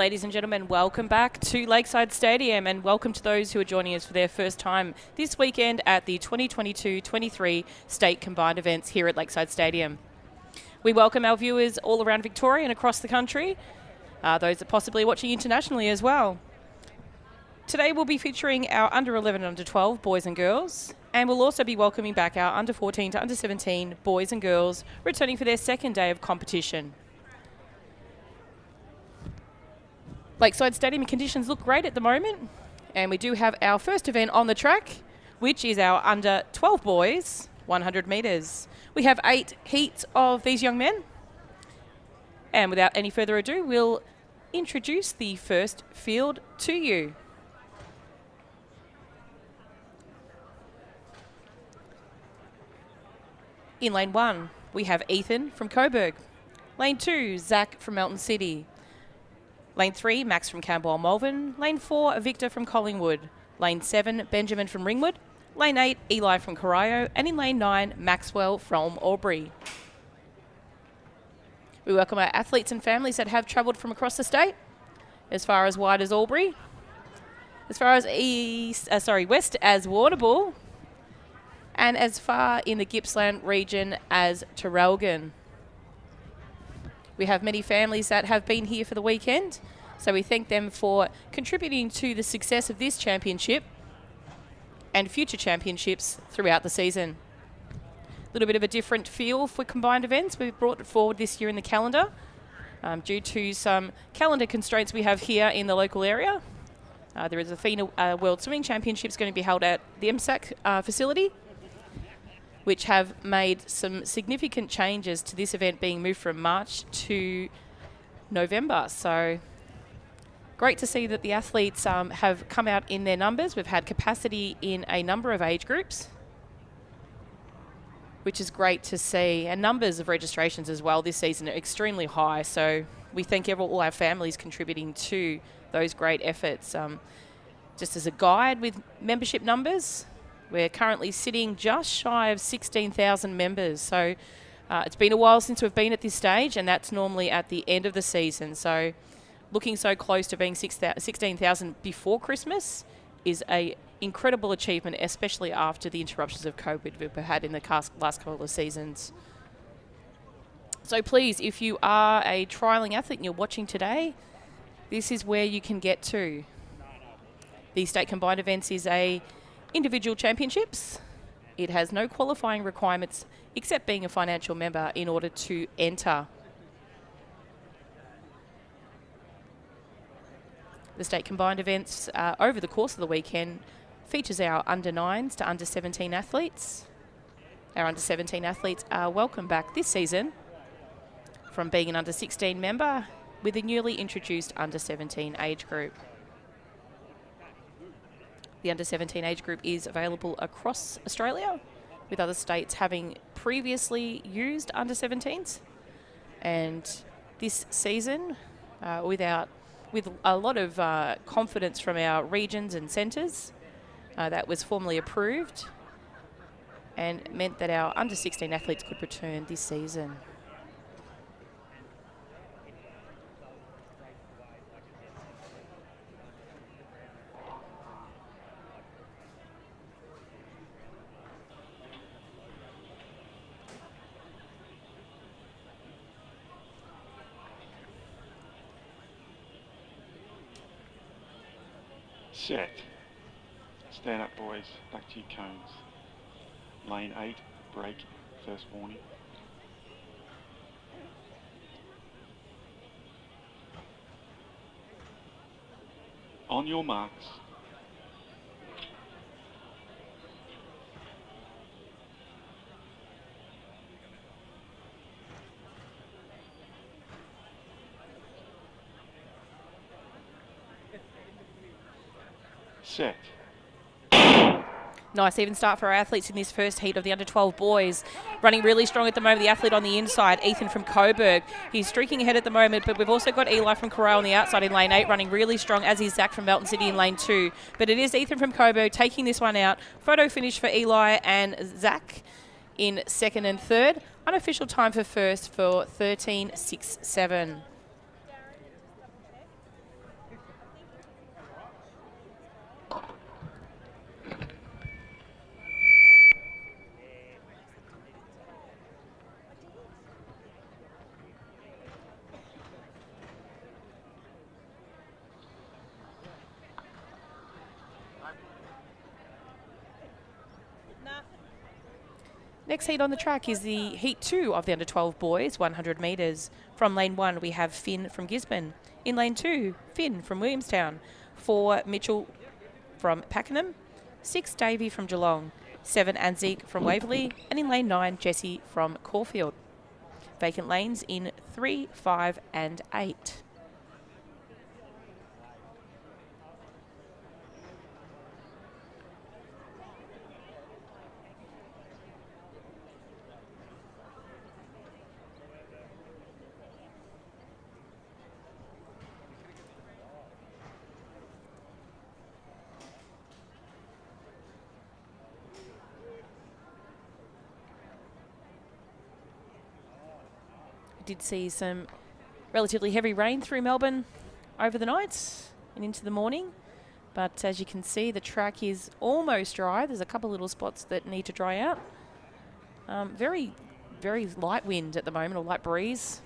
ladies and gentlemen, welcome back to Lakeside Stadium and welcome to those who are joining us for their first time this weekend at the 2022-23 State Combined Events here at Lakeside Stadium. We welcome our viewers all around Victoria and across the country, those that possibly watching internationally as well. Today we'll be featuring our under 11 and under 12 boys and girls, and we'll also be welcoming back our under 14 to under 17 boys and girls returning for their second day of competition. Lakeside Stadium conditions look great at the moment, and we do have our first event on the track, which is our under 12 boys, 100 metres. We have 8 heats of these young men, and without any further ado, we'll introduce the first field to you. In lane 1, we have Ethan from Coburg. Lane 2, Zach from Melton City. Lane 3, Max from Camberwell Malvern. Lane 4, Victor from Collingwood. Lane 7, Benjamin from Ringwood. Lane 8, Eli from Corio. And in lane 9, Maxwell from Albury. We welcome our athletes and families that have travelled from across the state, as far as wide as Albury, as far as west as Warrnambool, and as far in the Gippsland region as Traralgon. We have many families that have been here for the weekend, so we thank them for contributing to the success of this championship and future championships throughout the season. A little bit of a different feel for combined events. We've brought it forward this year in the calendar due to some calendar constraints we have here in the local area. There is a FINA World Swimming Championships going to be held at the MSAC facility, which have made some significant changes to this event being moved from March to November. So great to see that the athletes have come out in their numbers. We've had capacity in a number of age groups, which is great to see. And numbers of registrations as well this season are extremely high. So we thank all our families contributing to those great efforts. Just as a guide with membership numbers, we're currently sitting just shy of 16,000 members. So it's been a while since we've been at this stage, and that's normally at the end of the season. So looking so close to being 16,000 before Christmas is an incredible achievement, especially after the interruptions of COVID we've had in the last couple of seasons. So please, if you are a trialling athlete and you're watching today, this is where you can get to. The State Combined Events is a individual championships. It has no qualifying requirements except being a financial member in order to enter. The State Combined Events over the course of the weekend features our under 9s to under 17 athletes. Our under 17 athletes are welcome back this season from being an under 16 member with a newly introduced under 17 age group. The under 17 age group is available across Australia, with other states having previously used under 17s. And this season, with a lot of confidence from our regions and centres, that was formally approved and meant that our under 16 athletes could return this season. Set. Stand up, boys. Back to your cones. Lane 8, break, first warning. On your marks. Set. Nice even start for our athletes in this first heat of the under 12 boys. Running really strong at the moment, the athlete on the inside, Ethan from Coburg. He's streaking ahead at the moment, but we've also got Eli from Corral on the outside in lane 8, running really strong, as is Zach from Melton City in lane 2. But it is Ethan from Coburg taking this one out. Photo finish for Eli and Zach in second and third. Unofficial time for first for 13.67. Next heat on the track is the heat 2 of the under 12 boys, 100 metres. From lane 1, we have Finn from Gisborne. In lane 2, Finn from Williamstown. 4, Mitchell from Pakenham. 6, Davey from Geelong. 7, Anzique from Waverley. And in lane 9, Jesse from Caulfield. Vacant lanes in 3, 5 and 8. Did see some relatively heavy rain through Melbourne over the night and into the morning, but as you can see, the track is almost dry. There's a couple little spots that need to dry out. Very light wind at the moment, or light breeze.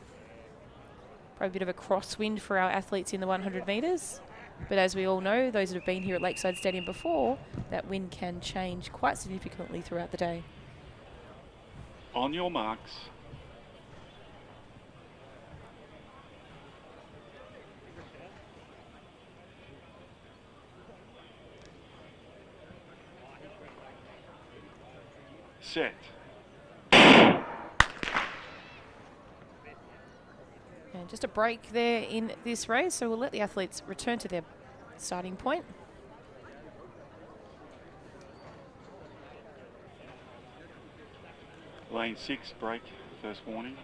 Probably a bit of a crosswind for our athletes in the 100 metres, but as we all know, those that have been here at Lakeside Stadium before, that wind can change quite significantly throughout the day. On your marks. Set. And just a break there in this race, so we'll let the athletes return to their starting point. Lane 6, break, first warning.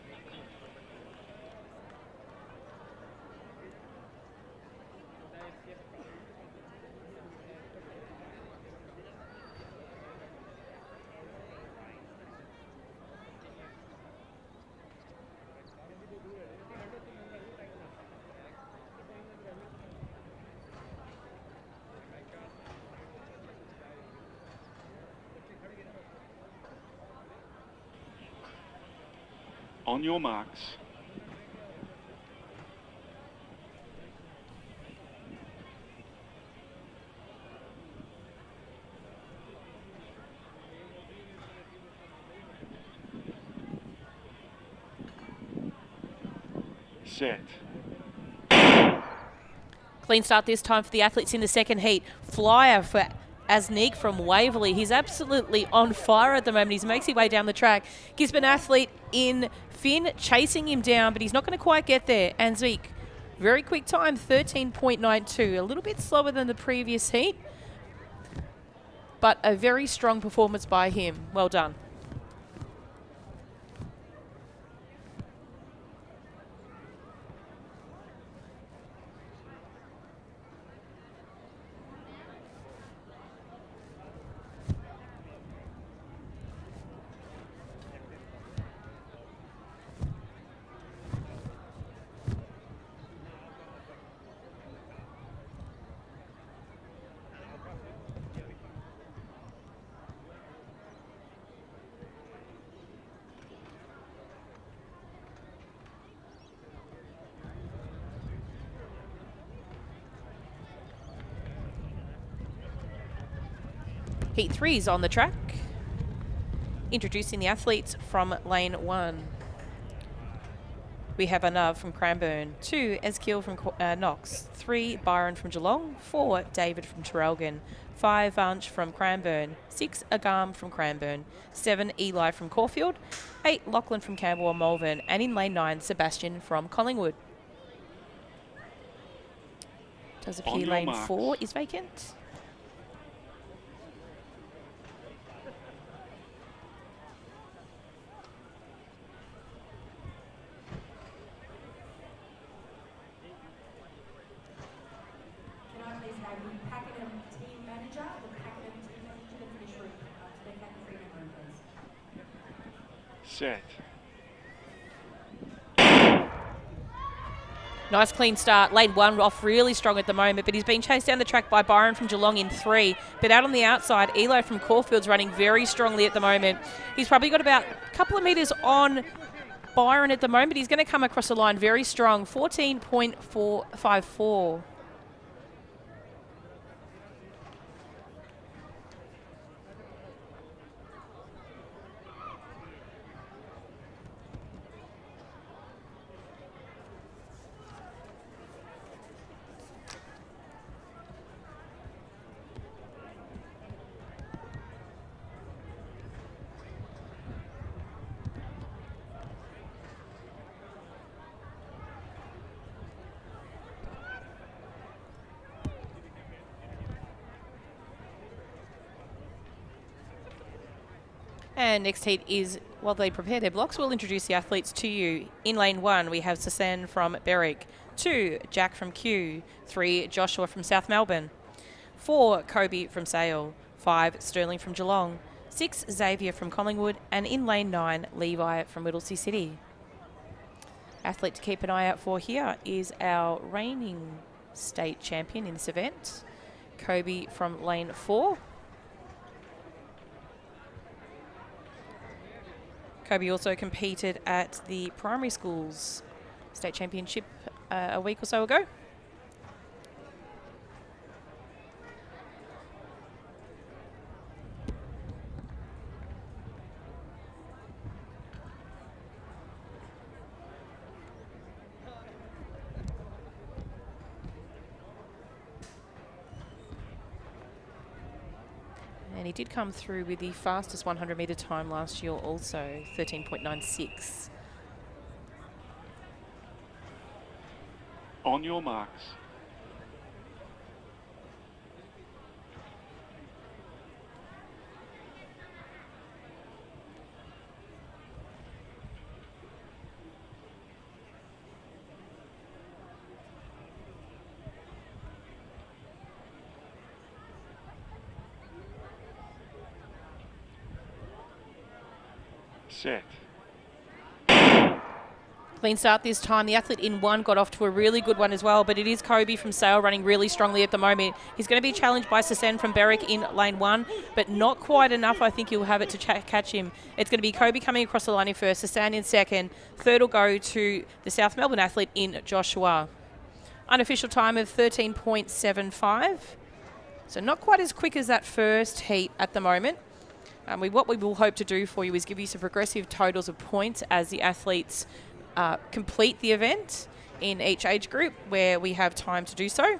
On your marks. Set. Clean start this time for the athletes in the second heat. Flyer for Asnique from Waverley. He's absolutely on fire at the moment. He makes his way down the track. Gisborne athlete in Finn chasing him down, but he's not going to quite get there. Anzique, very quick time, 13.92. A little bit slower than the previous heat, but a very strong performance by him. Well done. Heat 3 is on the track. Introducing the athletes from lane 1. We have Anav from Cranbourne, 2 Eskiel from Knox, 3 Byron from Geelong, 4 David from Traralgon, 5 Vanch from Cranbourne, 6 Agam from Cranbourne, 7 Eli from Caulfield, 8 Lachlan from Campbell and Malvern, and in lane 9 Sebastian from Collingwood. Does appear lane 4 is vacant. Set. Nice clean start. Lane 1 off really strong at the moment, but he's been chased down the track by Byron from Geelong in 3. But out on the outside, Eli from Caulfield's running very strongly at the moment. He's probably got about a couple of metres on Byron at the moment. He's going to come across the line very strong, 14.454. And next heat is, while they prepare their blocks, we'll introduce the athletes to you. In lane 1, we have Susan from Berwick. 2, Jack from Kew. 3, Joshua from South Melbourne. 4, Kobe from Sale. 5, Sterling from Geelong. 6, Xavier from Collingwood. And in lane 9, Levi from Whittlesea City. Athlete to keep an eye out for here is our reigning state champion in this event, Kobe from lane 4. Kobe also competed at the primary schools state championship a week or so ago. And he did come through with the fastest 100-metre time last year also, 13.96. On your marks. Set. Clean start this time. The athlete in 1 got off to a really good one as well, but it is Kobe from Sale running really strongly at the moment. He's going to be challenged by Susan from Berwick in lane 1, but not quite enough. I think he'll have it to catch him. It's going to be Kobe coming across the line in first, Susan in second. Third will go to the South Melbourne athlete in Joshua. Unofficial time of 13.75. So not quite as quick as that first heat at the moment. What we will hope to do for you is give you some progressive totals of points as the athletes complete the event in each age group where we have time to do so.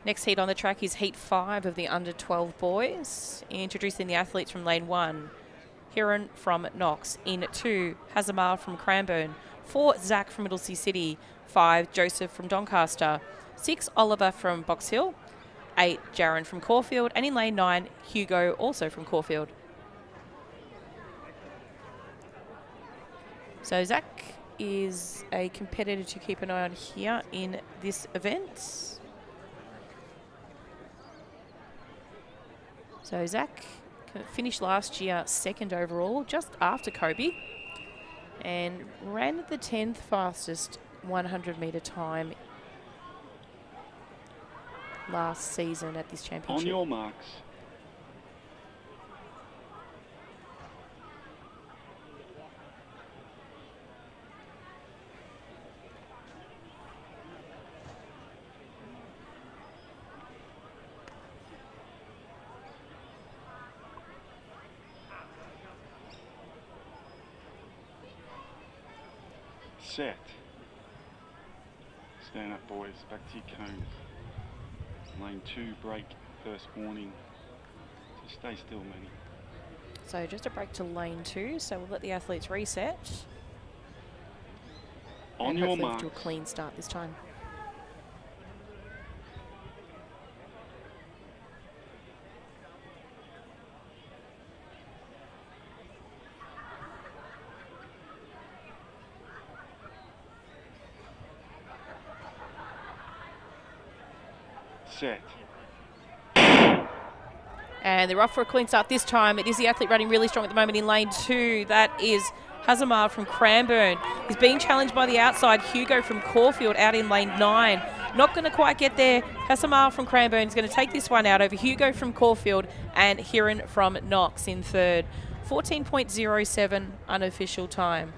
Next heat on the track is heat 5 of the under 12 boys. Introducing the athletes from lane 1. Hiran from Knox. In 2, Hazamar from Cranbourne. 4, Zach from Whittlesea City. 5, Joseph from Doncaster. 6, Oliver from Box Hill. 8, Jaron from Caulfield. And in lane 9, Hugo, also from Caulfield. So Zach is a competitor to keep an eye on here in this event. So Zach finished last year second overall, just after Kobe, and ran the 10th fastest 100-metre time last season at this championship. On your marks. Set. Stand up, boys. Back to your cones. Lane 2, break, first warning. So stay still, Manny. So just a break to lane 2, so we'll let the athletes reset. On your mark. Do a clean start this time. Set. And they're off for a clean start this time. It is the athlete running really strong at the moment in lane 2. That is Hazamar from Cranbourne. He's being challenged by the outside Hugo from Caulfield out in lane 9. Not going to quite get there. Hazamar from Cranbourne is going to take this one out over Hugo from Caulfield and Hiran from Knox in third. 14.07 unofficial time.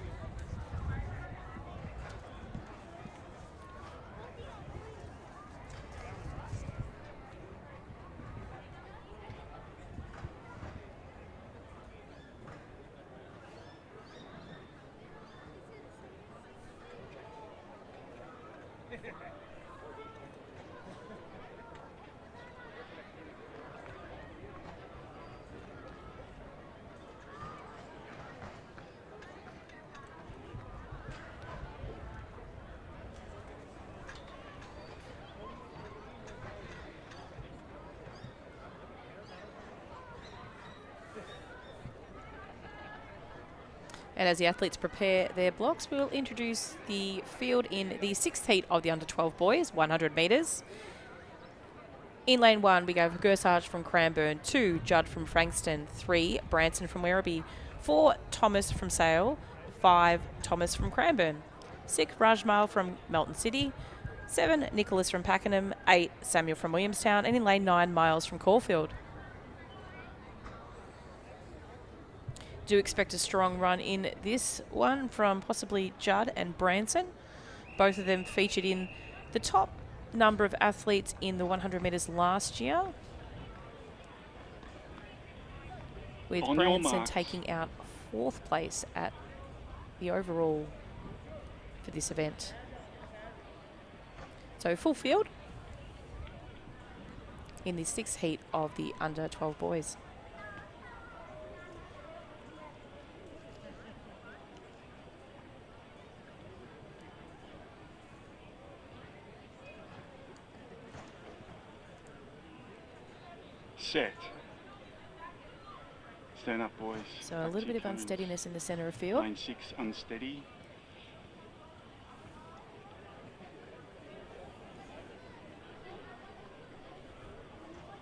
And as the athletes prepare their blocks, we'll introduce the field in the 6th heat of the under-12 boys, 100 metres. In lane 1, we go for Gersage from Cranbourne, 2, Judd from Frankston, 3, Branson from Werribee, 4, Thomas from Sale, 5, Thomas from Cranbourne, 6, Rajmal from Melton City, 7, Nicholas from Pakenham, 8, Samuel from Williamstown, and in lane 9, Miles from Caulfield. Do expect a strong run in this one from possibly Judd and Branson. Both of them featured in the top number of athletes in the 100 metres last year, with Branson taking out 4th place at the overall for this event. So full field in the 6th heat of the under 12 boys. Set. Stand up, boys. So a little bit of unsteadiness in the centre of field. Lane 6, unsteady.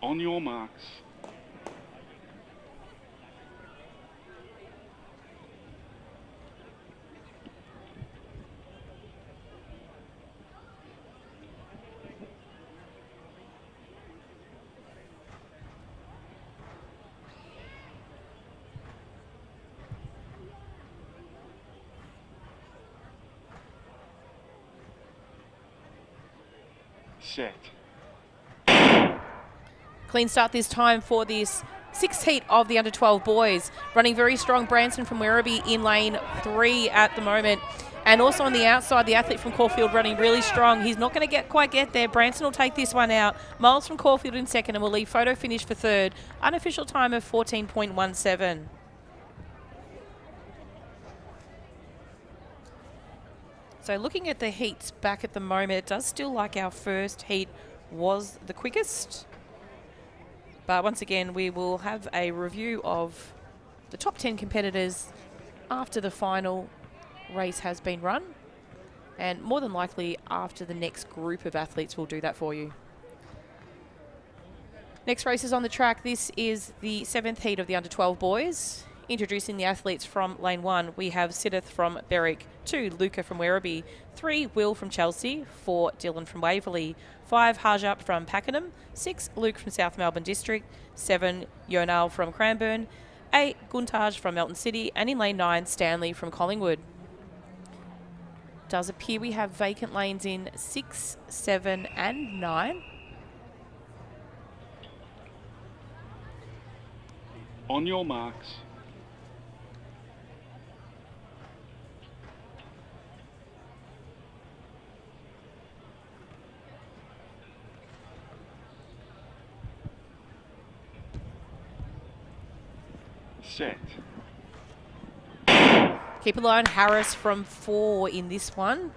On your marks. Set. Clean start this time for this 6th heat of the under-12 boys. Running very strong, Branson from Werribee in lane 3 at the moment. And also on the outside, the athlete from Caulfield running really strong. He's not going to quite get there. Branson will take this one out. Miles from Caulfield in 2nd, and will leave photo finish for 3rd. Unofficial time of 14.17. So looking at the heats back at the moment, it does still like our first heat was the quickest. But once again, we will have a review of the top 10 competitors after the final race has been run. And more than likely after the next group of athletes will do that for you. Next race is on the track. This is the 7th heat of the under-12 boys. Introducing the athletes from lane 1, we have Siddharth from Berwick, 2, Luca from Werribee, 3, Will from Chelsea, 4, Dylan from Waverley, 5, Harjap from Pakenham, 6, Luke from South Melbourne District, 7, Yonal from Cranbourne, 8, Guntaj from Melton City, and in lane 9, Stanley from Collingwood. Does appear we have vacant lanes in 6, 7 and 9. On your marks. Set. Keep an eye on Harris from 4 in this one.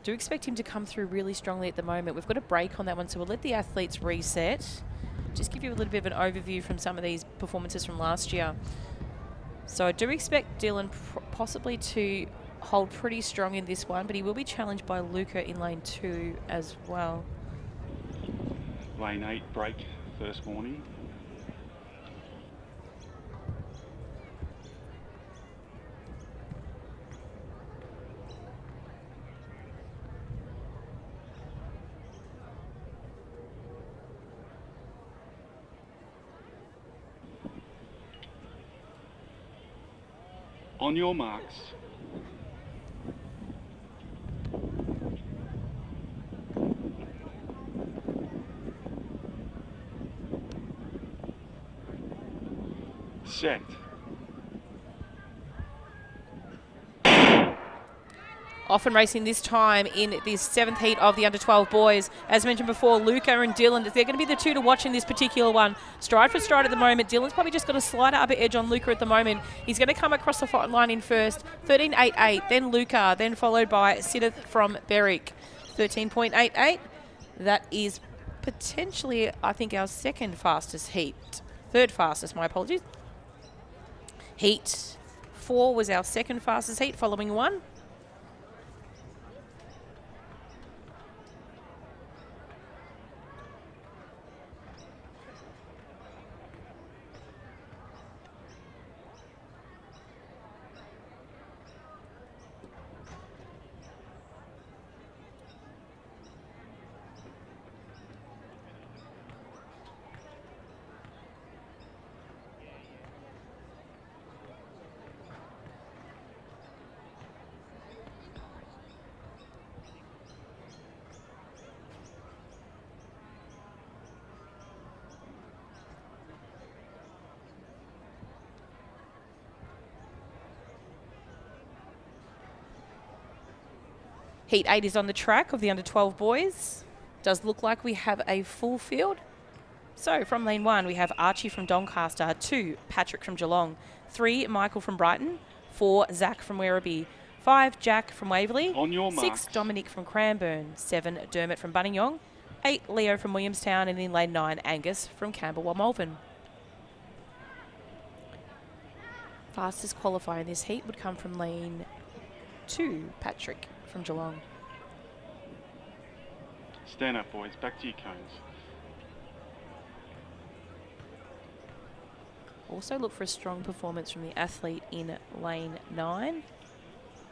Do expect him to come through really strongly at the moment. We've got a break on that one, so we'll let the athletes reset. Just give you a little bit of an overview from some of these performances from last year. So I do expect Dylan possibly to hold pretty strong in this one, but he will be challenged by Luca in lane 2 as well. Lane 8, break, first warning. On your marks. Set. Off and racing this time in this 7th heat of the under-12 boys. As mentioned before, Luca and Dylan, they're going to be the 2 to watch in this particular one. Stride for stride at the moment. Dylan's probably just got a slight upper edge on Luca at the moment. He's going to come across the line in first. 13.88, then Luca, then followed by Siddharth from Berwick. 13.88. That is potentially, I think, our third fastest, my apologies. Heat 4 was our second fastest heat, following 1. Heat 8 is on the track of the under 12 boys. Does look like we have a full field. So from lane 1, we have Archie from Doncaster, 2, Patrick from Geelong, 3, Michael from Brighton, 4, Zach from Werribee, 5, Jack from Waverley, On your 6, marks. Dominic from Cranbourne, 7, Dermot from Buninyong, 8, Leo from Williamstown, and in lane 9, Angus from Camberwell Malvern. Fastest qualifier in this heat would come from lane 2, Patrick from Geelong. Stand up, boys. Back to your cones. Also look for a strong performance from the athlete in lane 9.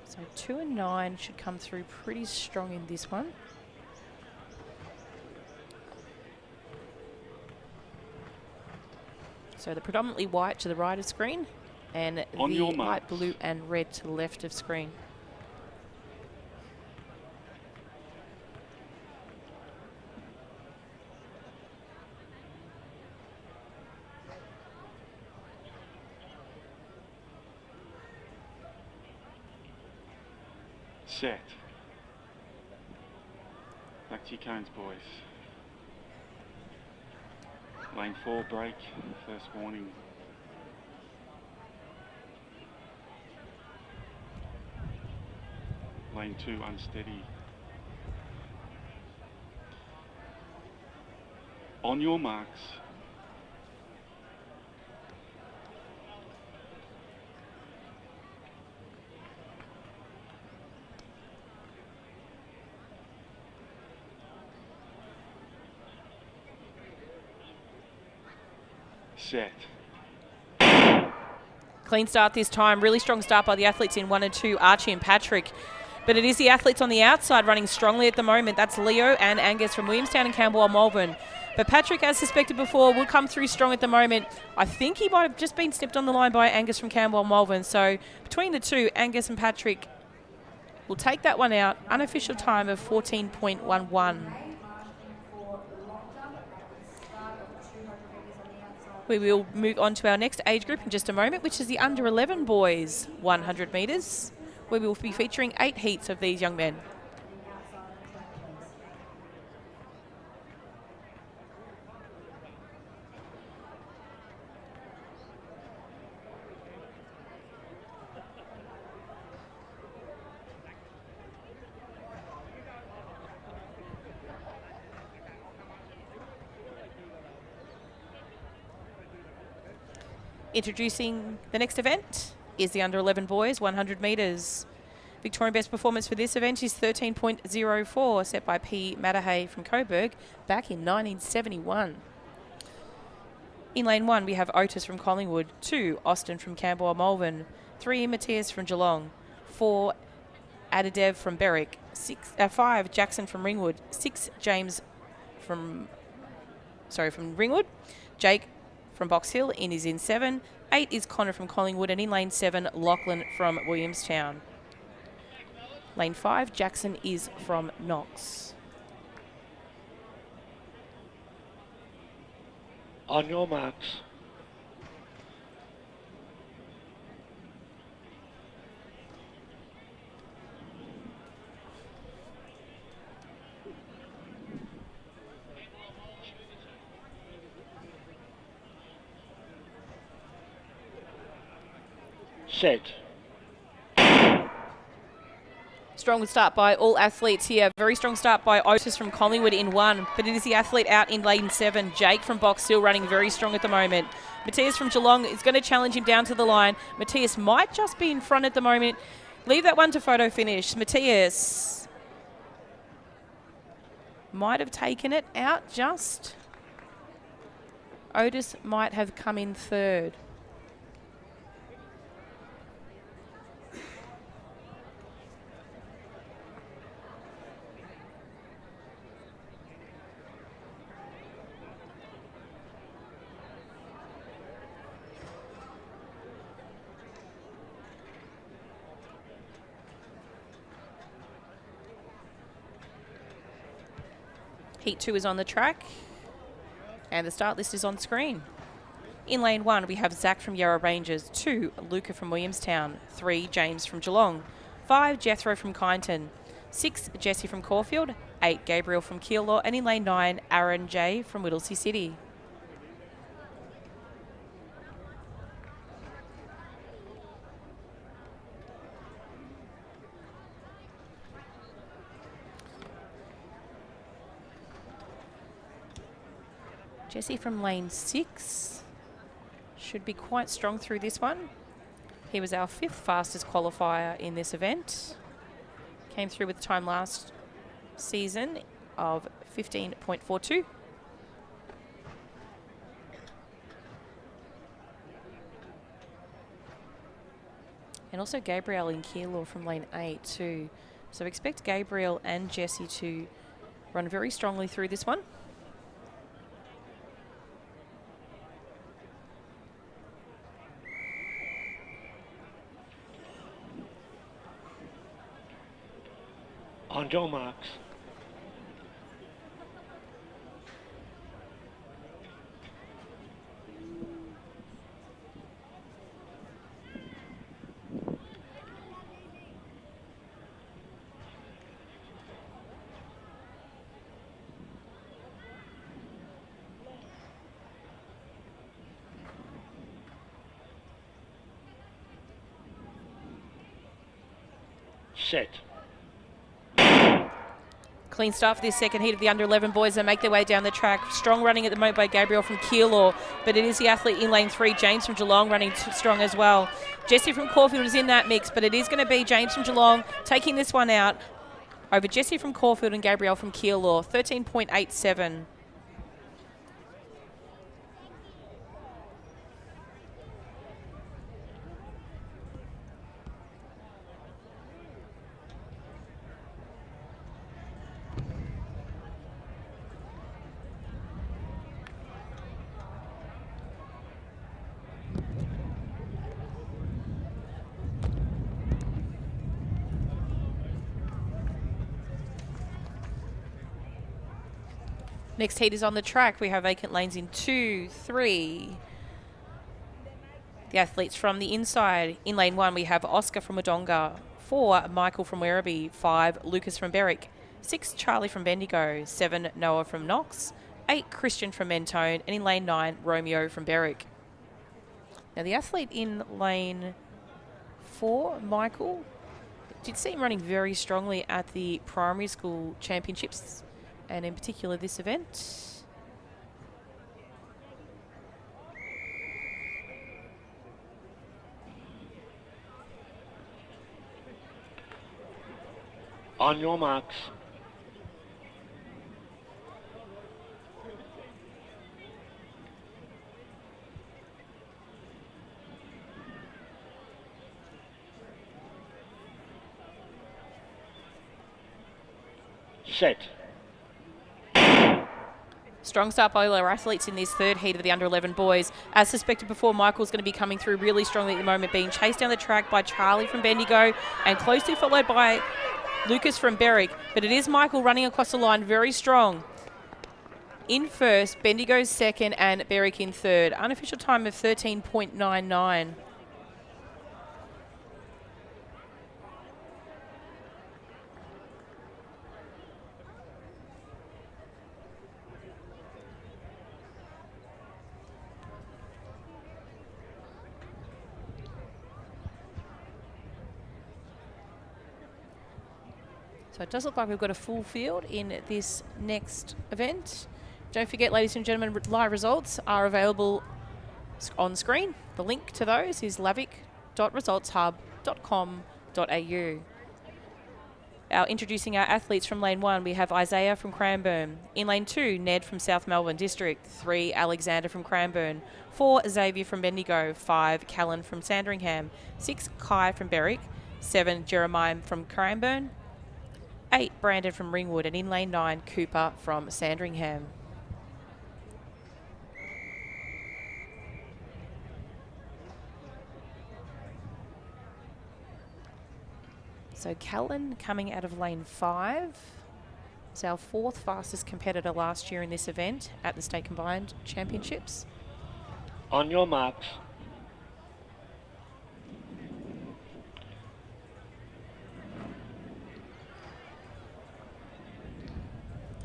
So 2 and 9 should come through pretty strong in this one. So the predominantly white to the right of screen and On the your light marks. blue and red to the left of screen. Set. Back to your cones, boys. Lane 4 break. First warning. Lane 2 unsteady. On your marks. Set. Clean start this time. Really strong start by the athletes in 1 and 2, Archie and Patrick. But it is the athletes on the outside running strongly at the moment. That's Leo and Angus from Williamstown and Camberwell Malvern. But Patrick, as suspected before, will come through strong at the moment. I think he might have just been snipped on the line by Angus from Camberwell Malvern. So between the two, Angus and Patrick will take that one out. Unofficial time of 14.11. We will move on to our next age group in just a moment, which is the under 11 boys 100 metres, where we will be featuring 8 heats of these young men. Introducing the next event is the under 11 boys 100 metres. Victorian best performance for this event is 13.04, set by P. Madahay from Coburg back in 1971. In lane 1, we have Otis from Collingwood, 2, Austin from Camberwell Malvern, 3, Matthias from Geelong, 4, Adadev from Berwick, 5, Jackson from Ringwood, 6, James from Ringwood, Jake from Box Hill is in 7, 8 is Connor from Collingwood, and in lane 7, Lachlan from Williamstown. Lane 5, Jackson is from Knox. On your marks. Set. strong start by all athletes here. Very strong start by Otis from Collingwood in 1, but it is the athlete out in lane 7. Jake from Box Hill running very strong at the moment. Matthias from Geelong is going to challenge him down to the line. Matthias might just be in front at the moment. Leave that one to photo finish. Matthias might have taken it out just. Otis might have come in third. Heat 2 is on the track, and the start list is on screen. In lane 1, we have Zach from Yarra Rangers, 2, Luca from Williamstown, 3, James from Geelong, 5, Jethro from Kyneton, 6, Jesse from Caulfield, 8, Gabriel from Keilor, and in lane 9, Aaron J from Whittlesea City. Jesse from lane 6 should be quite strong through this one. He was our 5th fastest qualifier in this event. Came through with a time last season of 15.42. And also Gabriel in Keilor from lane 8 too. So expect Gabriel and Jesse to run very strongly through this one. On your marks. Set. Clean start for this second heat of the under-11 boys. They make their way down the track. Strong running at the moment by Gabriel from Keilor, but it is the athlete in lane 3, James from Geelong, running strong as well. Jesse from Caulfield is in that mix, but it is going to be James from Geelong taking this one out over Jesse from Caulfield and Gabriel from Keilor, 13.87. Next heat is on the track. We have vacant lanes in 2, 3. The athletes from the inside. In lane 1, we have Oscar from Wodonga, 4, Michael from Werribee, 5, Lucas from Berwick, 6, Charlie from Bendigo, 7, Noah from Knox, 8, Christian from Mentone, and in lane 9, Romeo from Berwick. Now the athlete in lane 4, Michael, did see him running very strongly at the primary school championships, and in particular this event. On your marks. Set. Strong start by our athletes in this third heat of the under-11 boys. As suspected before, Michael's going to be coming through really strongly at the moment, being chased down the track by Charlie from Bendigo and closely followed by Lucas from Berwick. But it is Michael running across the line very strong. In first, Bendigo's second and Berwick in third. Unofficial time of 13.99. So it does look like we've got a full field in this next event. Don't forget, ladies and gentlemen, live results are available on screen. The link to those is lavic.resultshub.com.au. Introducing our athletes from lane 1, we have Isaiah from Cranbourne. In lane 2, Ned from South Melbourne District. 3, Alexander from Cranbourne. 4, Xavier from Bendigo. 5, Callan from Sandringham. 6, Kai from Berwick. 7, Jeremiah from Cranbourne. 8, Brandon from Ringwood. And in lane 9, Cooper from Sandringham. So Callan coming out of lane 5. It's our 4th fastest competitor last year in this event at the State Combined Championships. On your marks.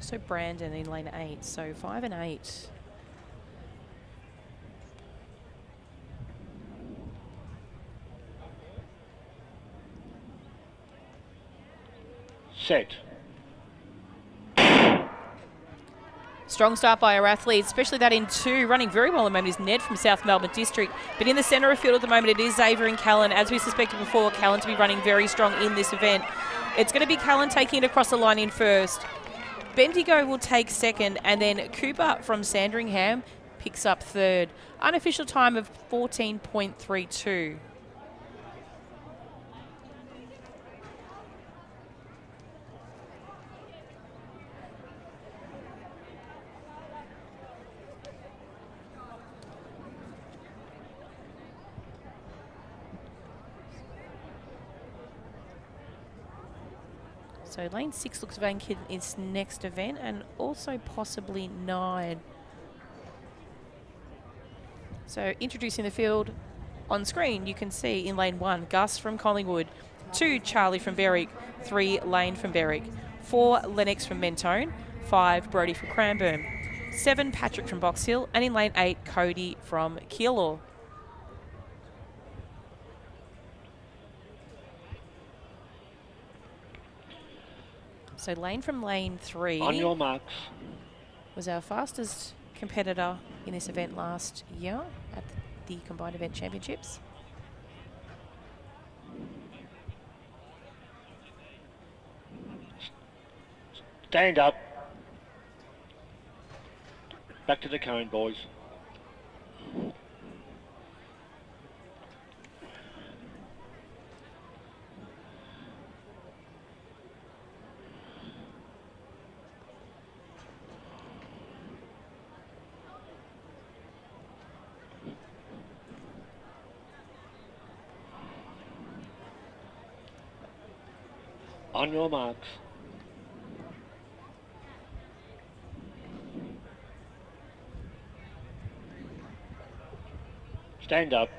So Brandon in lane 8. So 5 and 8. Set. Strong start by our athletes, especially that in 2. Running very well at the moment is Ned from South Melbourne District. But in the centre of field at the moment, it is Xavier and Callan. As we suspected before, Callan to be running very strong in this event. It's going to be Callan taking it across the line in first. Bendigo will take second, and then Cooper from Sandringham picks up third. Unofficial time of 14.32. So lane 6 looks vacant in its next event, and also possibly 9. So introducing the field on screen, you can see in lane 1, Gus from Collingwood. 2, Charlie from Berwick. 3, Lane from Berwick. 4, Lennox from Mentone. 5, Brody from Cranbourne. 7, Patrick from Box Hill. And in lane 8, Cody from Keilor. So Lane from lane 3 On your marks. was our fastest competitor in this event last year at the Combined Event Championships. Stand up. Back to the cone, boys. On your marks. Stand up.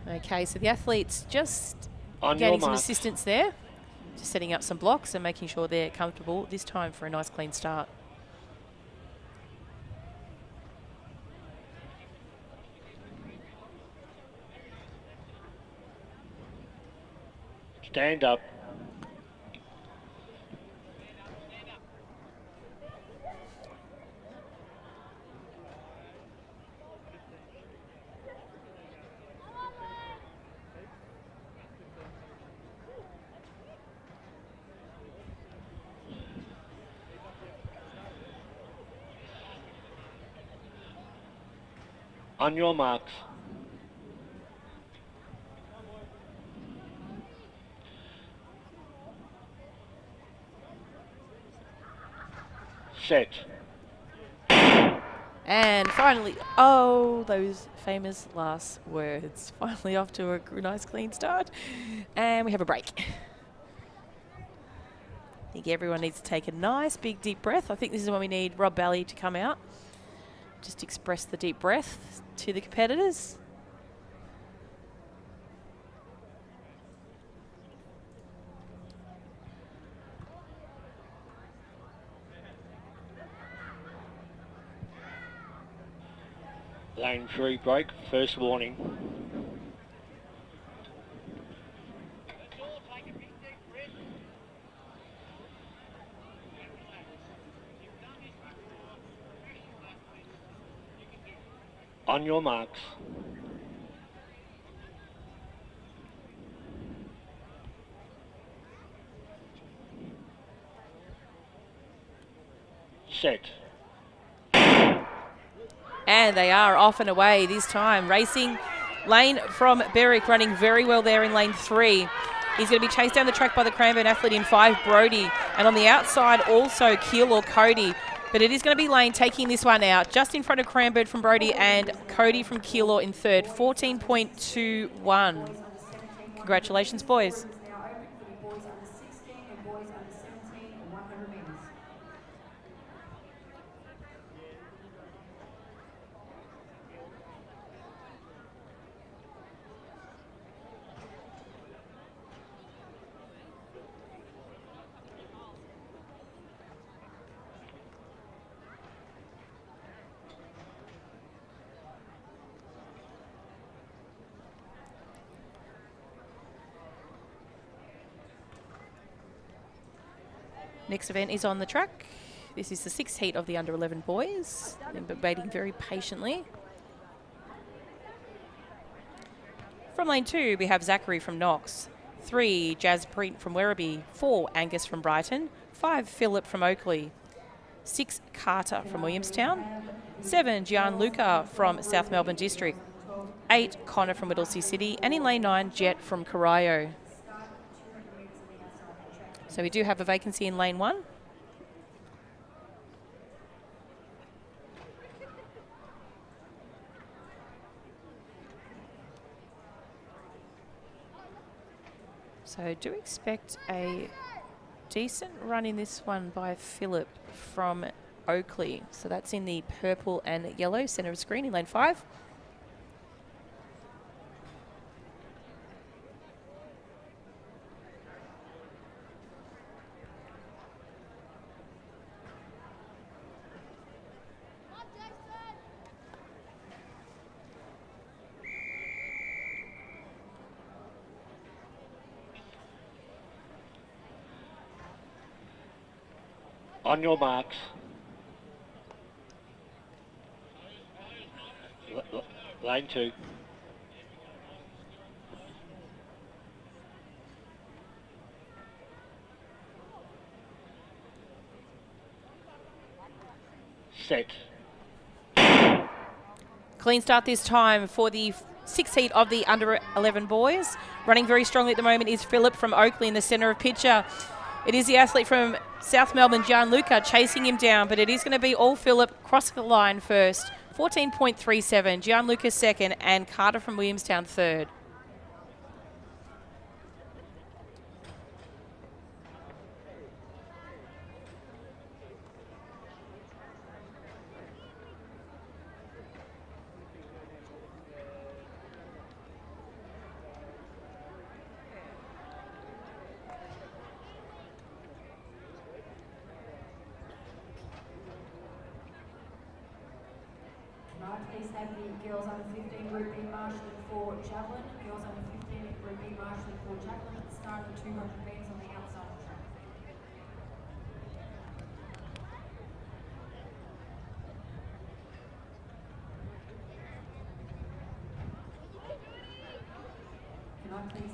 Okay, so the athletes just On your getting some marks. assistance there. Just setting up some blocks and making sure they're comfortable this time for a nice clean start. Stand up. On your marks. Set. And finally, oh, those famous last words. Finally off to a nice clean start. And we have a break. I think everyone needs to take a nice big deep breath. I think this is when we need Rob Bally to come out. Just express the deep breath to the competitors. Lane 3 break, first warning. On your marks. Set. And they are off and away this time. Racing Lane from Berwick running very well there in lane 3. He's going to be chased down the track by the Cranbourne athlete in 5, Brody. And on the outside also Keel or Cody. But it is going to be Lane taking this one out. Just in front of Cranbourne from Brody and Cody from Keilor in 3rd. 14.21. Congratulations, boys. Next event is on the track. This is the 6th heat of the under 11 boys. They've been waiting very patiently. From lane 2, we have Zachary from Knox. 3, Jazz Print from Werribee. 4, Angus from Brighton. 5, Philip from Oakley. 6, Carter from Williamstown. 7, Gianluca from South Melbourne District. 8, Connor from Whittlesea City. And in lane 9, Jet from Corio. So we do have a vacancy in lane 1. So do expect a decent run in this one by Philip from Oakley. So that's in the purple and yellow centre of screen in lane 5. On your marks. Lane 2. Set. Clean start this time for the 6th heat of the under 11 boys. Running very strongly at the moment is Philip from Oakley in the centre of picture. It is the athlete from South Melbourne, Gianluca, chasing him down, but it is going to be all Philip crossing the line first. 14.37, Gianluca 2nd, and Carter from Williamstown 3rd. Please have the girls under 15 Group B marshalling for javelin. Girls under 15 Group B marshalling for javelin at the start of the 200 metres on the outside of the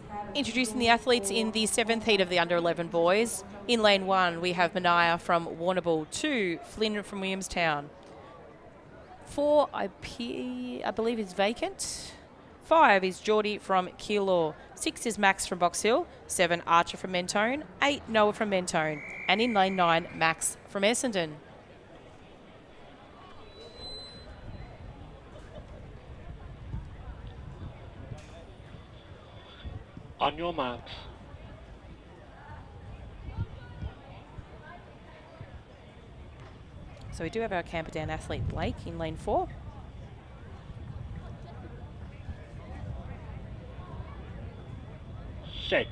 track. Introducing the athletes in the 7th heat of the under 11 boys. In lane 1, we have Mania from Warrnambool. 2, Flynn from Williamstown. 4, I believe is vacant. 5 is Geordie from Keilor. 6 is Max from Box Hill. 7, Archer from Mentone. 8, Noah from Mentone. And in lane 9, Max from Essendon. On your marks. So we do have our Camperdown athlete Blake in lane 4. Set.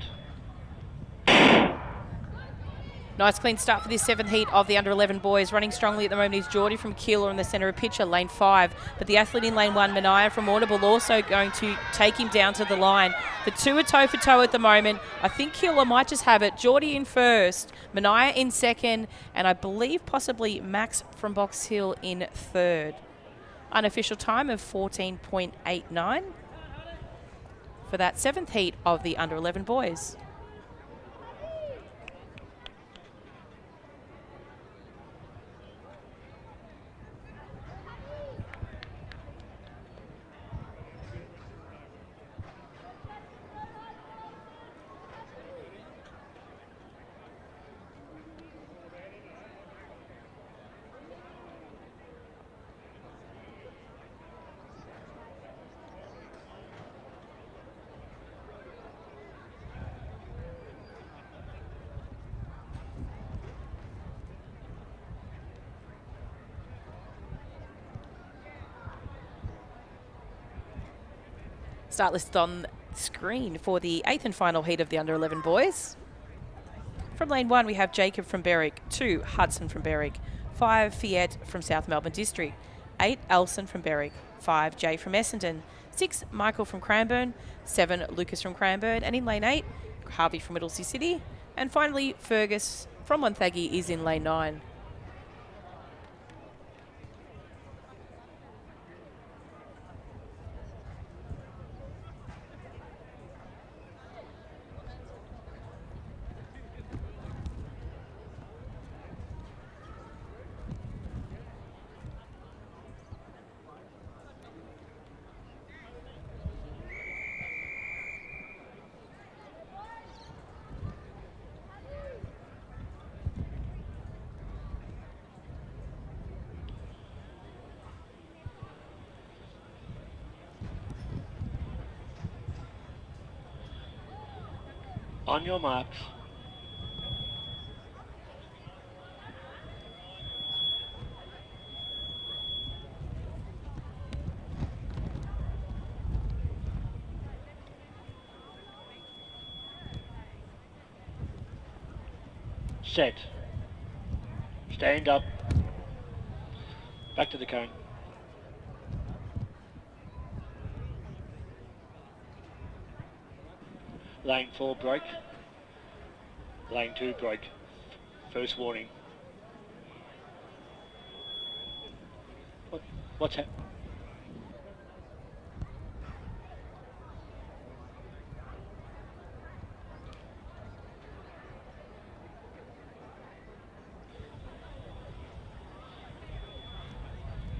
Nice clean start for this 7th heat of the under-11 boys. Running strongly at the moment is Geordie from Keilor in the centre of picture, lane 5. But the athlete in lane 1, Mania from Audible, also going to take him down to the line. The two are toe for toe at the moment. I think Keilor might just have it. Geordie in first, Mania in second, and I believe possibly Max from Box Hill in third. Unofficial time of 14.89 for that 7th heat of the under-11 boys. Start list on screen for the 8th and final heat of the under-11 boys. From lane 1, we have Jacob from Berwick, 2, Hudson from Berwick, 5, Fiat from South Melbourne District, 8, Elson from Berwick, 5, Jay from Essendon, 6, Michael from Cranbourne, 7, Lucas from Cranbourne, and in lane 8, Harvey from Middlesea City, and finally Fergus from Wonthaggi is in lane 9. On your marks. Set. Stand up. Back to the cone. Lane 4 broke. Lane 2 broke. First warning. What's happening?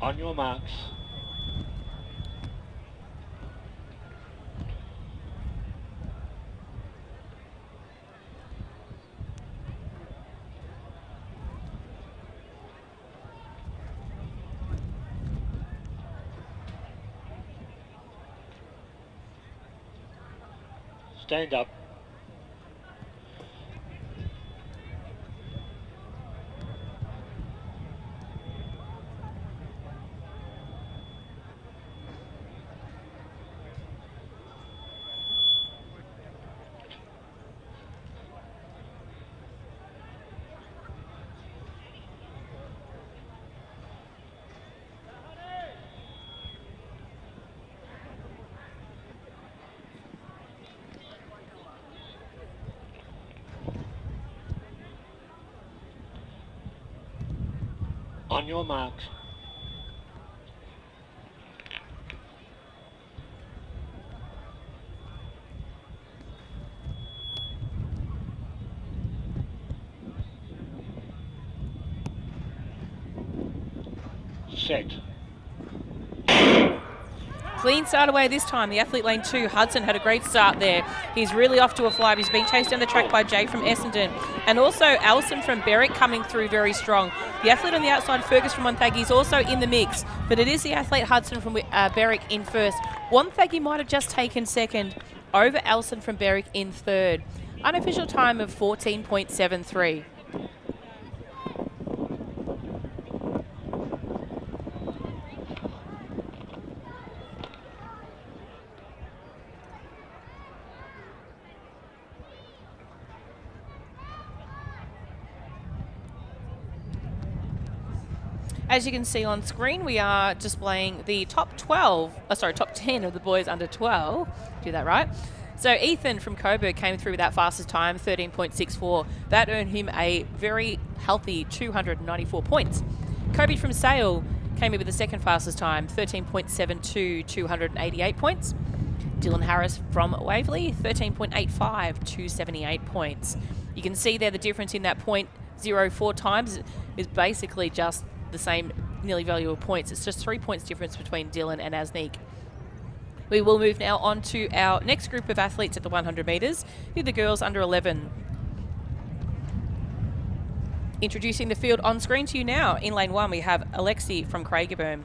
On your marks. Stand up. On your marks. Set. Clean start away this time. The athlete lane 2, Hudson, had a great start there. He's really off to a fly. He's being chased down the track by Jay from Essendon. And also Alison from Berwick coming through very strong. The athlete on the outside, Fergus from Wonthaggi, is also in the mix. But it is the athlete Hudson from Berwick in first. Wonthaggi might have just taken second. over Elson from Berwick in third. Unofficial time of 14.73. As you can see on screen, we are displaying the top 10 of the boys under 12. Do that right. So Ethan from Coburg came through with that fastest time, 13.64. That earned him a very healthy 294 points. Kobe from Sale came in with the second fastest time, 13.72, 288 points. Dylan Harris from Waverley, 13.85, 278 points. You can see there the difference in that 0.04 times is basically just the same nearly value of points. It's just 3 points difference between Dylan and Asnique. We will move now on to our next group of athletes at the 100 metres, who are the girls under 11. Introducing the field on screen to you now. In lane 1, we have Alexi from Craigieburn.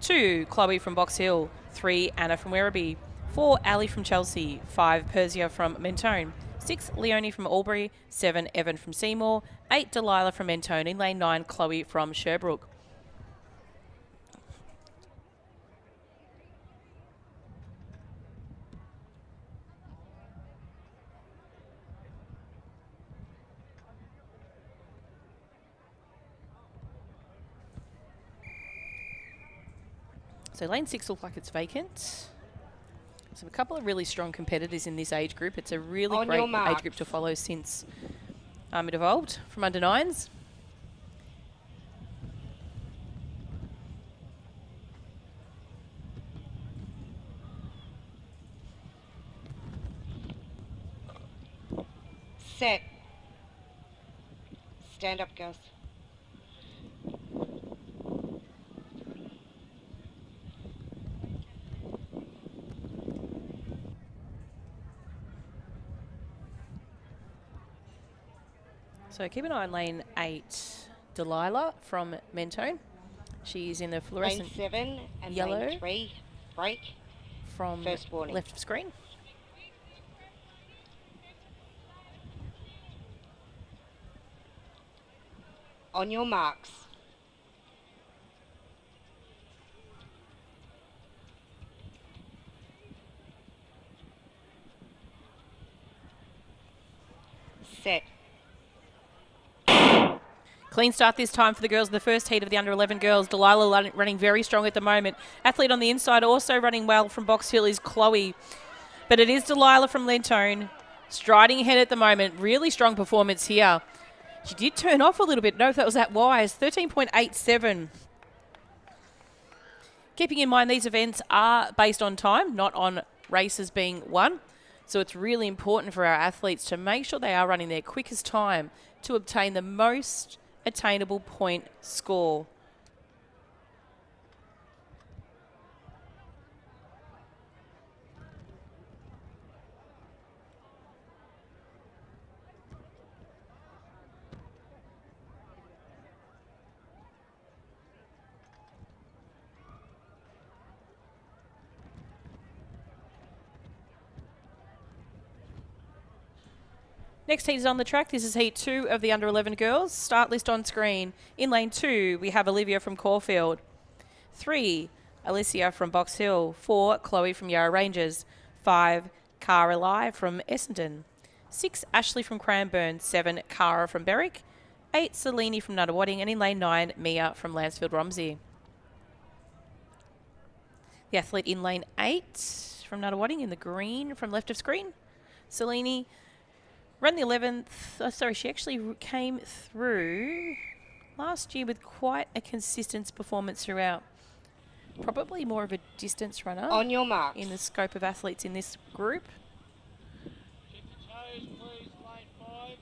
2, Chloe from Box Hill. 3, Anna from Werribee. 4, Ali from Chelsea. 5, Persia from Mentone. 6, Leonie from Albury. 7, Evan from Seymour. 8, Delilah from Mentone. In lane 9, Chloe from Sherbrooke. So lane 6 looks like it's vacant. So a couple of really strong competitors in this age group. It's a really great age group to follow since it evolved from under 9s. Set. Stand up, girls. So keep an eye on lane 8, Delilah from Mentone. She's in the fluorescent lane 7 and yellow lane 3, break. from First warning. left of screen. On your marks. Set. Clean start this time for the girls in the first heat of the under 11 girls. Delilah running very strong at the moment. Athlete on the inside also running well from Box Hill is Chloe. But it is Delilah from Mentone striding ahead at the moment. Really strong performance here. She did turn off a little bit. No, if that was that wise. 13.87. Keeping in mind these events are based on time, not on races being won. So it's really important for our athletes to make sure they are running their quickest time to obtain the most attainable point score. Next heat is on the track. This is heat 2 of the under 11 girls. Start list on screen. In lane 2, we have Olivia from Caulfield. 3, Alicia from Box Hill. 4, Chloe from Yarra Rangers. 5, Cara Lai from Essendon. 6, Ashley from Cranbourne. 7, Cara from Berwick. 8, Selene from Nunawading. And in lane 9, Mia from Lansfield Romsey. The athlete in lane 8 from Nunawading in the green from left of screen. Selene ran the 11th. She actually came through last year with quite a consistent performance throughout. Probably more of a distance runner On your marks. in the scope of athletes in this group. Keep the toes, please. Lane 5.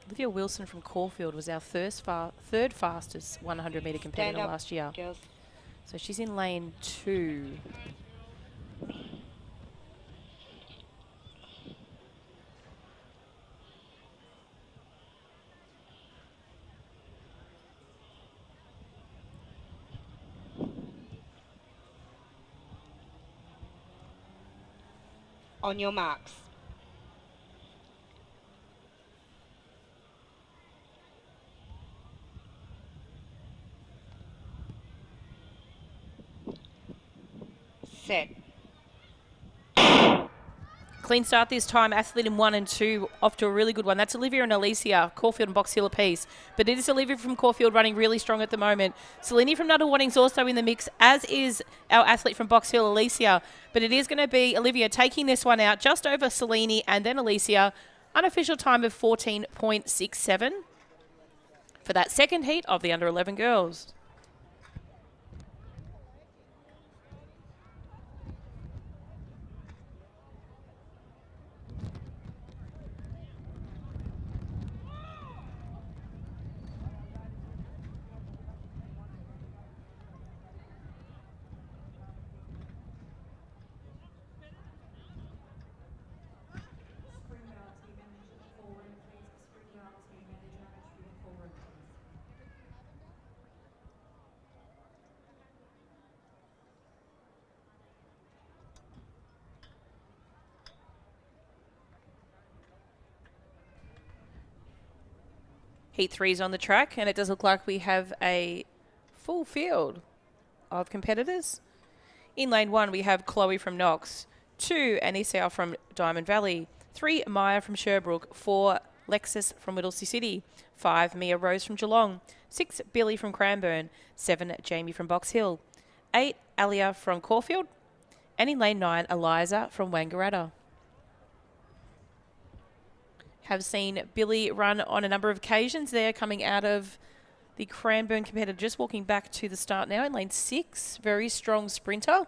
Olivia Wilson from Caulfield was our third fastest 100 metre competitor Stand up, last year. girls. So she's in lane 2. On your marks. Set. Clean start this time. Athlete in 1 and 2 off to a really good one. That's Olivia and Alicia. Caulfield and Box Hill apiece. But it is Olivia from Caulfield running really strong at the moment. Selene from Nuttall-Wanning's also in the mix, as is our athlete from Box Hill, Alicia. But it is going to be Olivia taking this one out just over Selene and then Alicia. Unofficial time of 14.67 for that second heat of the under 11 girls. Heat 3 is on the track, and it does look like we have a full field of competitors. In lane 1, we have Chloe from Knox, 2, Anisea from Diamond Valley, 3, Maya from Sherbrooke, 4, Lexus from Whittlesea City, 5, Mia Rose from Geelong, 6, Billy from Cranbourne, 7, Jamie from Box Hill, 8, Alia from Caulfield, and in lane 9, Eliza from Wangaratta. Have seen Billy run on a number of occasions there coming out of the Cranbourne competitor. Just walking back to the start now in lane 6. Very strong sprinter.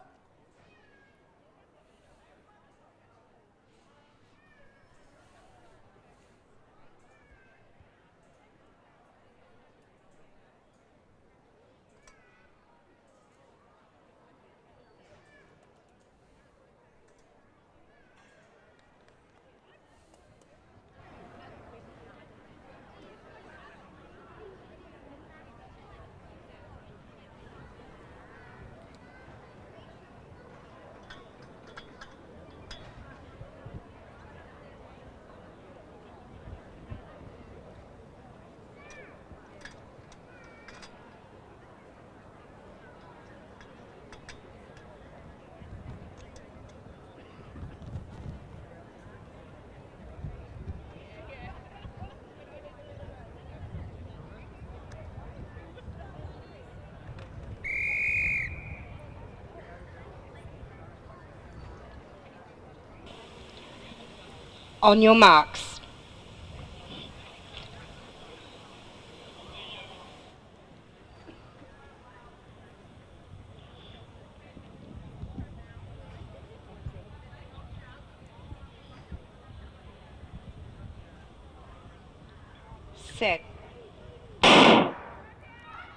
On your marks. Set.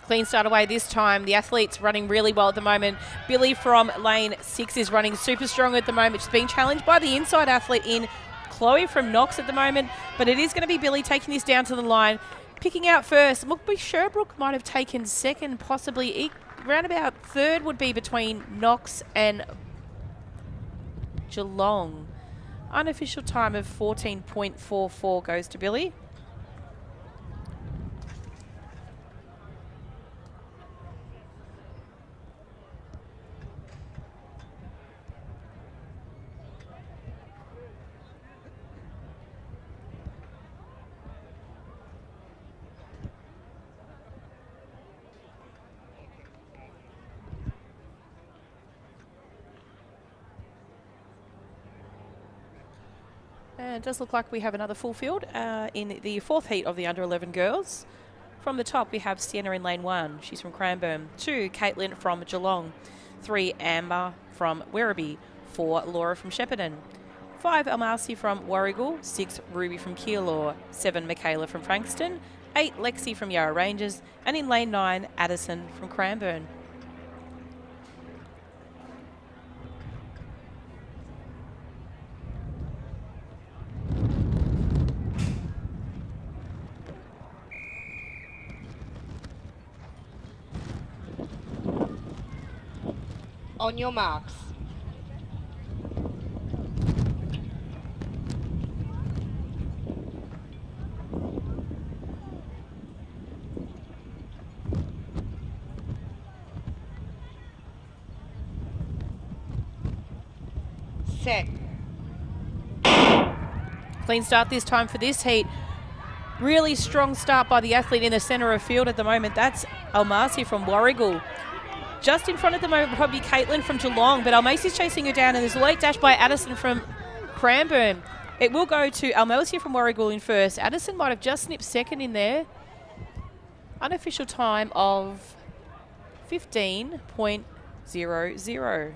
Clean start away this time. The athlete's running really well at the moment. Billy from lane 6 is running super strong at the moment. She's being challenged by the inside athlete in Chloe from Knox at the moment, but it is going to be Billy taking this down to the line. Picking out first, Mookby Sherbrooke might have taken second, possibly. Round about third would be between Knox and Geelong. Unofficial time of 14.44 goes to Billy. It does look like we have another full field in the fourth heat of the under 11 girls. From the top, we have Sienna in lane 1. She's from Cranbourne. 2, Caitlin from Geelong. 3, Amber from Werribee. 4, Laura from Shepparton. 5, Almasi from Warrigal. 6, Ruby from Keilor. 7, Michaela from Frankston. 8, Lexi from Yarra Ranges. And in lane 9, Addison from Cranbourne. On your marks. Set. Clean start this time for this heat. Really strong start by the athlete in the centre of field at the moment. That's Almasi from Warragul. Just in front at the moment, probably Caitlin from Geelong, but Almasi's chasing her down, and there's a late dash by Addison from Cranbourne. It will go to Almasi from Warragul in first. Addison might have just snipped second in there. Unofficial time of 15.00.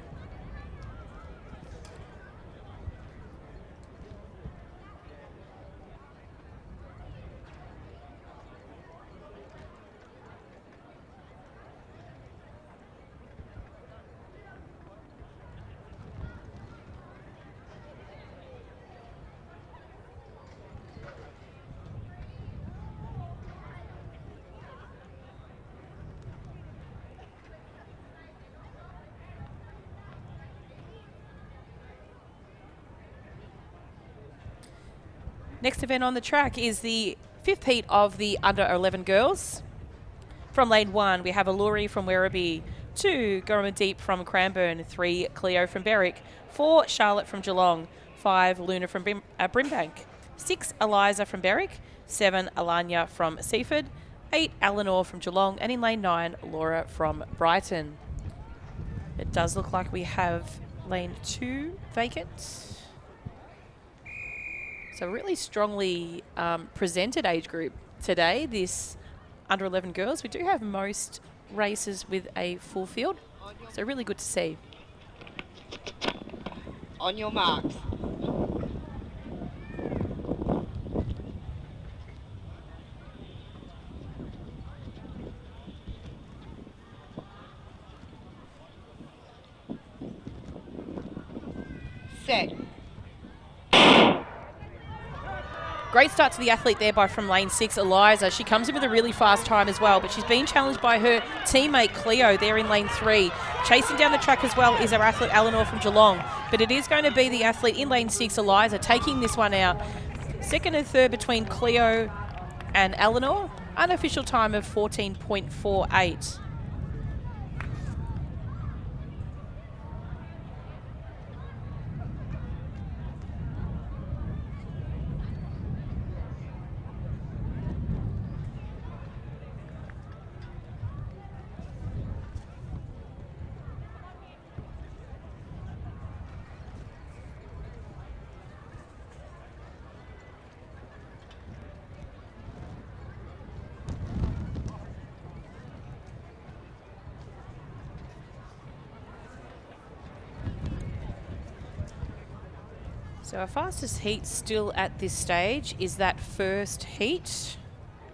Next event on the track is the fifth heat of the under 11 girls. From lane 1, we have Alluri from Werribee, 2, Gormadeep from Cranbourne, 3, Cleo from Berwick, 4, Charlotte from Geelong, 5, Luna from Brimbank, 6, Eliza from Berwick, 7, Alanya from Seaford, 8, Eleanor from Geelong, and in lane 9, Laura from Brighton. It does look like we have lane 2 vacant. So really strongly presented age group today, this under 11 girls. We do have most races with a full field, so really good to see. On your marks. Set. Great start to the athlete there from lane 6, Eliza. She comes in with a really fast time as well, but she's been challenged by her teammate Cleo there in lane 3. Chasing down the track as well is our athlete Eleanor from Geelong, but it is going to be the athlete in lane 6, Eliza, taking this one out. Second and third between Cleo and Eleanor. Unofficial time of 14.48. So our fastest heat still at this stage is that first heat,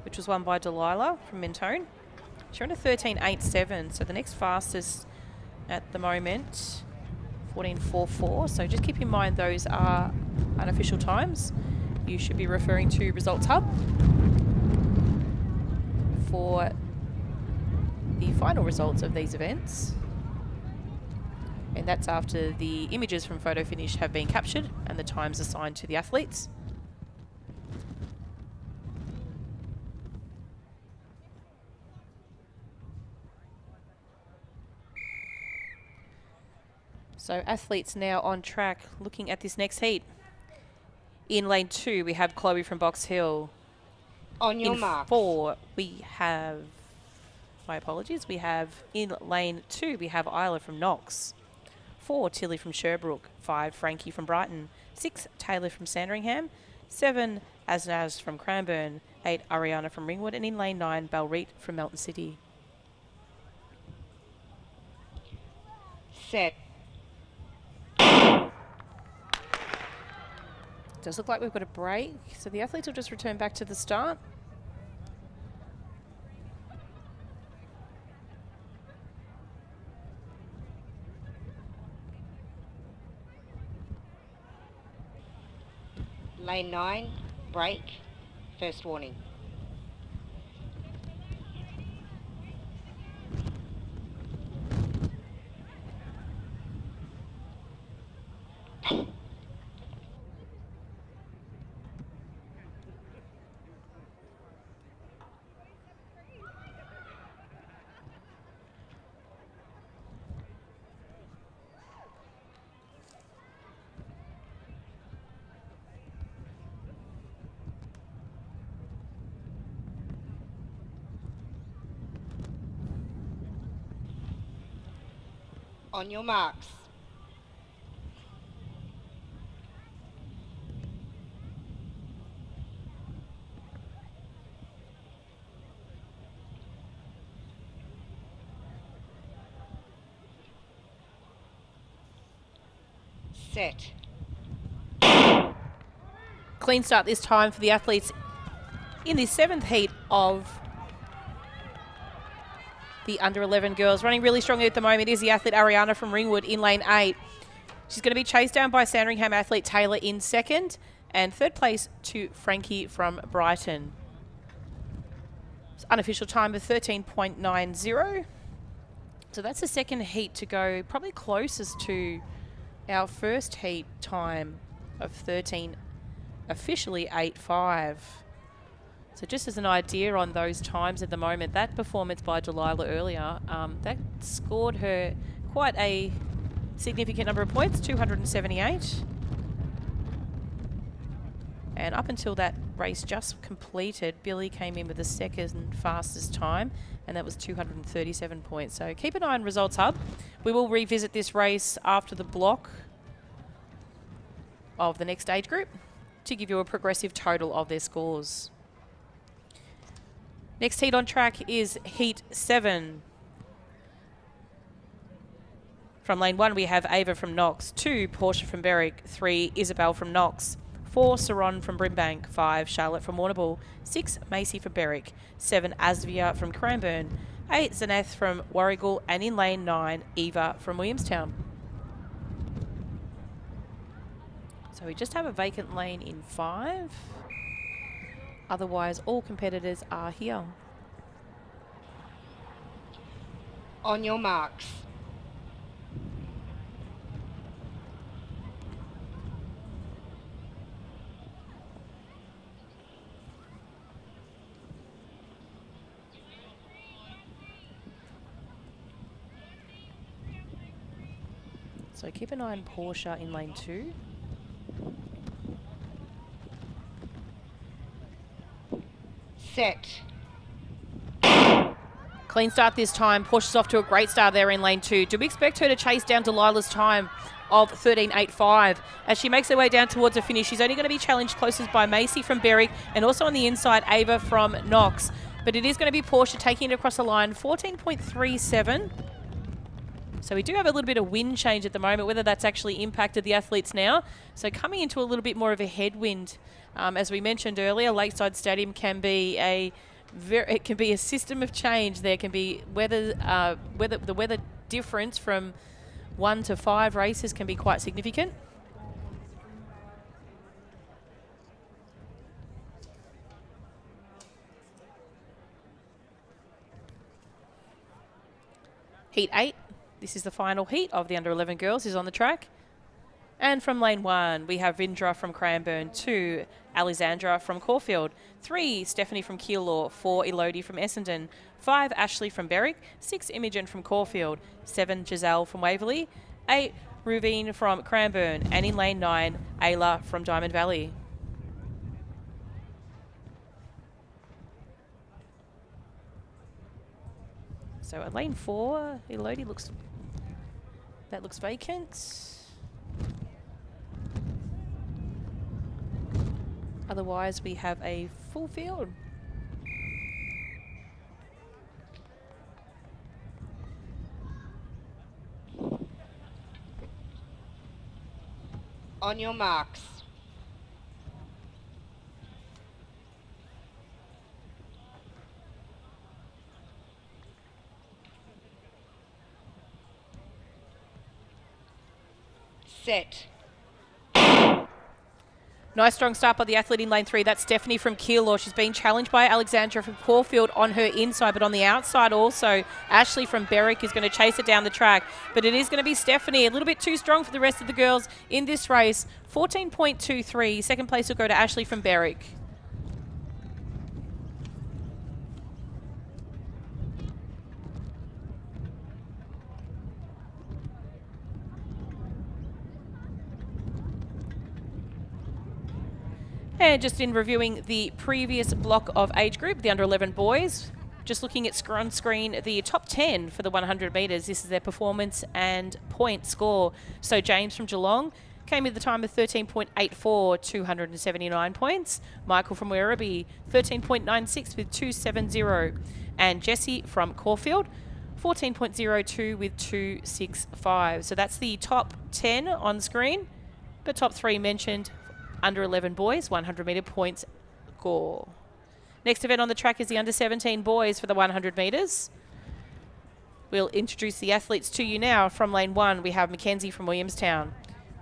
which was won by Delilah from Mentone. She's on a 13.87, so the next fastest at the moment, 14.44. So just keep in mind those are unofficial times. You should be referring to Results Hub for the final results of these events. And that's after the images from Photo Finish have been captured and the times assigned to the athletes. So athletes now on track looking at this next heat. In lane 2, we have Chloe from Box Hill. On your in marks. 4, we have, my apologies, we have in lane 2, we have Isla from Knox. 4, Tilly from Sherbrooke. 5, Frankie from Brighton. 6, Taylor from Sandringham. 7, Asnaz from Cranbourne. 8, Ariana from Ringwood. And in lane 9, Balreet from Melton City. Set. Does look like we've got a break, so the athletes will just return back to the start. Lane 9, break, first warning. On your marks. Set. Clean start this time for the athletes in the 7th heat of the under 11 girls. Running really strongly at the moment is the athlete Ariana from Ringwood in lane 8. She's going to be chased down by Sandringham athlete Taylor in 2nd, and 3rd place to Frankie from Brighton. It's unofficial time of 13.90. So that's the 2nd heat to go, probably closest to our 1st heat time of 13, officially 8.5. So just as an idea on those times at the moment, that performance by Delilah earlier, that scored her quite a significant number of points, 278. And up until that race just completed, Billy came in with the 2nd fastest time, and that was 237 points. So keep an eye on Results Hub. We will revisit this race after the block of the next age group to give you a progressive total of their scores. Next heat on track is Heat 7. From lane 1, we have Ava from Knox, 2, Portia from Berwick, 3, Isabel from Knox, 4, Saron from Brimbank, 5, Charlotte from Warrnambool, 6, Macy from Berwick, 7, Asvia from Cranbourne, 8, Zeneth from Warrigal, and in lane 9, Eva from Williamstown. So we just have a vacant lane in 5. Otherwise, all competitors are here. On your marks. So keep an eye on Portia in lane 2. Set. Clean start this time. Portia's off to a great start there in lane 2. Do we expect her to chase down Delilah's time of 13.85 as she makes her way down towards the finish? She's only going to be challenged closest by Macy from Berwick, and also on the inside, Ava from Knox. But it is going to be Portia taking it across the line, 14.37. So we do have a little bit of wind change at the moment, whether that's actually impacted the athletes now. So coming into a little bit more of a headwind. As we mentioned earlier, Lakeside Stadium can be a system of change. There can be the weather difference from 1 to 5 races can be quite significant. Heat 8. This is the final heat of the under 11 girls is on the track. And from lane 1, we have Vindra from Cranbourne, 2, Alexandra from Caulfield, 3, Stephanie from Keilor, 4, Elodie from Essendon, 5, Ashley from Berwick, 6, Imogen from Caulfield, 7, Giselle from Waverley, 8, Ruvine from Cranbourne, and in lane 9, Ayla from Diamond Valley. So at lane 4, Elodie looks vacant. Otherwise, we have a full field. On your marks. Set. Nice strong start by the athlete in lane 3. That's Stephanie from Keilor. She's being challenged by Alexandra from Caulfield on her inside, but on the outside also, Ashley from Berwick is going to chase it down the track. But it is going to be Stephanie, a little bit too strong for the rest of the girls in this race. 14.23. Second place will go to Ashley from Berwick. And just in reviewing the previous block of age group, the under 11 boys, Just looking at on screen, the top 10 for the 100 metres. This is their performance and point score. So James from Geelong came with the time of 13.84, 279 points. Michael from Werribee, 13.96 with 270. And Jesse from Caulfield, 14.02 with 265. So that's the top 10 on screen. But top 3 mentioned, under 11 boys, 100 metre points score. Next event on the track is the under 17 boys for the 100 metres. We'll introduce the athletes to you now. From lane 1, we have Mackenzie from Williamstown.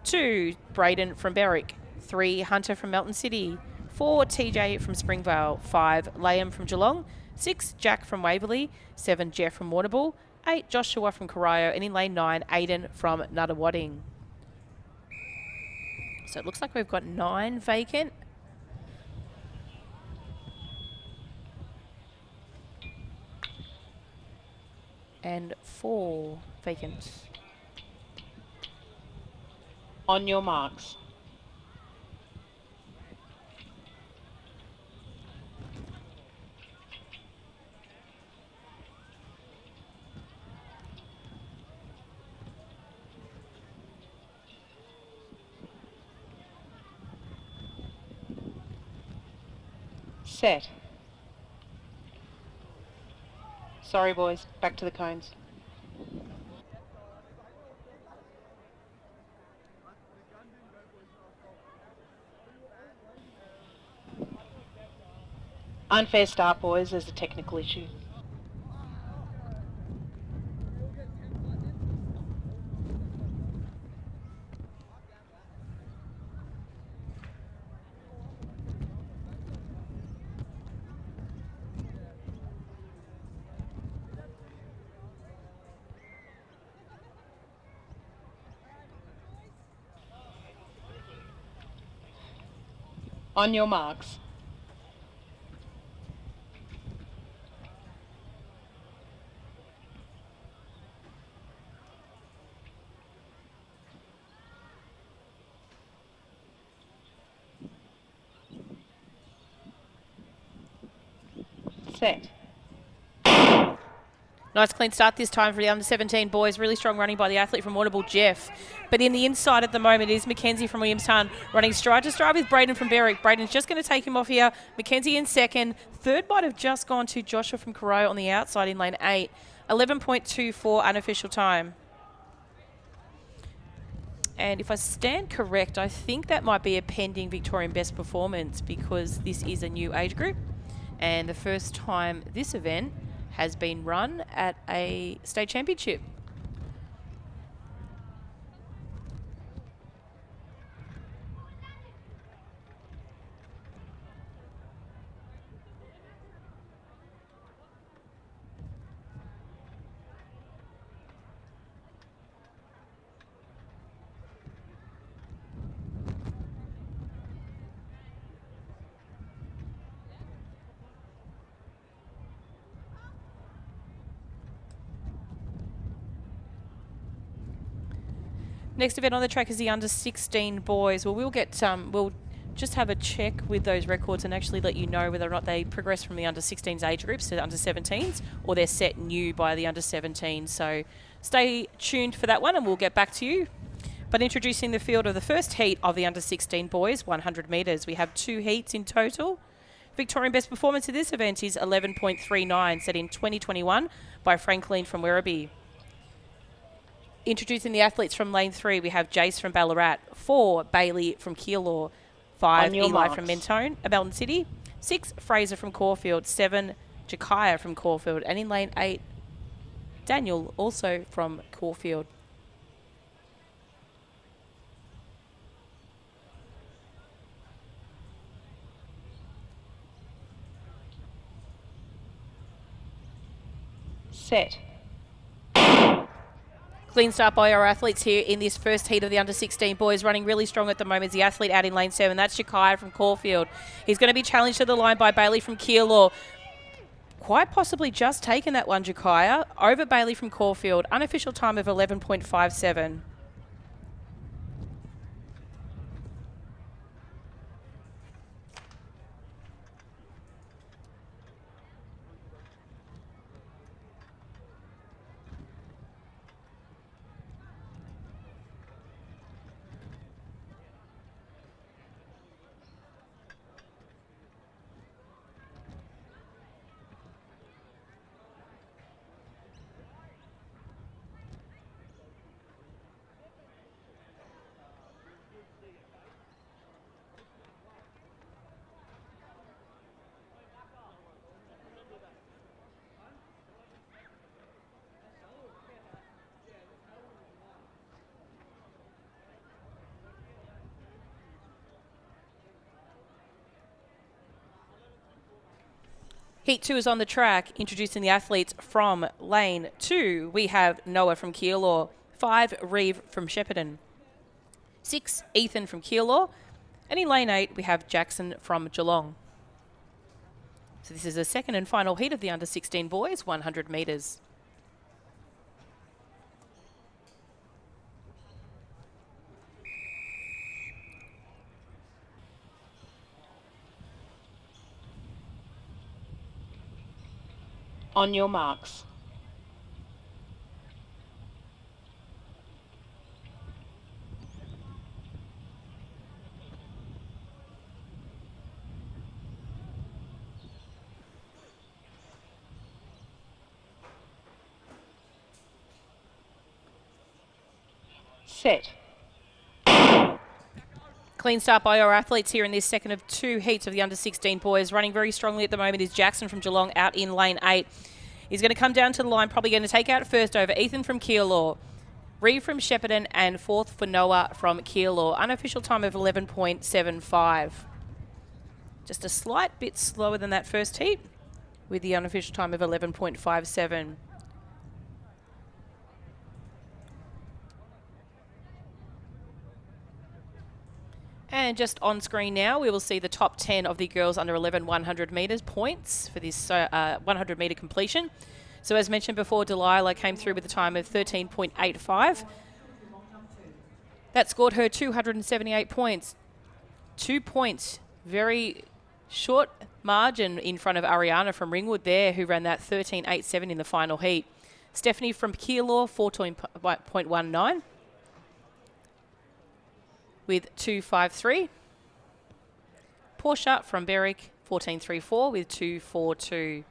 2, Braden from Berwick. 3, Hunter from Melton City. 4, TJ from Springvale. 5, Liam from Geelong. 6, Jack from Waverley. 7, Jeff from Warrnambool. 8, Joshua from Corio. And in lane 9, Aidan from Nuttawading. So it looks like we've got 9 vacant. And 4 vacant. On your marks. Set. Sorry, boys. Back to the cones. Unfair start, boys. There's a technical issue. On your marks. Set. Nice clean start this time for the under 17 boys. Really strong running by the athlete from Warrnambool, Jeff. But in the inside at the moment is Mackenzie from Williamstown running stride to stride with Braden from Berwick. Braden's just going to take him off here. Mackenzie in second. Third might have just gone to Joshua from Corio on the outside in lane 8. 11.24 unofficial time. And if I stand correct, I think that might be a pending Victorian best performance because this is a new age group. And the first time this event has been run at a state championship. Next event on the track is the under 16 boys. Well, we'll just have a check with those records and actually let you know whether or not they progress from the under 16s age groups to the under 17s or they're set new by the under 17s. So stay tuned for that one and we'll get back to you. But introducing the field of the first heat of the under 16 boys, 100 metres. We have 2 heats in total. Victorian best performance of this event is 11.39, set in 2021 by Franklin from Werribee. Introducing the athletes from lane 3, we have Jace from Ballarat, 4, Bailey from Keilor, 5, Eli marks. from Melton City, 6, Fraser from Caulfield, 7, Jakaya from Caulfield, and in lane 8, Daniel, also from Caulfield. Set. Clean start by our athletes here in this first heat of the under 16 boys. Running really strong at the moment is the athlete out in lane 7. That's Jakaya from Caulfield. He's going to be challenged to the line by Bailey from Keilor. Quite possibly just taken that one, Jakaya, over Bailey from Caulfield. Unofficial time of 11.57. Heat 2 is on the track. Introducing the athletes from lane 2. We have Noah from Keilor, 5, Reeve from Shepparton, 6, Ethan from Keilor, and in lane 8 we have Jackson from Geelong. So this is the second and final heat of the under 16 boys, 100 metres. On your marks. Set. Clean start by our athletes here in this second of 2 heats of the under 16 boys. Running very strongly at the moment is Jackson from Geelong out in lane 8. He's going to come down to the line, probably going to take out first over Ethan from Keilor, Reeve from Shepparton, and fourth for Noah from Keilor. Unofficial time of 11.75. Just a slight bit slower than that first heat with the unofficial time of 11.57. And just on screen now, we will see the top 10 of the girls under 11 100 metres points for this 100 metre completion. So as mentioned before, Delilah came through with a time of 13.85. That scored her 278 points. 2 points, very short margin in front of Ariana from Ringwood there, who ran that 13.87 in the final heat. Stephanie from Keilor, 14.19. with 2.53. Portia from Berwick, 14.34 with 2.42.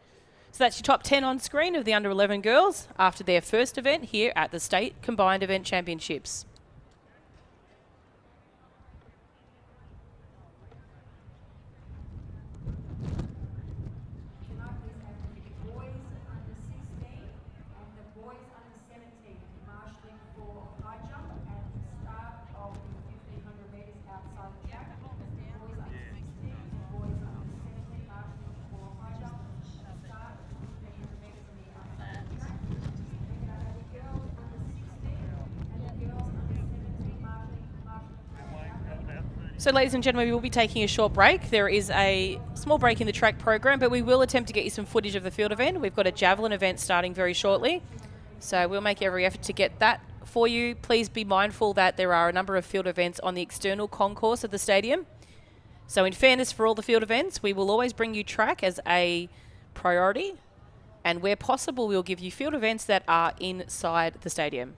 So that's your top 10 on screen of the under 11 girls after their first event here at the State Combined Event Championships. Can I please have the boys under 16 and the boys under 17 marshalling for high jump at the start of the 1500 metres outside the track. The boys under 16 and boys under 17 marshalling for high jump at the start of the 1500 metres on the outside of the track. Then can I have the girls under 16 and the girls under 17 marshalling for high jump. So ladies and gentlemen, we will be taking a short break. There is a small break in the track program, but we will attempt to get you some footage of the field event. We've got a javelin event starting very shortly, so we'll make every effort to get that for you. Please be mindful that there are a number of field events on the external concourse of the stadium. So in fairness for all the field events, we will always bring you track as a priority, and where possible, we'll give you field events that are inside the stadium.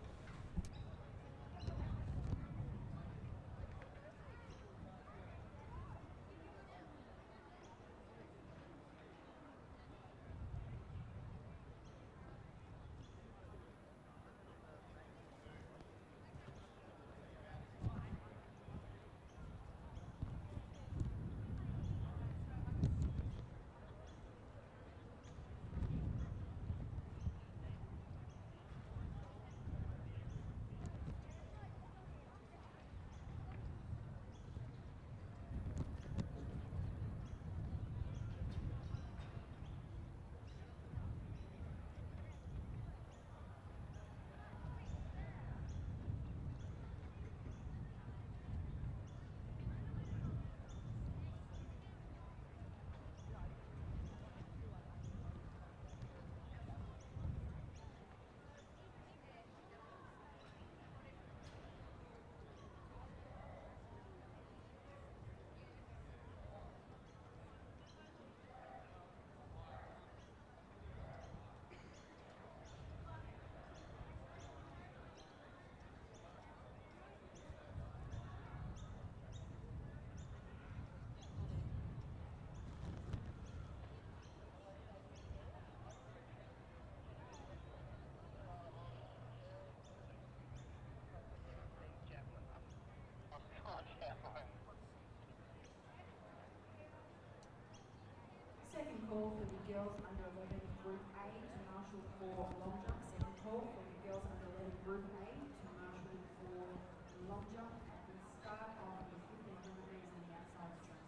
Second call for the girls under 11 Group A to marshal for long jump. Second call for the girls under 11 Group A to marshal for long jump at the start of the 1500 metres on the outside of the track.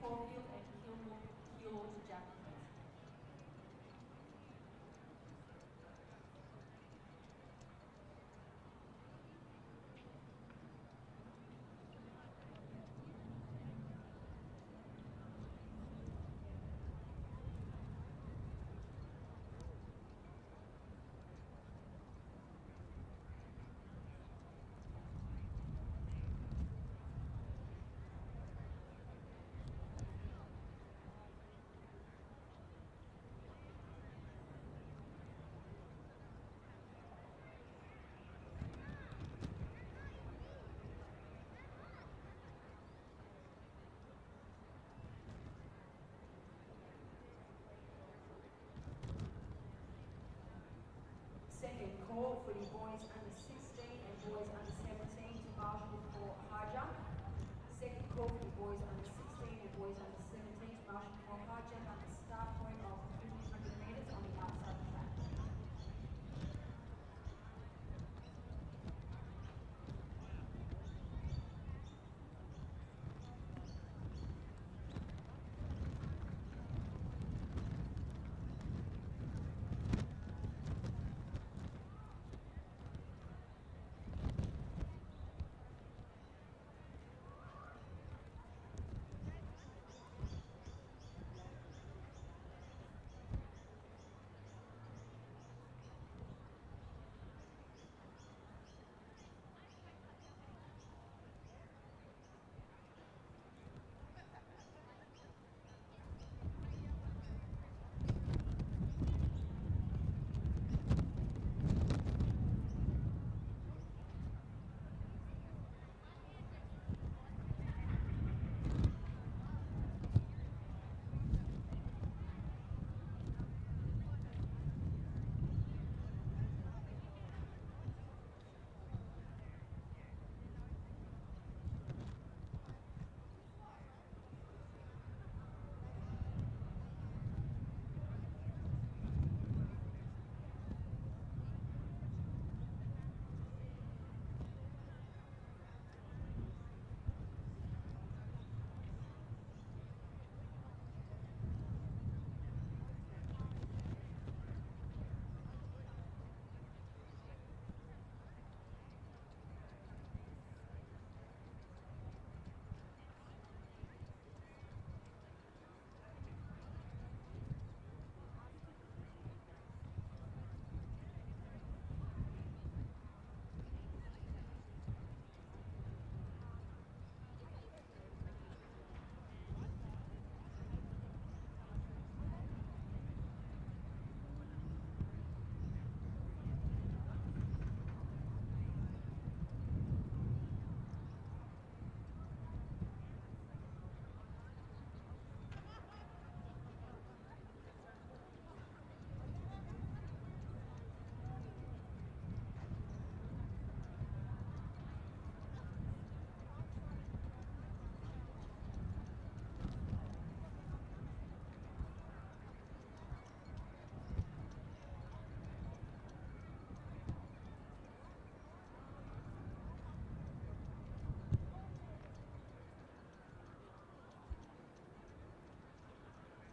Caulfield and Keelor to Jackson. Second call for the boys under 16 and boys under 17 to marshal for high jump. Second call for the boys under 16 and boys under 17 to marshal for high jump at the start point of 1500 metres on the outside track.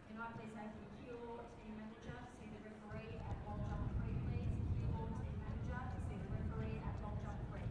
Can I please have the Keelor team manager to see the referee at long jump 3, please? Keelor team manager to see the referee at long jump 3.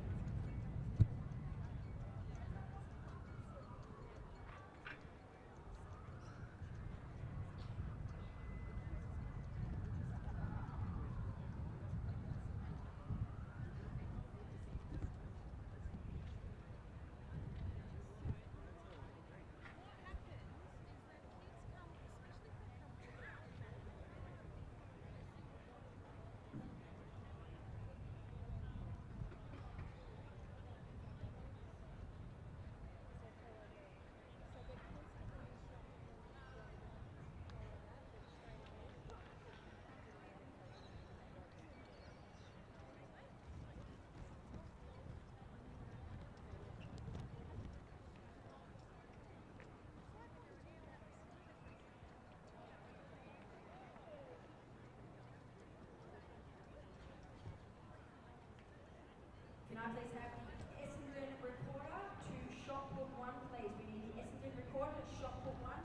Can I please have the Essendon reporter to shot put 1, please? We need the Essendon reporter to shot put 1.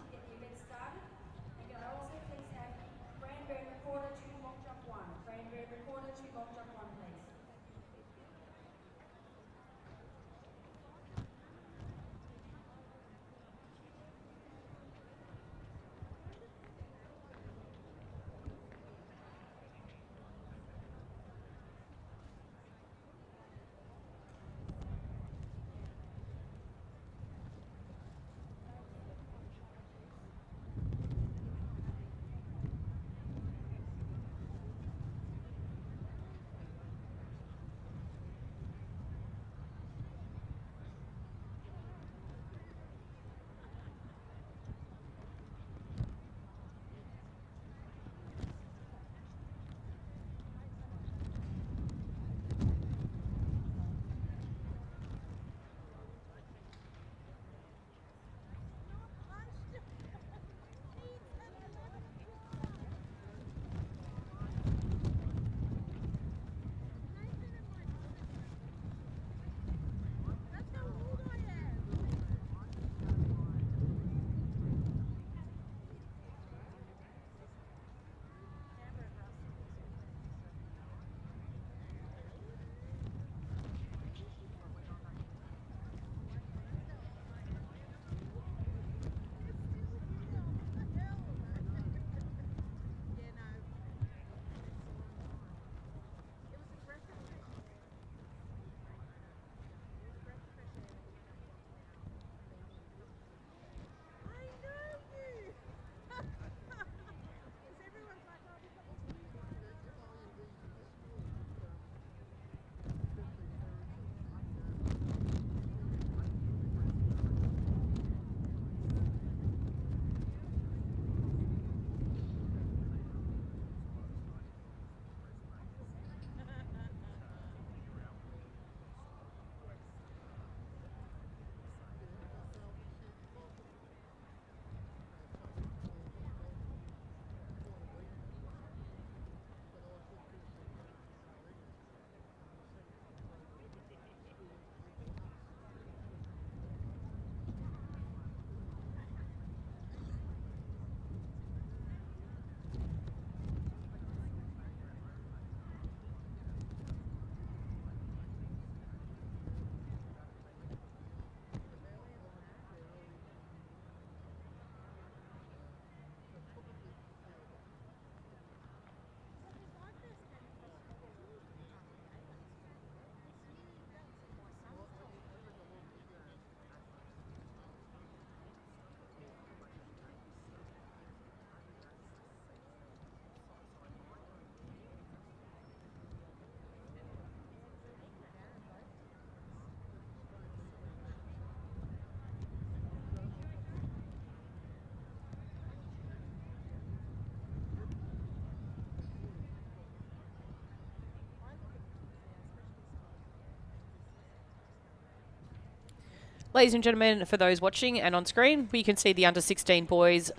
Ladies and gentlemen, for those watching and on screen, we can see the under-16 boys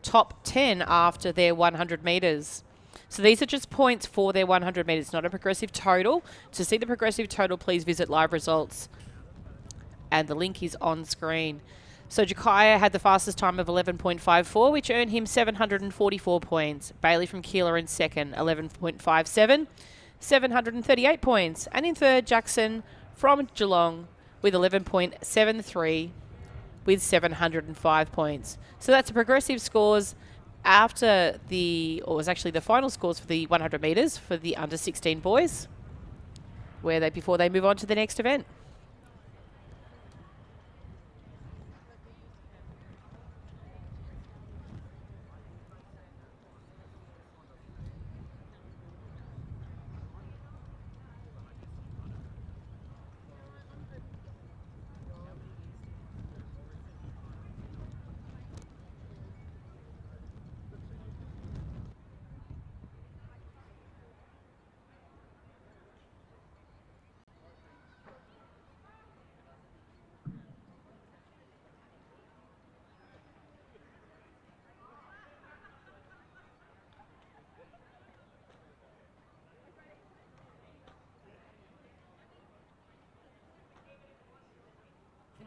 top 10 after their 100 metres. So these are just points for their 100 metres, not a progressive total. To see the progressive total, please visit live results, and the link is on screen. So Jakaya had the fastest time of 11.54, which earned him 744 points. Bailey from Keeler in second, 11.57, 738 points. And in third, Jackson from Geelong with 11.73 with 705 points. So that's the progressive scores after the, or was actually the final scores for the 100 metres for the under 16 boys, before they move on to the next event.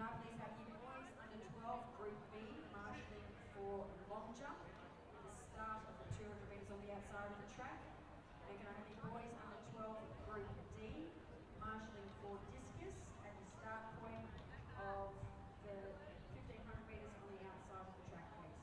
Can I please have you boys under 12, Group B, marshalling for long jump, at the start of the 200 metres on the outside of the track. And can I have you boys under 12, Group D, marshalling for discus, at the start point of the 1500 metres on the outside of the track, please.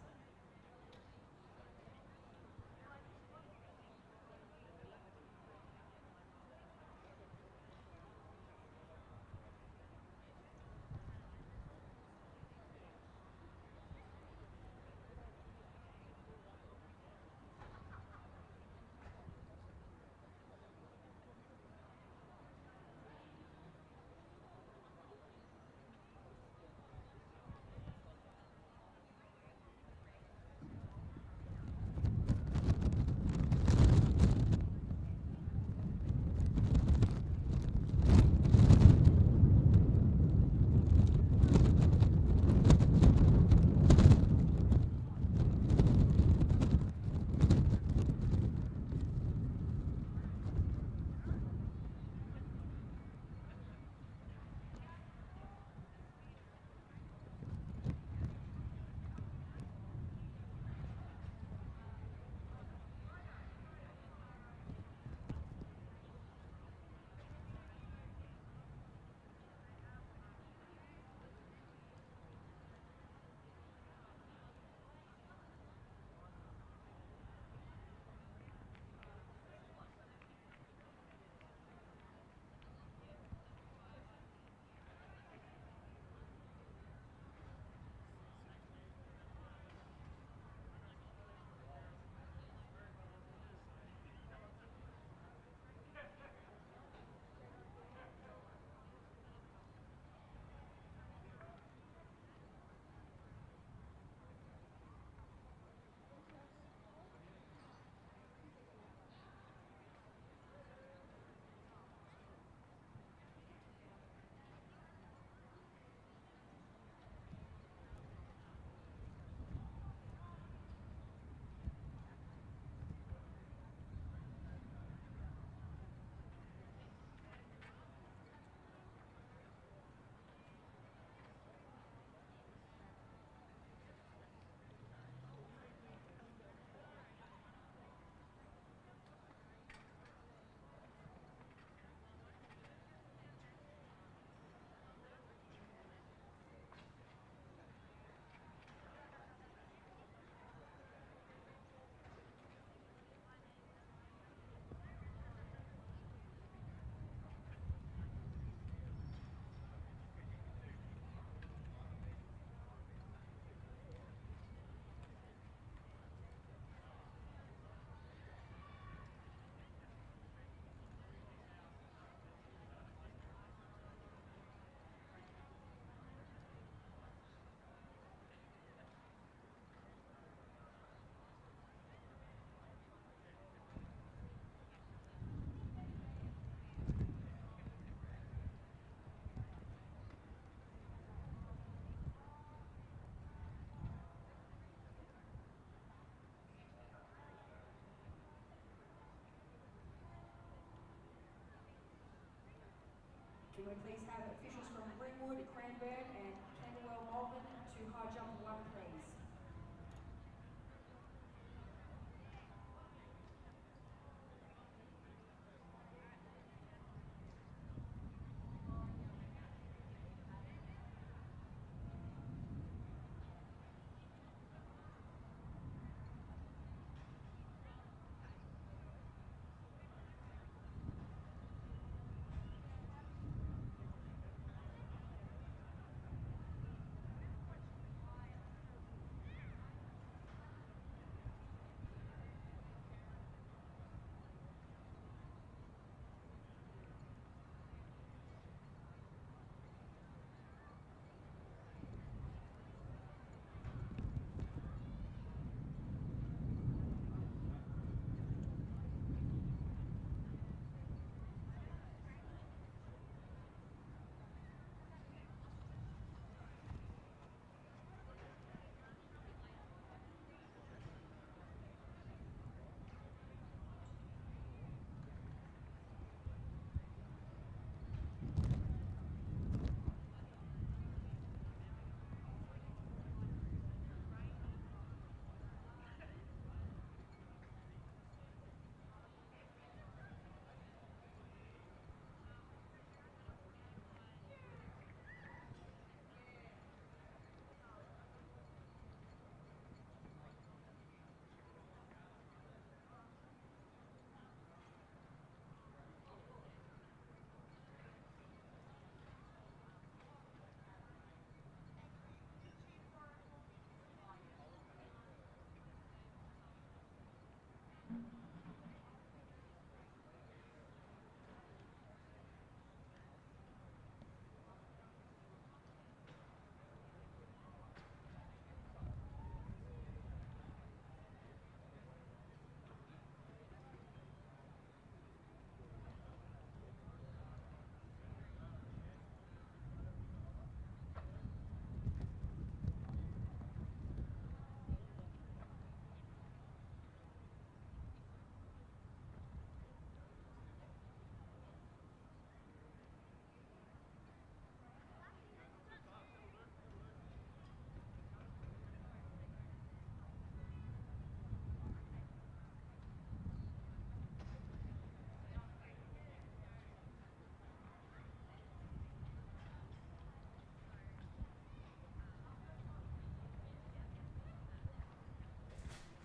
Can we please have officials from Ringwood, Cranbourne and Camberwell Malvern to high jump 1, please?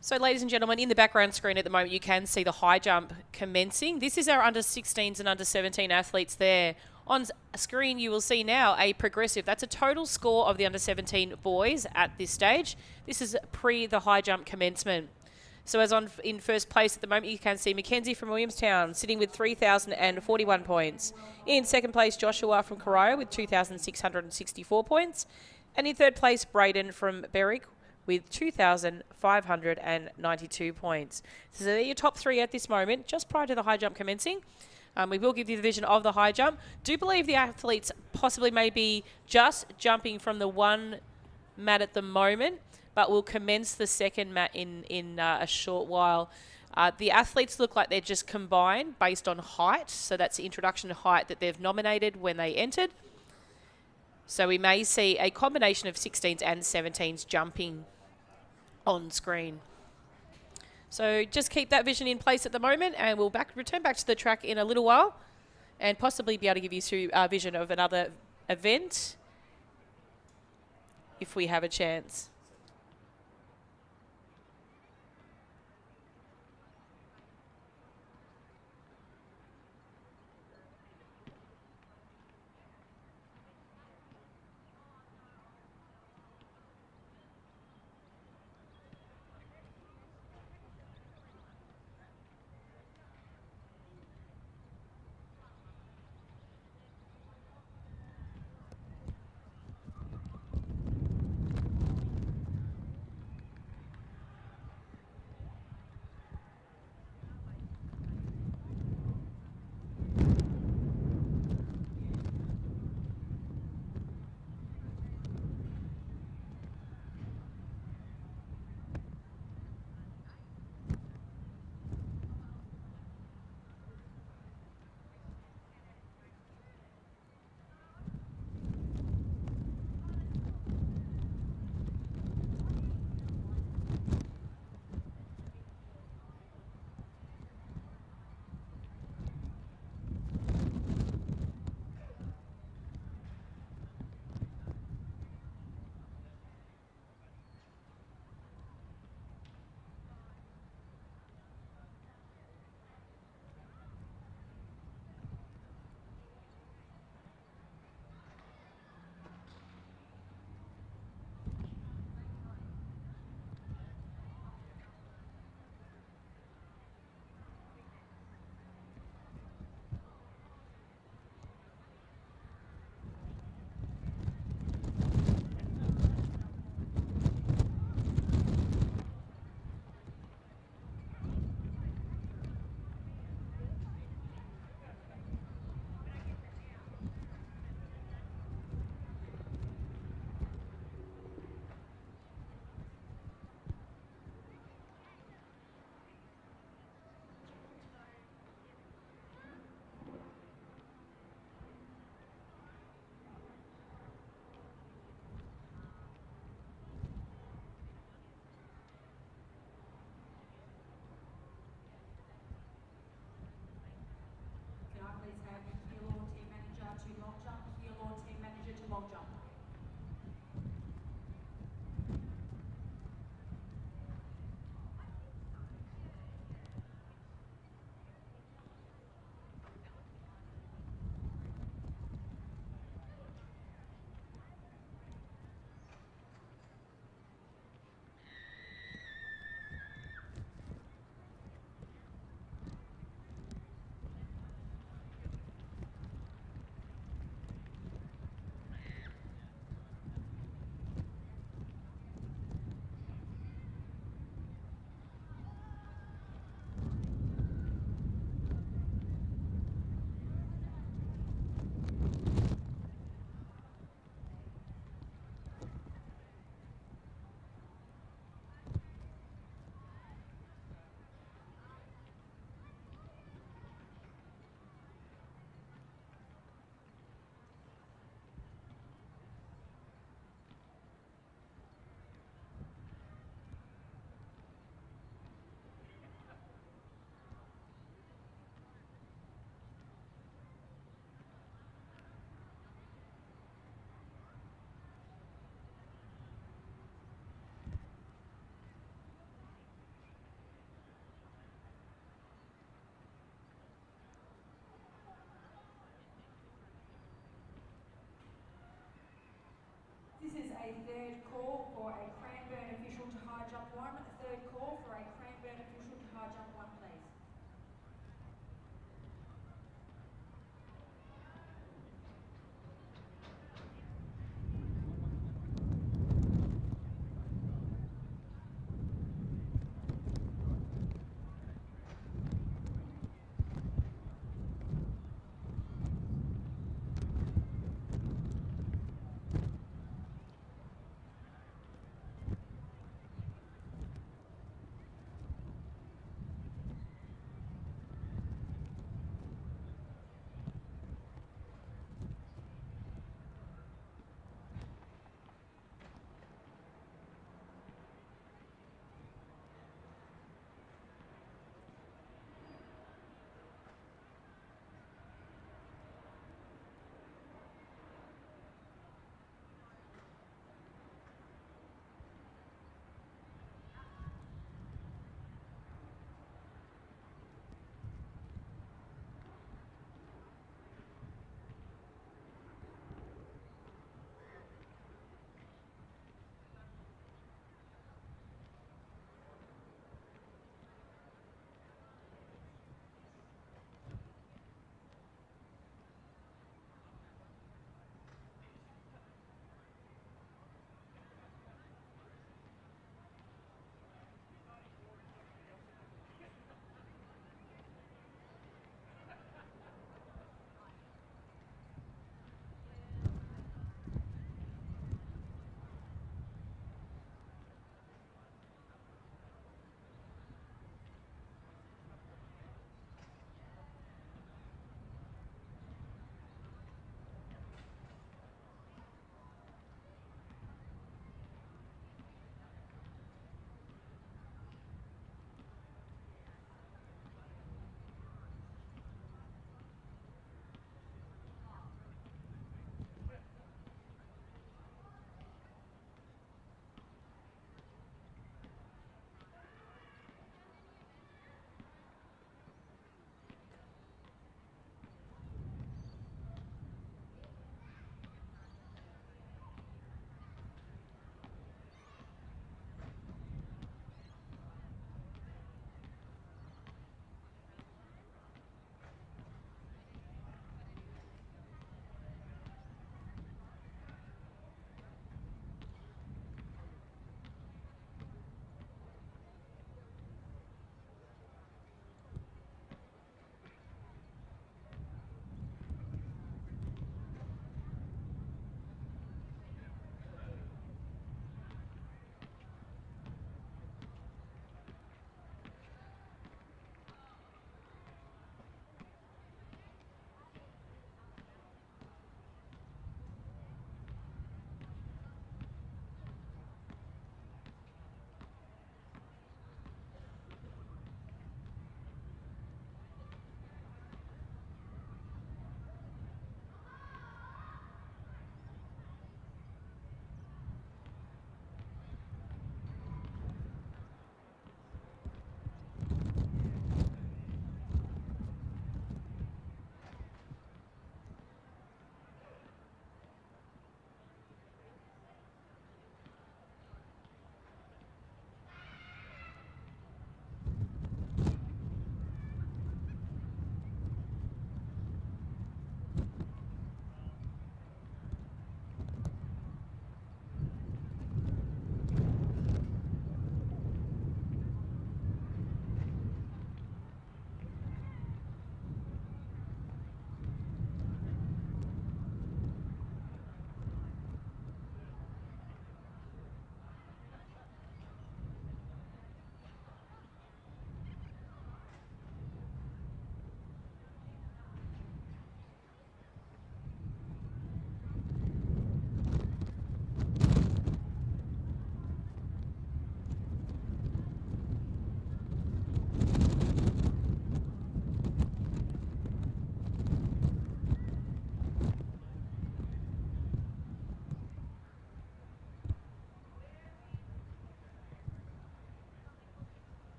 So, ladies and gentlemen, in the background screen at the moment, you can see the high jump commencing. This is our under 16s and under 17 athletes there. On screen, you will see now a progressive. That's a total score of the under 17 boys at this stage. This is pre the high jump commencement. So as in first place at the moment, you can see Mackenzie from Williamstown sitting with 3,041 points. In second place, Joshua from Corio with 2,664 points. And in third place, Braden from Berwick with 2,592 points. So they're your top three at this moment, just prior to the high jump commencing. We will give you the vision of the high jump. Do believe the athletes possibly may be just jumping from the one mat at the moment, but we'll commence the second mat in a short while. The athletes look like they're just combined based on height. So that's the introduction to height that they've nominated when they entered. So we may see a combination of 16s and 17s jumping on screen. So just keep that vision in place at the moment, and we'll return back to the track in a little while and possibly be able to give you a vision of another event if we have a chance. a third call for a Cranbourne official to high jump one. Third call for a Cranbourne official to high jump one, please.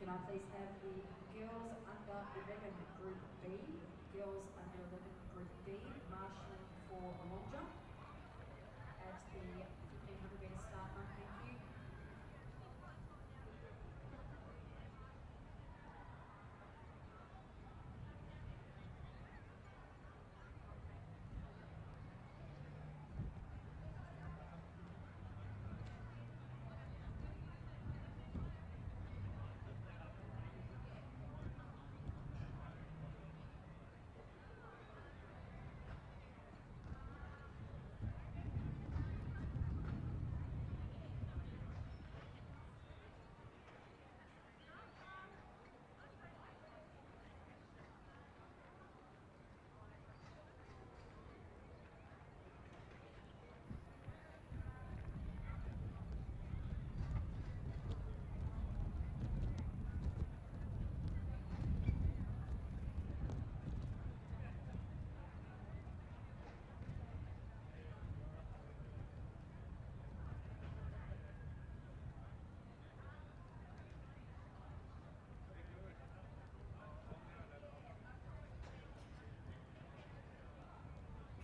Can I please have the girls under 11 Group B, girls under 11 Group B, marshalling for the long jump at the 1500 metre start line, thank you.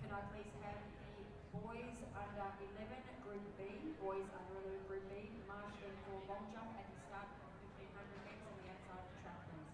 Can I please have the boys under 11 Group B, boys under 11 Group B, marshalling for long jump at the start of 1500 metres on the outside of the track, please.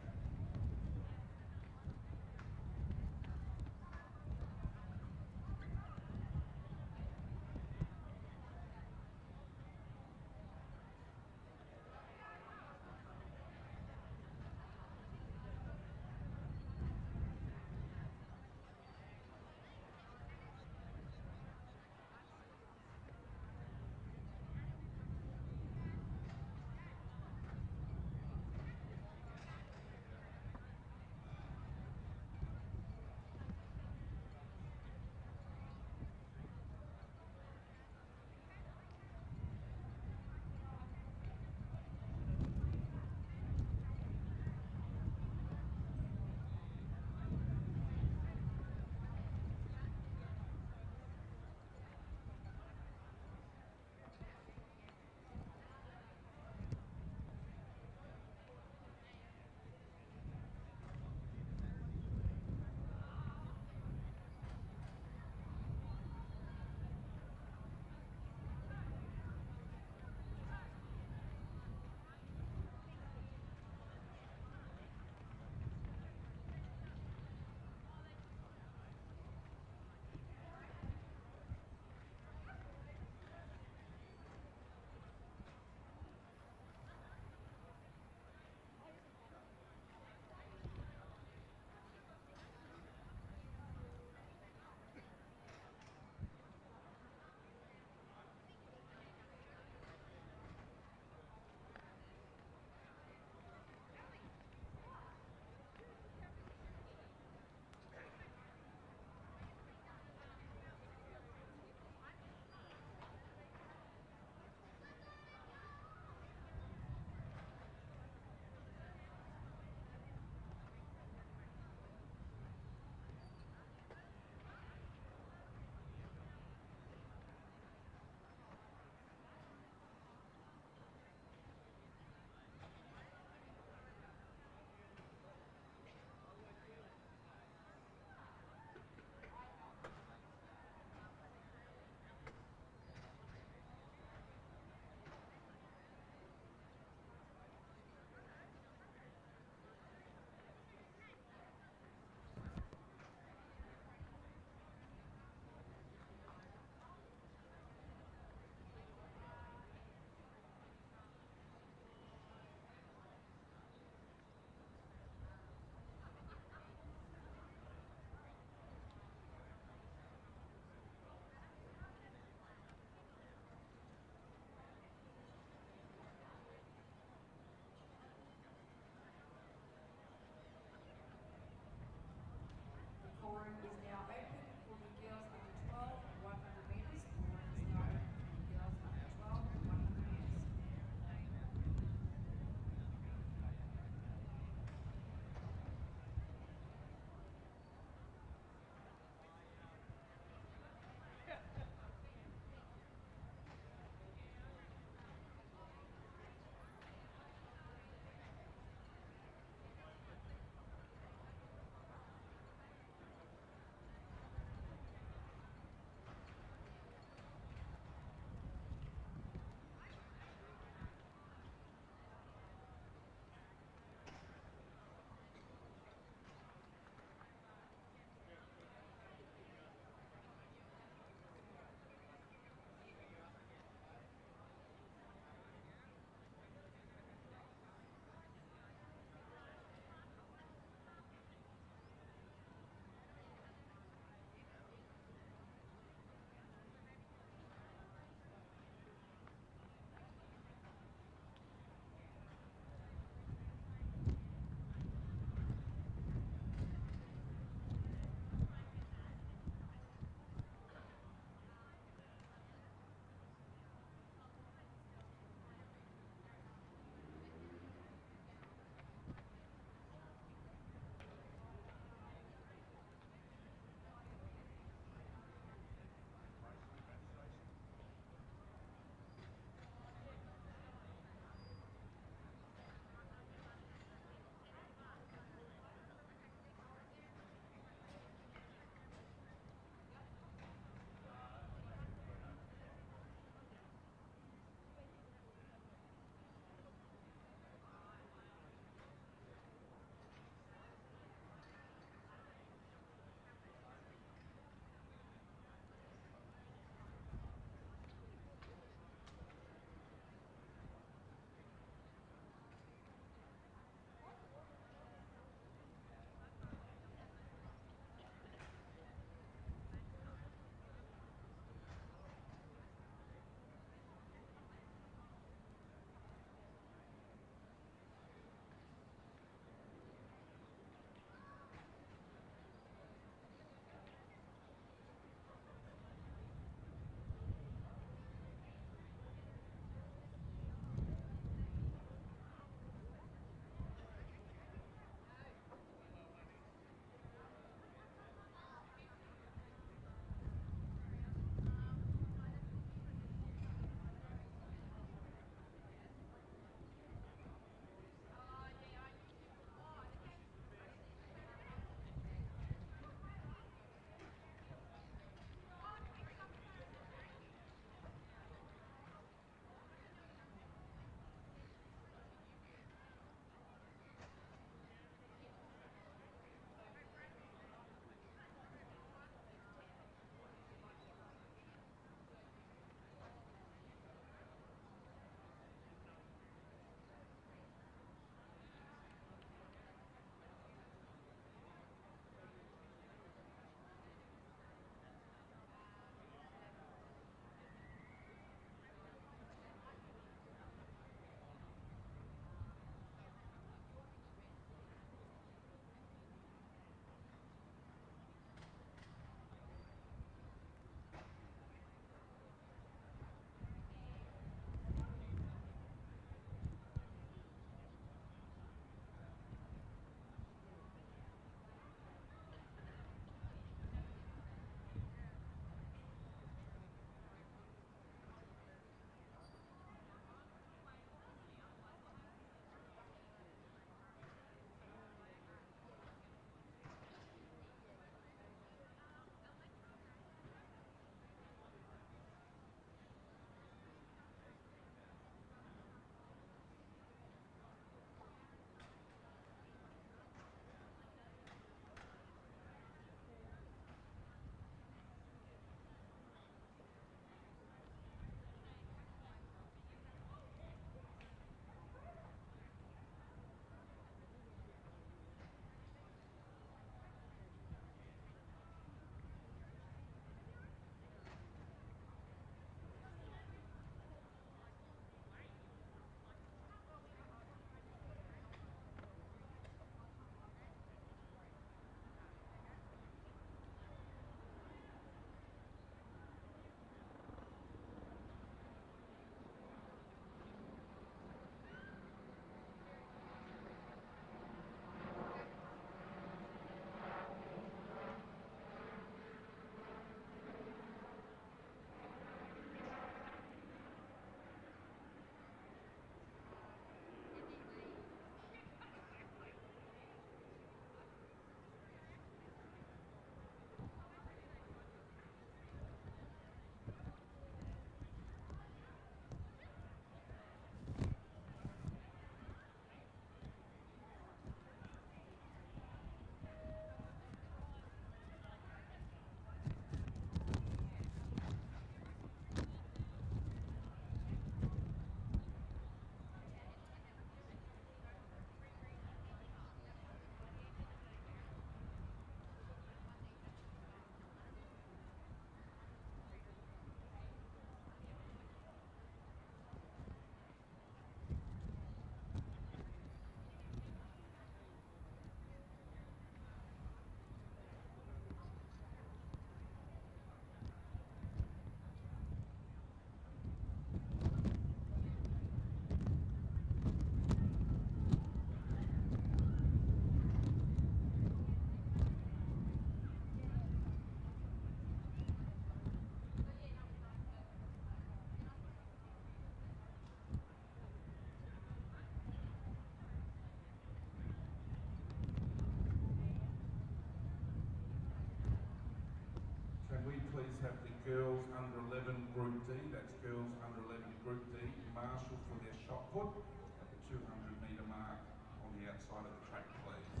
girls under 11 Group D, that's girls under 11 Group D, marshal for their shot put at the 200 metre mark on the outside of the track, please.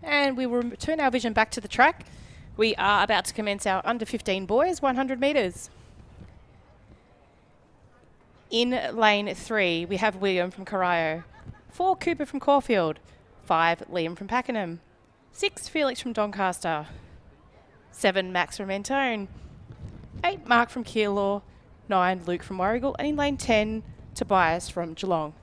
And we will turn our vision back to the track. We are about to commence our under 15 boys 100 metres. In lane 3, we have William from Corio, 4 Cooper from Caulfield, 5 Liam from Pakenham, 6 Felix from Doncaster, 7 Max from Mentone, 8 Mark from Keilor, 9 Luke from Warrigal, and in lane 10, Tobias from Geelong.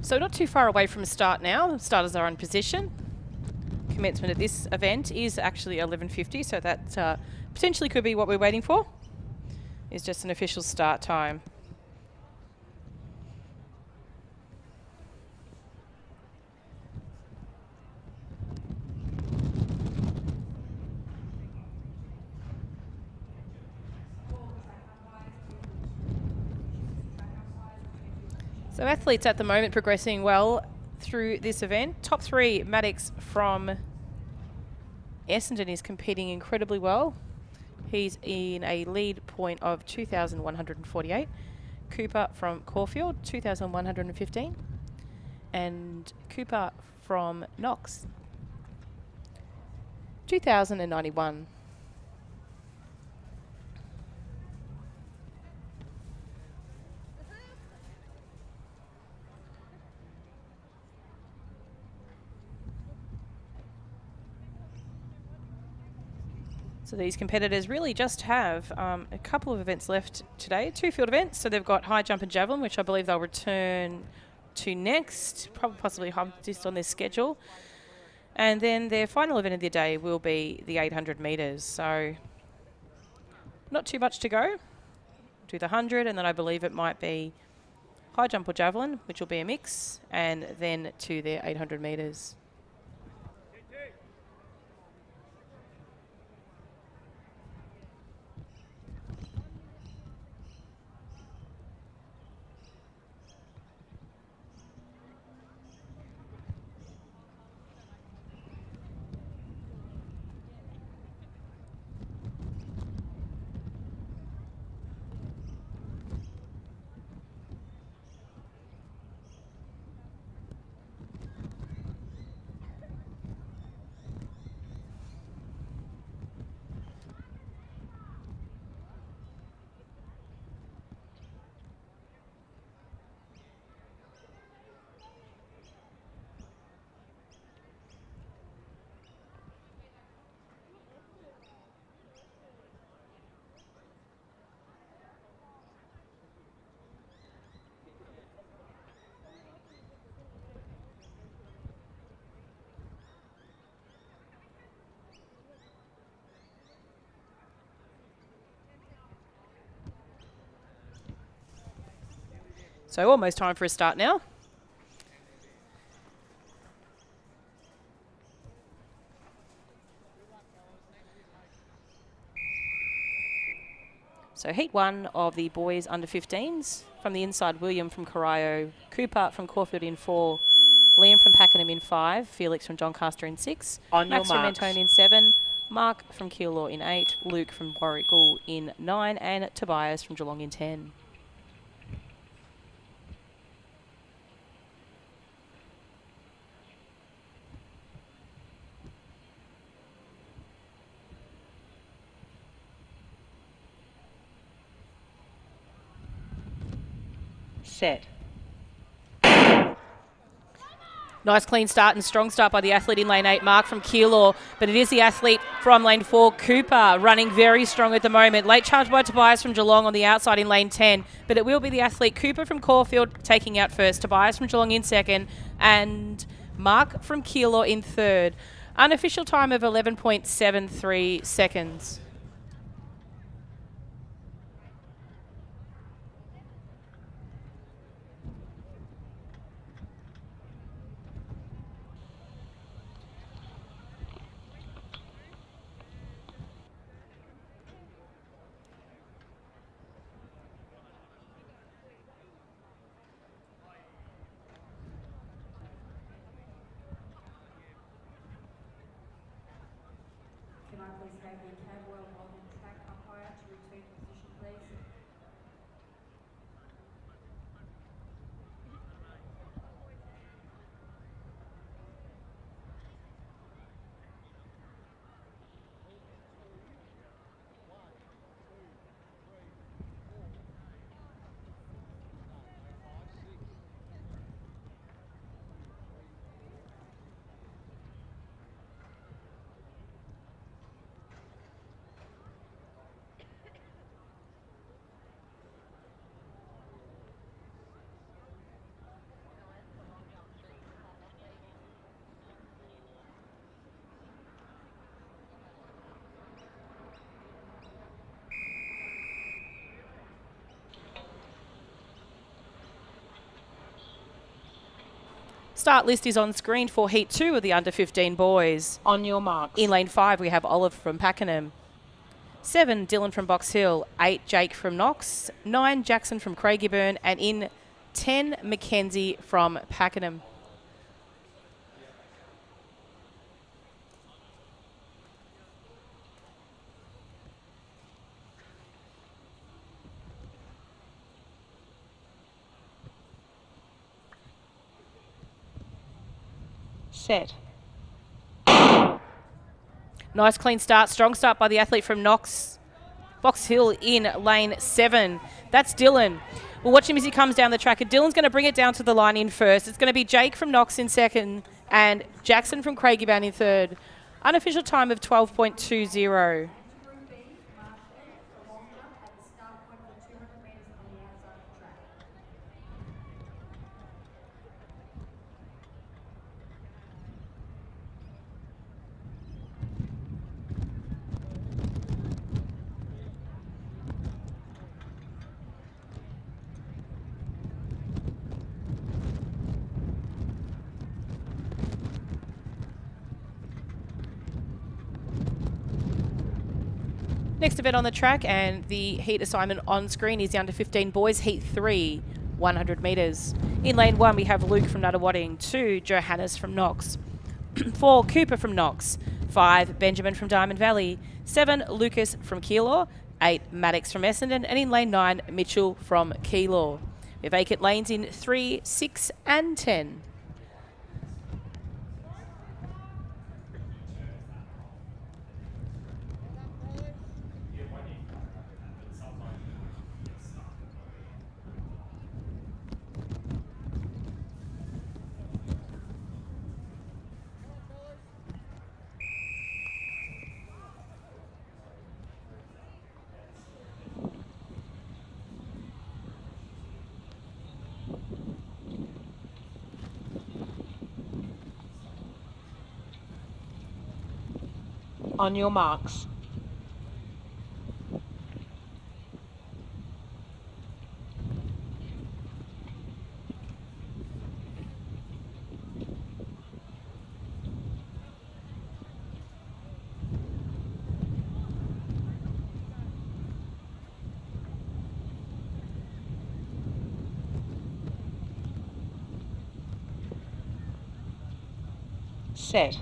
So not too far away from the start now. Starters are in position. Commencement of this event is actually 11:50, so that potentially could be what we're waiting for. It's just an official start time. So athletes at the moment progressing well through this event. Top 3, Maddox from Essendon is competing incredibly well. He's in a lead point of 2,148. Cooper from Caulfield, 2,115. And Cooper from Knox, 2,091. So these competitors really just have a couple of events left today, 2 field events. So they've got high jump and javelin, which I believe they'll return to next, probably possibly just on their schedule. And then their final event of the day will be the 800 metres. So not too much to go. Do the 100, and then I believe it might be high jump or javelin, which will be a mix, and then to their 800 metres. So almost time for a start now. So heat 1 of the boys under 15s. From the inside, William from Corio, Cooper from Caulfield in 4, Liam from Pakenham in 5, Felix from Doncaster in 6, Max from Mentone in 7, Mark from Keilor in 8, Luke from Warrigal in 9, and Tobias from Geelong in 10. Set. Nice clean start and strong start by the athlete in lane 8, Mark from Keilor, but it is the athlete from lane 4, Cooper, running very strong at the moment. Late charge by Tobias from Geelong on the outside in lane 10, but it will be the athlete Cooper from Caulfield taking out first, Tobias from Geelong in second, and Mark from Keilor in third. Unofficial time of 11.73 seconds. Can I please have the Cadwell Walden track umpire to return to position, please? Start list is on screen for Heat 2 of the under-15 boys. On your marks. In lane 5, we have Olive from Pakenham. 7, Dylan from Box Hill. 8, Jake from Knox. 9, Jackson from Craigieburn. And in 10, Mackenzie from Pakenham. Set. Nice clean start. Strong start by the athlete from Knox. Box Hill in lane 7. That's Dylan. We'll watch him as he comes down the track. And Dylan's going to bring it down to the line in first. It's going to be Jake from Knox in second and Jackson from Craigieburn in third. Unofficial time of 12.20. Next event on the track and the heat assignment on screen is the under-15 boys heat 3, 100 metres. In lane 1 we have Luke from Nuttawading, 2 Johannes from Knox, 4 Cooper from Knox, 5 Benjamin from Diamond Valley, 7 Lucas from Keilor, 8 Maddox from Essendon, and in lane 9 Mitchell from Keilor. We have vacant lanes in 3, 6 and 10. On your marks. Set.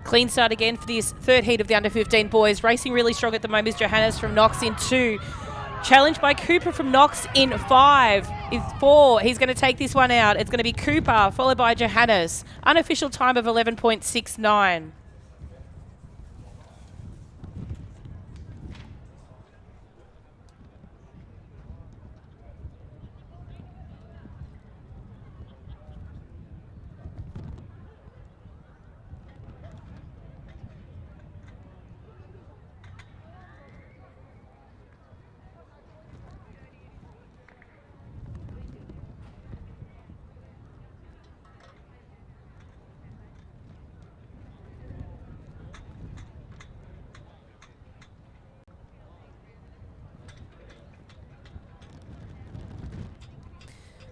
Clean start again for this third heat of the under-15 boys. Racing really strong at the moment is Johannes from Knox in 2. Challenged by Cooper from Knox in 5. In 4, he's going to take this one out. It's going to be Cooper, followed by Johannes. Unofficial time of 11.69.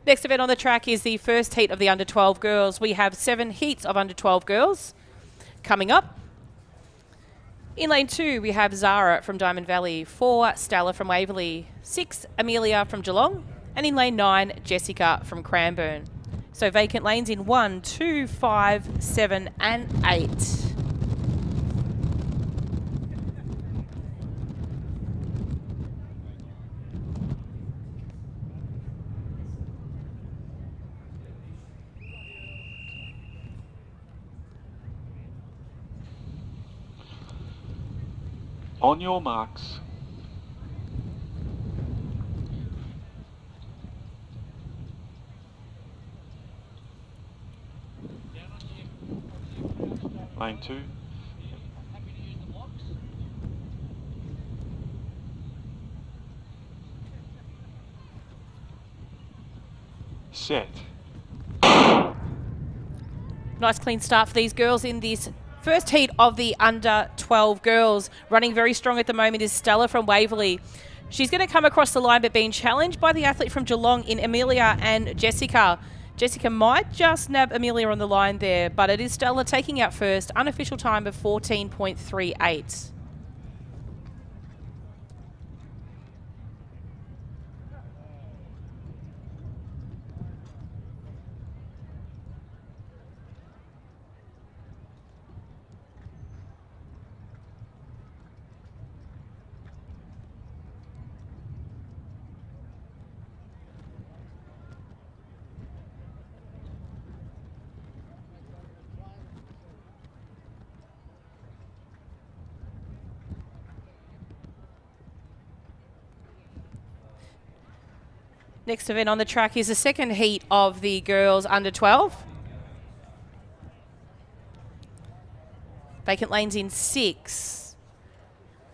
Next event on the track is the first heat of the under 12 girls. We have 7 heats of under 12 girls coming up. In lane 2, we have Zara from Diamond Valley, 4 Stella from Waverley, 6 Amelia from Geelong, and in lane 9, Jessica from Cranbourne. So vacant lanes in 1, 2, 5, 7 and 8. On your marks. Lane 2. Set. Nice clean start for these girls in this first heat of the under 12 girls. Running very strong at the moment is Stella from Waverley. She's going to come across the line but being challenged by the athlete from Geelong in Amelia and Jessica. Jessica might just nab Amelia on the line there, but it is Stella taking out first. Unofficial time of 14.38. Next event on the track is the second heat of the girls under 12. Vacant lanes in 6.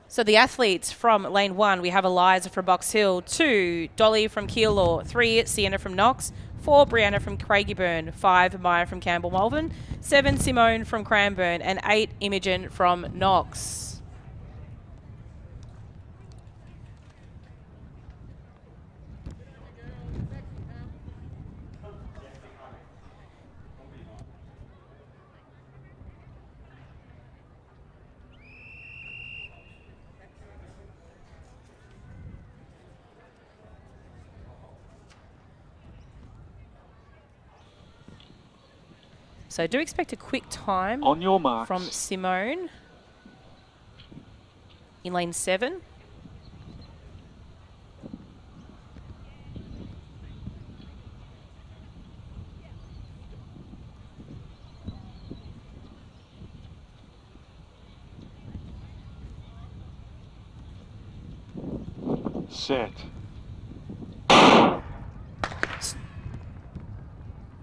So the athletes from lane 1, we have Eliza from Box Hill, 2, Dolly from Keilor, 3, Sienna from Knox, 4, Brianna from Craigieburn, 5, Maya from Campbell Malvern, 7, Simone from Cranbourne, and 8, Imogen from Knox. So do expect a quick time On your marks. from Simone in lane 7. Set.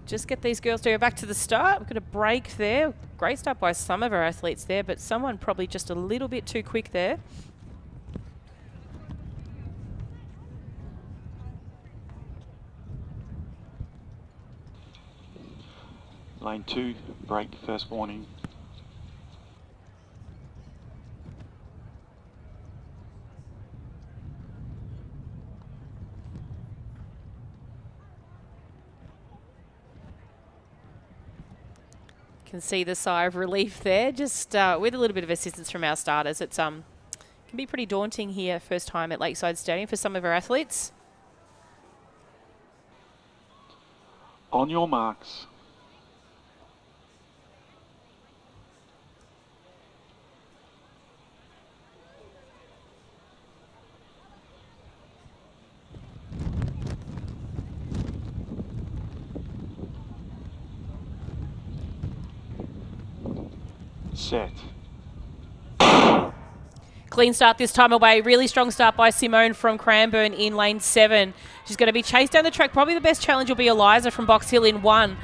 Just get these girls to go back to the start. We've got a break there. Great start by some of our athletes there, but someone probably just a little bit too quick there. Lane 2, break, first warning. Can see the sigh of relief there, just with a little bit of assistance from our starters. It's can be pretty daunting here, first time at Lakeside Stadium for some of our athletes. On your marks. Set. Clean start this time away. Really strong start by Simone from Cranbourne in lane 7. She's going to be chased down the track. Probably the best challenge will be Eliza from Box Hill in 1.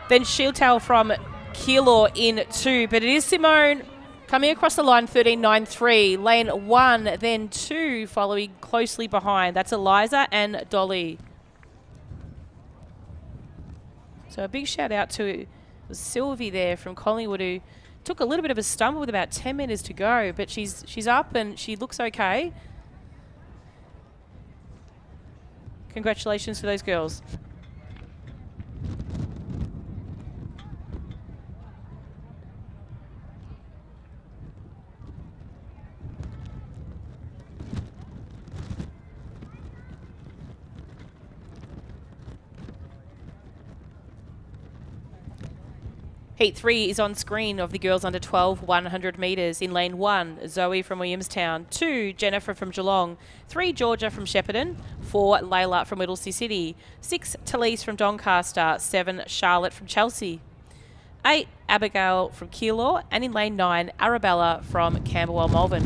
Then Shieldtail from Keilor in 2. But it is Simone coming across the line, 13.93. Lane 1, then 2 following closely behind. That's Eliza and Dolly. So a big shout out to Sylvie there from Collingwood, who took a little bit of a stumble with about 10 metres to go, but she's up and she looks okay. Congratulations to those girls. Heat 3 is on screen of the girls under 12, 100 metres. In lane 1, Zoe from Williamstown. 2, Jennifer from Geelong. 3, Georgia from Shepparton. 4, Layla from Whittlesea City. 6, Talise from Doncaster. 7, Charlotte from Chelsea. 8, Abigail from Keilor. And in lane 9, Arabella from Camberwell Malvern.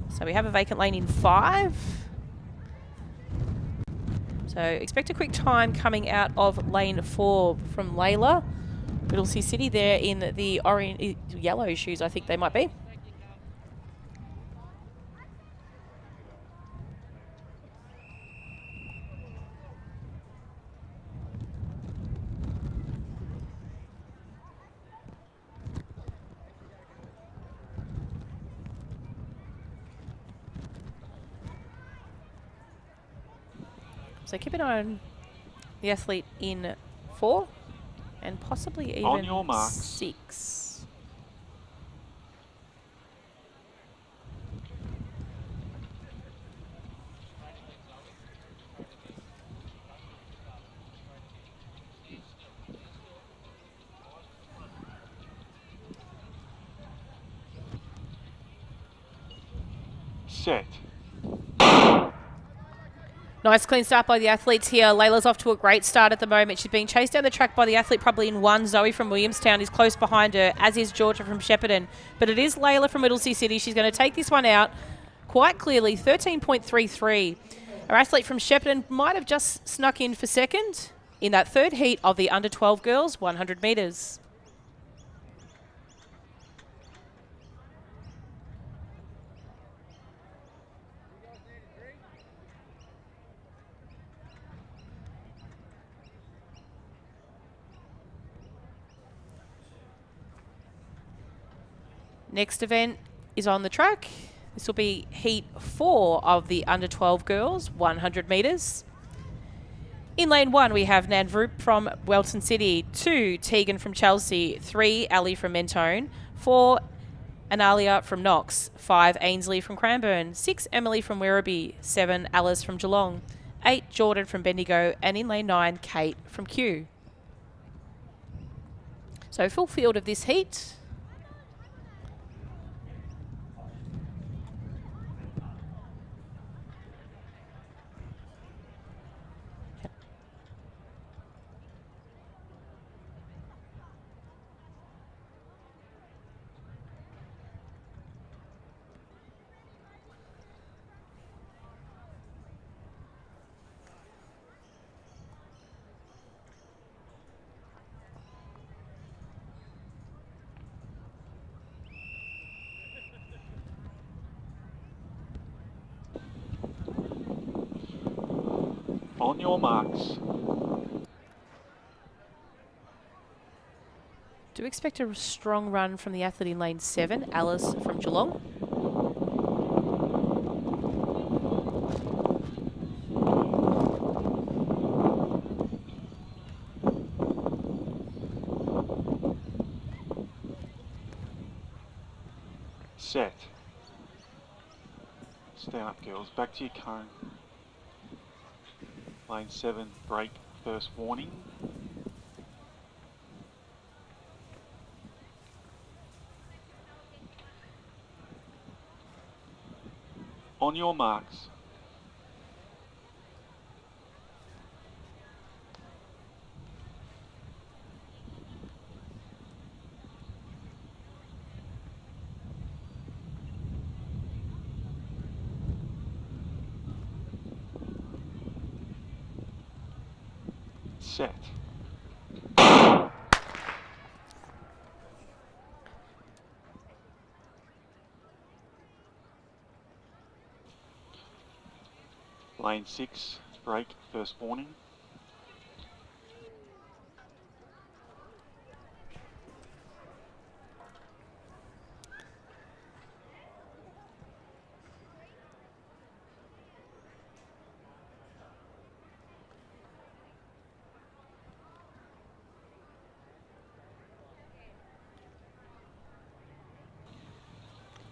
So we have a vacant lane in 5. So expect a quick time coming out of lane 4 from Layla. Whittlesea City there in the orange, yellow shoes, I think they might be. So keep an eye on the athlete in 4 and possibly even On your marks. 6. Set. Nice clean start by the athletes here. Layla's off to a great start at the moment. She's being chased down the track by the athlete probably in 1. Zoe from Williamstown is close behind her, as is Georgia from Shepparton. But it is Layla from Whittlesea City. She's going to take this one out quite clearly, 13.33. Our athlete from Shepparton might have just snuck in for second in that third heat of the under 12 girls, 100 metres. Next event is on the track. This will be heat 4 of the under 12 girls, 100 metres. In lane 1, we have Nan Vroop from Welton City, 2, Tegan from Chelsea, 3, Ali from Mentone, 4, Analia from Knox, 5, Ainsley from Cranbourne, 6, Emily from Werribee, 7, Alice from Geelong, 8, Jordan from Bendigo, and in lane 9, Kate from Kew. So full field of this heat. On your marks. Do expect a strong run from the athlete in lane 7, Alice from Geelong. Set. Stand up, girls. Back to your cone. Lane 7, break, first warning. On your marks. Set. Lane 6, break, first warning.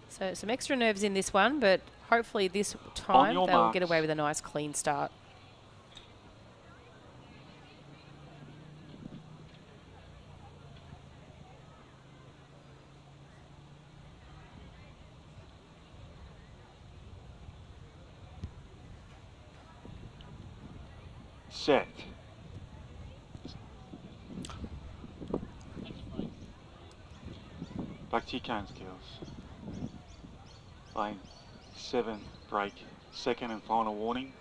So some extra nerves in this one, but hopefully this time they'll marks. get away with a nice clean start. set. Back to your cones, girls. Lane 7, break, second and final warning.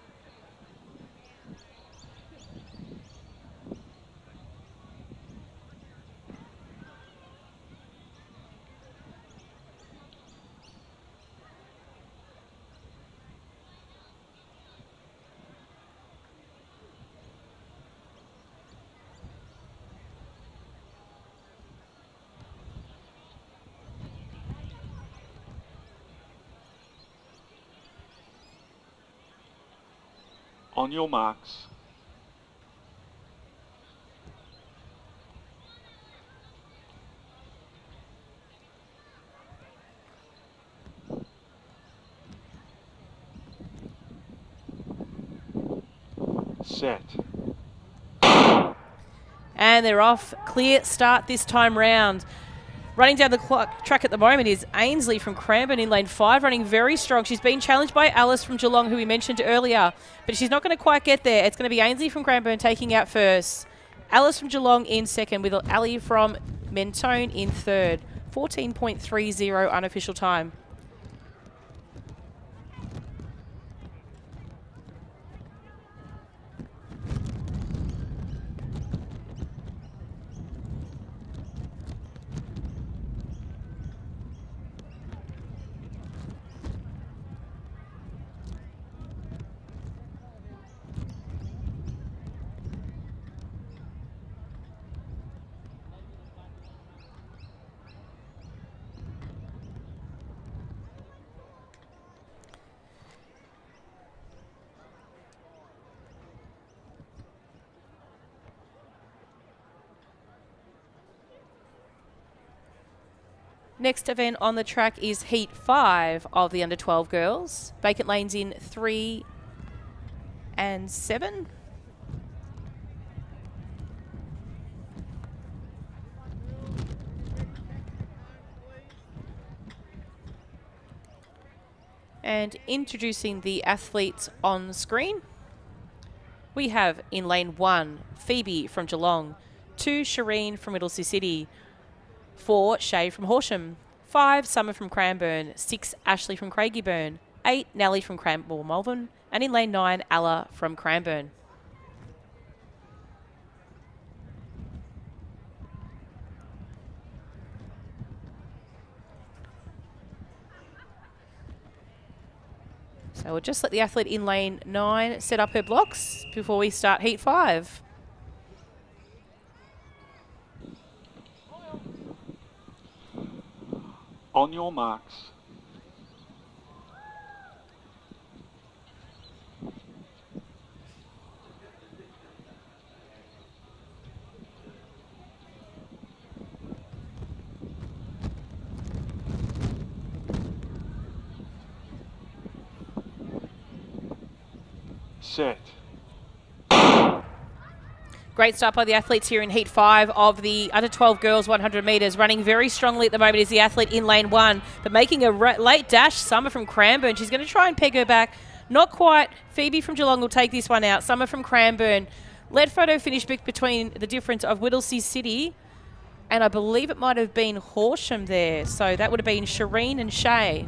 On your marks. Set. And they're off. Clear start this time round. Running down the track at the moment is Ainsley from Cranbourne in lane 5, running very strong. She's been challenged by Alice from Geelong, who we mentioned earlier, but she's not going to quite get there. It's going to be Ainsley from Cranbourne taking out first. Alice from Geelong in second, with Ali from Mentone in third. 14.30 unofficial time. Next event on the track is Heat 5 of the under-12 girls. Vacant lanes in 3 and 7. And introducing the athletes on screen, we have in lane 1, Phoebe from Geelong, 2, Shireen from Middlesea City, 4, Shay from Horsham, 5, Summer from Cranbourne, 6, Ashley from Craigieburn, 8, Nellie from Cranbourne Malvern, and in lane 9, Ella from Cranbourne. So we'll just let the athlete in lane 9 set up her blocks before we start Heat 5. On your marks. Set. Great start by the athletes here in Heat 5 of the under-12 girls 100 metres. Running very strongly at the moment is the athlete in lane 1, but making a late dash, Summer from Cranbourne. She's going to try and peg her back. Not quite. Phoebe from Geelong will take this one out. Summer from Cranbourne. Lead photo finish between the difference of Whittlesea City and I believe it might have been Horsham there. So that would have been Shireen and Shay.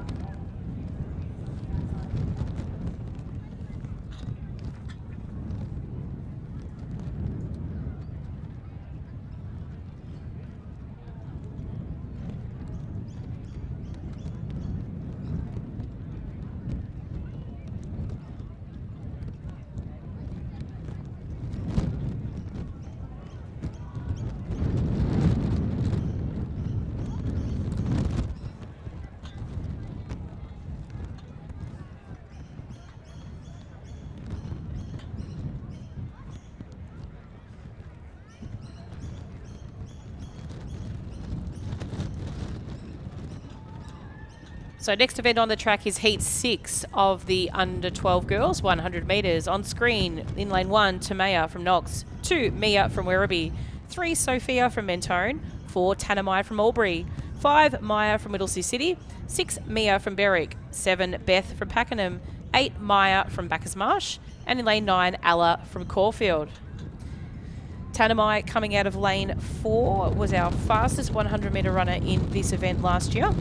So next event on the track is Heat 6 of the under-12 girls, 100 metres. On screen, in lane 1, Tamaya from Knox, 2, Mia from Werribee, 3, Sophia from Mentone, 4, Tanamai from Albury, 5, Maya from Whittlesea City, 6, Mia from Berwick, 7, Beth from Pakenham, 8, Maya from Bacchus Marsh. And in lane 9, Alla from Caulfield. Tanamai coming out of lane 4 was our fastest 100-metre runner in this event last year.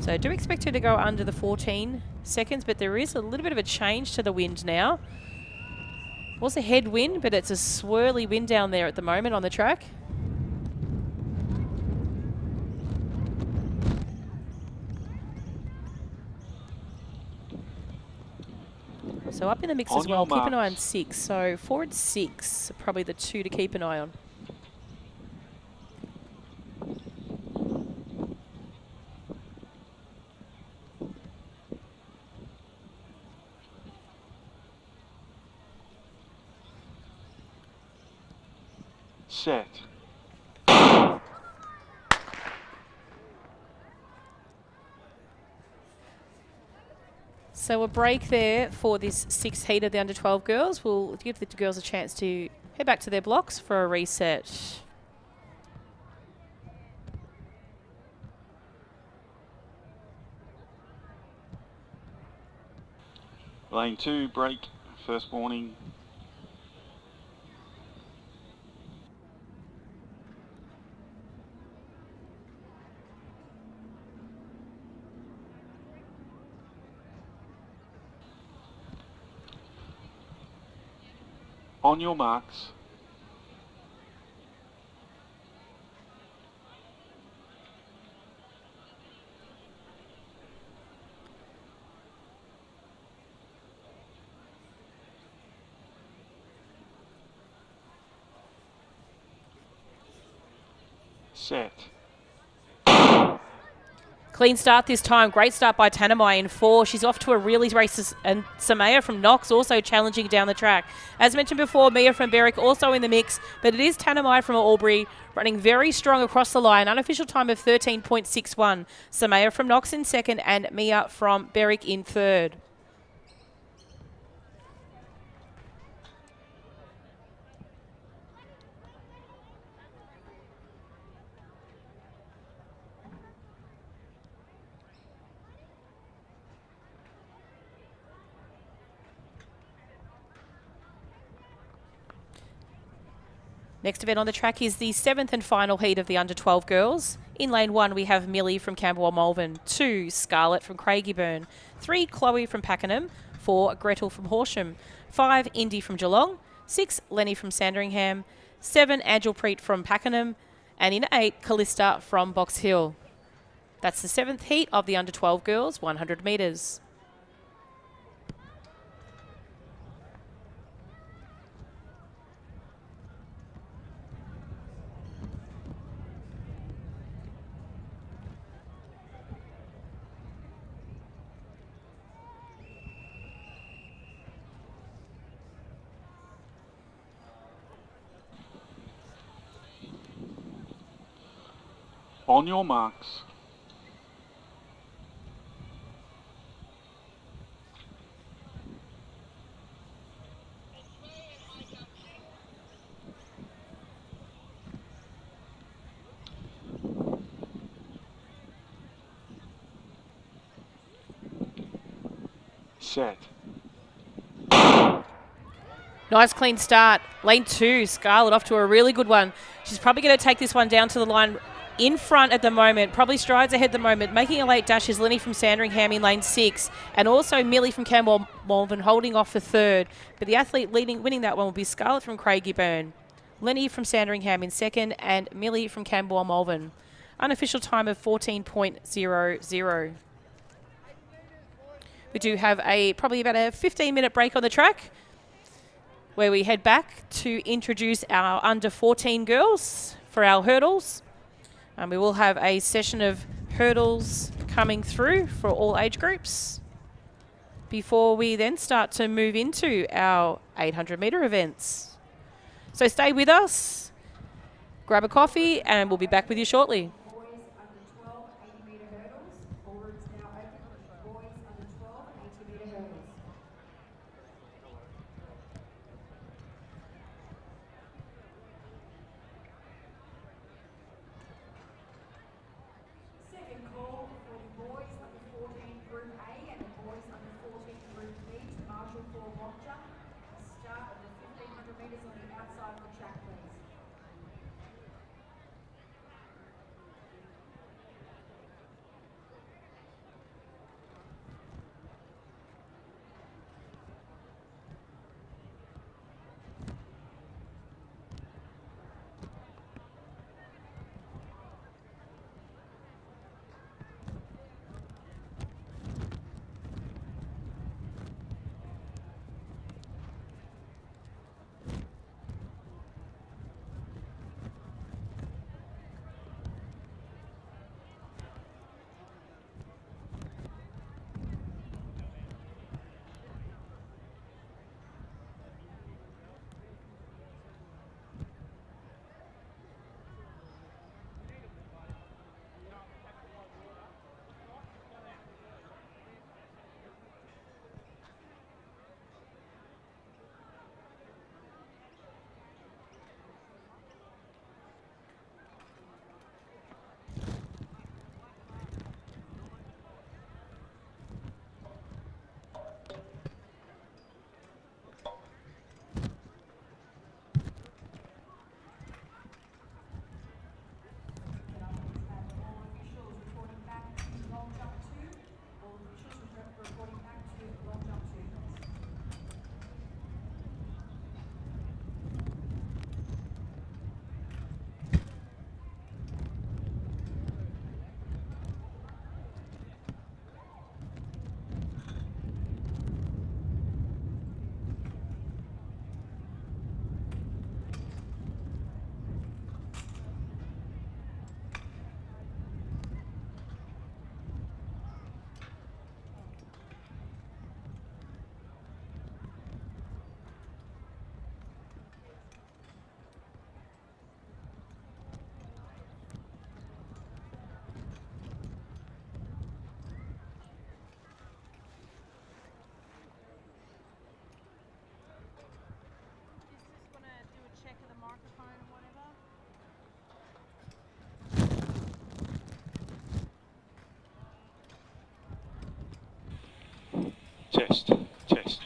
So I do expect her to go under the 14 seconds, but there is a little bit of a change to the wind now. It was a headwind, but it's a swirly wind down there at the moment on the track. So up in the mix as well, keep an eye on 6. So 4 and 6 are probably the 2 to keep an eye on. Set. So a break there for this 6th heat of the under 12 girls. We'll give the girls a chance to head back to their blocks for a reset. Lane 2, break, first warning. On your marks. Set. Clean start this time. Great start by Tanamai in 4. She's off to a really race. And Samaya from Knox also challenging down the track. As mentioned before, Mia from Berwick also in the mix. But it is Tanamai from Albury running very strong across the line. Unofficial time of 13.61. Samaya from Knox in 2nd and Mia from Berwick in 3rd. Next event on the track is the 7th and final heat of the under 12 girls. In lane 1, we have Millie from Camberwell Malvern, 2, Scarlett from Craigieburn, 3, Chloe from Pakenham, 4, Gretel from Horsham, 5, Indy from Geelong, 6, Lenny from Sandringham, 7, Angelpreet from Pakenham, and in 8, Callista from Box Hill. That's the 7th heat of the under 12 girls, 100 metres. On your marks. Set. Nice clean start. Lane 2, Scarlett off to a really good one. She's probably going to take this one down to the line in front at the moment, probably strides ahead at the moment. Making a late dash is Lenny from Sandringham in lane 6, and also Millie from Camberwell Malvern holding off for 3rd. But the athlete winning that one will be Scarlett from Craigieburn, Lenny from Sandringham in 2nd, and Millie from Camberwell Malvern. Unofficial time of 14.00. We do have probably about a 15-minute break on the track, where we head back to introduce our under 14 girls for our hurdles. We will have a session of hurdles coming through for all age groups before we then start to move into our 800-metre events. So stay with us, grab a coffee, and we'll be back with you shortly. Boys under 12, 80-metre hurdles. All routes now open. Boys under 12, 80-metre hurdles. Second call for the boys under 14 Group A and the boys under 14 long jump. Start of the 1500 metres on the outside of the track, please. Test, test.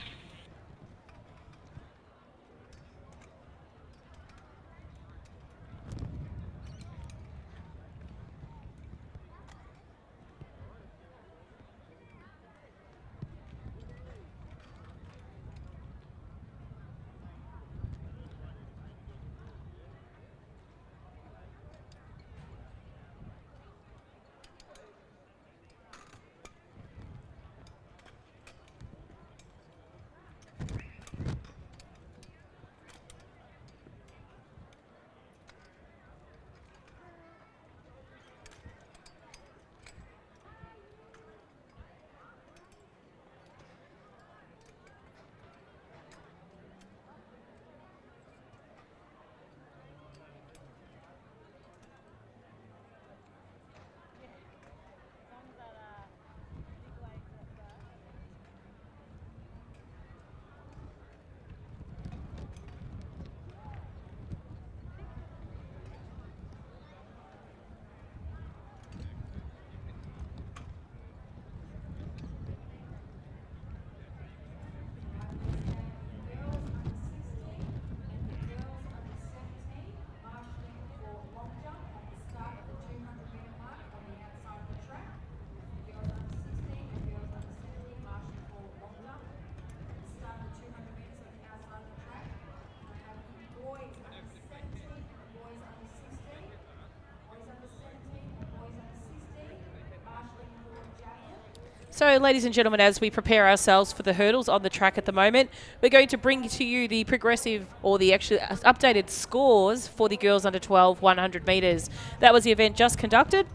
So, ladies and gentlemen, as we prepare ourselves for the hurdles on the track at the moment, we're going to bring to you the progressive or the actually updated scores for the girls under 12 100 metres. That was the event just conducted.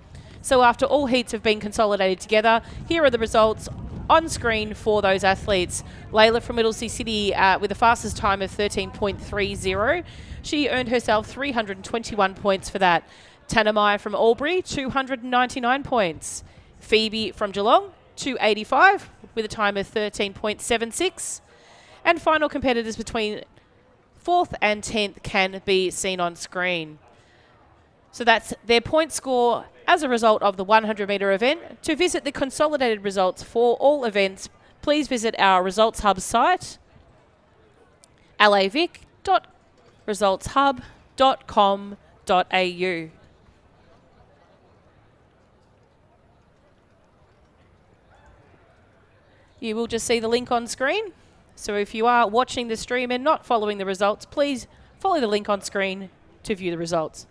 So after all heats have been consolidated together, here are the results on screen for those athletes. Layla from Middlesea City with the fastest time of 13.30. She earned herself 321 points for that. Tanamaya from Albury, 299 points. Phoebe from Geelong, 285 with a time of 13.76. And final competitors between 4th and 10th can be seen on screen. So that's their point score as a result of the 100-metre event. To visit the consolidated results for all events, please visit our Results Hub site lavic.resultshub.com.au. You will just see the link on screen. So if you are watching the stream and not following the results, please follow the link on screen to view the results.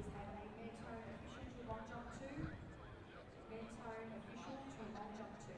Please have a mid-tone official to long jump 2. Mid-tone official to long jump 2.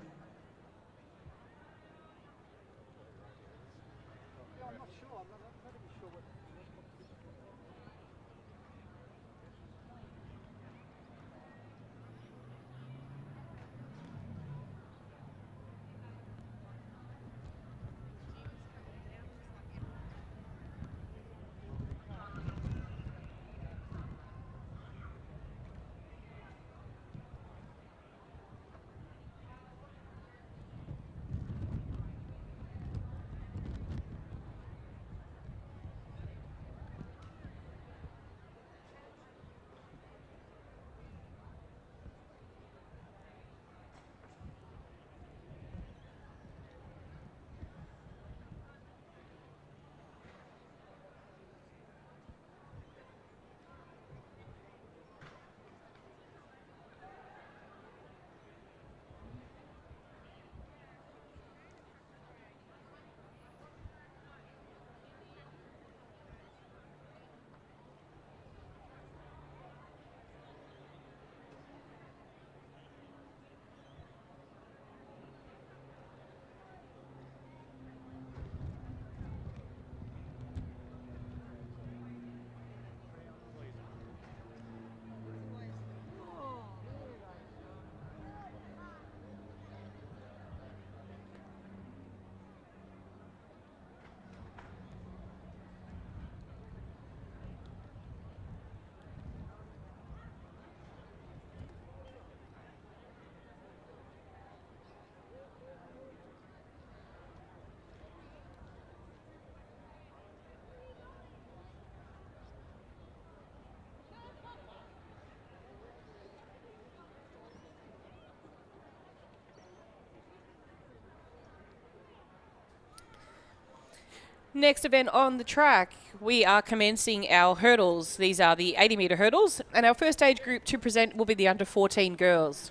Next event on the track, we are commencing our hurdles. These are the 80-metre hurdles, and our first age group to present will be the under-14 girls.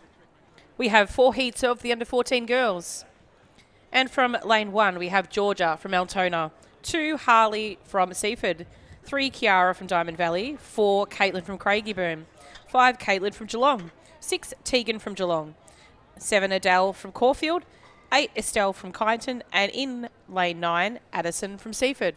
We have 4 heats of the under-14 girls. And from lane 1, we have Georgia from Altona, 2 Harley from Seaford, 3 Kiara from Diamond Valley, 4 Caitlin from Craigieburn, 5 Caitlin from Geelong, 6 Tegan from Geelong, 7 Adele from Caulfield, 8, Estelle from Kyneton, and in lane 9, Addison from Seaford.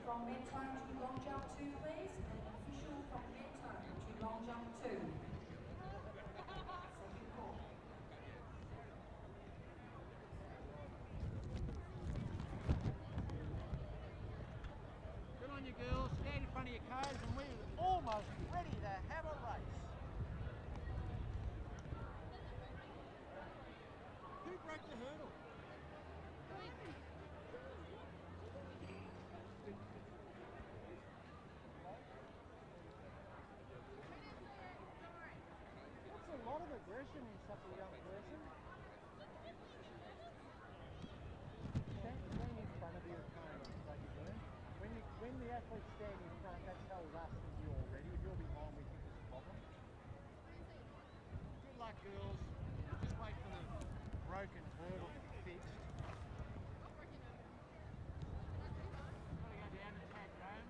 From Metone to long jump 2, please. An official from Metone to long jump 2. Second call. Good on you girls, stand in front of your cars and we're almost ready to have a race. Who broke the hurdle? That's a lot of aggression in such a young person. Stand in front of your car like you do. When the athletes stand in front, that tells us that you're ready. If you're behind, we think there's a problem. Good luck, girls. Just wait for the broken hurdle to be fixed. Gotta go down and tag home.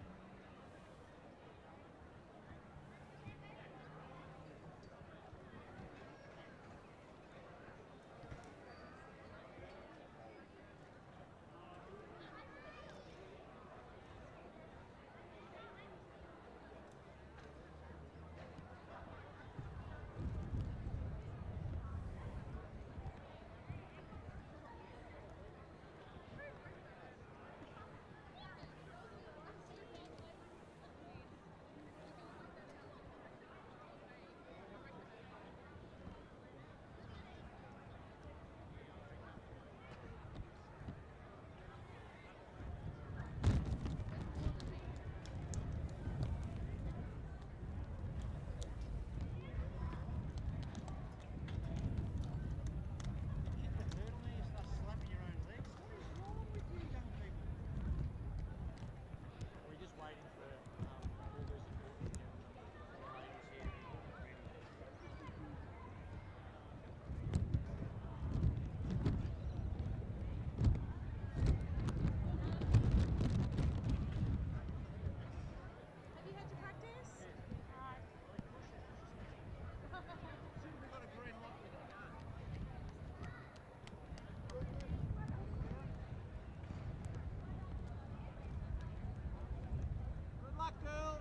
Girls.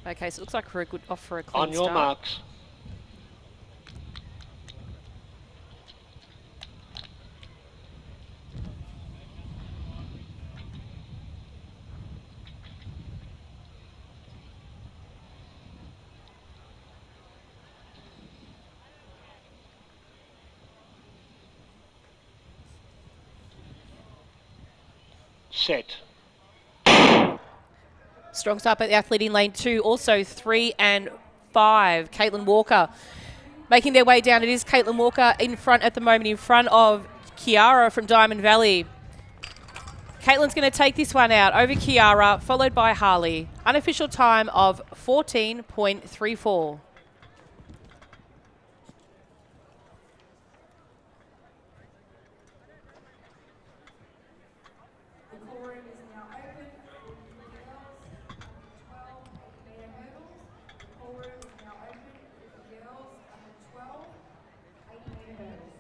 Okay, so it looks like we're off for a clean On your start. marks. Set. Strong start by the athlete in lane 2. Also 3 and 5. Caitlin Walker making their way down. It is Caitlin Walker in front at the moment, in front of Kiara from Diamond Valley. Caitlin's going to take this one out over Kiara, followed by Harley. Unofficial time of 14.34. The call room is now open for the girls under 12 8-metre hurdles. The call room is now open for the girls under 12 8-metre hurdles.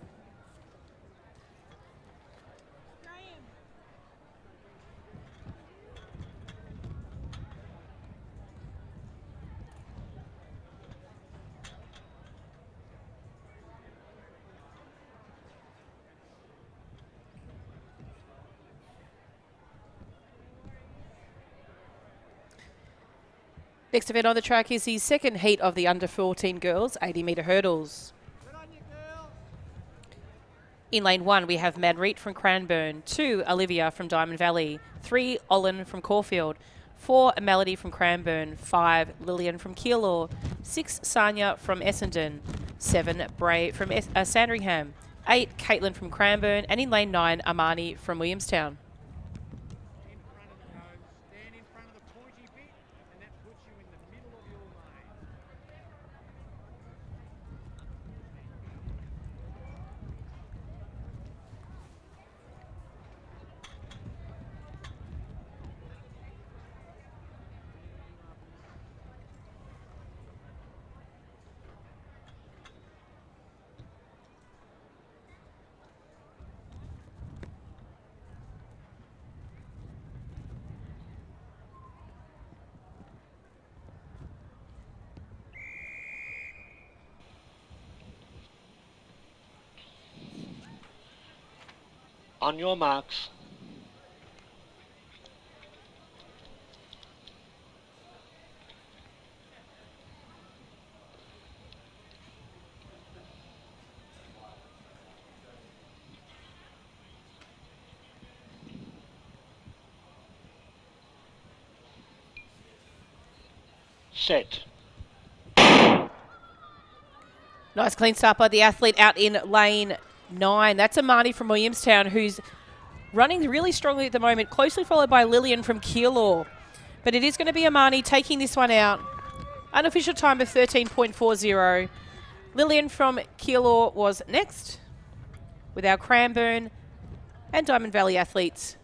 Next event on the track is the second heat of the under 14 girls 80-metre hurdles. In lane 1, we have Madreet from Cranbourne, 2, Olivia from Diamond Valley, 3, Olin from Caulfield, 4, Melody from Cranbourne, 5, Lillian from Keilor, 6, Sanya from Essendon, 7, Bray from Sandringham, 8, Caitlin from Cranbourne, and in lane 9, Amani from Williamstown. In front of the nose, stand in front of the pointy bit, and that puts you in the middle of your lane. On your marks. Set. Nice clean start by the athlete out in lane 9. That's Amani from Williamstown, who's running really strongly at the moment, closely followed by Lillian from Keilor. But it is going to be Amani taking this one out. Unofficial time of 13.40. Lillian from Keilor was next, with our Cranbourne and Diamond Valley athletes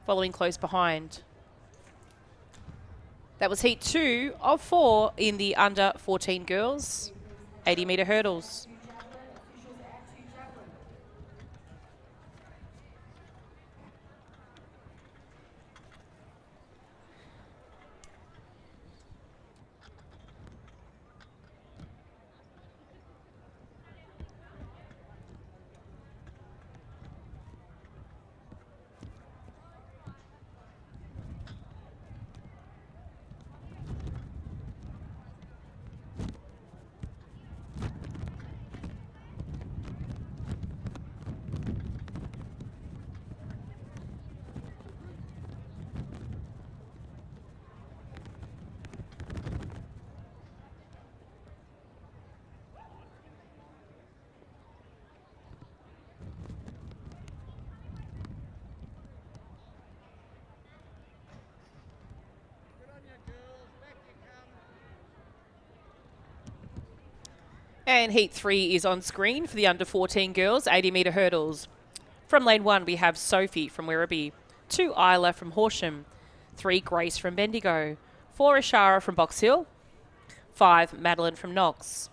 following close behind. That was heat 2 of 4 in the under 14 girls 80-metre hurdles. And heat 3 is on screen for the under 14 girls 80-metre hurdles. From lane 1, we have Sophie from Werribee, 2, Isla from Horsham, 3, Grace from Bendigo, 4, Ashara from Box Hill, 5, Madeline from Knox,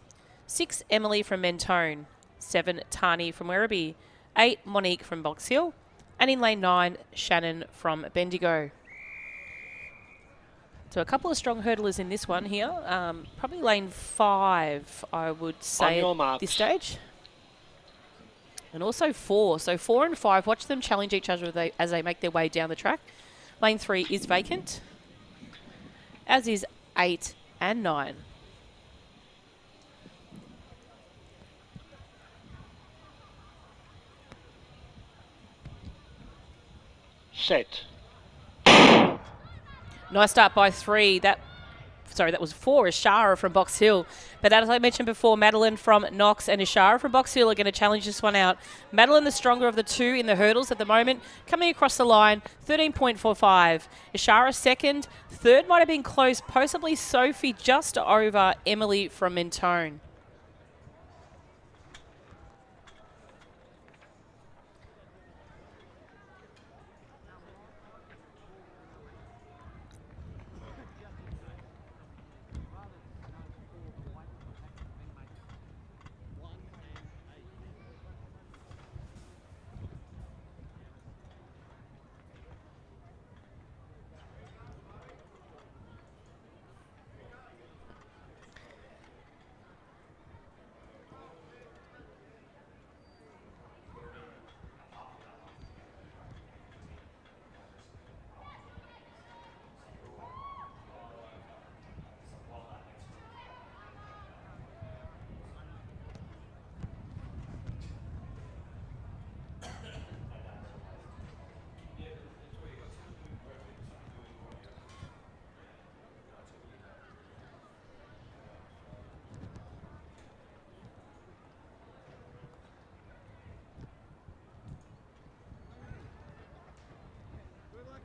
6, Emily from Mentone, 7, Tani from Werribee, 8, Monique from Box Hill, and in lane 9, Shannon from Bendigo. So a couple of strong hurdlers in this one here. Probably lane 5, I would say at this stage. And also 4. So 4 and 5, watch them challenge each other as they make their way down the track. Lane 3 is vacant, as is 8 and 9. Set. Nice start by 3. That was 4, Ashara from Box Hill. But as I mentioned before, Madeline from Knox and Ashara from Box Hill are going to challenge this one out. Madeline, the stronger of the two in the hurdles at the moment, coming across the line, 13.45. Ashara second. Third might have been close, possibly Sophie just over Emily from Mentone.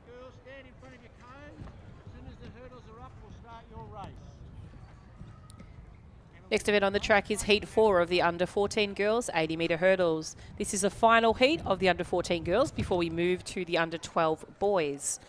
girls, stand in front of your cone. As soon as the hurdles are up, we'll start your race. Next event on the track is Heat 4 of the under 14 girls 80 metre hurdles. This is the final heat of the under 14 girls before we move to the under 12 boys.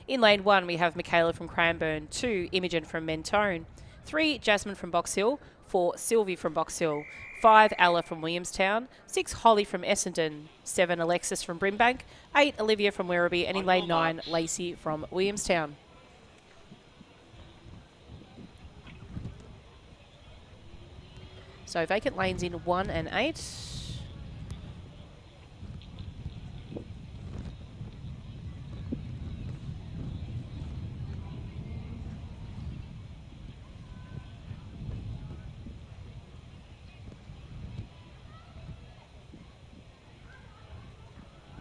In lane 1 we have Michaela from Cranbourne, 2 Imogen from Mentone, 3 Jasmine from Box Hill, 4 Sylvie from Box Hill, 5 Ella from Williamstown, 6 Holly from Essendon, 7 Alexis from Brimbank, 8 Olivia from Werribee, and in lane 9 Lacey from Williamstown. So vacant lanes in 1 and 8.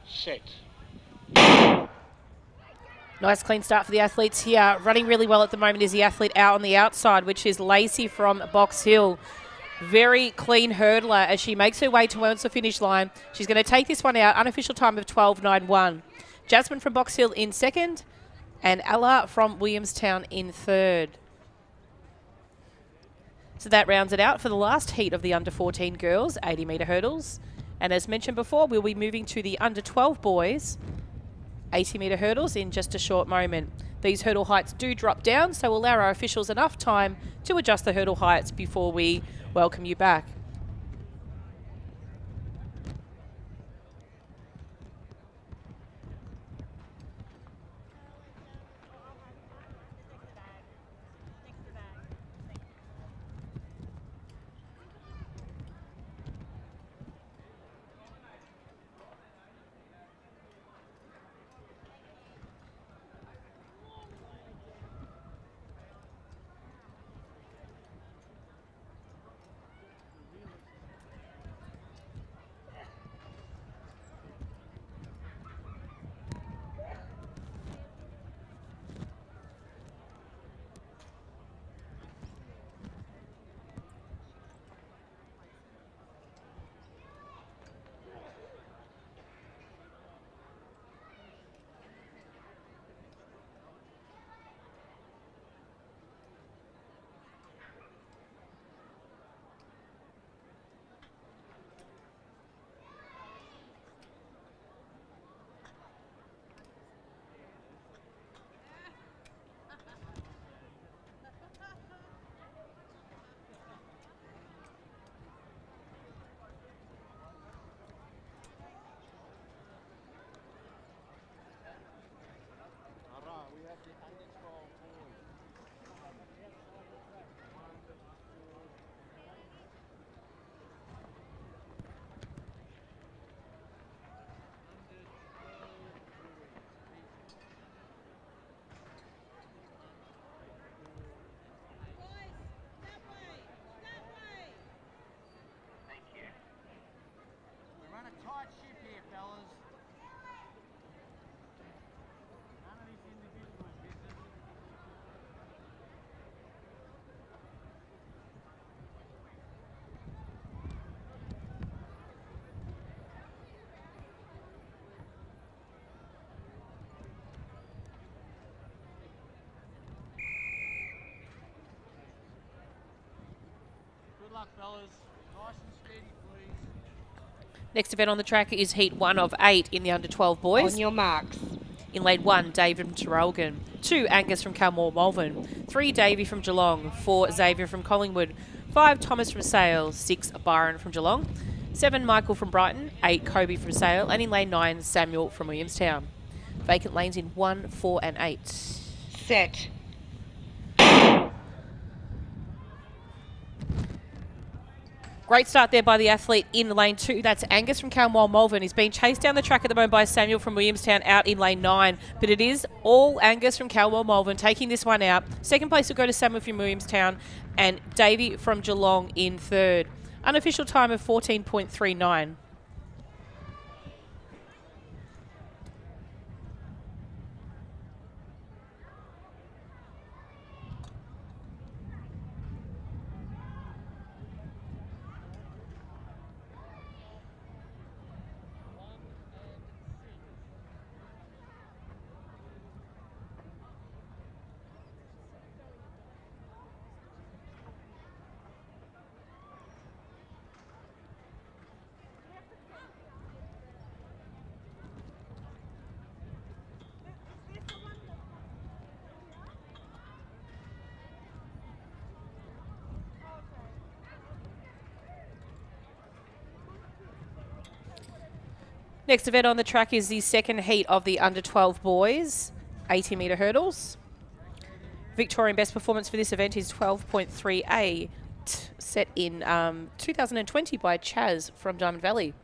Set. Nice clean start for the athletes here. Running really well at the moment is the athlete out on the outside, which is Lacey from Box Hill. Very clean hurdler as she makes her way towards the finish line. She's going to take this one out. Unofficial time of 12:91. Jasmine from Box Hill in second and Ella from Williamstown in third. So that rounds it out for the last heat of the under 14 girls 80 metre hurdles. And as mentioned before, we'll be moving to the under 12 boys 80 metre hurdles in just a short moment. These hurdle heights do drop down, so we'll allow our officials enough time to adjust the hurdle heights before we welcome you back. Tight ship here, fellas. None of this individual business. Good luck, fellas. Nice and steady, please. Next event on the track is Heat 1 of 8 in the under 12 boys. On your marks. In lane 1, David from Terrelgan, 2 Angus from Calmore Malvern, 3 Davey from Geelong, 4 Xavier from Collingwood, 5 Thomas from Sale, 6 Byron from Geelong, 7 Michael from Brighton, 8 Kobe from Sale, and in lane 9 Samuel from Williamstown. Vacant lanes in 1, 4 and 8. Set. Great start there by the athlete in lane 2. That's Angus from Calmore Malvern. He's being chased down the track at the moment by Samuel from Williamstown out in lane 9. But it is all Angus from Calmore Malvern taking this one out. Second place will go to Samuel from Williamstown and Davey from Geelong in third. Unofficial time of 14.39. Next event on the track is the second heat of the under 12 boys, 80-metre hurdles. Victorian best performance for this event is 12.38, set in 2020 by Chaz from Diamond Valley.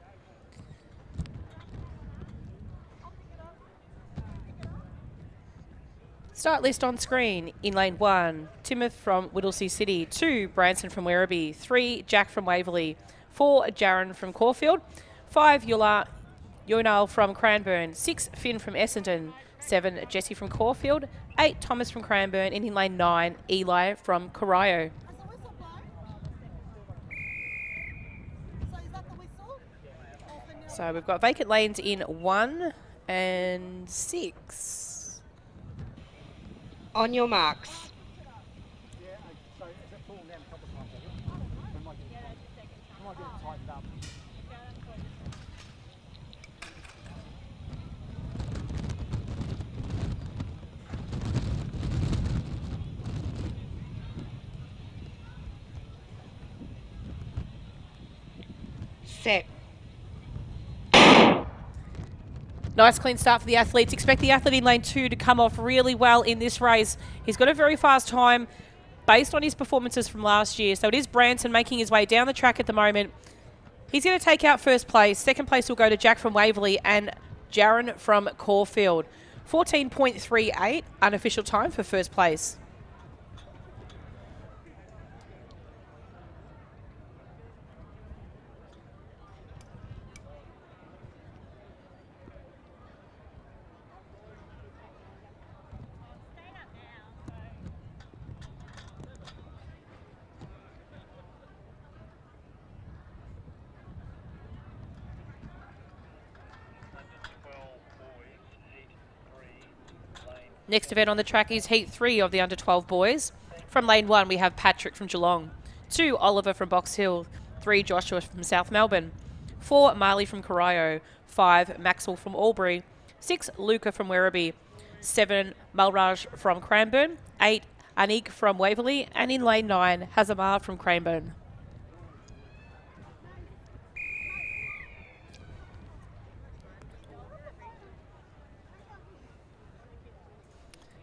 Start list on screen. In lane 1, Timoth from Whittlesea City. 2, Branson from Werribee. 3, Jack from Waverley. 4, Jaron from Caulfield. 5, Yonal from Cranbourne. 6, Finn from Essendon. 7, Jesse from Caulfield. 8, Thomas from Cranbourne. And in lane 9, Eli from Corio. So we've got vacant lanes in 1 and 6. On your marks. Yeah, so is it falling down a couple of times? We might get it tightened up. Set. Nice clean start for the athletes. Expect the athlete in lane 2 to come off really well in this race. He's got a very fast time based on his performances from last year. So it is Branson making his way down the track at the moment. He's going to take out first place. Second place will go to Jack from Waverley and Jaron from Caulfield. 14.38 unofficial time for first place. Next event on the track is Heat 3 of the under 12 boys. From lane 1, we have Patrick from Geelong. 2, Oliver from Box Hill. 3, Joshua from South Melbourne. 4, Marley from Corio. 5, Maxwell from Albury. 6, Luca from Werribee. 7, Malraj from Cranbourne. 8, Anik from Waverley. And in lane 9, Hazamar from Cranbourne.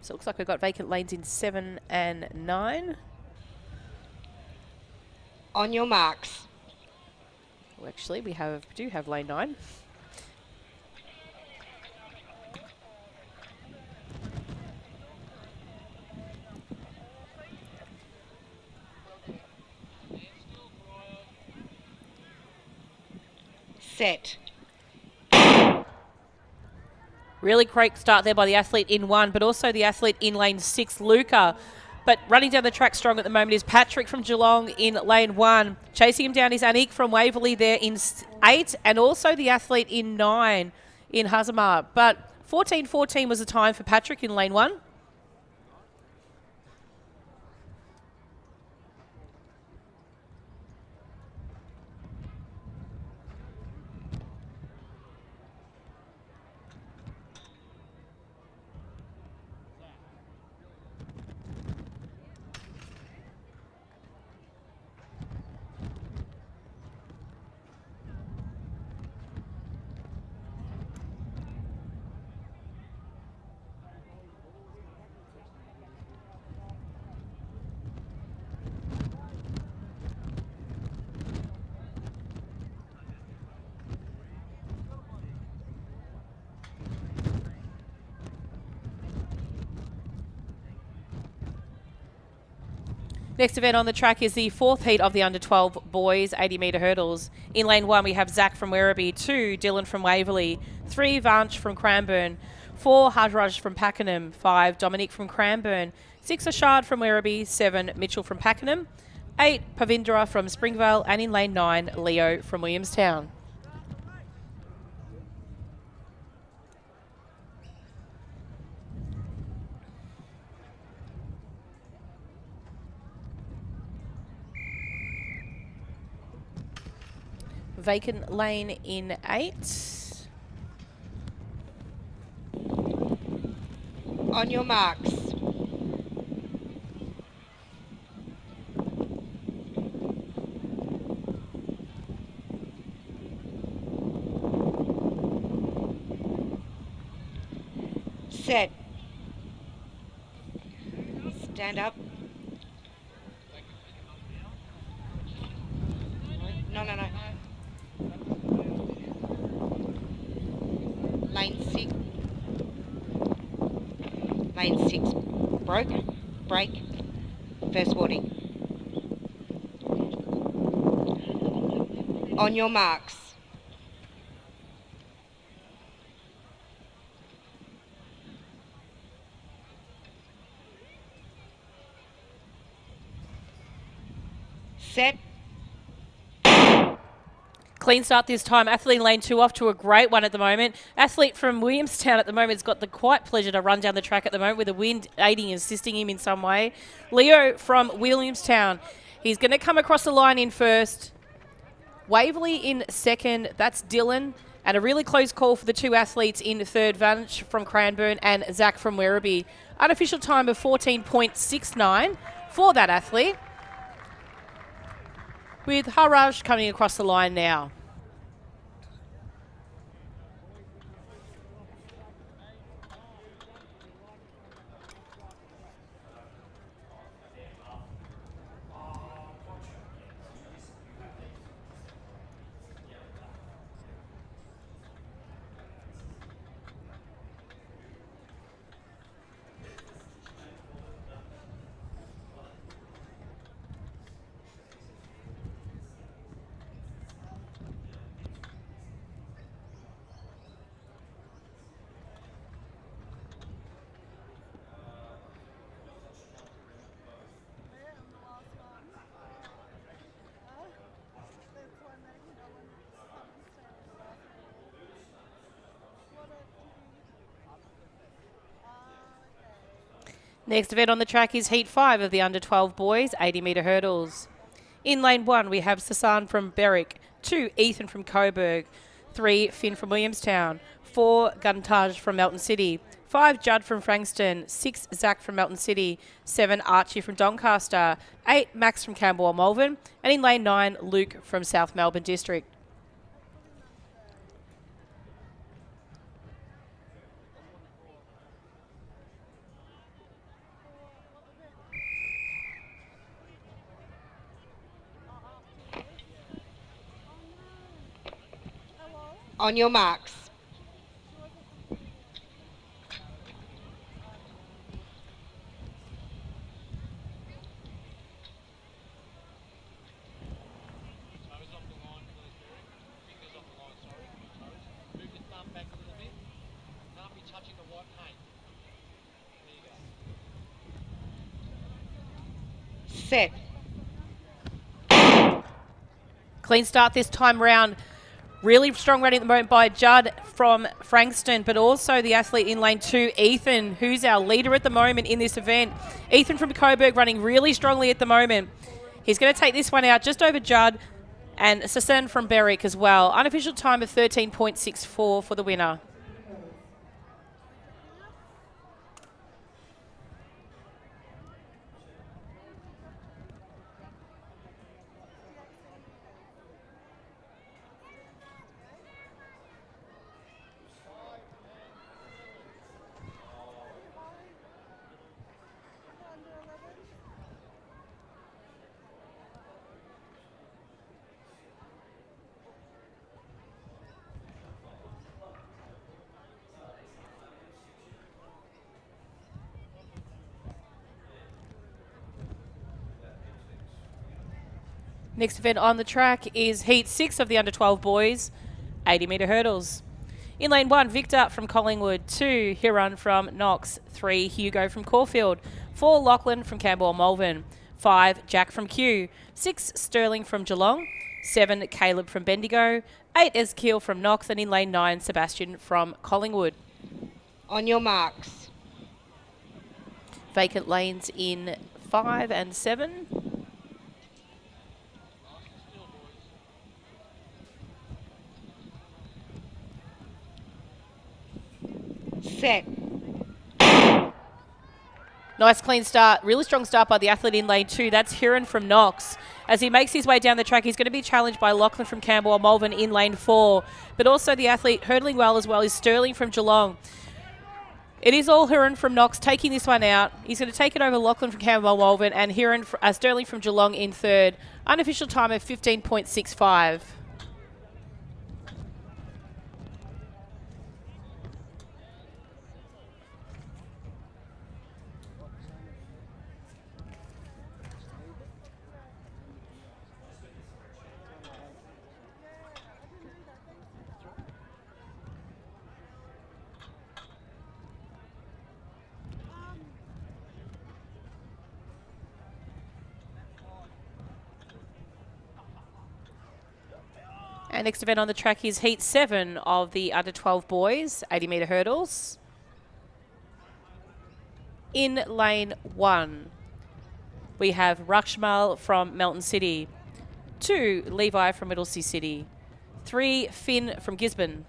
So it looks like we've got vacant lanes in 7 and 9. On your marks. Well, actually, we do have lane 9. Set. Really great start there by the athlete in 1, but also the athlete in lane 6, Luca. But running down the track strong at the moment is Patrick from Geelong in lane 1. Chasing him down is Anik from Waverley there in 8, and also the athlete in 9 in Hazamar. But 14.14 was the time for Patrick in lane 1. Next event on the track is the 4th heat of the under 12 boys 80-metre hurdles. In lane 1, we have Zach from Werribee, 2, Dylan from Waverley, 3, Vanch from Cranbourne, 4, Hajraj from Pakenham, 5, Dominic from Cranbourne, 6, Ashard from Werribee, 7, Mitchell from Pakenham, 8, Pavindra from Springvale, and in lane 9, Leo from Williamstown. Vacant lane in 8. On your marks. Set. Stand up. No. Lane 6. Lane 6. Break. First warning. On your marks. Set. Clean start this time. Athlete in lane 2 off to a great one at the moment. Athlete from Williamstown at the moment has got the quiet pleasure to run down the track at the moment with the wind aiding and assisting him in some way. Leo from Williamstown. He's going to come across the line in first. Waverley in second. That's Dylan. And a really close call for the two athletes in third. Vanch from Cranbourne and Zach from Werribee. Unofficial time of 14.69 for that athlete. With Haraj coming across the line now. Next event on the track is Heat 5 of the under-12 boys, 80-metre hurdles. In lane 1, we have Sasan from Berwick, 2, Ethan from Coburg, 3, Finn from Williamstown, 4, Guntage from Melton City, 5, Judd from Frankston, 6, Zach from Melton City, 7, Archie from Doncaster, 8, Max from Camberwell Malvern, and in lane 9, Luke from South Melbourne District. On your marks. Set. Clean start this time round. Really strong running at the moment by Judd from Frankston, but also the athlete in lane 2, Ethan, who's our leader at the moment in this event. Ethan from Coburg running really strongly at the moment. He's going to take this one out just over Judd and Sasan from Berwick as well. Unofficial time of 13.64 for the winner. Next event on the track is Heat 6 of the under-12 boys, 80-metre hurdles. In lane 1, Victor from Collingwood, 2, Hiran from Knox, 3, Hugo from Caulfield, 4, Lachlan from Camberwell Malvern, 5, Jack from Kew, 6, Sterling from Geelong, 7, Caleb from Bendigo, 8, Ezekiel from Knox, and in lane 9, Sebastian from Collingwood. On your marks. Vacant lanes in 5 and 7. Set. Nice clean start, really strong start by the athlete in lane 2. That's Hiran from Knox. As he makes his way down the track, he's going to be challenged by Lachlan from Camberwell Malvern in lane 4. But also the athlete hurdling well as well is Sterling from Geelong. It is all Huron from Knox taking this one out. He's going to take it over Lachlan from Campbell Malvern and Sterling from Geelong in third. Unofficial time of 15.65. And next event on the track is Heat 7 of the under 12 boys, 80 metre hurdles. In lane 1, we have Rakshmal from Melton City, 2 Levi from Middlesea City, 3 Finn from Gisborne,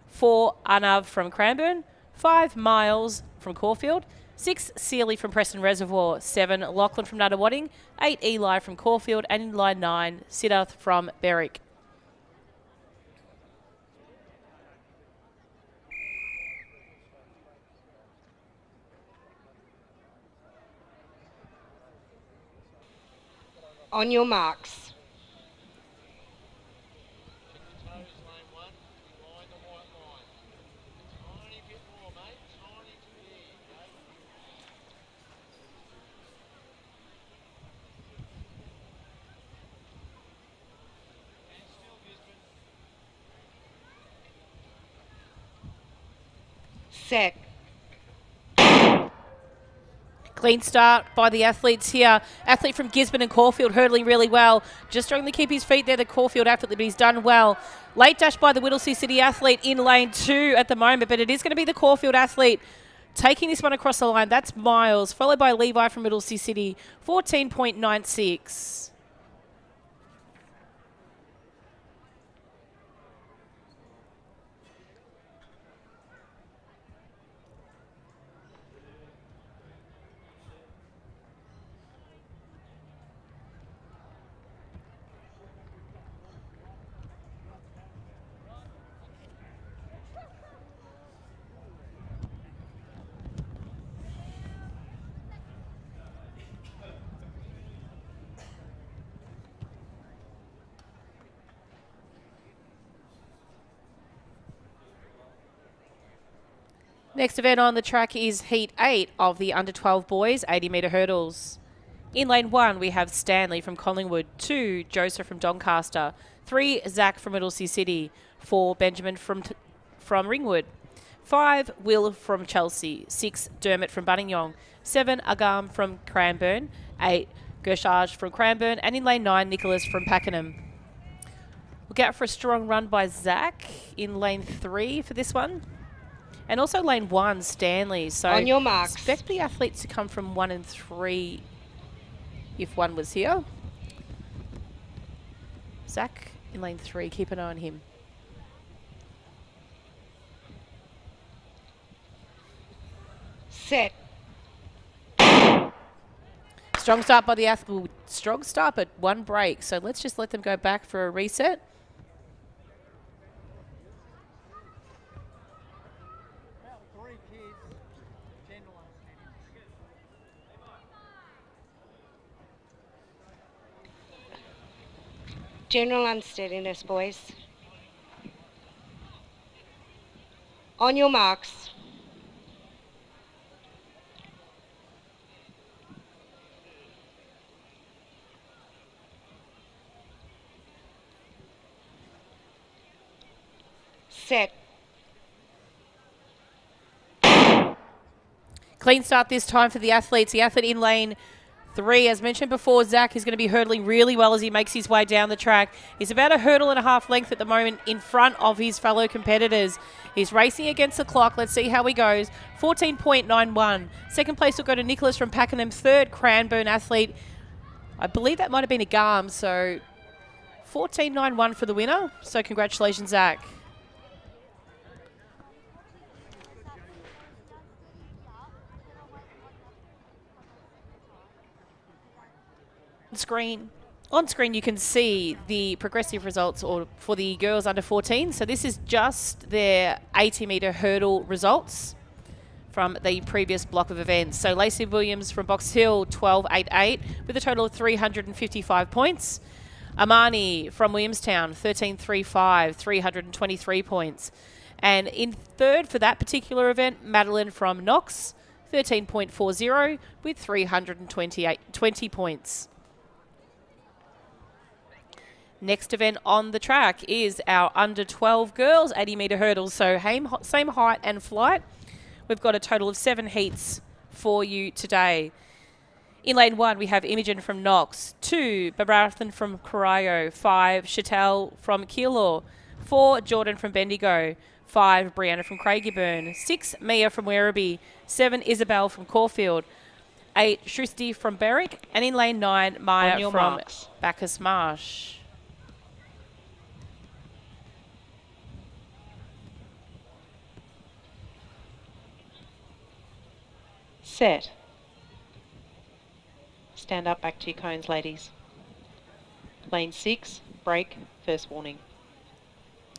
4 Arnav from Cranbourne, 5 Miles from Caulfield, 6 Sealy from Preston Reservoir, 7 Lachlan from Nuttawading, 8 Eli from Caulfield, and in line 9 Siddharth from Berwick. On your marks. Set. Clean start by the athletes here. Athlete from Gisborne and Caulfield hurdling really well. Just struggling to keep his feet there, the Caulfield athlete, but he's done well. Late dash by the Whittlesea City athlete in lane 2 at the moment, but it is going to be the Caulfield athlete taking this one across the line. That's Miles, followed by Levi from Whittlesea City, 14.96. Next event on the track is Heat 8 of the under 12 boys, 80 metre hurdles. In lane 1, we have Stanley from Collingwood, 2 Joseph from Doncaster, 3 Zach from Middlesea City, 4 Benjamin from Ringwood, 5 Will from Chelsea, 6 Dermot from Buninyong, 7 Agam from Cranbourne, 8 Gershage from Cranbourne, and in lane 9, Nicholas from Pakenham. Look out for a strong run by Zach in lane 3 for this one. And also lane 1, Stanley. So on your marks. Expect the athletes to come from 1 and 3 if one was here. Zach in lane 3, keep an eye on him. Set. Strong start by the athlete. Strong start, but 1 break. So let's just let them go back for a reset. General unsteadiness, boys. On your marks. Set. Clean start this time for the athletes. The athlete in lane 3, as mentioned before, Zach is going to be hurdling really well as he makes his way down the track. He's about a hurdle and a half length at the moment in front of his fellow competitors. He's racing against the clock. Let's see how he goes. 14.91. Second place will go to Nicholas from Pakenham. Third, Cranbourne athlete. I believe that might have been a Garm, so 14.91 for the winner. So congratulations, Zach. On screen you can see the progressive results for the girls under 14. So this is just their 80 metre hurdle results from the previous block of events. So Lacey Williams from Box Hill, 12.88 with a total of 355 points. Amani from Williamstown, 13.35, 323 points. And in third for that particular event, Madeline from Knox, 13.40 with 320 points. Next event on the track is our under 12 girls 80 metre hurdles. So same height and flight. We've got a total of 7 heats for you today. In lane 1, we have Imogen from Knox, 2, Babarathan from Corio, 5, Chattel from Keilor, 4, Jordan from Bendigo, 5, Brianna from Craigieburn, 6, Mia from Werribee, 7, Isabel from Caulfield, 8, Shristi from Berwick, and in lane 9, Maya from marks. Bacchus Marsh. Set. Stand up, back to your cones, ladies. Lane 6, break, first warning.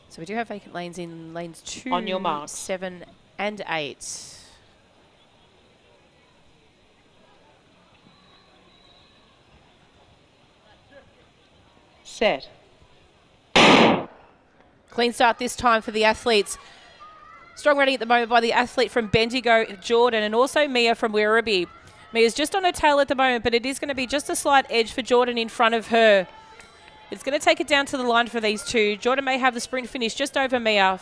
So we do have vacant lanes in lanes 2, On your marks. 7 and 8. Set. Clean start this time for the athletes. Strong running at the moment by the athlete from Bendigo, Jordan, and also Mia from Werribee. Mia's just on her tail at the moment, but it is going to be just a slight edge for Jordan in front of her. It's going to take it down to the line for these two. Jordan may have the sprint finish just over Mia.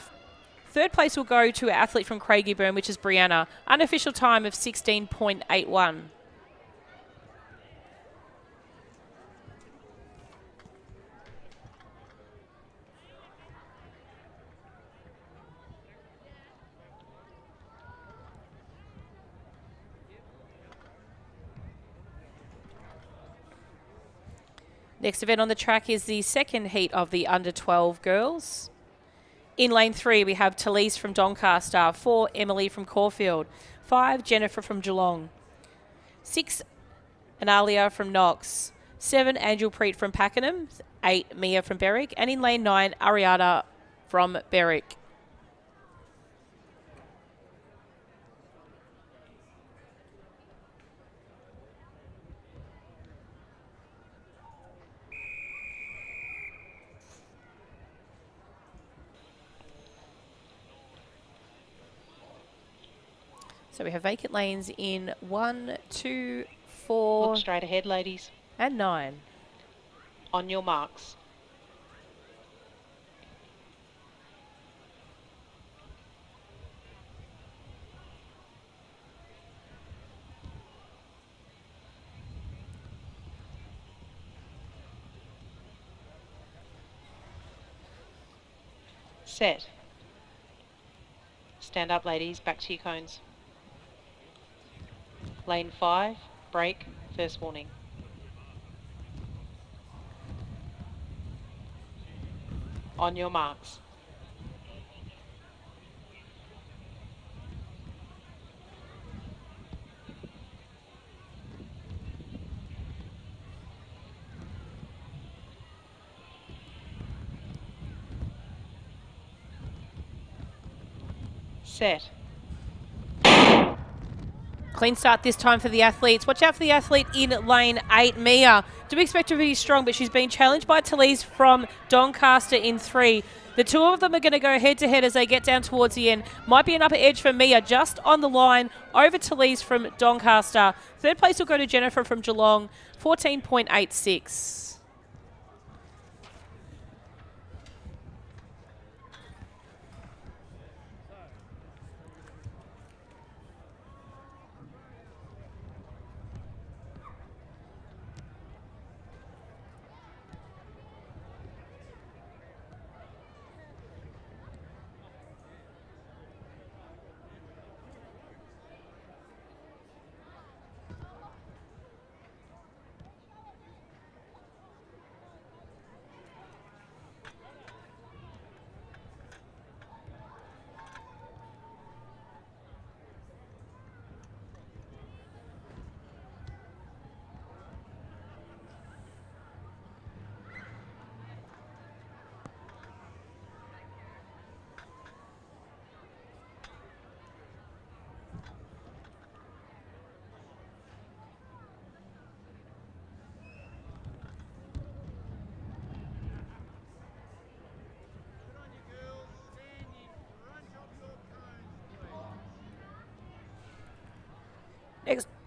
Third place will go to an athlete from Craigieburn, which is Brianna. Unofficial time of 16.81. Next event on the track is the second heat of the under 12 girls. In lane 3, we have Talise from Doncaster, 4, Emily from Caulfield, 5, Jennifer from Geelong, 6, Analia from Knox, 7, Angel Preet from Pakenham, 8, Mia from Berwick, and in lane 9, Ariada from Berwick. So we have vacant lanes in 1, 2, 4, Look straight ahead, ladies. and 9. On your marks. Set. Stand up, ladies, back to your cones. Lane 5, break, first warning. On your marks. Set. Clean start this time for the athletes. Watch out for the athlete in lane 8, Mia. Do expect her to be strong, but she's been challenged by Talise from Doncaster in 3. The two of them are going to go head-to-head as they get down towards the end. Might be an upper edge for Mia just on the line over Talise from Doncaster. Third place will go to Jennifer from Geelong, 14.86.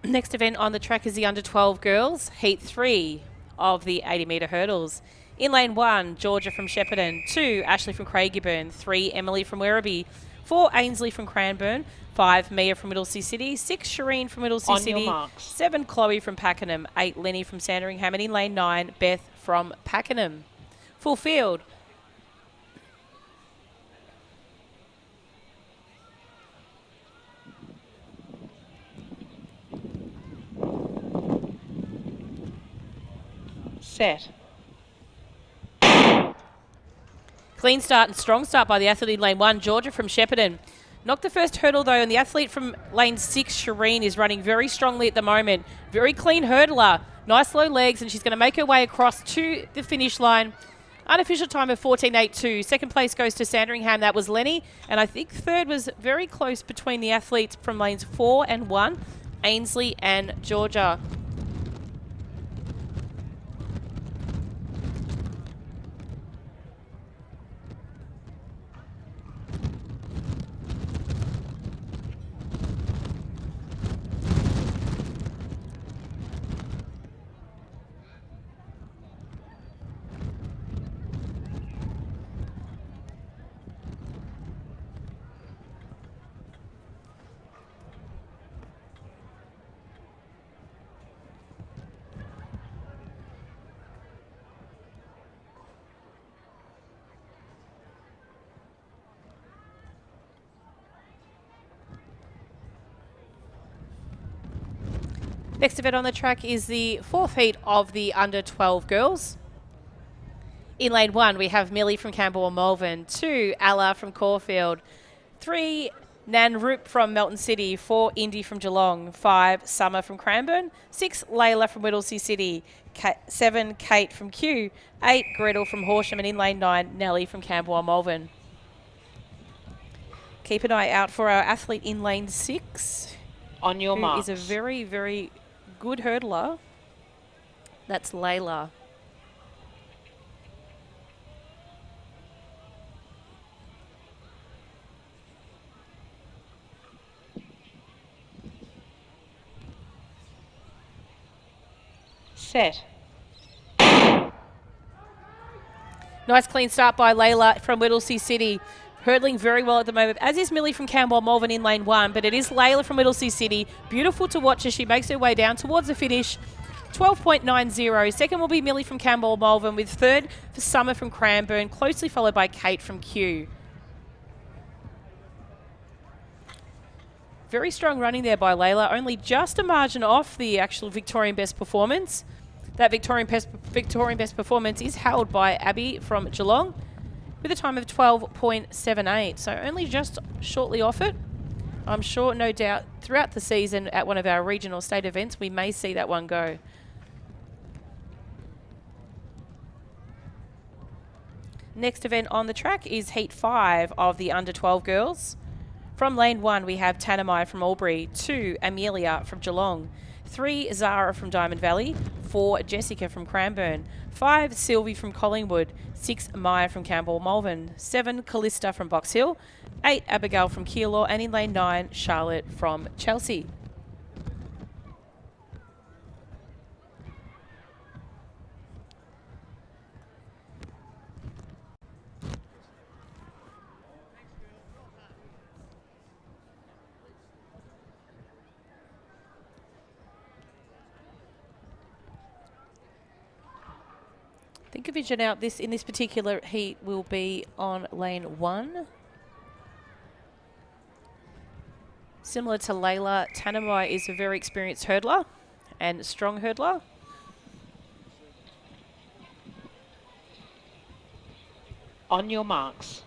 Next event on the track is the under 12 girls, heat 3 of the 80-metre hurdles. In lane 1, Georgia from Shepparton, 2, Ashley from Craigieburn, 3, Emily from Werribee, 4, Ainsley from Cranbourne, 5, Mia from Middlesea City, 6, Shireen from Middlesea City, 7, Chloe from Pakenham, 8, Lenny from Sandringham, and in lane 9, Beth from Pakenham. Full field. Set. Clean start and strong start by the athlete in lane 1, Georgia from Shepparton. Knocked the first hurdle though, and the athlete from lane 6, Shireen, is running very strongly at the moment. Very clean hurdler, nice low legs, and she's going to make her way across to the finish line. Unofficial time of 14.82. Second place goes to Sandringham, that was Lenny, and I think third was very close between the athletes from lanes 4 and 1, Ainsley and Georgia. Next event on the track is the 4th heat of the under 12 girls. In lane 1, we have Millie from Campbell and Malvern, 2, Alla from Caulfield, 3, Nan Roop from Melton City, 4, Indy from Geelong, 5, Summer from Cranbourne, 6, Layla from Whittlesea City, 7, Kate from Kew, 8, Gretel from Horsham, and in lane 9, Nellie from Campbell and Malvern. Keep an eye out for our athlete in lane 6. On your mark. Is a very, very good hurdler. That's Layla. Set. Nice clean start by Layla from Whittlesea City. Hurdling very well at the moment, as is Millie from Campbell Malvern in lane 1, but it is Layla from Whittlesea City. Beautiful to watch as she makes her way down towards the finish. 12.90. Second will be Millie from Campbell Malvern, with third for Summer from Cranbourne, closely followed by Kate from Kew. Very strong running there by Layla, only just a margin off the actual Victorian best performance. That Victorian best performance is held by Abby from Geelong, with a time of 12.78, so only just shortly off it. I'm sure, no doubt, throughout the season at one of our regional state events, we may see that one go. Next event on the track is Heat 5 of the under 12 girls. From lane 1, we have Tanamai from Albury, 2, Amelia from Geelong, 3, Zara from Diamond Valley, 4, Jessica from Cranbourne, 5, Sylvie from Collingwood, 6, Maya from Campbell Malvern, 7, Callista from Box Hill, 8, Abigail from Keilor, and in lane 9, Charlotte from Chelsea. Think of vision out in this particular heat will be on lane 1. Similar to Layla, Tanamai is a very experienced hurdler and strong hurdler. On your marks.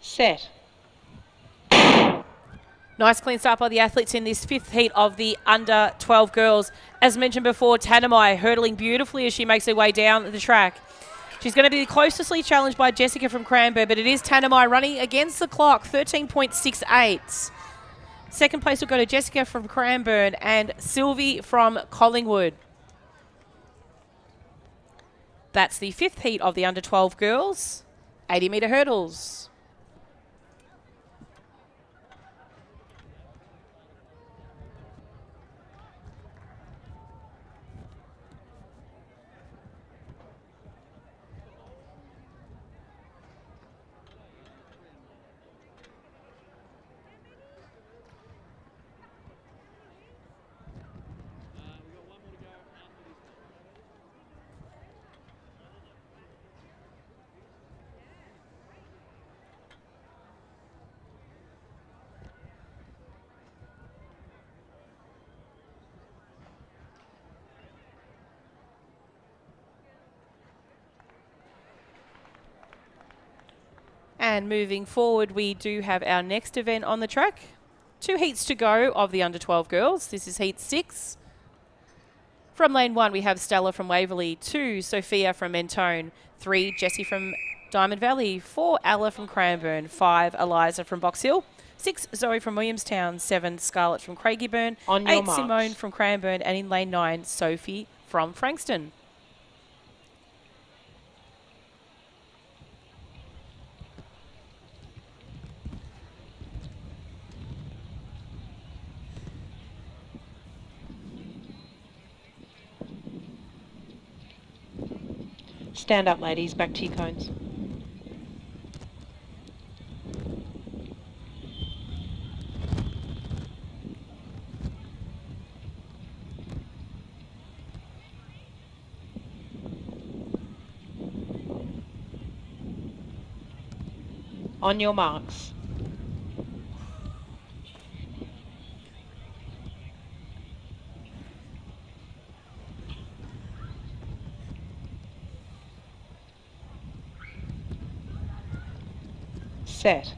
Set. Nice clean start by the athletes in this 5th heat of the under 12 girls. As mentioned before, Tanamai hurdling beautifully as she makes her way down the track. She's going to be closely challenged by Jessica from Cranbourne, but it is Tanamai running against the clock, 13.68. Second place will go to Jessica from Cranbourne and Sylvie from Collingwood. That's the 5th heat of the under-12 girls, 80-metre hurdles. And moving forward, we do have our next event on the track. 2 heats to go of the under-12 girls. This is heat 6. From lane 1, we have Stella from Waverley, 2, Sophia from Mentone, 3, Jessie from Diamond Valley, 4, Ella from Cranbourne, 5, Eliza from Box Hill, 6, Zoe from Williamstown, 7, Scarlett from Craigieburn, 8, Simone from Cranbourne, and in lane 9, Sophie from Frankston. Stand up, ladies. Back to your cones. On your marks. Set.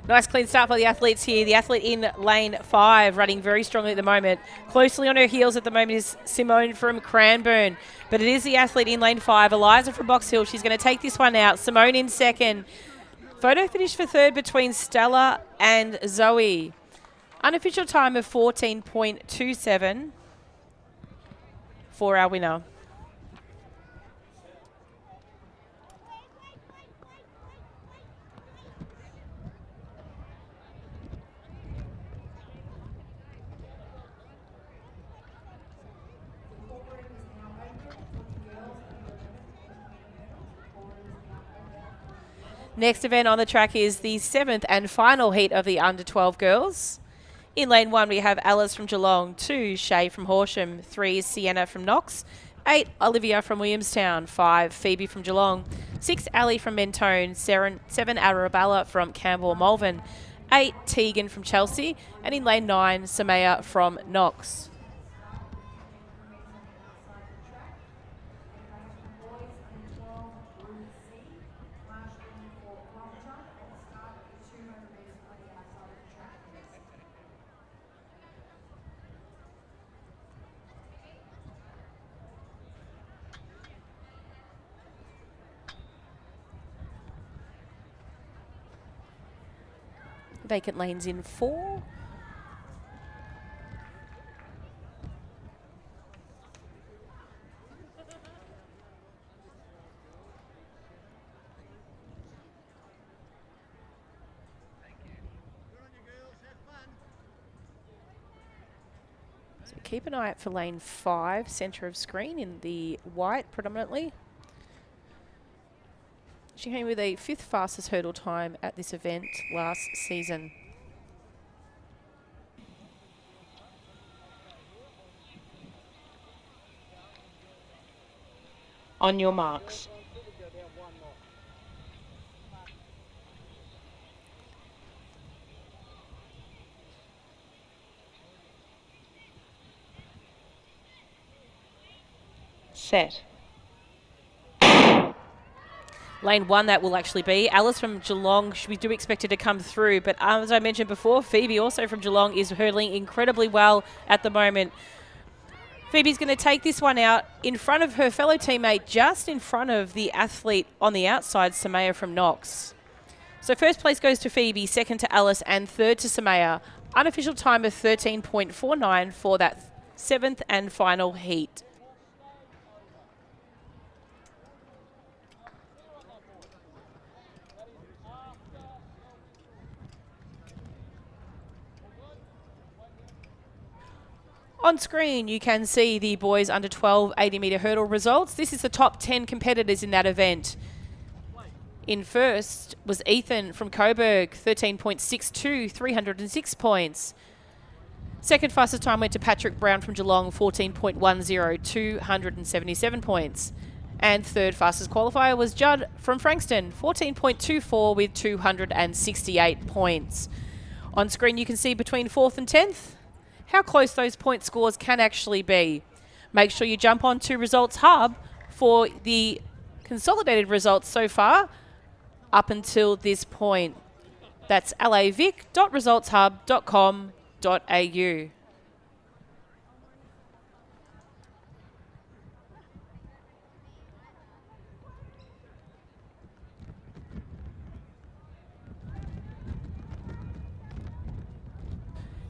Nice clean start for the athletes here. The athlete in lane 5 running very strongly at the moment. Closely on her heels at the moment is Simone from Cranbourne. But it is the athlete in lane 5, Eliza from Box Hill. She's going to take this one out. Simone in second. Photo finish for third between Stella and Zoe. Unofficial time of 14.27 for our winner. Next event on the track is the 7th and final heat of the under-12 girls. In lane 1, we have Alice from Geelong, 2, Shay from Horsham, 3, Sienna from Knox, 8, Olivia from Williamstown, 5, Phoebe from Geelong, 6, Ali from Mentone, 7, Arabella from Campbell Malvern, 8, Tegan from Chelsea, and in lane 9, Samaya from Knox. Vacant lanes in 4. So keep an eye out for lane 5, centre of screen in the white predominantly. She came with a 5th fastest hurdle time at this event last season. On your marks. Set. Lane 1 that will actually be. Alice from Geelong, we do expect her to come through. But as I mentioned before, Phoebe also from Geelong is hurdling incredibly well at the moment. Phoebe's going to take this one out in front of her fellow teammate, just in front of the athlete on the outside, Samaya from Knox. So first place goes to Phoebe, second to Alice, and third to Samaya. Unofficial time of 13.49 for that 7th and final heat. On screen, you can see the boys under 12 80-metre hurdle results. This is the top 10 competitors in that event. In first was Ethan from Coburg, 13.62, 306 points. Second fastest time went to Patrick Brown from Geelong, 14.10, 277 points. And third fastest qualifier was Judd from Frankston, 14.24 with 268 points. On screen, you can see between 4th and 10th, how close those point scores can actually be. Make sure you jump onto Results Hub for the consolidated results so far up until this point. That's lavic.resultshub.com.au.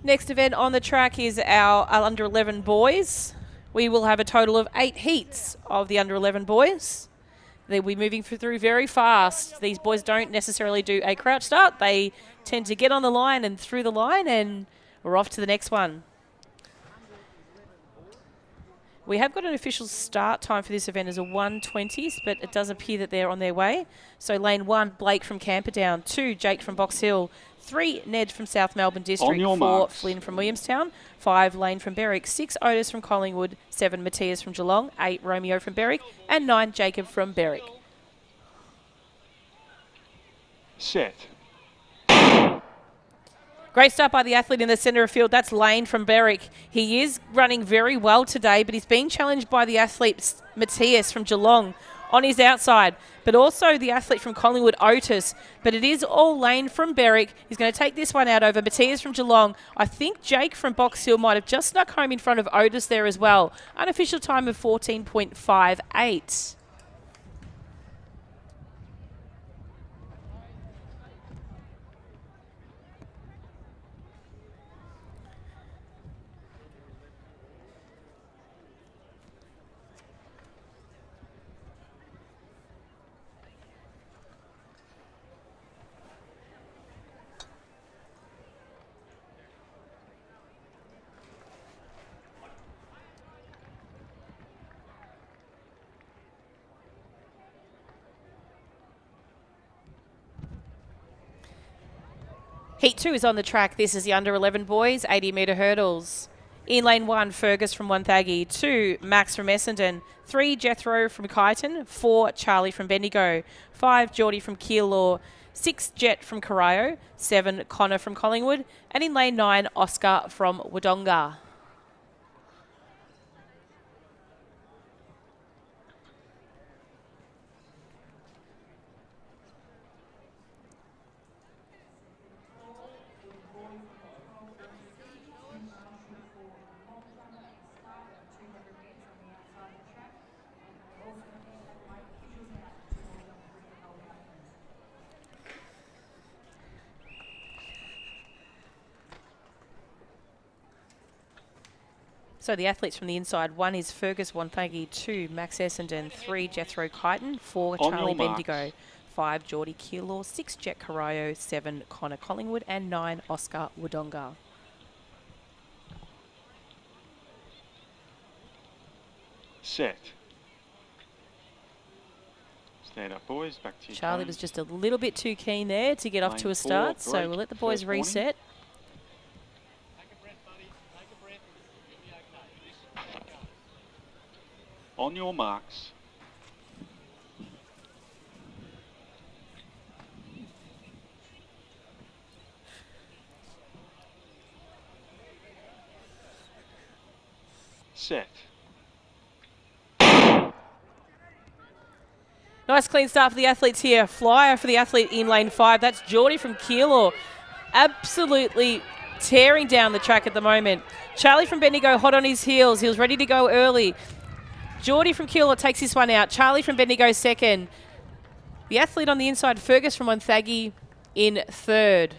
Next event on the track is our under 11 boys. We will have a total of 8 heats of the under 11 boys. They'll be moving through very fast. These boys don't necessarily do a crouch start. They tend to get on the line and through the line, and we're off to the next one. We have got an official start time for this event as a 1:20, but it does appear that they're on their way. So lane 1, Blake from Camperdown. 2, Jake from Box Hill. 3, Ned from South Melbourne District. 4, marks. Flynn from Williamstown. 5, Lane from Berwick. 6, Otis from Collingwood. 7, Matthias from Geelong. 8, Romeo from Berwick. And 9, Jacob from Berwick. Set. Great start by the athlete in the centre of field. That's Lane from Berwick. He is running very well today, but he's being challenged by the athlete Matthias from Geelong on his outside, but also the athlete from Collingwood, Otis. But it is all Lane from Berwick. He's going to take this one out over Matthias from Geelong. I think Jake from Box Hill might have just snuck home in front of Otis there as well. Unofficial time of 14.58. Heat 2 is on the track. This is the under 11 boys, 80-metre hurdles. In lane 1, Fergus from Wonthaggi. 2, Max from Essendon. 3, Jethro from Kyneton. 4, Charlie from Bendigo. 5, Geordie from Keilor. 6, Jet from Corio. 7, Connor from Collingwood. And in lane 9, Oscar from Wodonga. So the athletes from the inside, 1 is Fergus Wonthaggi, 2, Max Essendon, 3, Jethro Kyneton, 4, Charlie Bendigo, 5, Geordie Keilor, 6, Jet Corio, 7, Connor Collingwood, and 9, Oscar Wodonga. Set. Stand up, boys. Back to you. Charlie was just a little bit too keen there to get off to a start, so we'll let the boys reset. On your marks. Set. Nice clean start for the athletes here. Flyer for the athlete in lane 5. That's Geordie from Keilor. Absolutely tearing down the track at the moment. Charlie from Bendigo hot on his heels. He was ready to go early. Geordie from Keilor takes this one out. Charlie from Bendigo second. The athlete on the inside, Fergus from Wonthaggi, in third.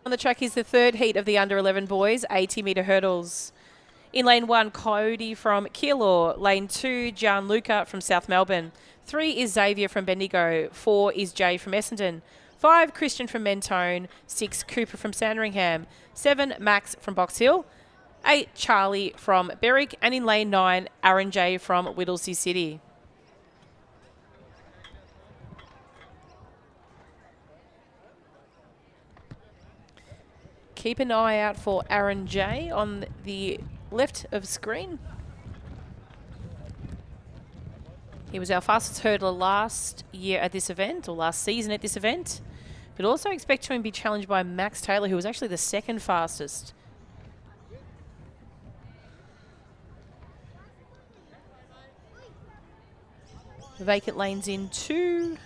On the track is the third heat of the under-11 boys, 80-metre hurdles. In lane 1, Cody from Keilor. Lane 2, Gianluca from South Melbourne. 3 is Xavier from Bendigo. 4 is Jay from Essendon. 5, Christian from Mentone. 6, Cooper from Sandringham. 7, Max from Box Hill. 8, Charlie from Berwick. And in lane 9, Aaron J from Whittlesea City. Keep an eye out for Aaron J on the left of screen. He was our fastest hurdler last year at this event, or last season at this event. But also expect him to be challenged by Max Taylor, who was actually the second fastest. Vacant lanes in 2.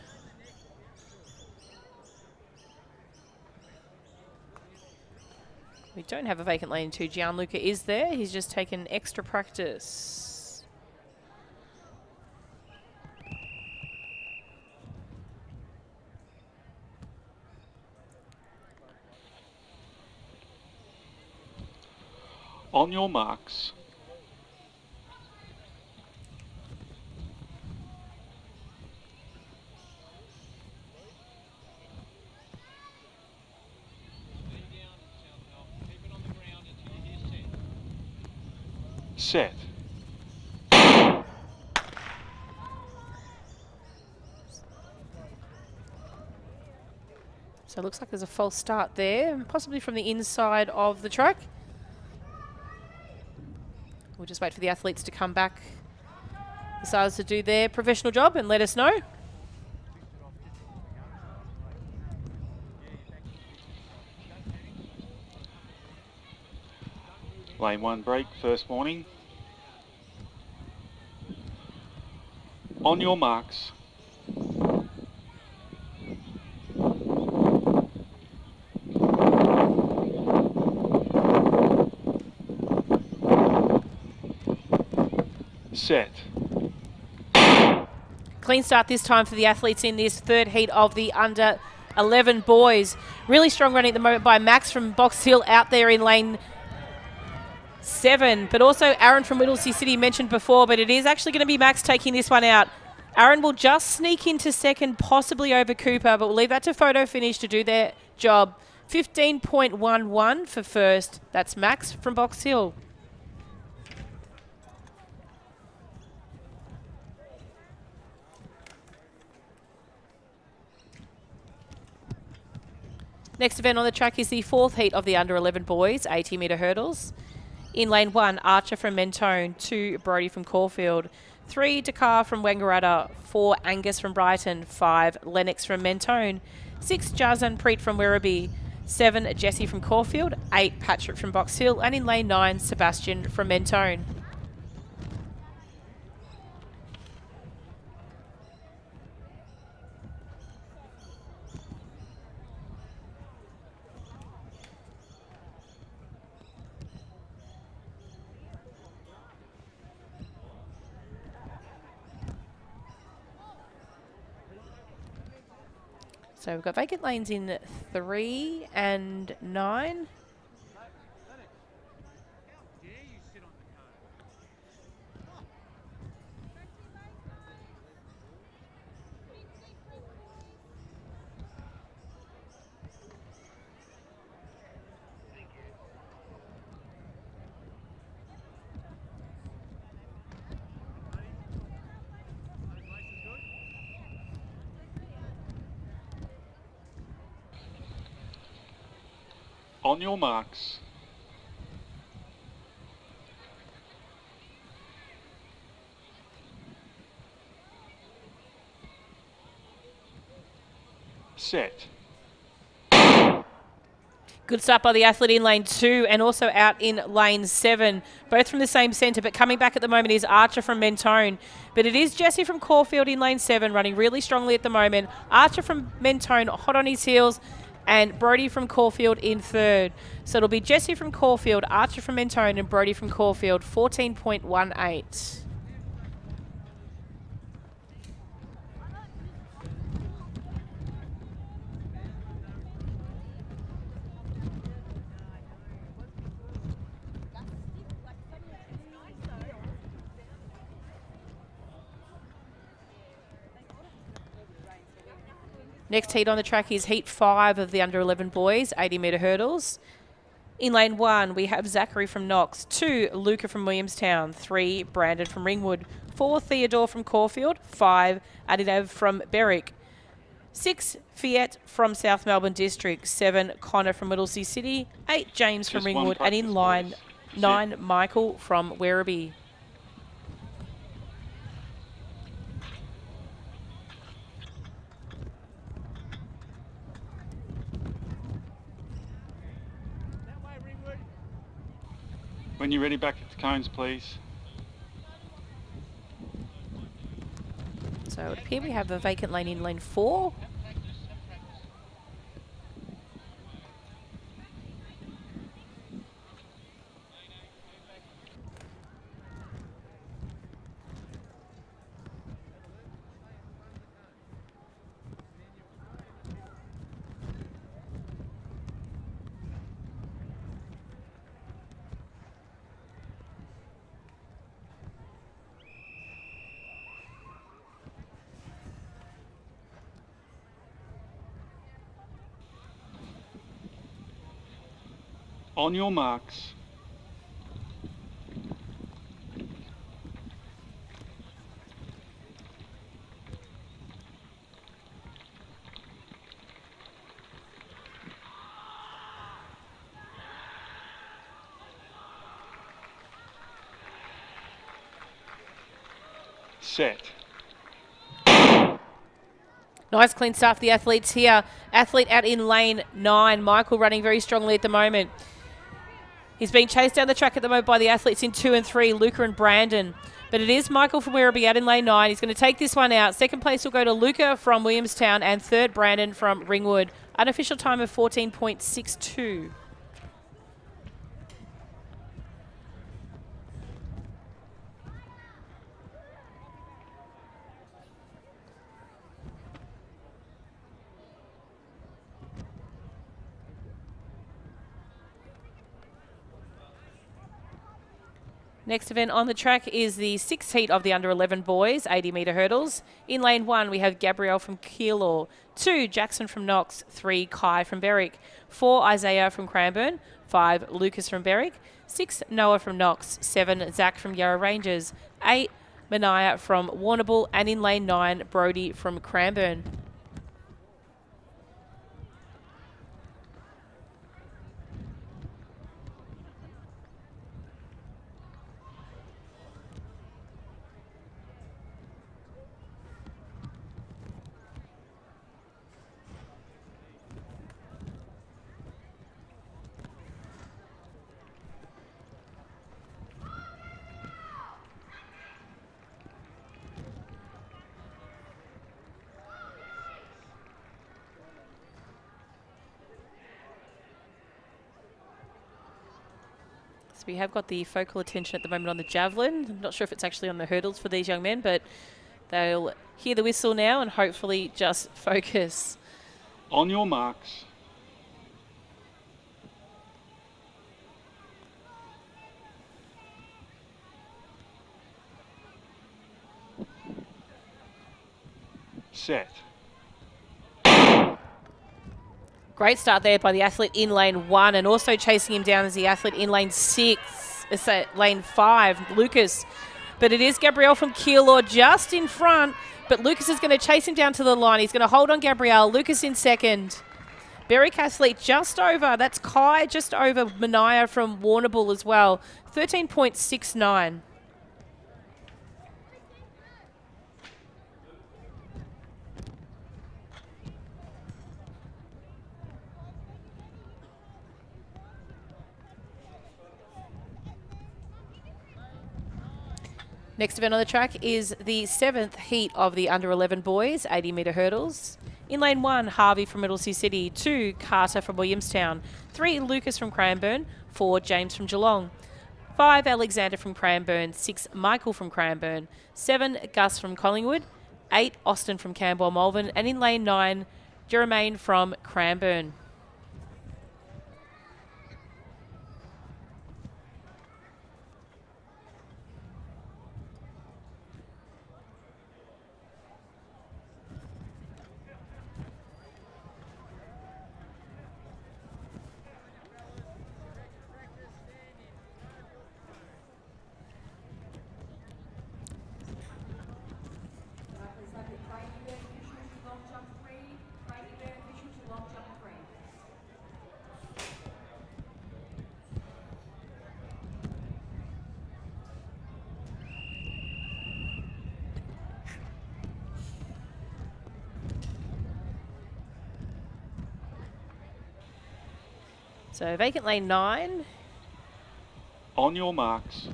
We don't have a vacant lane 2. Gianluca is there. He's just taken extra practice. On your marks. Set. So it looks like there's a false start there, possibly from the inside of the track. We'll just wait for the athletes to come back, decided to do their professional job, and let us know. Lane 1 break, first warning. On your marks. Set. Clean start this time for the athletes in this third heat of the under-11 boys. Really strong running at the moment by Max from Box Hill out there in lane 7, but also Aaron from Whittlesea City mentioned before, but it is actually going to be Max taking this one out. Aaron will just sneak into second, possibly over Cooper, but we'll leave that to photo finish to do their job. 15.11 for first. That's Max from Box Hill. Next event on the track is the fourth heat of the under-11 boys, 80-metre hurdles. In lane 1, Archer from Mentone. 2, Brody from Caulfield. 3, Dakar from Wangaratta. 4, Angus from Brighton. 5, Lennox from Mentone. 6, Jazan Preet from Werribee. 7, Jesse from Caulfield. 8, Patrick from Box Hill. And in lane 9, Sebastian from Mentone. So we've got vacant lanes in 3 and 9. On your marks. Set. Good start by the athlete in lane 2 and also out in lane 7, both from the same centre, but coming back at the moment is Archer from Mentone. But it is Jesse from Caulfield in lane 7, running really strongly at the moment. Archer from Mentone hot on his heels, and Brody from Caulfield in 3rd. So it'll be Jesse from Caulfield, Archer from Mentone, and Brody from Caulfield, 14.18. Next heat on the track is heat 5 of the under 11 boys, 80 metre hurdles. In lane 1, we have Zachary from Knox, 2, Luca from Williamstown, 3, Brandon from Ringwood, 4, Theodore from Caulfield, 5, Adidav from Berwick, 6, Fiat from South Melbourne District, 7, Connor from Whittlesea City, 8, James from Ringwood, and in line 9, Michael from Werribee. When you're ready, back at the cones, please. So it would appear we have a vacant lane in lane 4. On your marks. Set. Nice clean start for the athletes here. Athlete out in lane 9. Michael running very strongly at the moment. He's being chased down the track at the moment by the athletes in 2 and 3, Luca and Brandon. But it is Michael from Werribee out in lane 9. He's going to take this one out. Second place will go to Luca from Williamstown and 3rd, Brandon from Ringwood. Unofficial time of 14.62. Next event on the track is the 6th heat of the under 11 boys, 80 metre hurdles. In lane 1, we have Gabrielle from Keilor, 2, Jackson from Knox, 3, Kai from Berwick, 4, Isaiah from Cranbourne, 5, Lucas from Berwick, 6, Noah from Knox, 7, Zach from Yarra Rangers, 8, Mania from Warrnambool, and in lane 9, Brody from Cranbourne. We have got the focal attention at the moment on the javelin. I'm not sure if it's actually on the hurdles for these young men, but they'll hear the whistle now and hopefully just focus. On your marks. Set. Great start there by the athlete in lane 1, and also chasing him down is the athlete in lane 6, lane 5, Lucas. But it is Gabrielle from Keilor just in front, but Lucas is going to chase him down to the line. He's going to hold on Gabrielle. Lucas in 2nd. Berwick athlete just over. That's Kai just over Mania from Warrnambool as well. 13.69. Next event on the track is the 7th heat of the under 11 boys 80 metre hurdles. In lane 1, Harvey from Middlesea City, 2, Carter from Williamstown, 3, Lucas from Cranbourne, 4, James from Geelong, 5, Alexander from Cranbourne, 6, Michael from Cranbourne, 7, Gus from Collingwood, 8, Austin from Camberwell Malvern, and in lane 9, Jermaine from Cranbourne. So vacant lane 9. On your marks.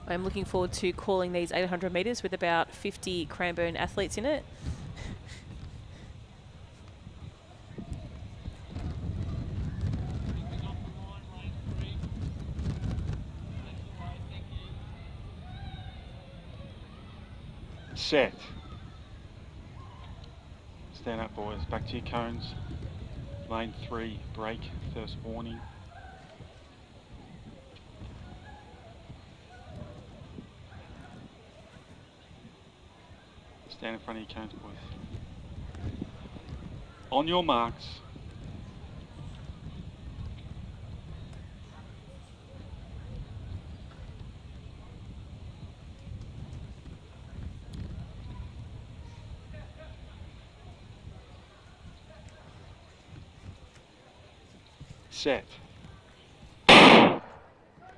I'm looking forward to calling these 800 metres with about 50 Cranbourne athletes in it. Set. Stand up, boys. Back to your cones. Lane 3, break, first warning. Stand in front of your cones, boys. On your marks. Set.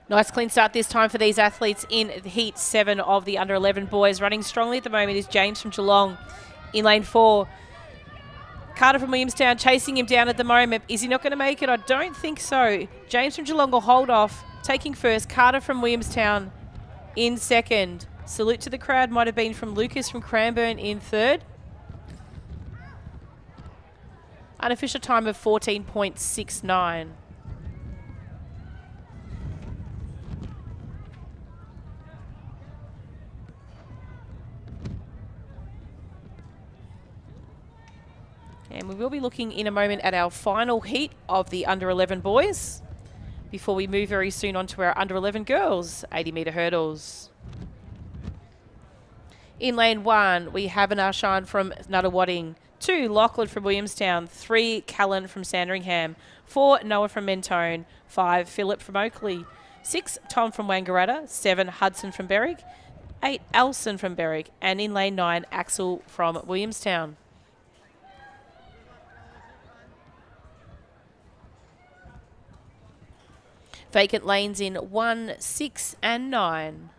Nice clean start this time for these athletes in heat 7 of the under 11 boys. Running strongly at the moment is James from Geelong in lane 4. Carter from Williamstown chasing him down at the moment. Is he not going to make it? I don't think so. James from Geelong will hold off. Taking first, Carter from Williamstown in second. Salute to the crowd might have been from Lucas from Cranbourne in third. Unofficial time of 14.69. And we will be looking in a moment at our final heat of the under 11 boys before we move very soon on to our under 11 girls 80 metre hurdles. In lane 1, we have an Arshan from Nuttawading, 2, Lachlan from Williamstown, 3, Callan from Sandringham, 4, Noah from Mentone, 5, Philip from Oakley, 6, Tom from Wangaratta, 7, Hudson from Berwick, 8, Elson from Berwick, and in lane 9, Axel from Williamstown. Vacant lanes in 1, 6 and 9.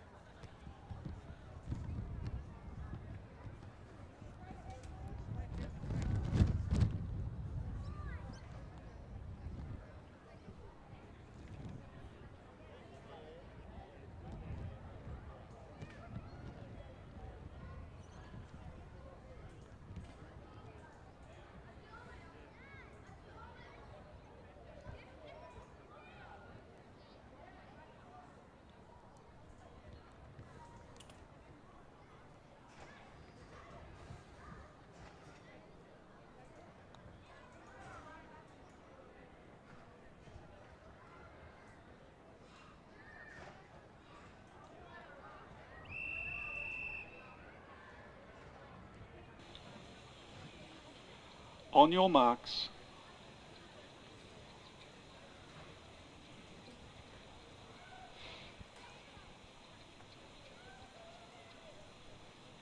On your marks.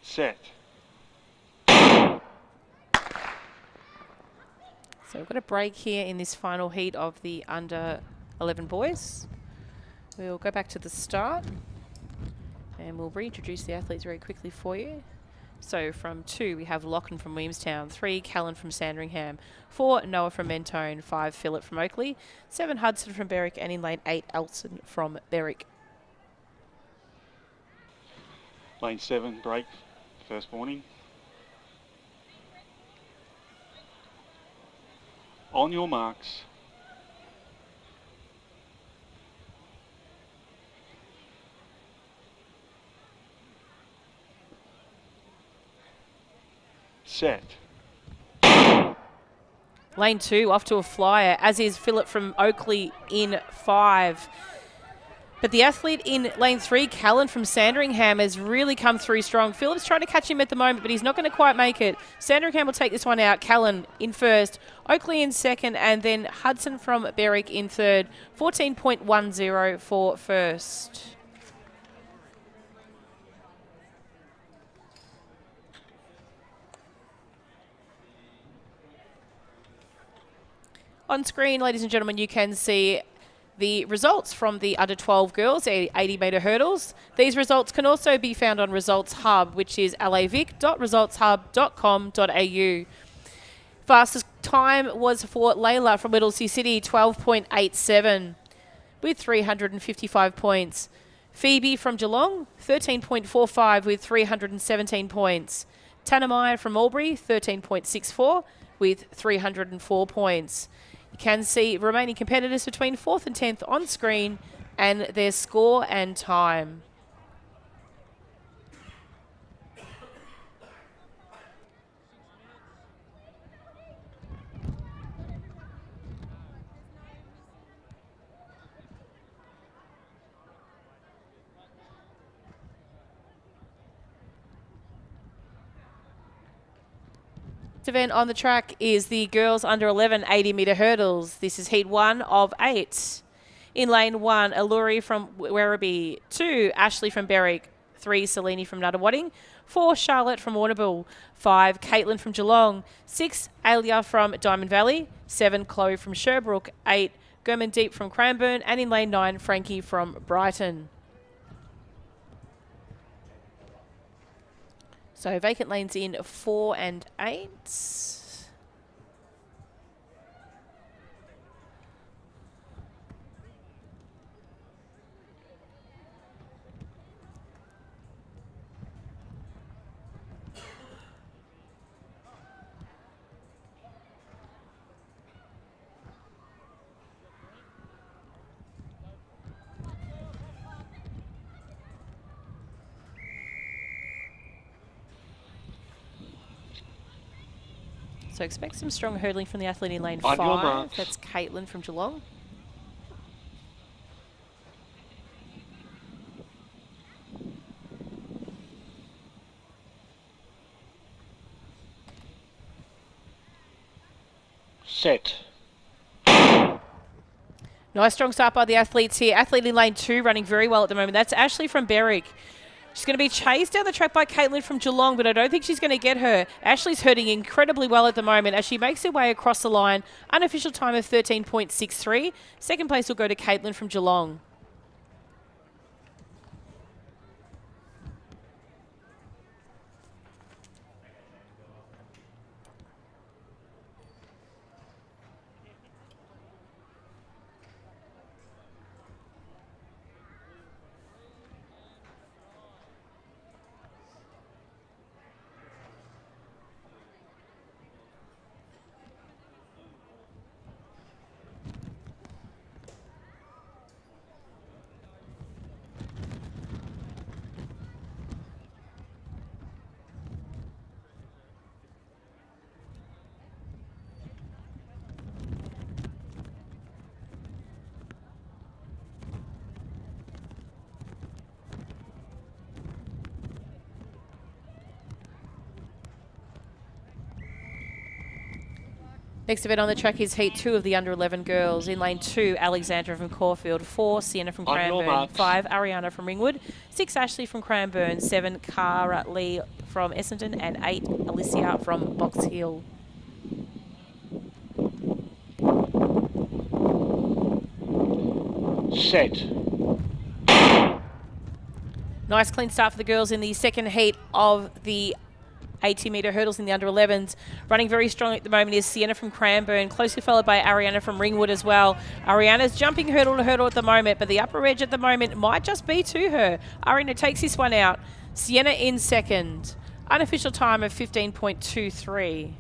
Set. So we've got a break here in this final heat of the under 11 boys. We'll go back to the start and we'll reintroduce the athletes very quickly for you. So from 2, we have Lachlan from Williamstown, 3, Callan from Sandringham, 4, Noah from Mentone, 5, Philip from Oakley, 7, Hudson from Berwick, and in lane 8, Elson from Berwick. Lane 7, break, first warning. On your marks. Set. Lane 2 off to a flyer, as is Phillip from Oakley in 5. But the athlete in lane 3, Callan from Sandringham, has really come through strong. Phillip's trying to catch him at the moment, but he's not going to quite make it. Sandringham will take this one out. Callan in first, Oakley in second, and then Hudson from Berwick in third. 14.10 for first. On screen, ladies and gentlemen, you can see the results from the under 12 girls, 80-metre hurdles. These results can also be found on Results Hub, which is lavic.resultshub.com.au. Fastest time was for Layla from Whittlesea City, 12.87 with 355 points. Phoebe from Geelong, 13.45 with 317 points. Tanamaya from Albury, 13.64 with 304 points. You can see remaining competitors between 4th and 10th on screen and their score and time. Event on the track is the girls under 11 80-metre hurdles. This is heat 1 of 8. In lane 1, Alluri from Werribee. 2, Ashley from Berwick. 3, Selene from Nuttawading. 4, Charlotte from Warrnambool. 5, Caitlin from Geelong. 6, Alia from Diamond Valley. 7, Chloe from Sherbrooke. 8, Gurman Deep from Cranbourne. And in lane 9, Frankie from Brighton. So vacant lanes in 4 and 8. So expect some strong hurdling from the athlete in lane 5. That's Caitlin from Geelong. Set. Nice strong start by the athletes here. Athlete in lane 2 running very well at the moment. That's Ashley from Berwick. She's going to be chased down the track by Caitlin from Geelong, but I don't think she's going to get her. Ashley's hurting incredibly well at the moment as she makes her way across the line. Unofficial time of 13.63. Second place will go to Caitlin from Geelong. Next event on the track is heat 2 of the under 11 girls. In lane 2, Alexandra from Caulfield. 4, Sienna from Cranbourne. 5, Ariana from Ringwood. 6, Ashley from Cranbourne. 7, Cara Lee from Essendon. And 8, Alicia from Box Hill. Set. Nice clean start for the girls in the second heat of the 80-metre hurdles in the under 11s. Running very strong at the moment is Sienna from Cranbourne, closely followed by Ariana from Ringwood as well. Ariana's jumping hurdle to hurdle at the moment, but the upper edge at the moment might just be to her. Ariana takes this one out. Sienna in second. Unofficial time of 15.23.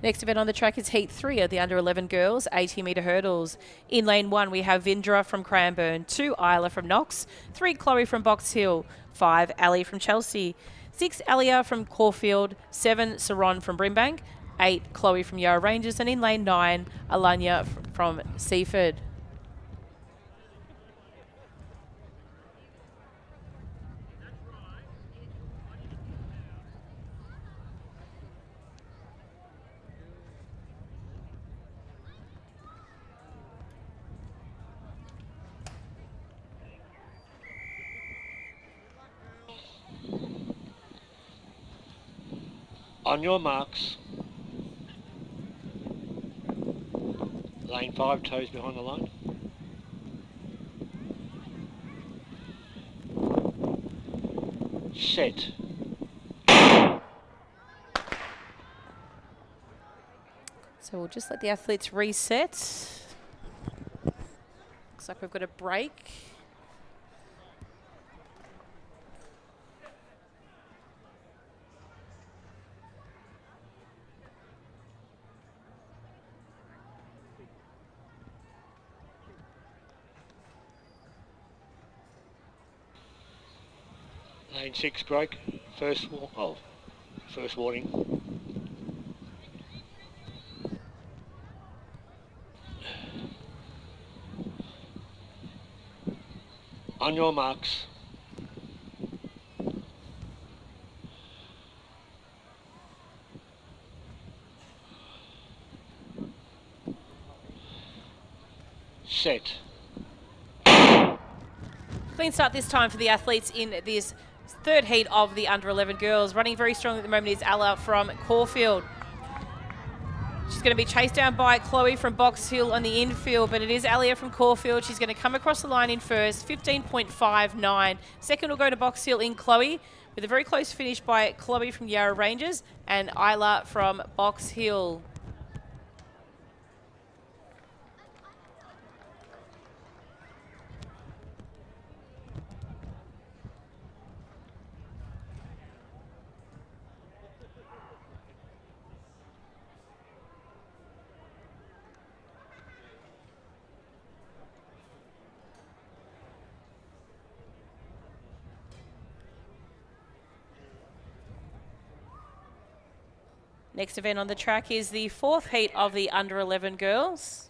Next event on the track is Heat 3 of the under 11 girls, 80 metre hurdles. In lane 1, we have Vindra from Cranbourne, 2 Isla from Knox, 3 Chloe from Box Hill, 5 Ali from Chelsea, 6 Alia from Caulfield, 7 Saron from Brimbank, 8 Chloe from Yarra Ranges, and in lane 9, Alanya from Seaford. On your marks. Lane 5, toes behind the line. Set. So we'll just let the athletes reset. Looks like we've got a break. Lane 6 break. First warning. On your marks. Set. Clean start this time for the athletes in this third heat of the under 11 girls. Running very strong at the moment is Ella from Caulfield. She's going to be chased down by Chloe from Box Hill on the infield, but it is Alia from Caulfield. She's going to come across the line in first, 15.59. Second will go to Box Hill in Chloe, with a very close finish by Chloe from Yarra Ranges and Isla from Box Hill. Next event on the track is the fourth heat of the under 11 girls.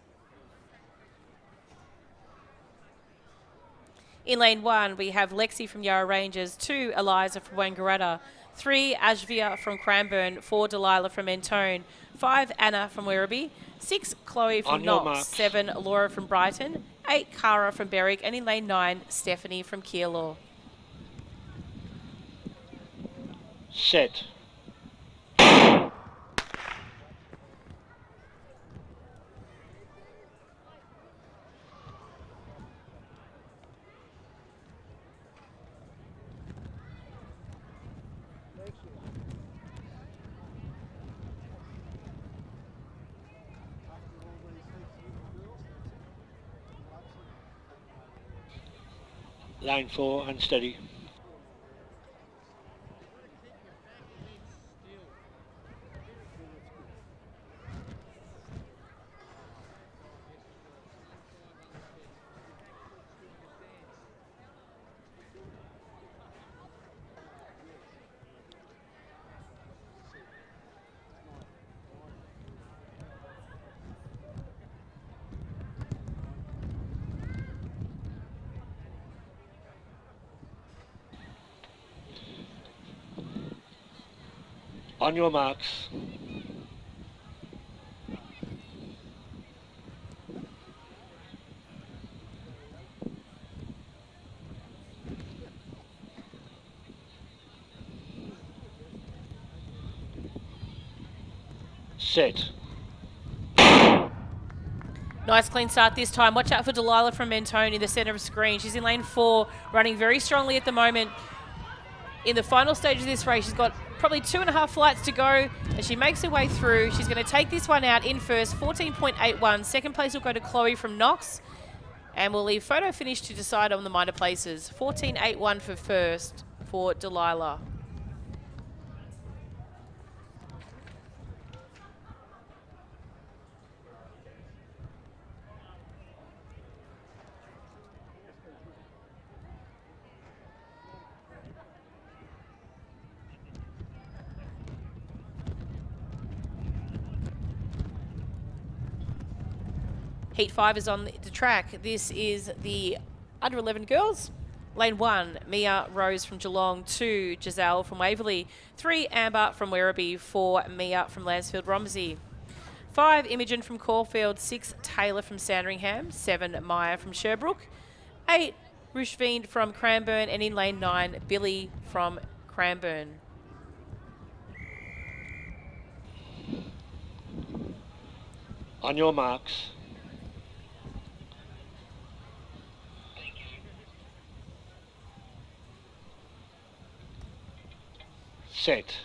In lane 1, we have Lexi from Yarra Ranges, 2 Eliza from Wangaratta, 3 Ashvia from Cranbourne, 4 Delilah from Mentone, 5 Anna from Werribee, 6 Chloe from Knox, 7 Laura from Brighton, 8 Cara from Berwick, and in lane 9, Stephanie from Keilor. Set. Lane 4, unsteady. On your marks. Set. Nice clean start this time. Watch out for Delilah from Mentone in the centre of screen. She's in lane 4, running very strongly at the moment. In the final stage of this race, she's got probably 2.5 flights to go, and she makes her way through. She's going to take this one out in first, 14.81. Second place will go to Chloe from Knox, and we'll leave photo finish to decide on the minor places. 14.81 for first for Delilah. Heat 5 is on the track. This is the under 11 girls. Lane 1, Mia Rose from Geelong. 2, Giselle from Waverley. 3, Amber from Werribee. 4, Mia from Lansfield Romsey. 5, Imogen from Caulfield. 6, Taylor from Sandringham. 7, Maya from Sherbrooke. 8, Rushveen from Cranbourne. And in lane 9, Billy from Cranbourne. On your marks. Set.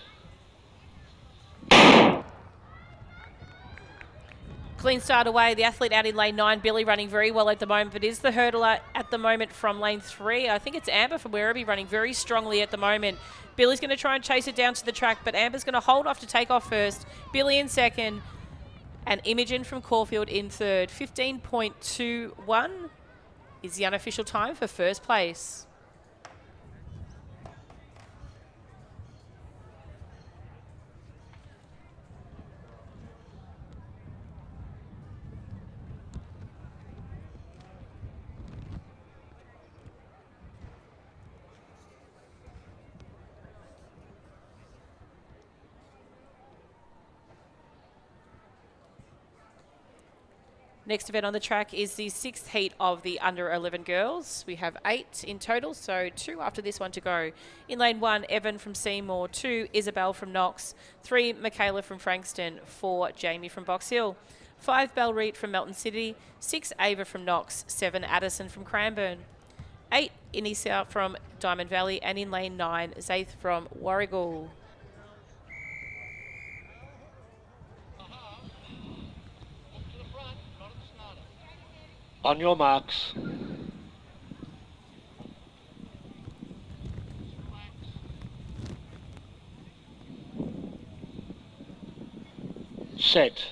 Clean start away. The athlete out in lane 9, Billy running very well at the moment, but is the hurdler at the moment from lane 3. I think it's Amber from Werribee running very strongly at the moment. Billy's going to try and chase it down to the track, but Amber's going to hold off to take off first. Billy in second, and Imogen from Caulfield in third. 15.21 is the unofficial time for first place. Next event on the track is the 6th heat of the under 11 girls. We have 8 in total, so 2 after this one to go. In lane 1, Evan from Seymour. 2, Isabel from Knox. 3, Michaela from Frankston. 4, Jamie from Box Hill. 5, Belle Reed from Melton City. 6, Ava from Knox. 7, Addison from Cranbourne. 8, Inisa from Diamond Valley. And in lane 9, Zaith from Warragul. On your marks. Set.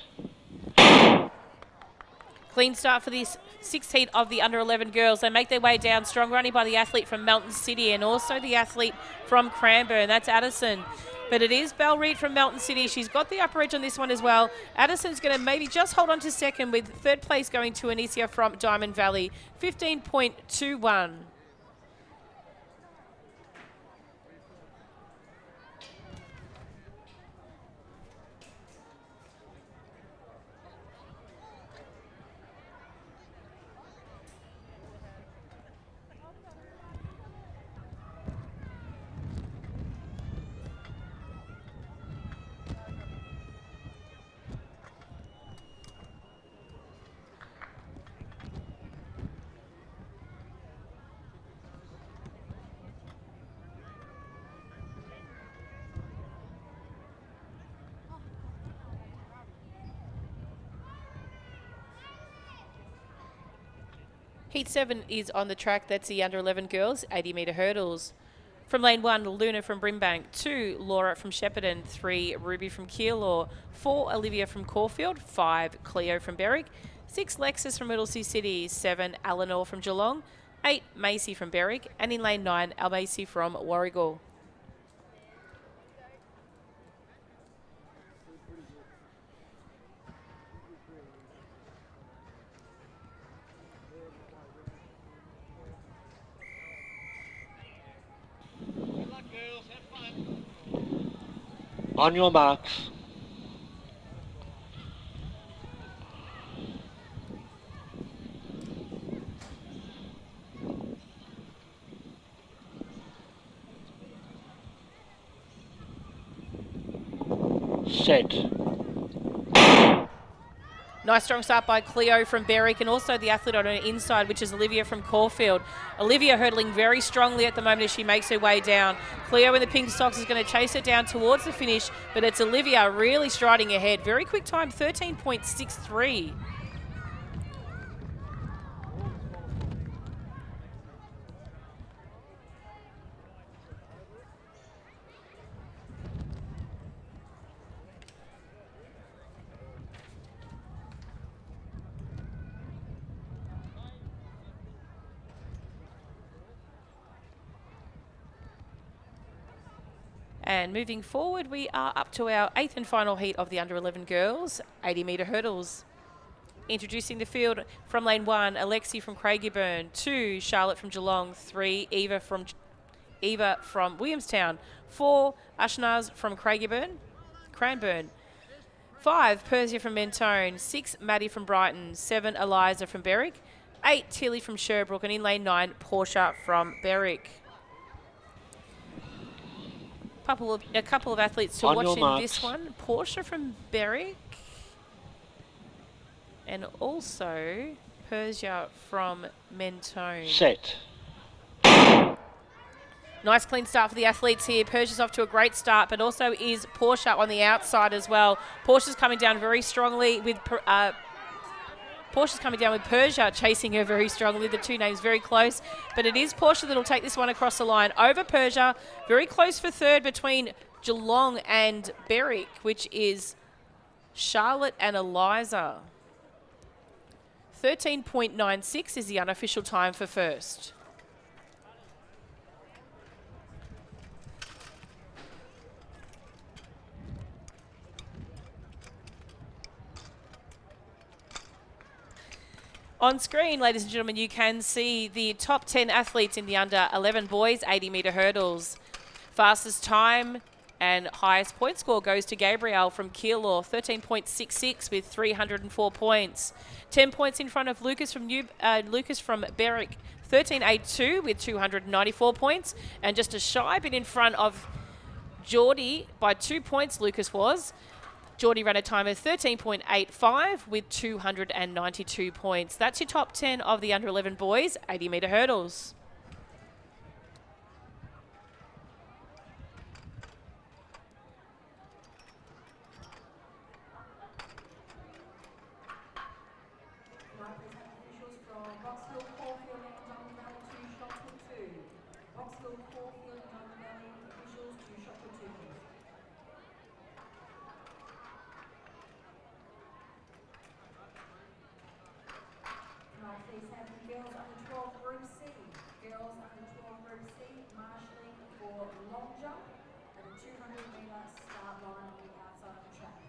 Clean start for this 6th heat of the under 11 girls. They make their way down. Strong running by the athlete from Melton City and also the athlete from Cranbourne. That's Addison. But it is Belle Reed from Melton City. She's got the upper edge on this one as well. Addison's going to maybe just hold on to second, with third place going to Anicia from Diamond Valley. 15.21. Heat 7 is on the track. That's the under 11 girls, 80-metre hurdles. From lane 1, Luna from Brimbank. 2, Laura from Shepparton. 3, Ruby from Keilor. 4, Olivia from Caulfield. 5, Cleo from Berwick. 6, Lexus from Whittlesea City. 7, Eleanor from Geelong. 8, Macy from Berwick. And in lane 9, Almacy from Warragul. On your marks. Set. Nice strong start by Cleo from Berwick, and also the athlete on her inside, which is Olivia from Caulfield. Olivia hurdling very strongly at the moment as she makes her way down. Cleo in the pink socks is going to chase it down towards the finish, but it's Olivia really striding ahead. Very quick time, 13.63. And moving forward, we are up to our 8th and final heat of the under-11 girls, 80-metre hurdles. Introducing the field from lane 1, Alexi from Craigieburn, 2, Charlotte from Geelong, 3, Eva from Williamstown, 4, Ashnaz from Cranbourne, 5, Persia from Mentone, 6, Maddie from Brighton, 7, Eliza from Berwick, 8, Tilly from Sherbrooke, and in lane 9, Portia from Berwick. A couple of athletes to watch in this one. Portia from Berwick, and also Persia from Mentone. Set. Nice clean start for the athletes here. Persia's off to a great start, but also is Portia on the outside as well. Portia's coming down very strongly with Persia chasing her very strongly. The two names very close, but it is Portia that'll take this one across the line over Persia. Very close for third between Geelong and Berwick, which is Charlotte and Eliza. 13.96 is the unofficial time for first. On screen, ladies and gentlemen, you can see the top 10 athletes in the under-11 boys 80-metre hurdles. Fastest time and highest point score goes to Gabrielle from Keilor, 13.66 with 304 points. 10 points in front of Lucas from Berwick, 13.82 with 294 points. And just a shy bit in front of Geordie by 2 points, Lucas was. Geordie ran a time of 13.85 with 292 points. That's your top 10 of the under-11 boys 80-metre hurdles. Please have the girls under 12 Group C. Girls under 12 Group C, marshalling for long jump at a 200-metre start line on the outside of the track.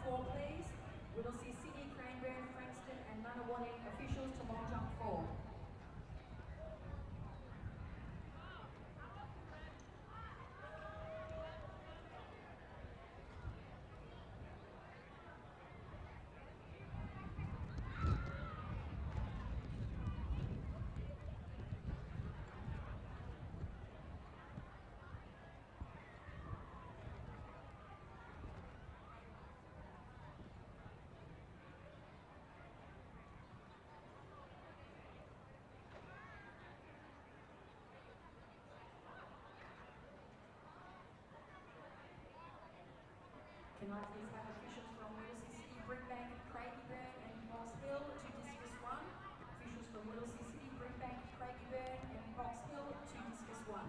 4, please. Whittlesea City, Cranbourne, Frankston and Nunawading officials to long jump 4. Can I please have officials from Whittlesea City, Brimbank, Craigieburn and Box Hill to discus 1. Officials from Whittlesea City, Brimbank, Craigieburn and Box Hill to discus 1.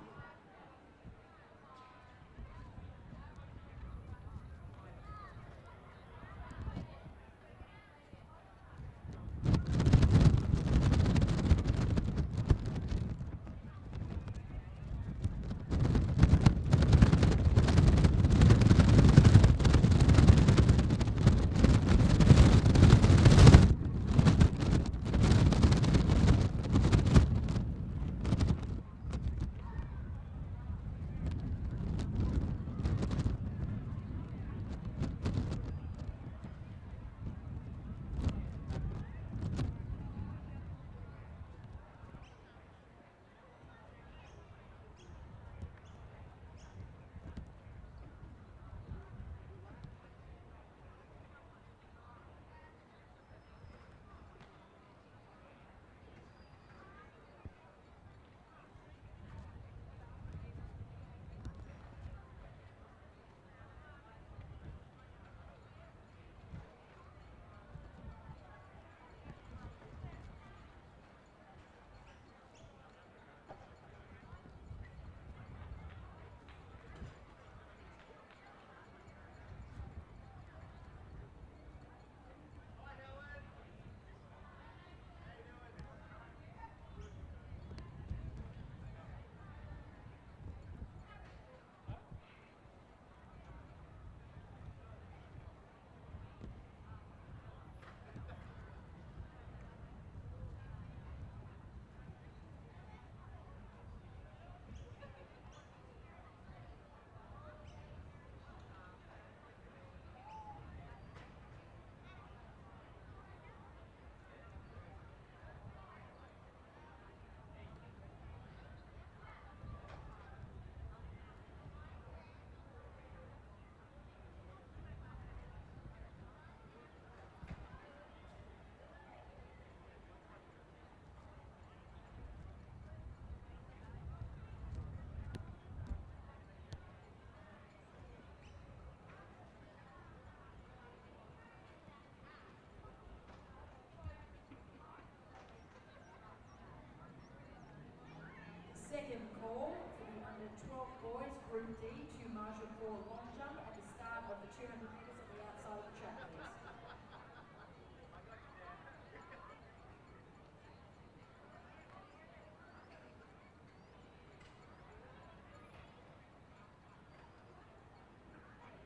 Second call for the under 12 boys, Group D, to marshal for long jump at the start of the 200 metres on the outside of the track, please.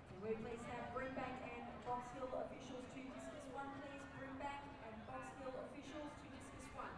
Can we please have Brimbank and Box Hill officials to discus 1, please? Brimbank and Box Hill officials to discus 1.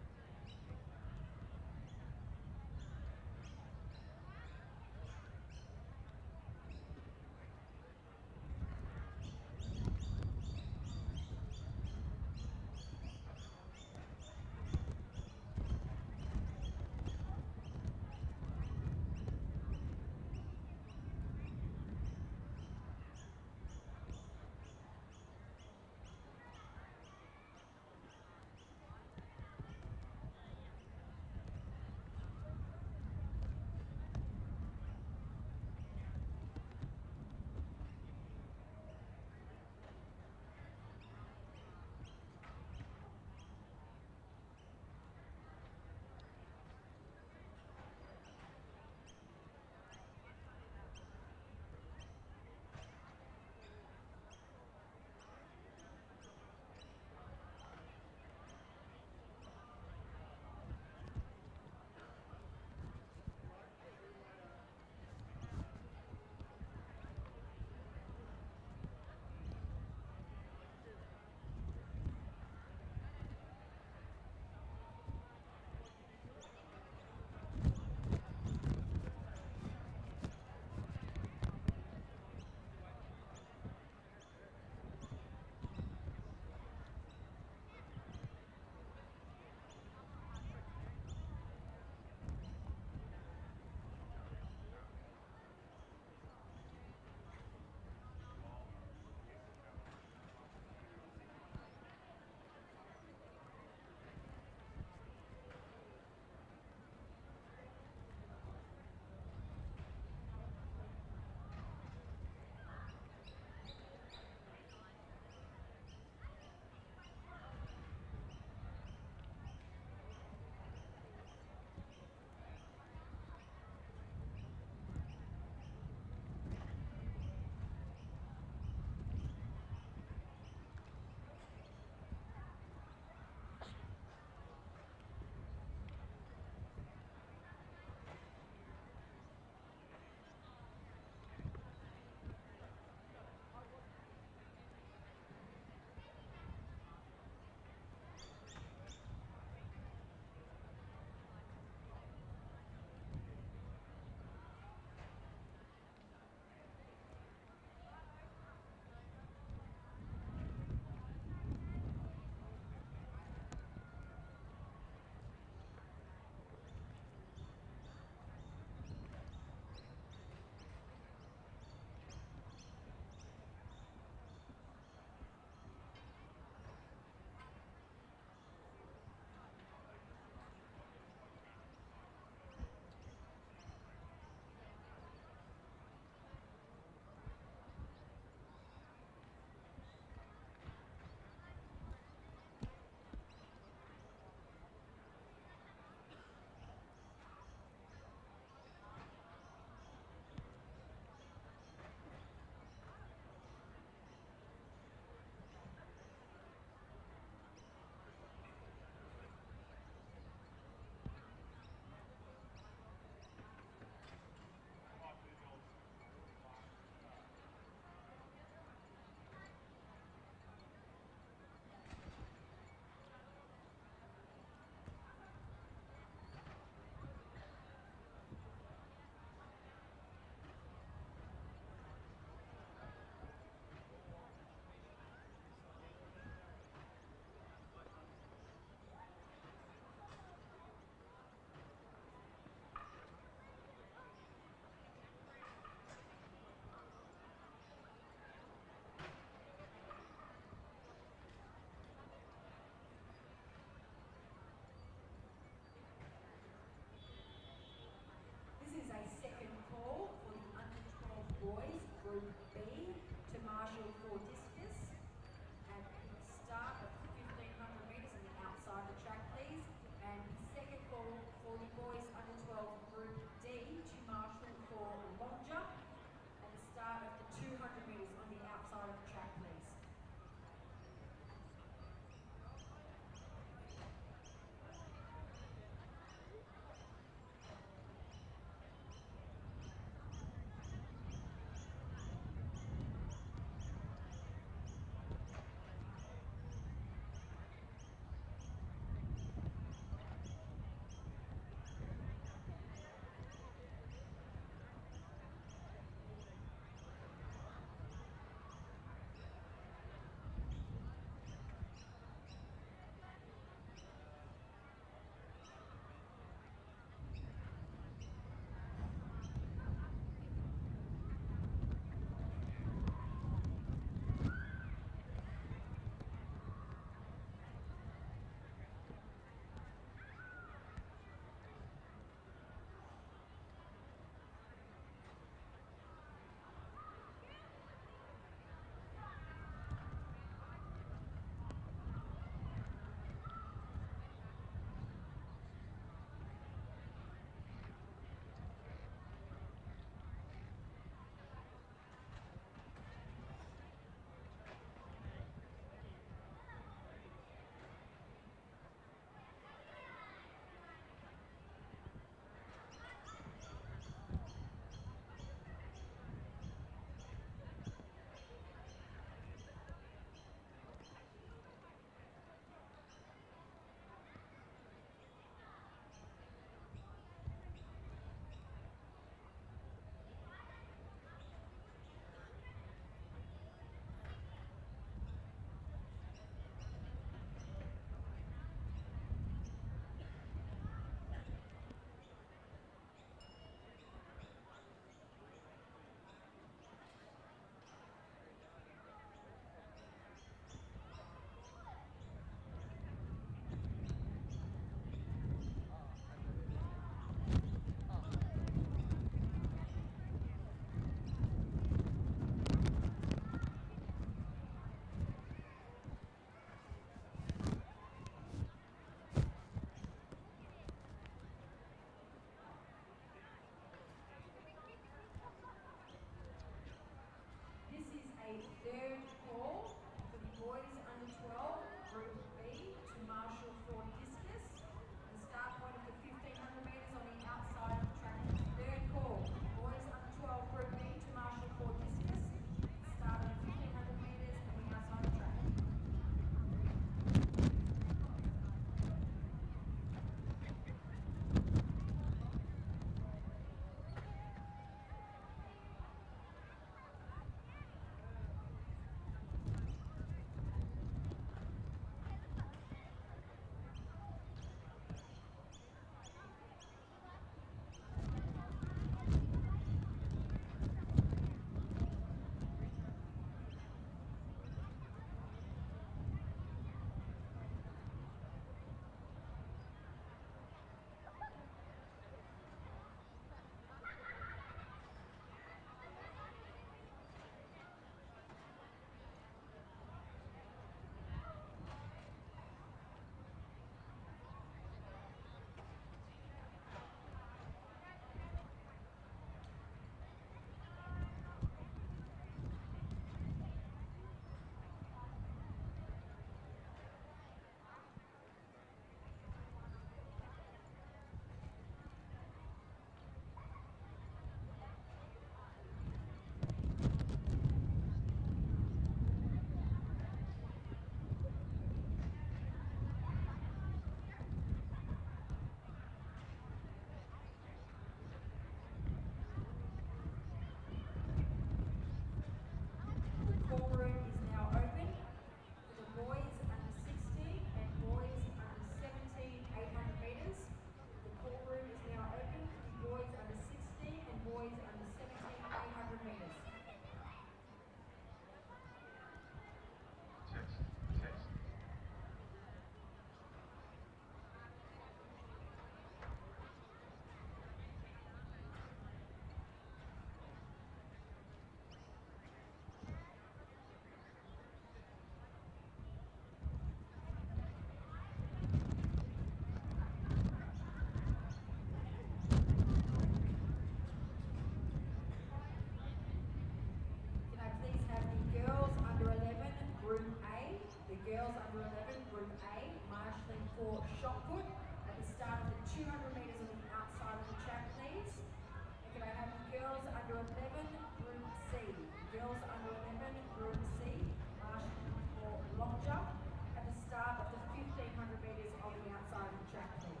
girls under 11, Group A, marshalling for shot put at the start of the 200 metres on the outside of the track, please. And can I have girls under 11, Group C, girls under 11, Group C, marshalling for long jump at the start of the 1500 metres on the outside of the track, please.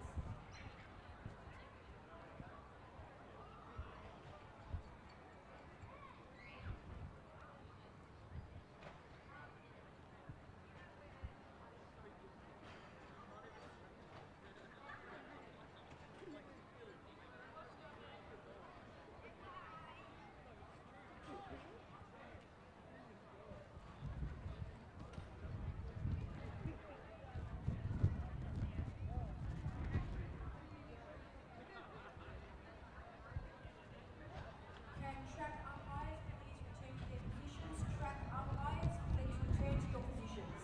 Track umpires, please return to their positions. Track umpires, please return to your positions.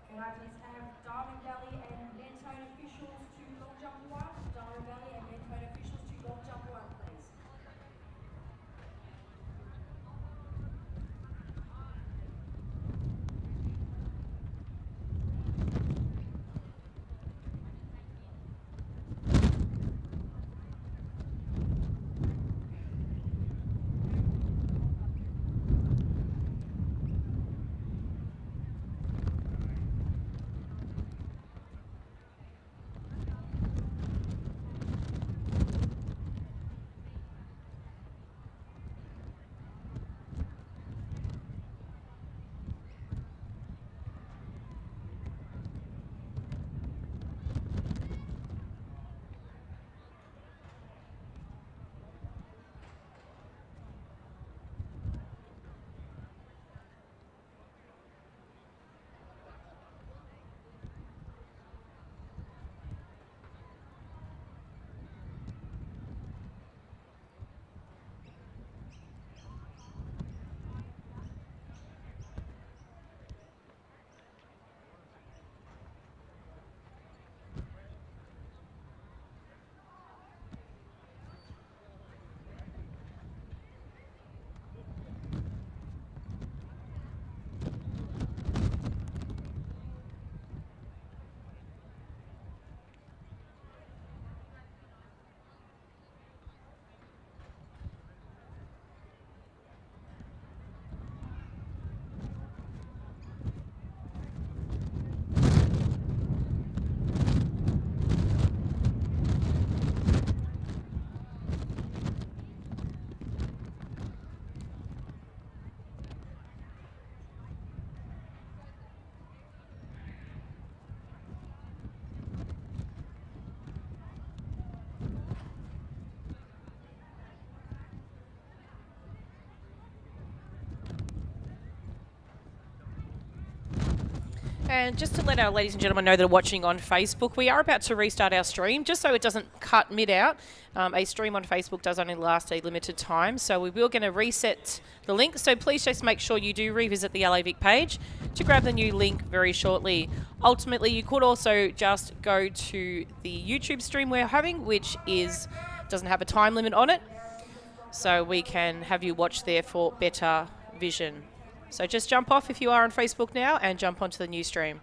Can I please have Diamond Valley and Mentone officials to long jump 1? Diamond Valley and Mentone officials to long jump 1, please. And just to let our ladies and gentlemen know that are watching on Facebook, we are about to restart our stream, just so it doesn't cut mid-out. A stream on Facebook does only last a limited time, so we will going to reset the link. So please just make sure you do revisit the LAVic page to grab the new link very shortly. Ultimately, you could also just go to the YouTube stream we're having, which doesn't have a time limit on it, so we can have you watch there for better vision. So just jump off if you are on Facebook now and jump onto the new stream.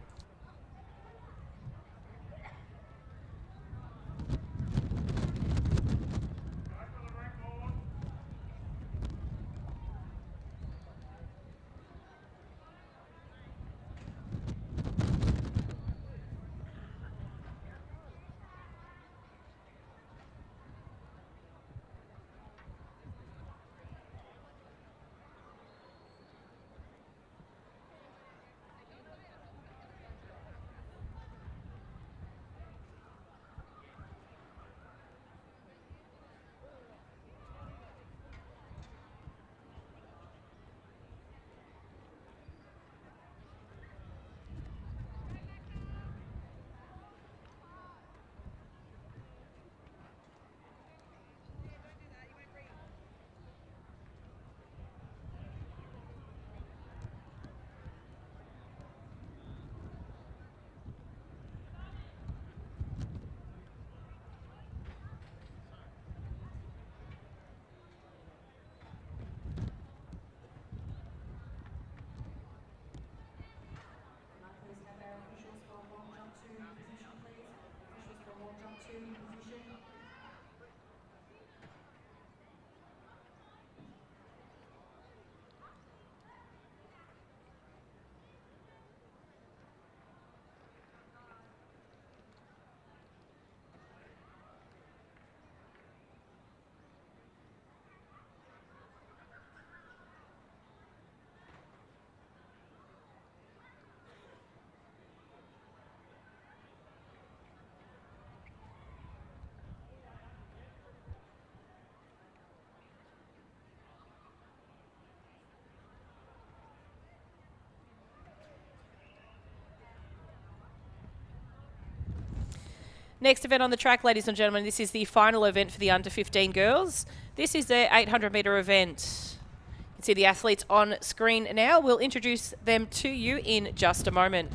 Next event on the track, ladies and gentlemen, this is the final event for the under 15 girls. This is their 800 metre event. You can see the athletes on screen now. We'll introduce them to you in just a moment.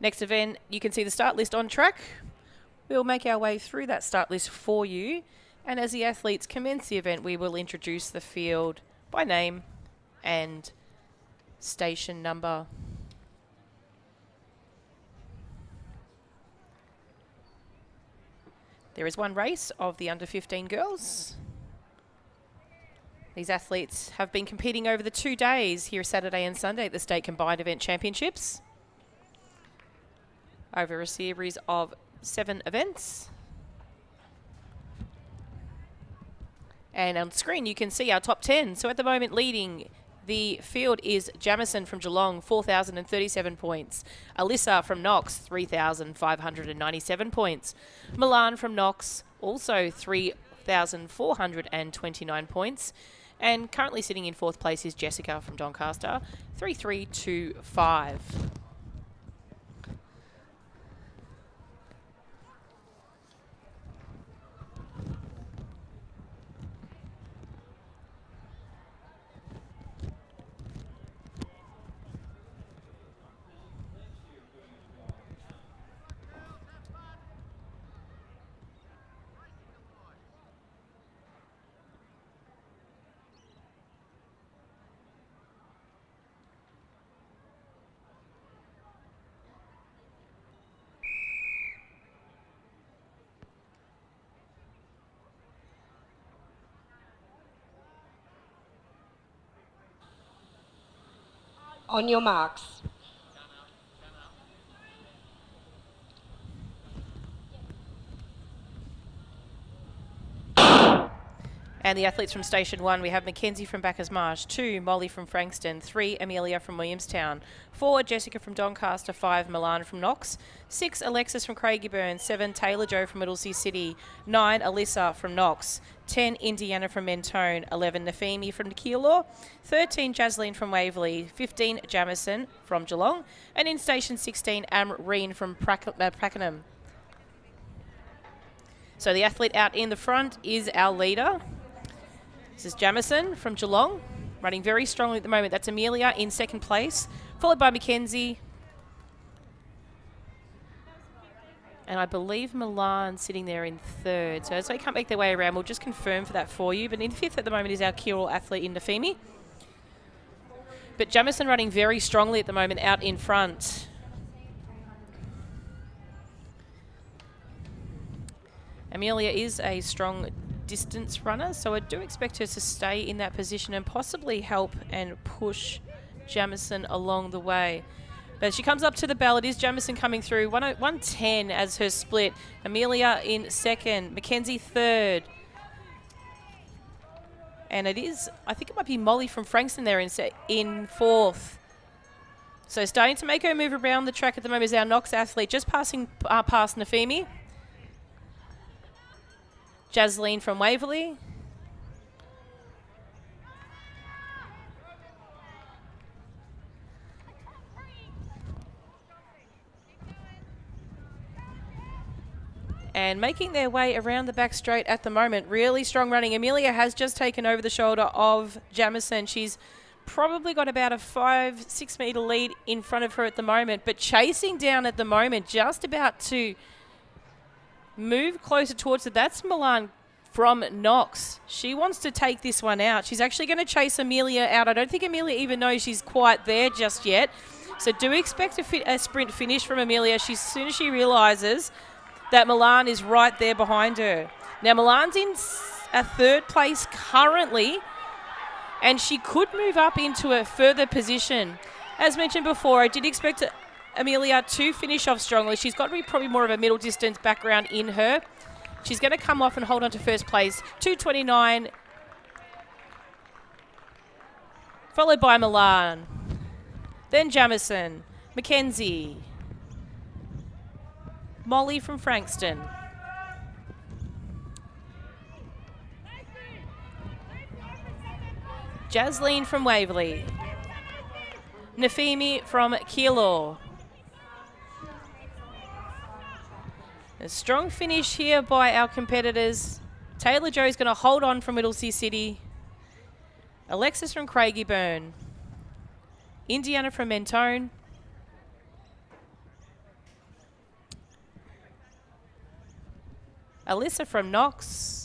Next event, you can see the start list on track. We'll make our way through that start list for you. And as the athletes commence the event, we will introduce the field by name and station number. There is one race of the under 15 girls. These athletes have been competing over the 2 days here Saturday and Sunday at the State Combined Event Championships, over a series of 7 events. And on screen you can see our top 10. So at the moment leading the field is Jamison from Geelong, 4,037 points. Alyssa from Knox, 3,597 points. Milan from Knox, also 3,429 points. And currently sitting in 4th place is Jessica from Doncaster, 3,325. On your marks. And the athletes from Station 1, we have Mackenzie from Bacchus Marsh, 2, Molly from Frankston, 3, Amelia from Williamstown, 4, Jessica from Doncaster, 5, Milan from Knox, 6, Alexis from Craigieburn, 7, Taylor Jo from Middlesea City, 9, Alyssa from Knox, 10, Indiana from Mentone, 11, Nafimi from Keilor, 13, Jasleen from Waverley, 15, Jamison from Geelong, and in Station 16, Amreen from Pakenham. So the athlete out in the front is our leader. This is Jamison from Geelong, running very strongly at the moment. That's Amelia in 2nd place, followed by Mackenzie. And I believe Milan sitting there in 3rd. So as they can't make their way around, we'll just confirm for that for you. But in 5th at the moment is our Kirill athlete in Nafimi. But Jamison running very strongly at the moment out in front. Amelia is a strong distance runner, so I do expect her to stay in that position and possibly help and push Jamison along the way. But as she comes up to the bell, it is Jamison coming through, 110 as her split. Amelia in 2nd, Mackenzie 3rd. And it is, I think it might be Molly from Frankston there in 4th. So starting to make her move around the track at the moment is our Knox athlete, just passing past Nafimi. Jasleen from Waverley. and making their way around the back straight at the moment. Really strong running. Amelia has just taken over the shoulder of Jamison. She's probably got about a 5-6 metre lead in front of her at the moment, but chasing down at the moment, just about to move closer towards it. That's Milan from Knox. She wants to take this one out. She's actually going to chase Amelia out. I don't think Amelia even knows she's quite there just yet. So do expect a sprint finish from Amelia as soon as she realises that Milan is right there behind her. Now, Milan's in a third place currently, and she could move up into a further position. As mentioned before, I did expect Amelia to finish off strongly. She's got to be probably more of a middle distance background in her. She's going to come off and hold on to first place, 2:29, followed by Milan, then Jamison, Mackenzie, Molly from Frankston, Jasleen from Waverley, Nafimi from Keilor. A strong finish here by our competitors. Taylor Joe's going to hold on from Whittlesea City. Alexis from Craigieburn. Indiana from Mentone. Alyssa from Knox.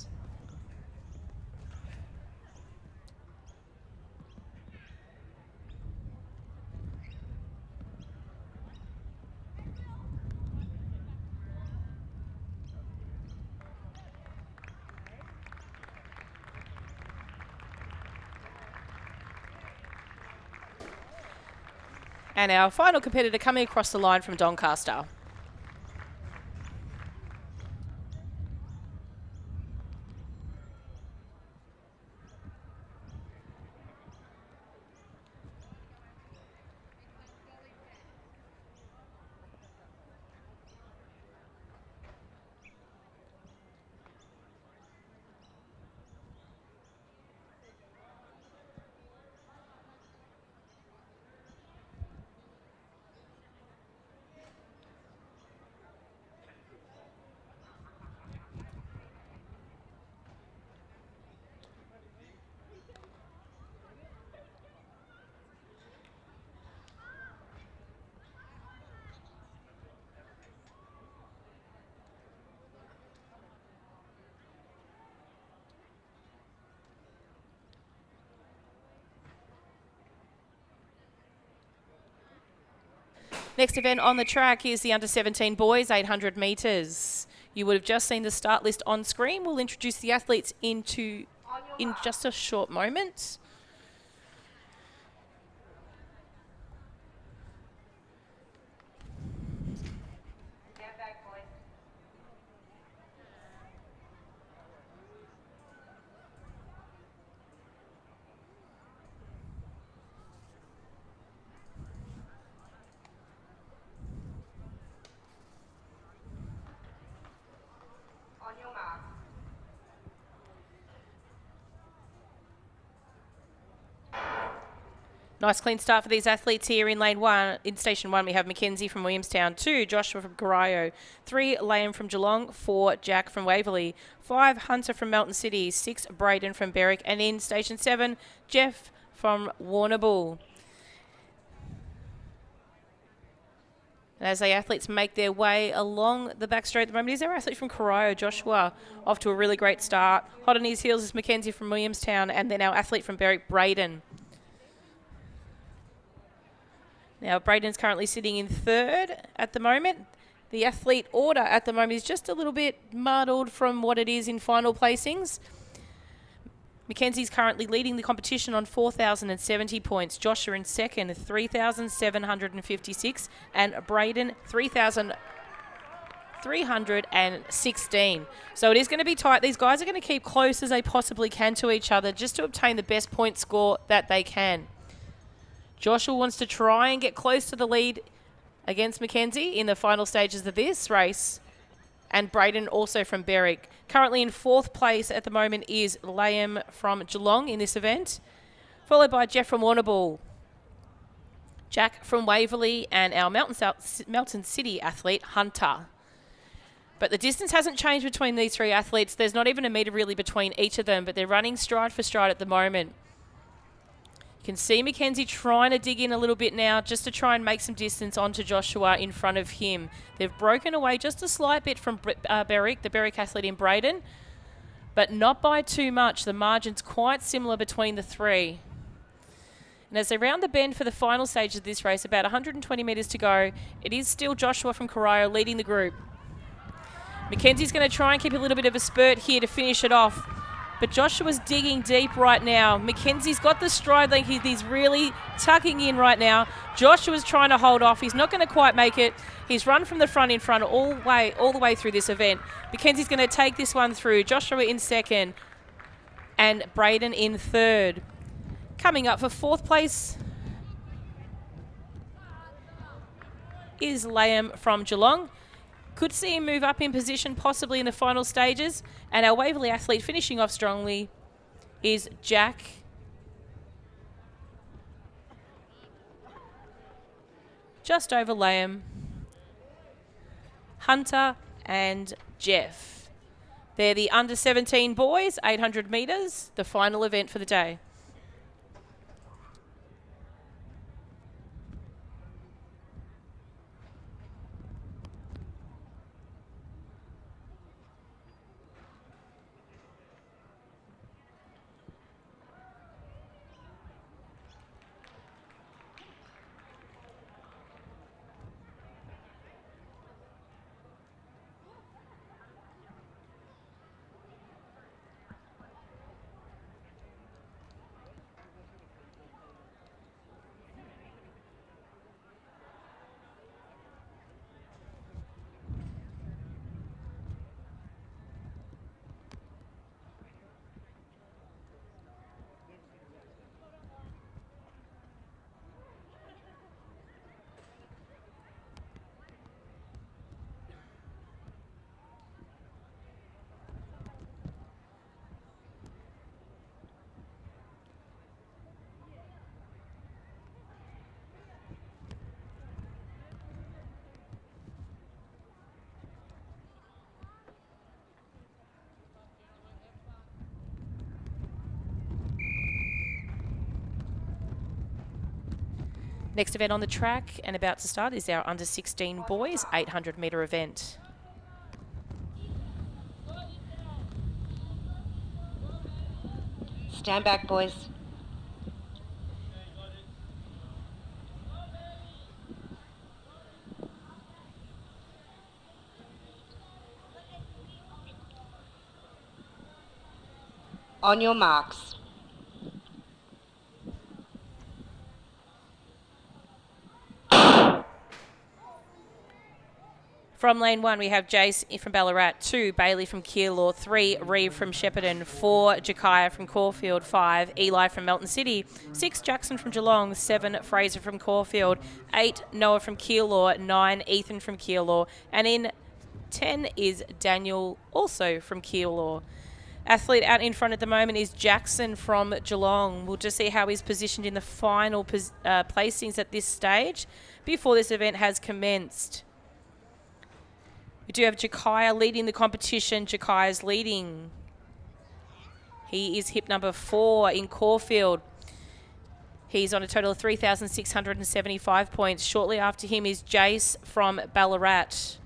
And our final competitor coming across the line from Doncaster. Next event on the track is the under-17 boys, 800 metres. You would have just seen the start list on screen. We'll introduce the athletes in just a short moment. Nice clean start for these athletes here in lane one. In station one, we have Mackenzie from Williamstown, 2, Joshua from Corio, 3, Liam from Geelong, 4, Jack from Waverley, 5, Hunter from Melton City, 6, Braden from Berwick, and in station 7, Jeff from Warrnambool. And as the athletes make their way along the back straight at the moment, is our athlete from Corio, Joshua, off to a really great start. Hot on his heels is Mackenzie from Williamstown, and then our athlete from Berwick, Braden. Now, Braden's currently sitting in third at the moment. The athlete order at the moment is just a little bit muddled from what it is in final placings. Mackenzie's currently leading the competition on 4,070 points. Joshua in second, 3,756. And Braden, 3,316. So it is going to be tight. These guys are going to keep close as they possibly can to each other just to obtain the best point score that they can. Joshua wants to try and get close to the lead against Mackenzie in the final stages of this race. And Braden also from Berwick. Currently in fourth place at the moment is Liam from Geelong in this event, followed by Jeff from Warrnambool, Jack from Waverley, and our Melton City athlete, Hunter. But the distance hasn't changed between these three athletes. There's not even a metre really between each of them, but they're running stride for stride at the moment. You can see Mackenzie trying to dig in a little bit now just to try and make some distance onto Joshua in front of him. They've broken away just a slight bit from Berwick, the Berwick athlete in Braden, but not by too much. The margin's quite similar between the three. And as they round the bend for the final stage of this race, about 120 metres to go, it is still Joshua from Corio leading the group. Mackenzie's going to try and keep a little bit of a spurt here to finish it off. But Joshua's digging deep right now. Mackenzie's got the stride length. He's really tucking in right now. Joshua's trying to hold off. He's not going to quite make it. He's run from the front in front all the way through this event. Mackenzie's going to take this one through. Joshua in second and Braden in third. Coming up for fourth place is Liam from Geelong. Could see him move up in position possibly in the final stages. And our Waverley athlete finishing off strongly is Jack. Just over Liam, Hunter and Jeff. They're the under 17 boys, 800 metres, the final event for the day. Next event on the track and about to start is our under 16 boys 800 metre event. Stand back, boys. On your marks. From lane 1, we have Jace from Ballarat, 2, Bailey from Keilor, 3, Reeve from Shepparton, 4, Jakaya from Caulfield, 5, Eli from Melton City, 6, Jackson from Geelong, 7, Fraser from Caulfield, 8, Noah from Keilor, 9, Ethan from Keilor, and in 10 is Daniel, also from Keilor. Athlete out in front at the moment is Jackson from Geelong. We'll just see how he's positioned in the final placings at this stage before this event has commenced. We do have Jakaya leading the competition. Jakaya's leading. He is hip number 4 in Caulfield. He's on a total of 3,675 points. Shortly after him is Jace from Ballarat.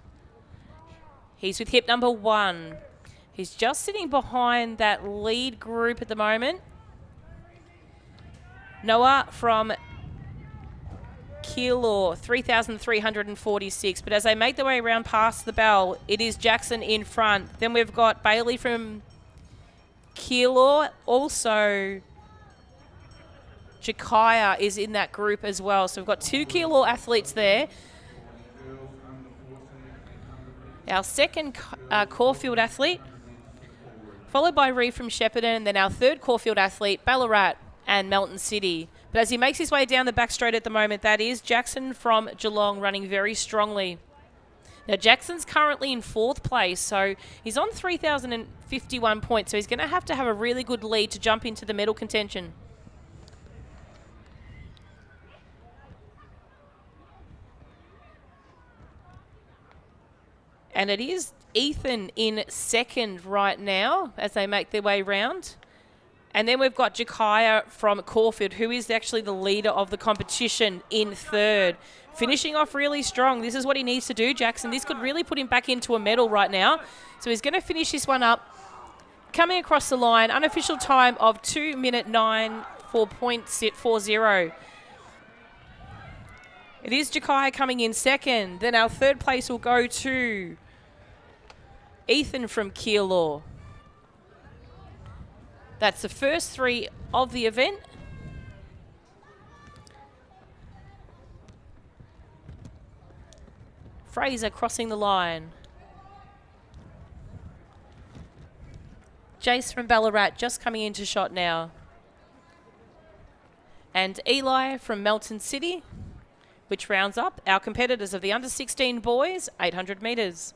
He's with hip number 1. He's just sitting behind that lead group at the moment. Noah from Keilor, 3,346. But as they make their way around past the bell, it is Jackson in front. Then we've got Bailey from Keilor. Also, Jakaya is in that group as well. So we've got 2 Keilor athletes there. Our second Caulfield athlete, followed by Reeve from Shepparton, and then our third Caulfield athlete, Ballarat and Melton City. But as he makes his way down the back straight at the moment, that is Jackson from Geelong running very strongly. Now, Jackson's currently in 4th place, so he's on 3,051 points, so he's going to have a really good lead to jump into the medal contention. And it is Ethan in second right now as they make their way round. And then we've got Jakaya from Caulfield, who is actually the leader of the competition, in third. Finishing off really strong. This is what he needs to do, Jackson. This could really put him back into a medal right now. So he's going to finish this one up. Coming across the line, unofficial time of 2 minute 9 for 0.40. It is Jakaya coming in second. Then our third place will go to Ethan from Keilor. That's the first three of the event. Fraser crossing the line. Jace from Ballarat just coming into shot now. And Eli from Melton City, which rounds up our competitors of the under 16 boys, 800 metres.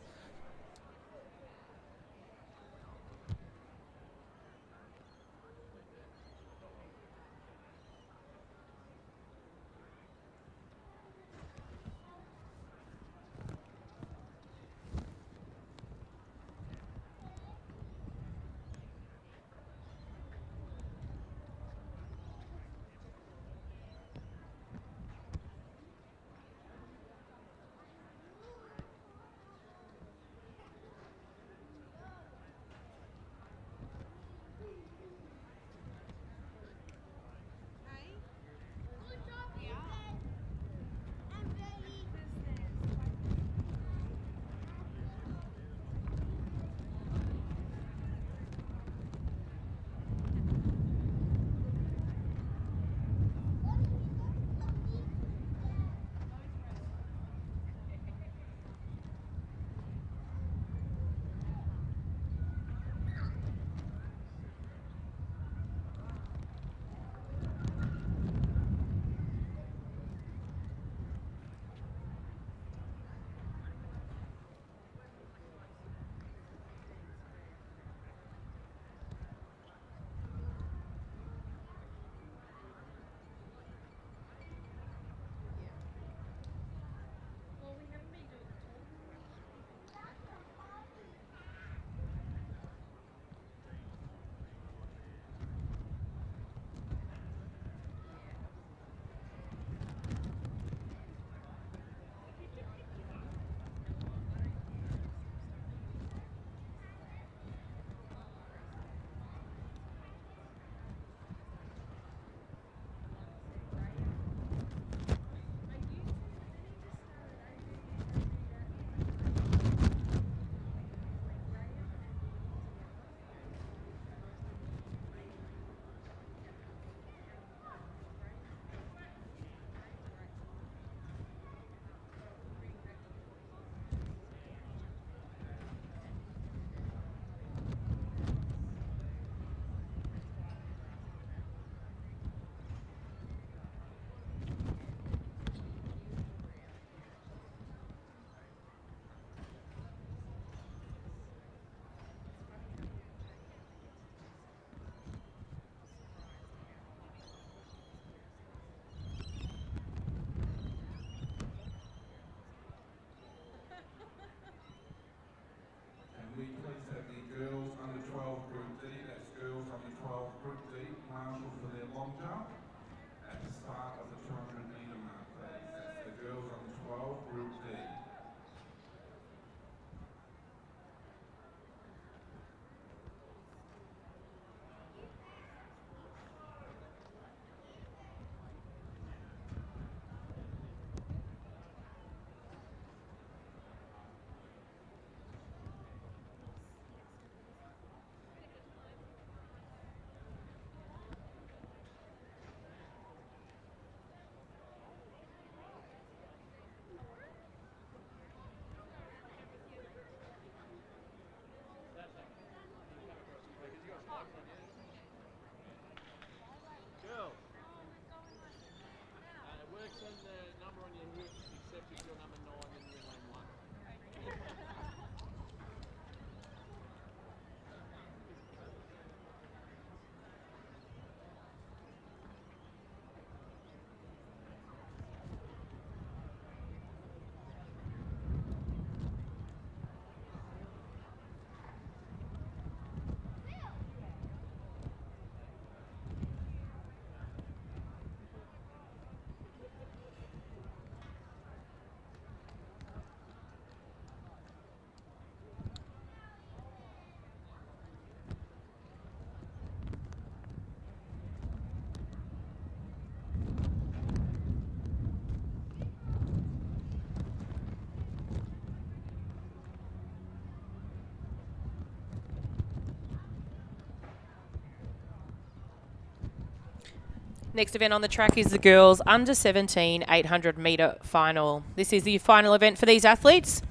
Next event on the track is the girls under 17 800 metre final. This is the final event for these athletes.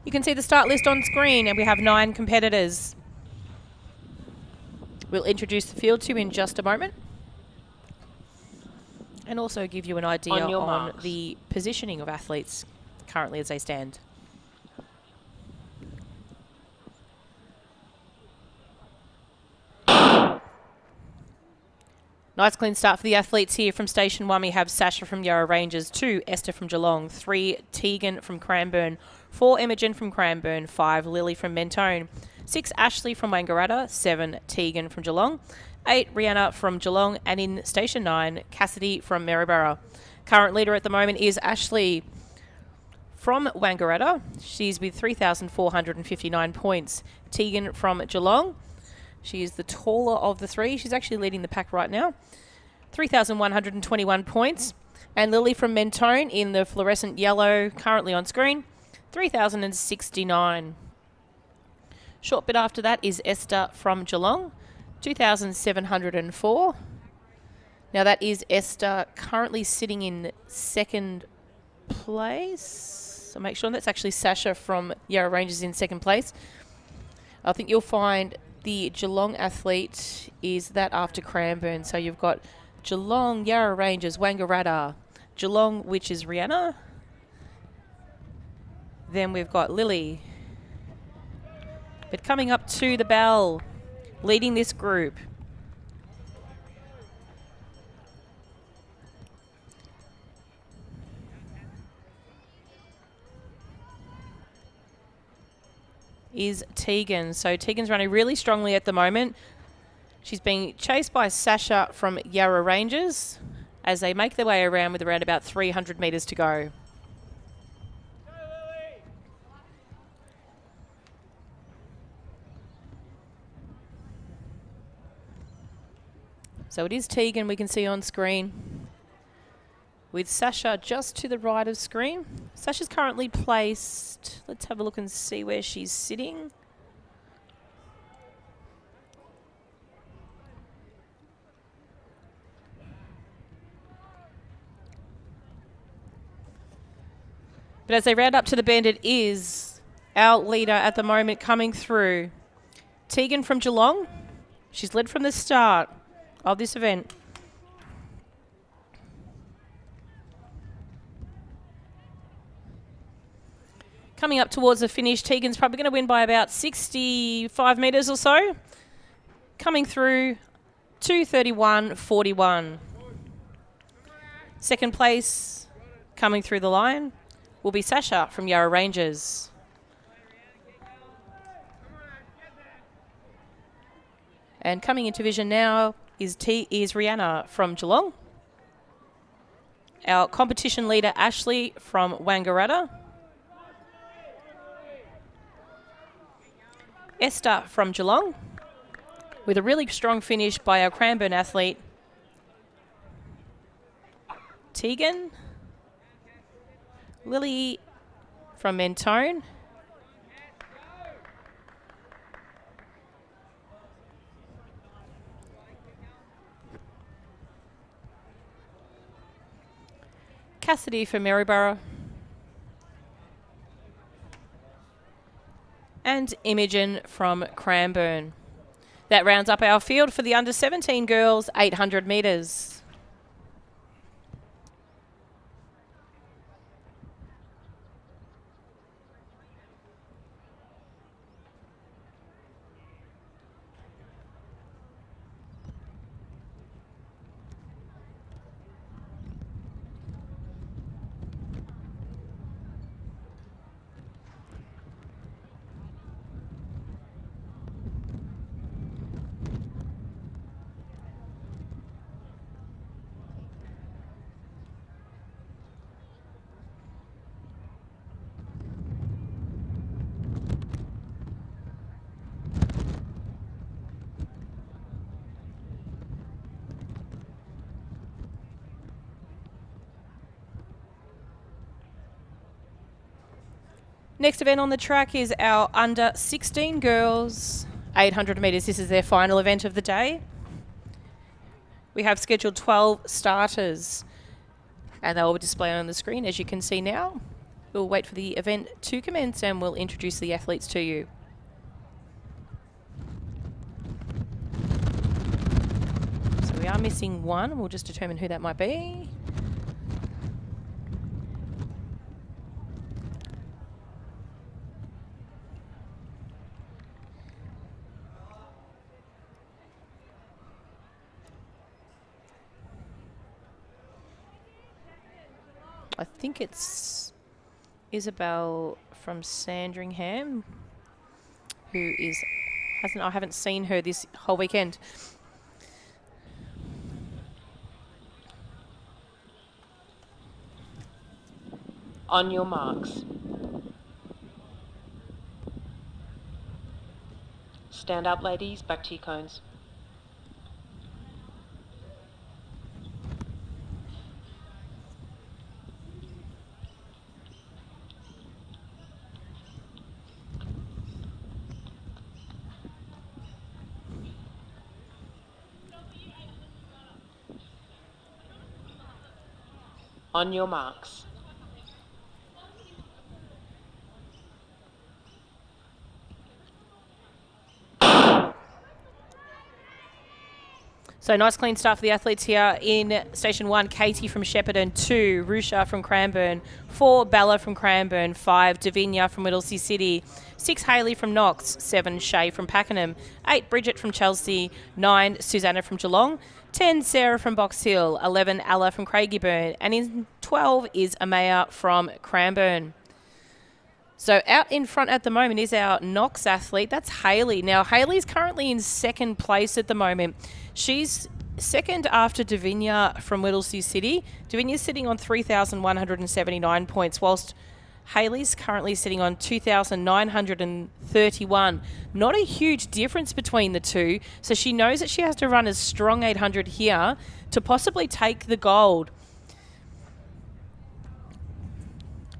You can see the start list on screen, and we have 9 competitors. We'll introduce the field to you in just a moment, and also give you an idea on the positioning of athletes currently as they stand. Nice clean start for the athletes here. From station 1, we have Sasha from Yarra Ranges, 2 Esther from Geelong, 3 Tegan from Cranbourne, 4 Imogen from Cranbourne, 5 Lily from Mentone, 6 Ashley from Wangaratta, 7 Tegan from Geelong, 8 Rihanna from Geelong, and in station 9, Cassidy from Maryborough. Current leader at the moment is Ashley from Wangaratta. She's with 3,459 points. Tegan from Geelong. She is the taller of the 3. She's actually leading the pack right now. 3,121 points. And Lily from Mentone in the fluorescent yellow, currently on screen, 3,069. Short bit after that is Esther from Geelong, 2,704. Now that is Esther currently sitting in second place. So make sure that's actually Sasha from Yarra Ranges in second place. I think you'll find the Geelong athlete is that after Cranbourne. So you've got Geelong, Yarra Ranges, Wangaratta, Geelong, which is Rihanna. Then we've got Lily. But coming up to the bell, leading this group, is Tegan. So Tegan's running really strongly at the moment. She's being chased by Sasha from Yarra Ranges as they make their way around with around about 300 metres to go. So it is Tegan we can see on screen, with Sasha just to the right of screen. Sasha's currently placed, let's have a look and see where she's sitting. But as they round up to the bend, it is our leader at the moment coming through. Tegan from Geelong. She's led from the start of this event. Coming up towards the finish, Tegan's probably going to win by about 65 metres or so. Coming through 2:31.41. Second place, coming through the line, will be Sasha from Yarra Ranges. And coming into vision now is Rihanna from Geelong. Our competition leader, Ashley from Wangaratta. Esther from Geelong, with a really strong finish by our Cranbourne athlete, Tegan. Lily from Mentone. Cassidy from Maryborough. And Imogen from Cranbourne. That rounds up our field for the under 17 girls, 800 metres. Next event on the track is our under 16 girls, 800 metres. This is their final event of the day. We have scheduled 12 starters, and they will be displayed on the screen as you can see now. We'll wait for the event to commence and we'll introduce the athletes to you. So we are missing one. We'll just determine who that might be. I think it's Isabel from Sandringham, who I haven't seen her this whole weekend. On your marks. Stand up, ladies, back to your cones. On your marks. So nice clean start for the athletes here in Station 1, Katie from Shepparton, 2, Rusha from Cranbourne, 4, Bella from Cranbourne, 5, Davinia from Whittlesea City, 6, Hayley from Knox, 7, Shay from Pakenham, 8, Bridget from Chelsea, 9, Susanna from Geelong, 10, Sarah from Box Hill, 11, Ella from Craigieburn, and in 12 is Amaya from Cranbourne. So out in front at the moment is our Knox athlete. That's Hayley. Now, Hayley's currently in second place at the moment. She's second after Davinia from Whittlesea City. Davinia's sitting on 3,179 points, whilst Hayley's currently sitting on 2,931. Not a huge difference between the two, so she knows that she has to run a strong 800 here to possibly take the gold.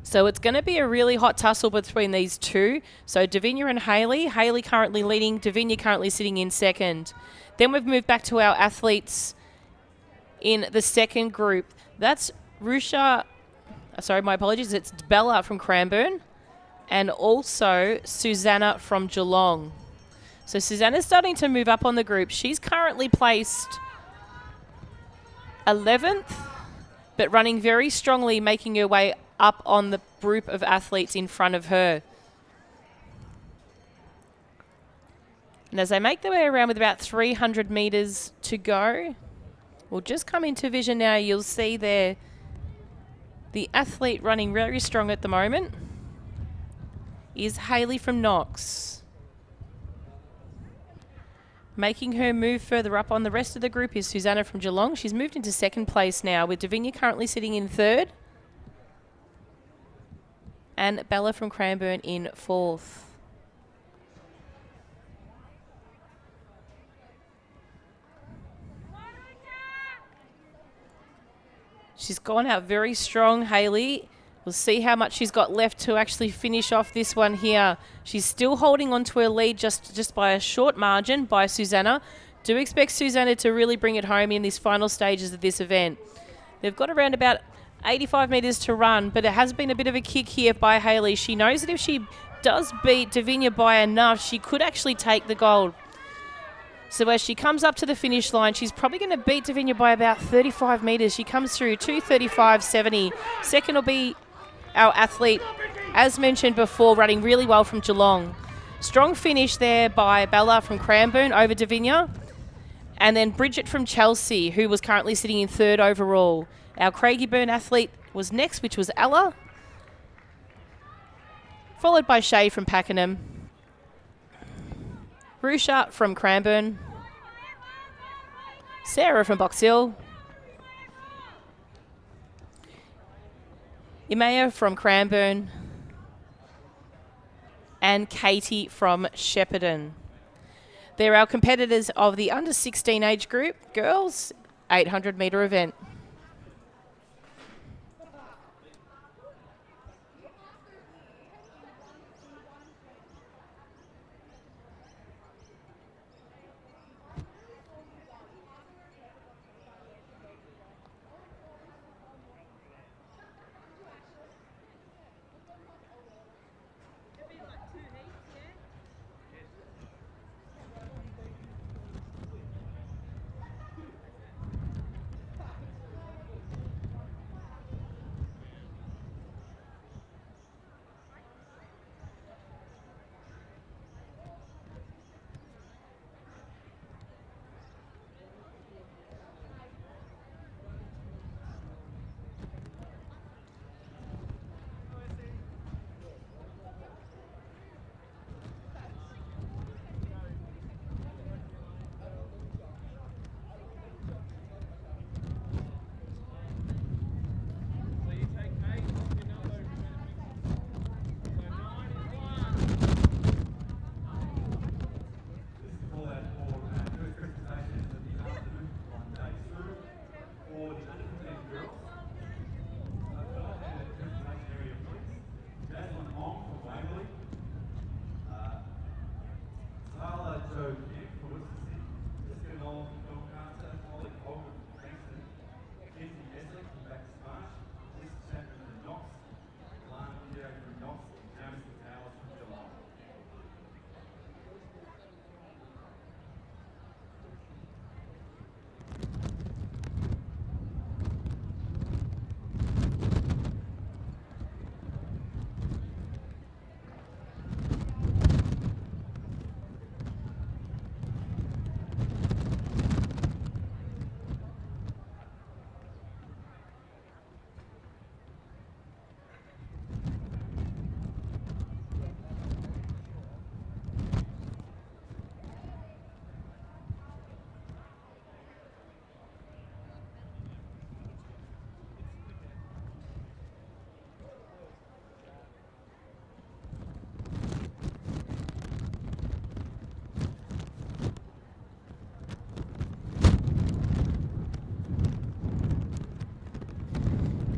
So it's going to be a really hot tussle between these two. So Davinia and Hayley. Hayley currently leading, Davinia currently sitting in second. Then we've moved back to our athletes in the second group. That's Rusha, sorry, my apologies. It's Bella from Cranbourne and also Susanna from Geelong. So Susanna's starting to move up on the group. She's currently placed 11th, but running very strongly, making her way up on the group of athletes in front of her. And as they make their way around with about 300 metres to go, we'll just come into vision now. You'll see there the athlete running very strong at the moment is Hayley from Knox. Making her move further up on the rest of the group is Susanna from Geelong. She's moved into second place now, with Davinia currently sitting in third. And Bella from Cranbourne in fourth. She's gone out very strong, Hayley. We'll see how much she's got left to actually finish off this one here. She's still holding on to her lead just by a short margin by Susanna. Do expect Susanna to really bring it home in these final stages of this event. They've got around about 85 metres to run, but it has been a bit of a kick here by Hayley. She knows that if she does beat Davinia by enough, she could actually take the gold. So as she comes up to the finish line, she's probably going to beat Davinia by about 35 metres. She comes through 2:35.70. Second will be our athlete, as mentioned before, running really well from Geelong. Strong finish there by Bella from Cranbourne over Davinia. And then Bridget from Chelsea, who was currently sitting in third overall. Our Craigieburn athlete was next, which was Ella. Followed by Shay from Pakenham. Rusha from Cranbourne. Sarah from Box Hill. Imaya from Cranbourne. And Katie from Shepparton. They're our competitors of the under 16 age group, girls, 800 metre event.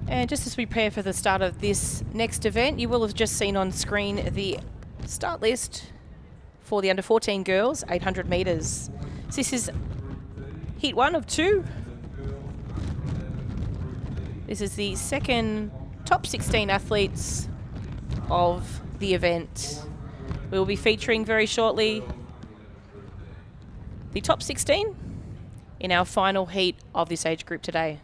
And just as we prepare for the start of this next event, you will have just seen on screen the start list for the under 14 girls, 800 metres. So this is heat 1 of 2. This is the second top 16 athletes of the event. We will be featuring very shortly the top 16 in our final heat of this age group today.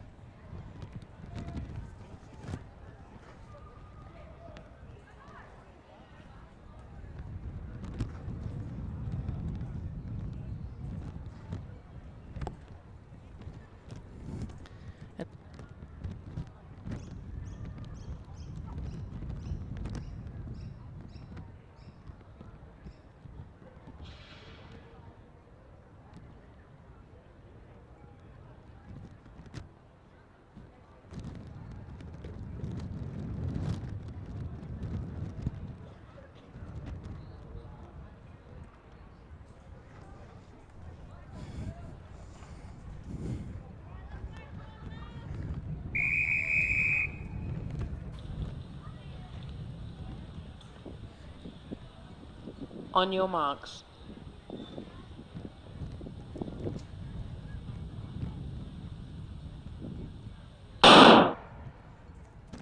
On your marks.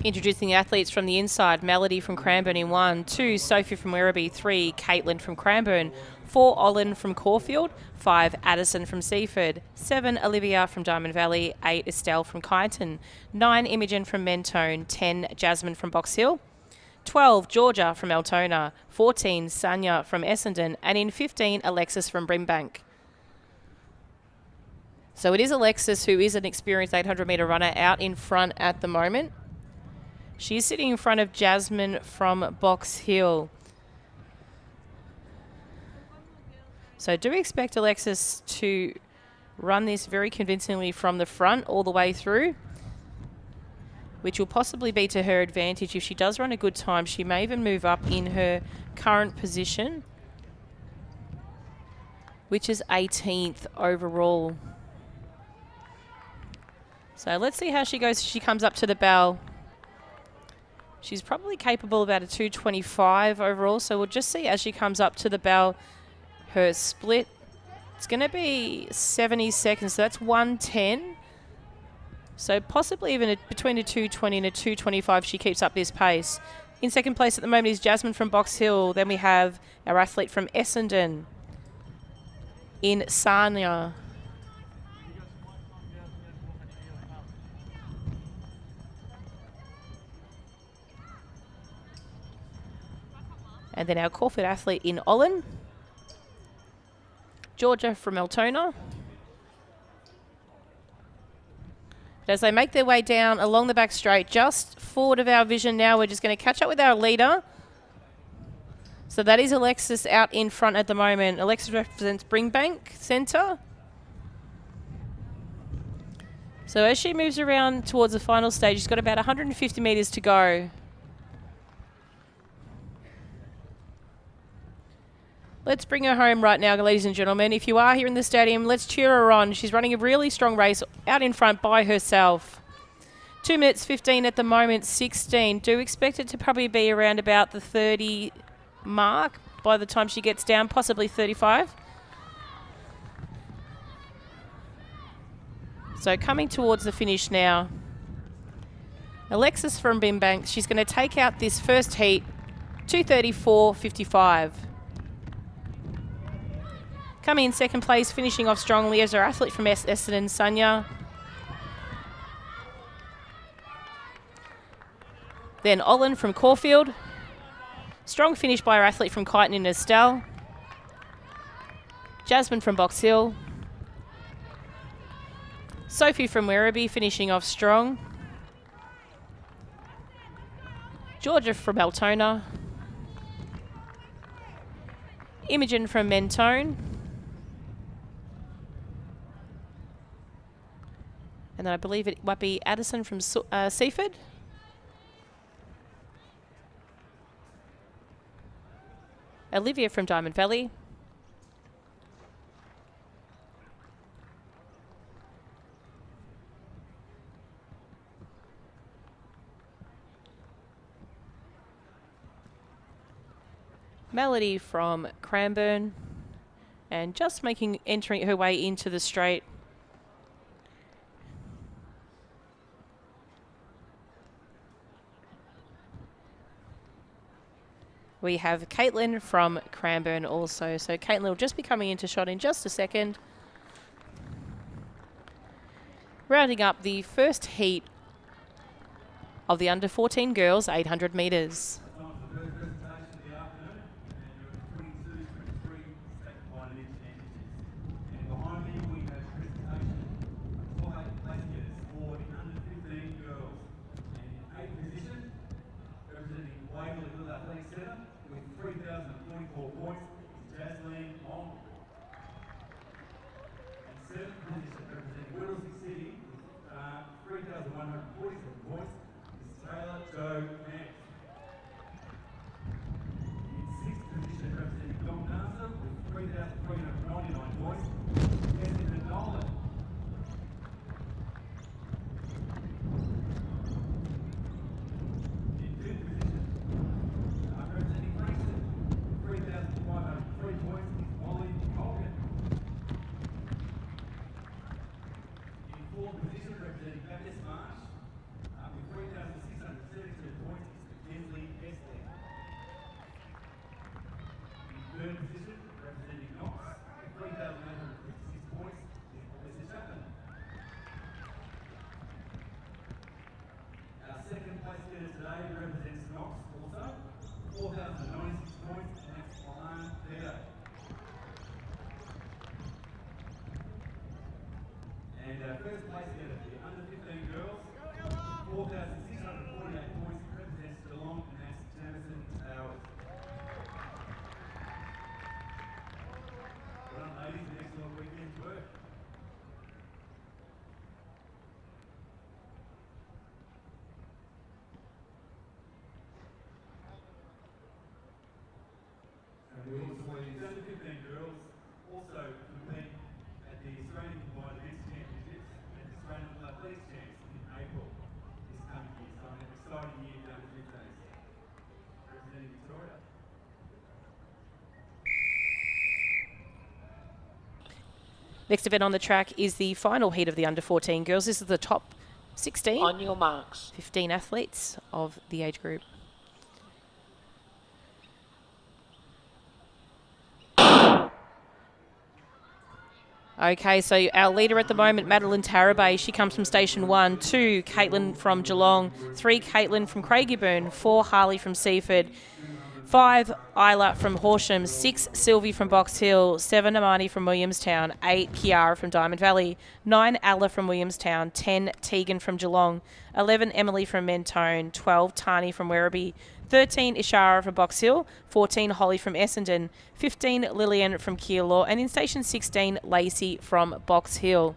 Introducing the athletes from the inside, Melody from Cranbourne in 1, 2, Sophie from Werribee, 3, Caitlin from Cranbourne, 4, Olin from Caulfield, 5, Addison from Seaford, 7, Olivia from Diamond Valley, 8, Estelle from Kyneton, 9, Imogen from Mentone, 10, Jasmine from Box Hill, 12, Georgia from Altona, 14, Sanya from Essendon, and in 15, Alexis from Brimbank. So it is Alexis, who is an experienced 800-metre runner, out in front at the moment. She is sitting in front of Jasmine from Box Hill. So do expect Alexis to run this very convincingly from the front all the way through, which will possibly be to her advantage. If she does run a good time, she may even move up in her current position, which is 18th overall. So let's see how she goes. She comes up to the bell. She's probably capable of about a 2:25 overall, so we'll just see as she comes up to the bell her split. It's going to be 70 seconds, so that's 1:10. So possibly even between a 2:20 and a 2:25 she keeps up this pace. In second place at the moment is Jasmine from Box Hill. Then we have our athlete from Essendon in Sanya. And then our Caulfield athlete in Olin, Georgia from Altona. But as they make their way down along the back straight, just forward of our vision now, we're just going to catch up with our leader. So that is Alexis out in front at the moment. Alexis represents Brimbank Centre. So as she moves around towards the final stage, she's got about 150 metres to go. Let's bring her home right now, ladies and gentlemen. If you are here in the stadium, let's cheer her on. She's running a really strong race out in front by herself. 2 minutes 15 at the moment, 16. Do expect it to probably be around about the 30 mark by the time she gets down, possibly 35. So coming towards the finish now. Alexis from Brimbank, she's going to take out this first heat, 2:34.55. Coming in second place, finishing off strongly as our athlete from Essendon, Sanya. Then Olin from Caulfield. Strong finish by our athlete from Kyneton, Estelle. Jasmine from Box Hill. Sophie from Werribee finishing off strong. Georgia from Altona. Imogen from Mentone. And then I believe it might be Addison from Seaford. Olivia from Diamond Valley. Melody from Cranbourne, and just entering her way into the straight. We have Caitlin from Cranbourne also. So Caitlin will just be coming into shot in just a second. Rounding up the first heat of the under 14 girls, 800 metres. Next event on the track is the final heat of the under 14 girls. This is the top 16. On your marks. 15 athletes of the age group. Okay, so our leader at the moment, Madeline Tarabay, she comes from station 1, 2, Caitlin from Geelong, 3, Caitlin from Craigieburn, 4, Harley from Seaford, 5, Isla from Horsham, 6, Sylvie from Box Hill, 7, Amani from Williamstown, 8, Kiara from Diamond Valley, 9, Ella from Williamstown, 10, Tegan from Geelong, 11, Emily from Mentone, 12, Tani from Werribee, 13, Ishara from Box Hill, 14, Holly from Essendon, 15, Lillian from Keilor, and in station 16, Lacey from Box Hill.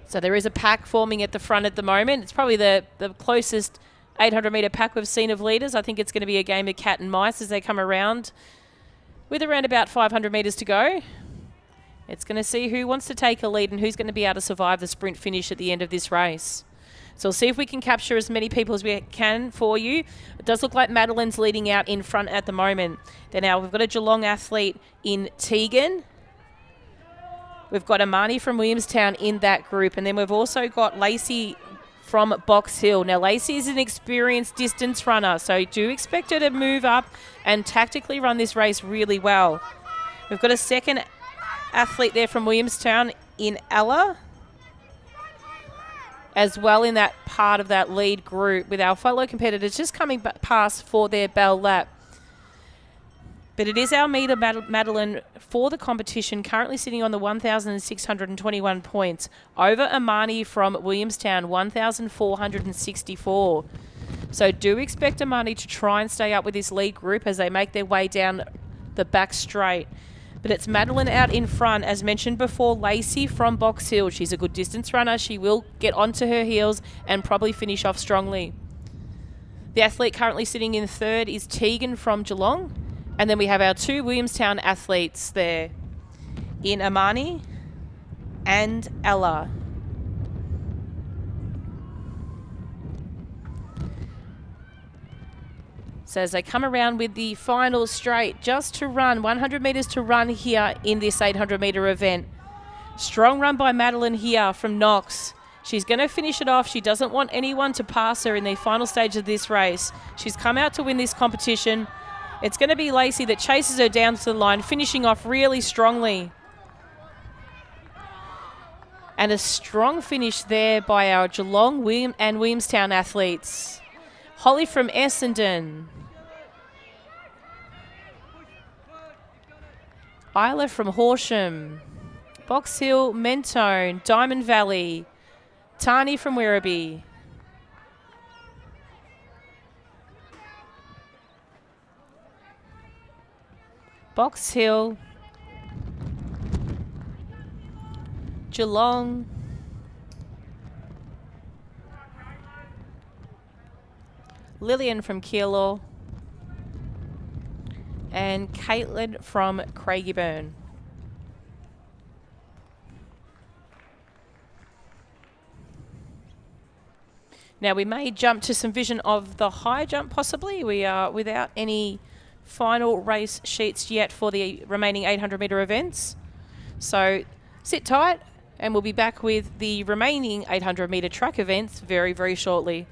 So there is a pack forming at the front at the moment. It's probably the closest 800-metre pack we've seen of leaders. I think it's going to be a game of cat and mice as they come around with around about 500 metres to go. It's going to see who wants to take a lead and who's going to be able to survive the sprint finish at the end of this race. So we'll see if we can capture as many people as we can for you. It does look like Madeline's leading out in front at the moment. Then now we've got a Geelong athlete in Tegan. We've got Amani from Williamstown in that group. And then we've also got Lacey from Box Hill. Now, Lacey is an experienced distance runner, so do expect her to move up and tactically run this race really well. We've got a second athlete there from Williamstown in Ella, as well in that part of that lead group with our fellow competitors just coming past for their bell lap. But it is our meter, Madeline, for the competition, currently sitting on the 1,621 points, over Amani from Williamstown, 1,464. So do expect Amani to try and stay up with this lead group as they make their way down the back straight. But it's Madeline out in front. As mentioned before, Lacey from Box Hill. She's a good distance runner. She will get onto her heels and probably finish off strongly. The athlete currently sitting in third is Tegan from Geelong. And then we have our 2 Williamstown athletes there in Amani and Ella. So as they come around with the final straight, just to run, 100 metres to run here in this 800 metre event. Strong run by Madeline here from Knox. She's going to finish it off. She doesn't want anyone to pass her in the final stage of this race. She's come out to win this competition. It's going to be Lacey that chases her down to the line, finishing off really strongly. And a strong finish there by our Geelong and Williamstown athletes. Holly from Essendon. Isla from Horsham. Box Hill, Mentone, Diamond Valley. Tani from Werribee. Box Hill. Geelong. Lillian from Keilor. And Caitlin from Craigieburn. Now we may jump to some vision of the high jump possibly. We are without any final race sheets yet for the remaining 800 metre events. So sit tight and we'll be back with the remaining 800 metre track events very, very shortly.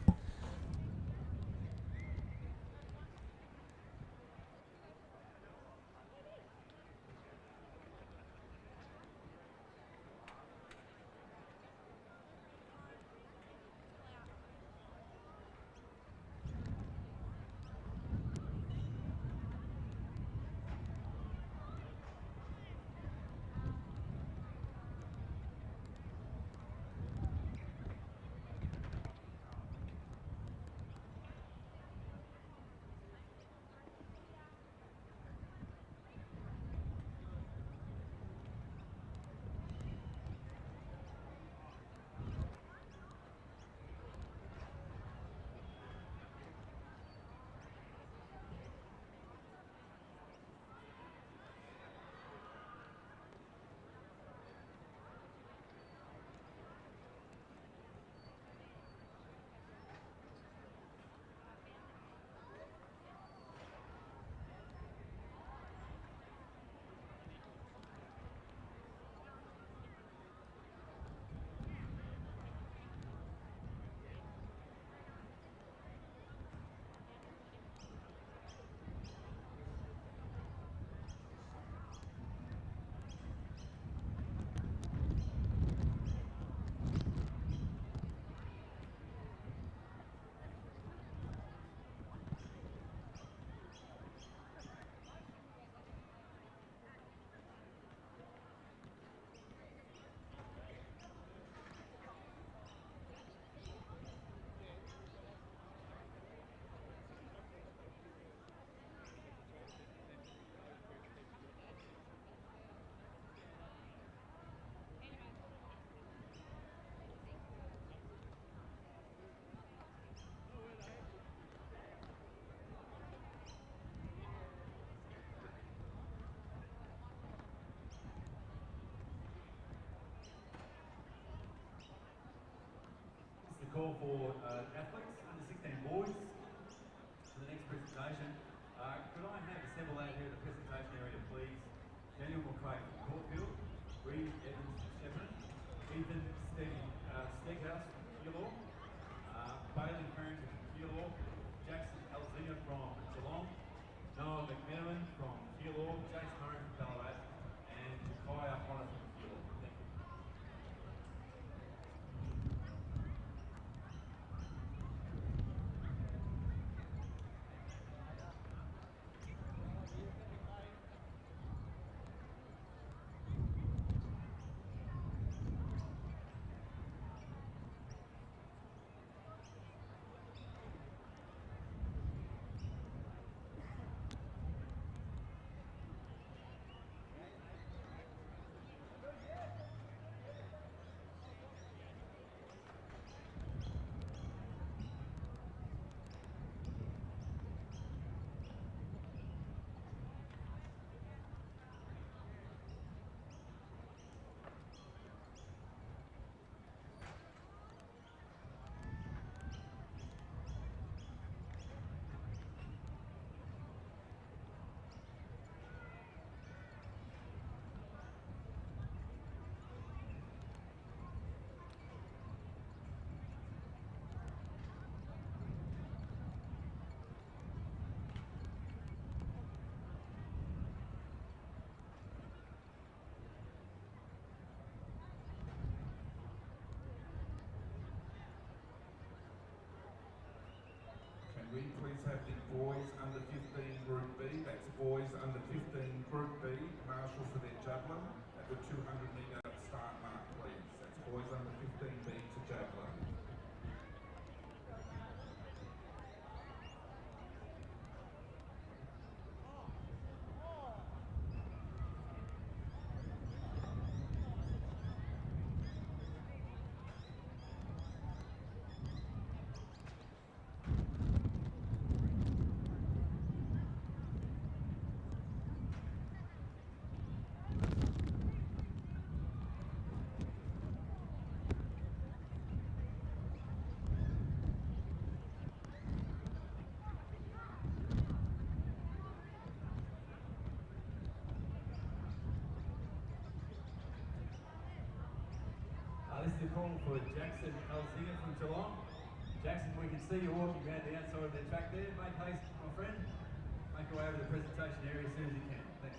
Call for athletes, under 16 boys, for the next presentation. Could I have assemble out here at the presentation area, please? Daniel McRae from Courtfield, Reed Evans from Shepparton, Ethan Steghouse from Keilor, Bailey Farrington from Keilor, Jackson Alzina from Geelong, Noah McMenamin from Keilor, Jason Murray from Ballarat, and Kaya Honor from Keilor. Thank you. please have the boys under 15 Group B, that's boys under 15 Group B, marshal for their javelin at the 200 metre start mark, please. That's boys under 15B to javelin. This is a call for Jackson Elzinger from Geelong. Jackson, we can see you walking around the outside of the track there. Make haste, my friend. Make your way over to the presentation area as soon as you can. Thanks.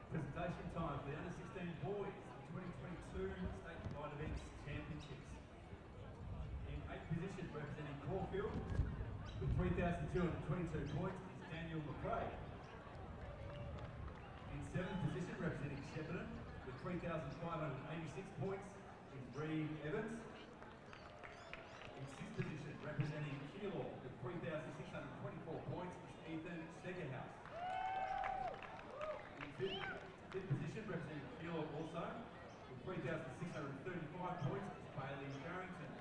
Presentation time for the under-16 boys, the 2022 State Combined Events Championships. In 8th position, representing Caulfield, with 3,222 points, is Daniel McRae. In 7th position, representing Shepparton, with 3,586 points, is Reeve Evans. In 6th position, representing Keilor, with 3,624 points, is Ethan Stegerhouse. In 5th position, representing Keilor also, with 3,635 points, is Bailey Farrington.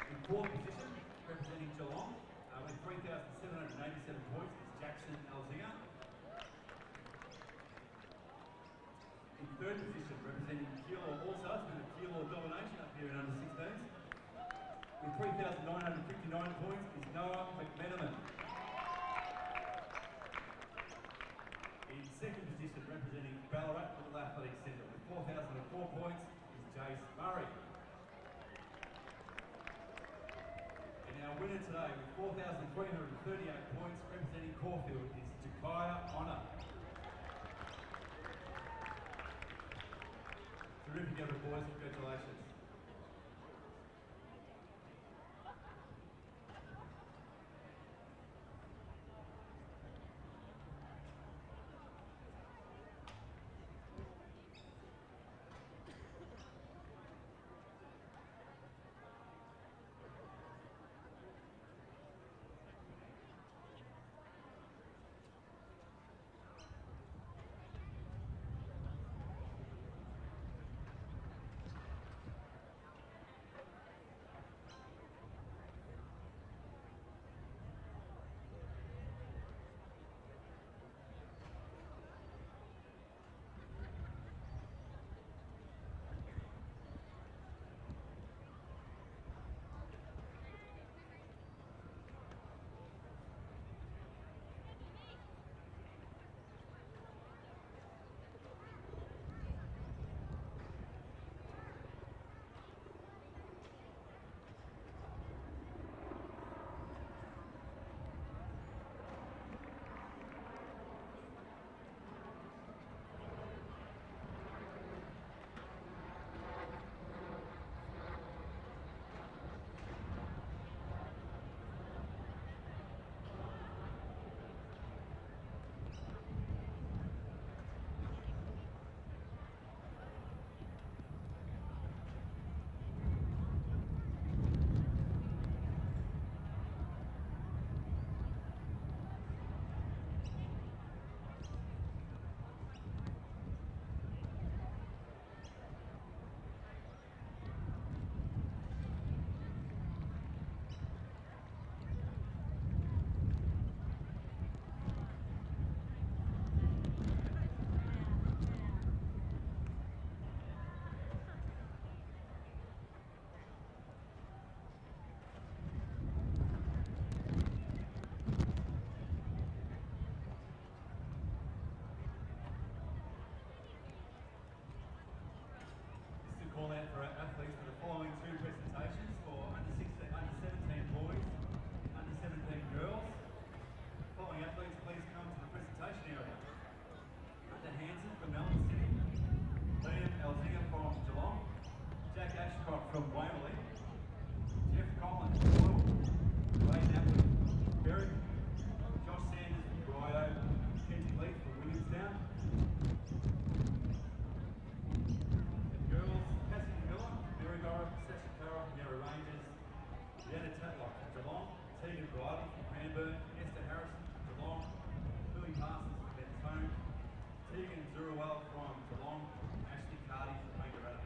In 4th position, representing Geelong, with 3,787 points, is Jackson Elzinger. In 3rd position, representing Keilor also, it's been a Keilor domination 4,959 points is Noah McMenamin. In second position, representing Ballarat Little Athletic Centre with 4,004 points is Jace Murray. And our winner today with 4,338 points, representing Caulfield, is Jakaya Honor. Terrific effort, boys. Congratulations. Call out for our athletes for the following two presentations for under 17 boys, under 17 girls. Following athletes, please come to the presentation area. Under Hansen from Melbourne City, Liam Elzinger from Geelong, Jack Ashcroft from Waverley, Jeff Collins from Royal, Ray Napoli from Berwick, Josh Sanders from Gryo, Kenzie Leith from Williamstown. Sasha Carroll from Yarra Rangers, Deanna Tatlock from Geelong, Tegan Bridle from Cranbourne, Esther Harrison from Geelong, Billy Parsons from Bentone, Tegan Zurawell from Geelong, Ashley Cardi from Makarata.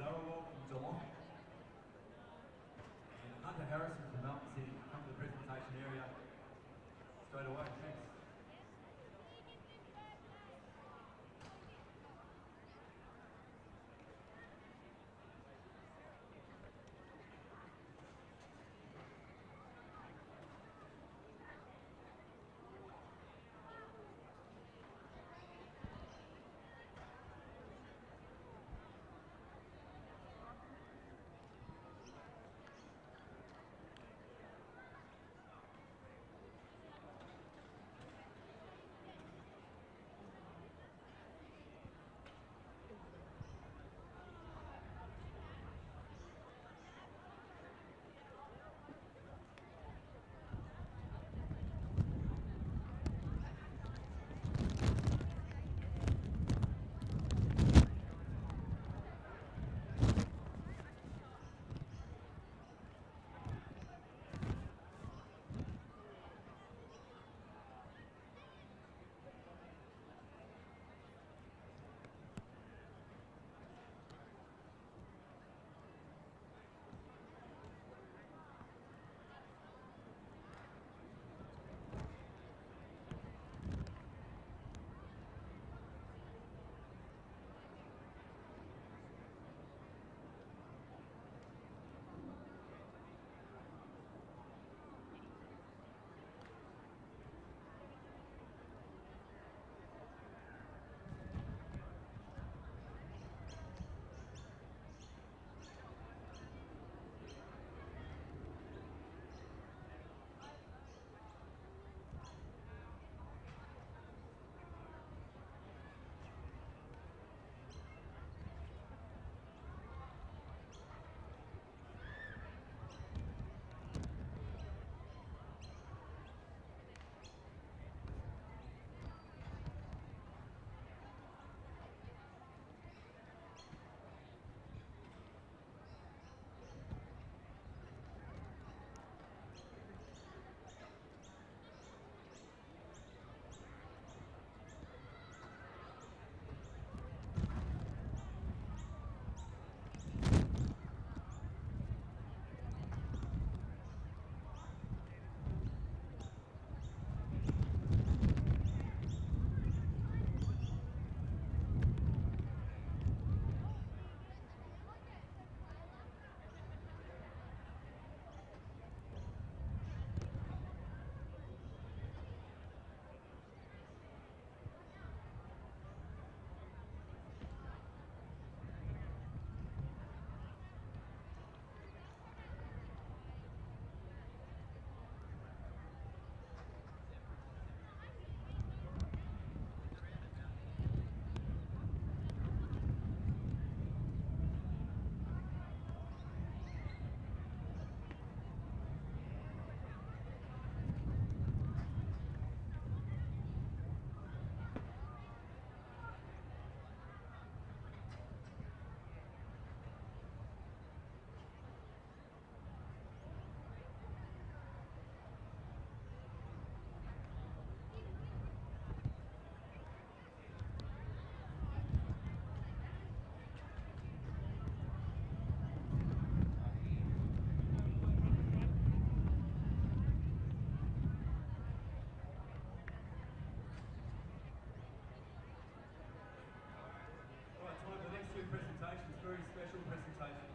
Zarawal from Geelong. And Hunter Harrison from Melbourne City. Come to the presentation area straight away. Thanks. Very special presentations.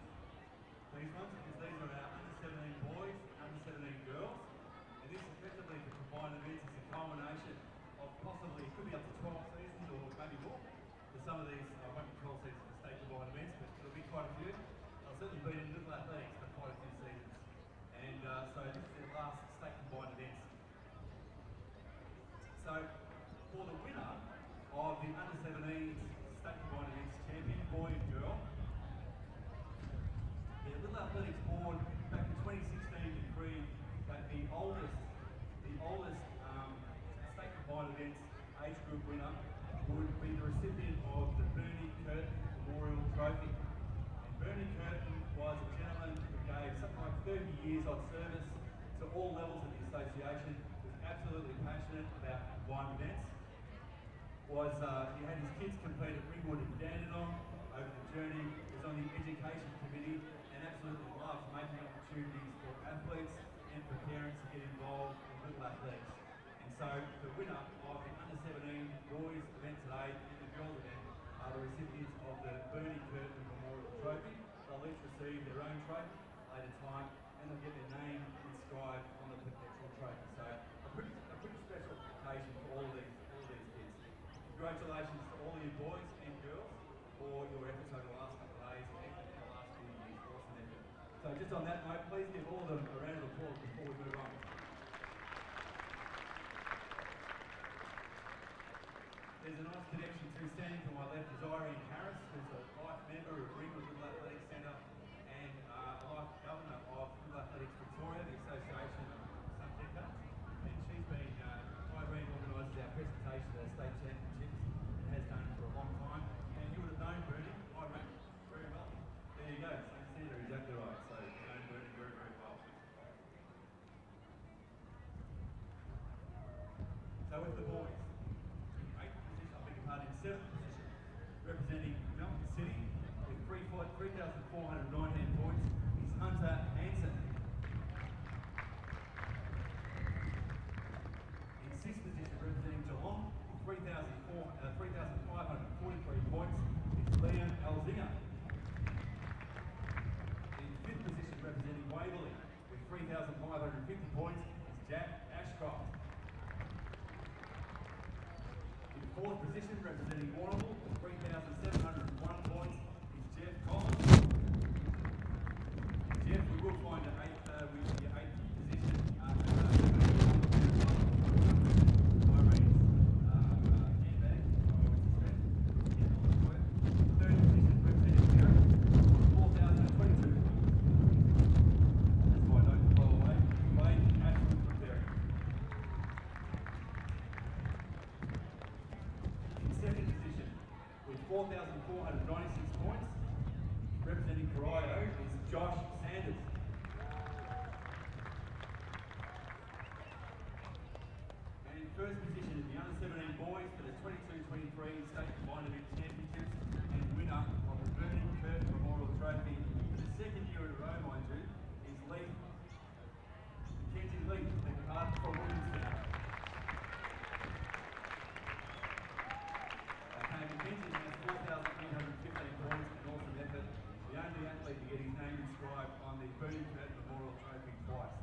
These ones, because these are our under-17 boys and under-17 girls. And this effectively for combined events is a culmination of possibly, it could be up to 12 seasons or maybe more. For some of these, won't be 12 seasons for state combined events, but it'll be quite a few. I've certainly been in little athletics for quite a few seasons. And so this is their last state combined events. So for the winner of the under-17 state combined events champion, boy and girl, the Little Athletics Board back in 2016 decreed that the oldest state combined events age group winner would be the recipient of the Bernie Curtin Memorial Trophy. And Bernie Curtin was a gentleman who gave something like 30 years on service to all levels of the association, was absolutely passionate about combined events. He had his kids compete at Ringwood and Dandenong over the journey, is on the Education Committee and absolutely loves making opportunities for athletes and for parents to get involved in little athletics. And so the winner of the under-17 boys event today and the girls event are the recipients of the Bernie Curtin Memorial Trophy. They'll each receive their own trophy later time and they'll get their name inscribed on the perpetual trophy. So a pretty special occasion for all of these kids. Congratulations to all of you boys and girls for your efforts over the last couple of days and the last few years. Awesome effort. So just on that note, please give all of them a round of applause before we move on. There's a nice connection to standing to my left is Irene Harris, who's a life member of Ringwood Little Athletics Centre and a life governor of Little Athletics Victoria, the association of some decades. And she's been, Irene organises our presentation at state championships and has done for a long time. And you would have known Bernie, Irene, very well. There you go, St. Sandra, exactly right. So you've known Bernie very, very well. So with the boys. In seventh position, representing Melbourne City with 3,419 points, is Hunter Hansen. In sixth position, representing Geelong with 3,543 points, is Liam Alzinger. In fifth position, representing Waverley with 3,550 points, is Jack Ashcroft. Fourth position, representing Warrnambool with 3,701 points, is Jeff Collins. Jeff, we will find the eighth position Irene's handbag. Third position, representing Derek, 4,022. That's why I don't blow away. Wade Ashwood from Derek. Second position with 4,496 points, representing Corio, is Josh Sanders. And first position is the under-17 boys for the 22-23 state combined event championships and winner of the Bernie Curtin Memorial Trophy for the second year in a row, mind you, is Mackenzie Lee, the card from Williamstown. Mackenzie has 4,315 points, an awesome effort. The only athlete to get his name inscribed on the Bernie Curtin Memorial Trophy twice.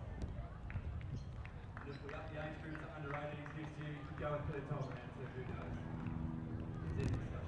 And if we up the age group to under 18s next year, you could go a third time around, so who knows? There's any discussion about it.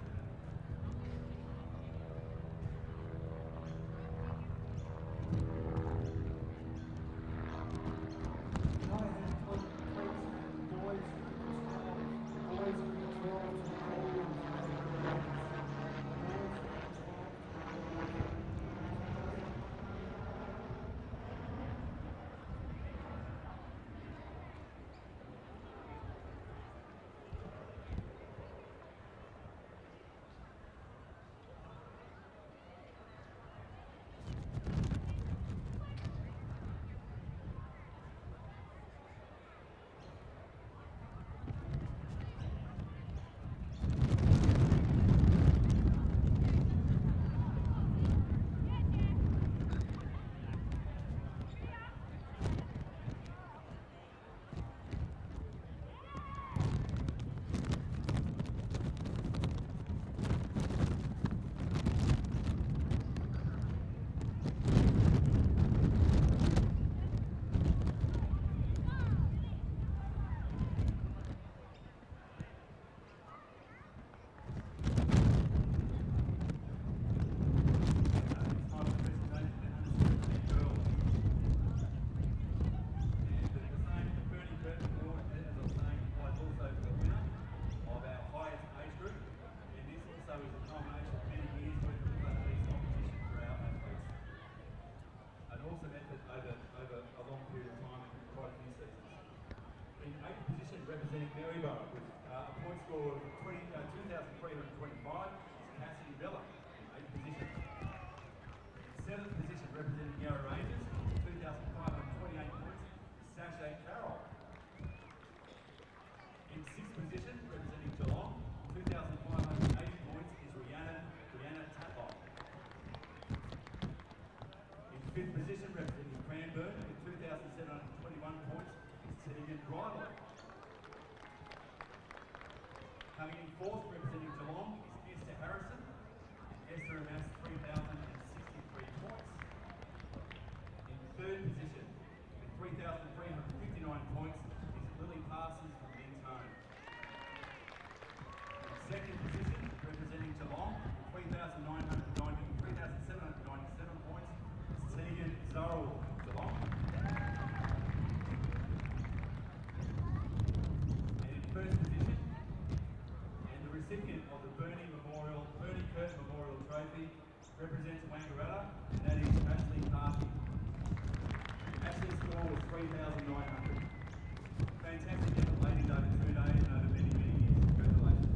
fifth position, representing Cranbourne with 2,721 points, is Tegan Bridle. Coming in fourth, representing Geelong, is Esther Harrison. Esther amassed 3,063 points. In third position, with 3,359 points, is Lily Parsons from Mentone. In second position, representing Geelong, with 3,797 points, is Tegan Zorrell from Geelong. And in first position, and the recipient of the Bernie Kurt Memorial Trophy, represents Wangaratta, and that is Ashley Parky. Ashley's score was 3,900. Fantastic effort, ladies, over 2 days and over many, many years. Congratulations.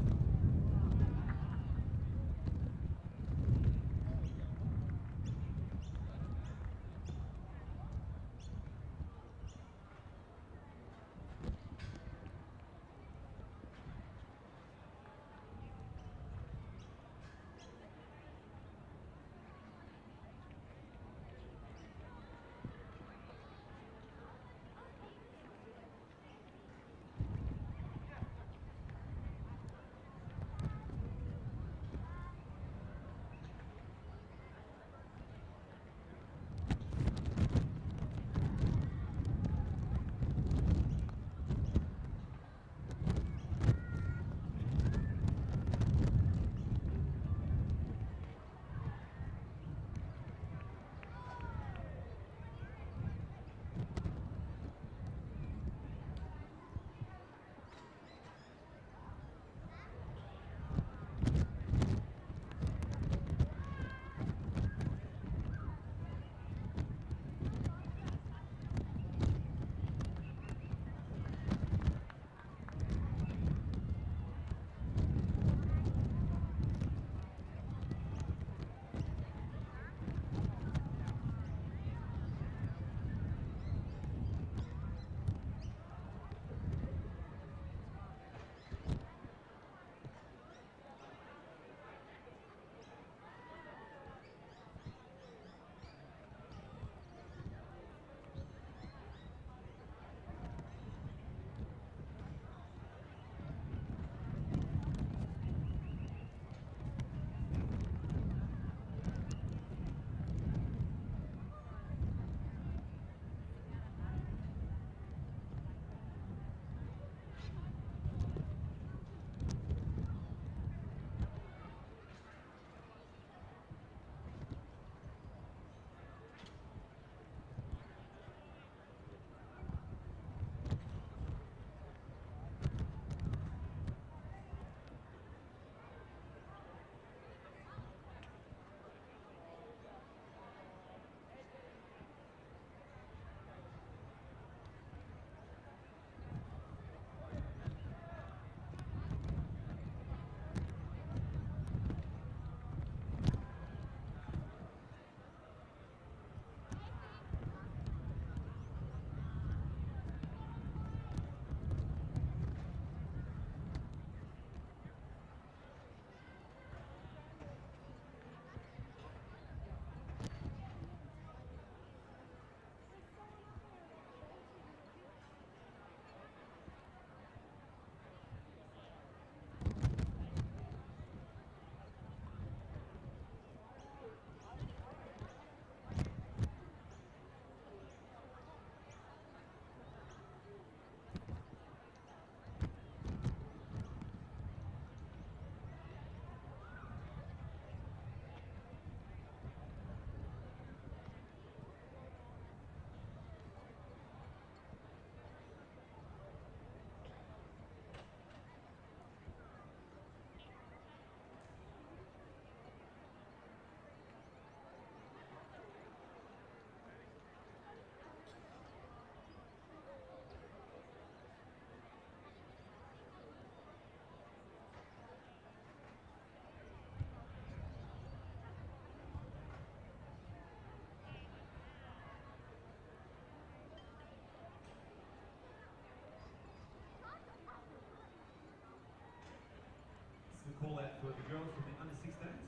The call out for the girls from the under 16s,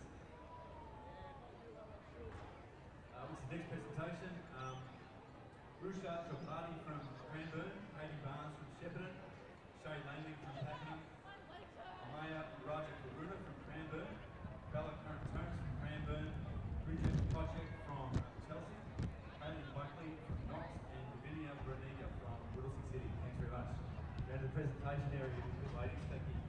which is Next presentation, Rusha Chopati from Cranbourne, Katie Barnes from Shepparton, Shay LAVic from Pakenham, Amaya Raja Karuna from Cranbourne, Bella Curran-Tones from Cranbourne, Bridget Kocek from Chelsea, Hayley Buckley from Knox, and Davinia Braniga from Whittlesea City. Thanks very much. Go to the presentation area, ladies. Thank you.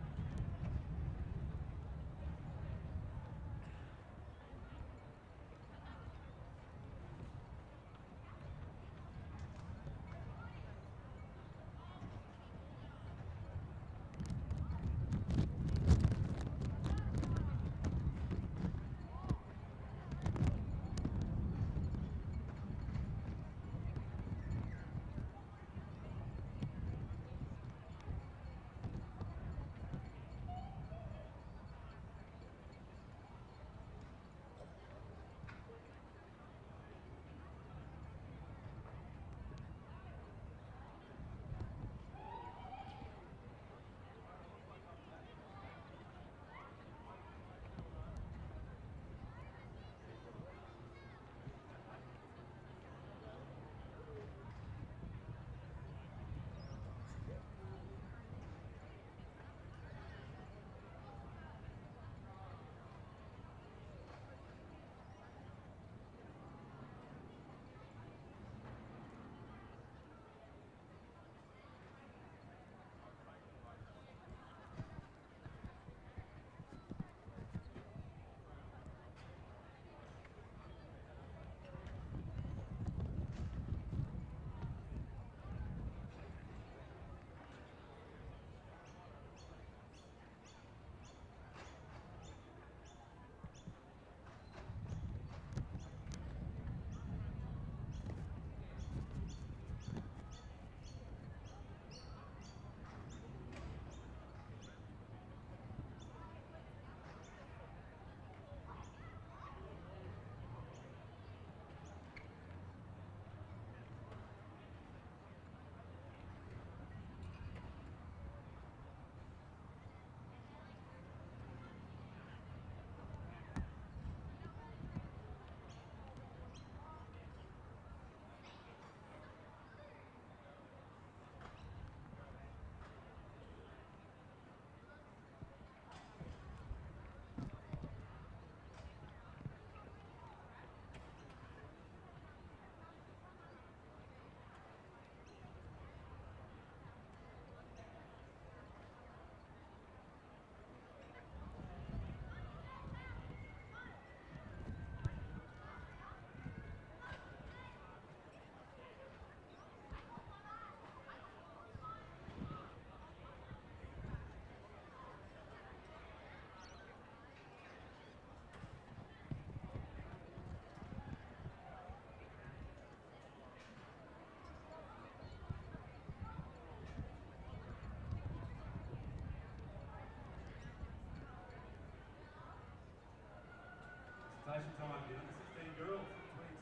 Presentation time, the under 16 girls,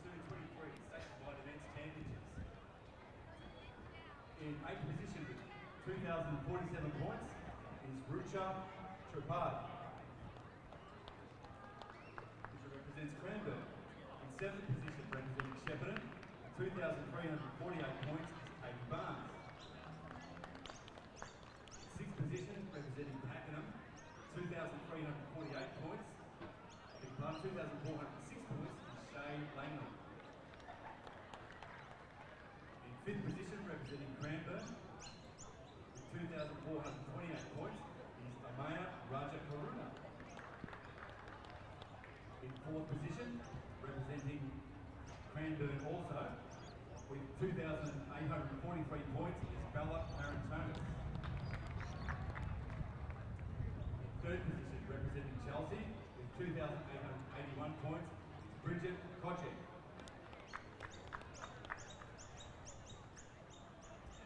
22-23 statewide events championships. In 8th position with 2,047 points is Rucha Tripad, which represents Cranbourne. In 7th position representing Shepparton, 2,348 points is Katie Barnes. 6th position representing Pakenham, 2,348 points. 2,406 points is Shay LAVic. In 5th position, representing Cranbourne, with 2,428 points, is Amaya Raja Karuna. In 4th position, representing Cranbourne also, with 2,843 points, is Bella Curran-Tones. In 3rd position, representing Chelsea, 2,881 points, is Bridget Kocek.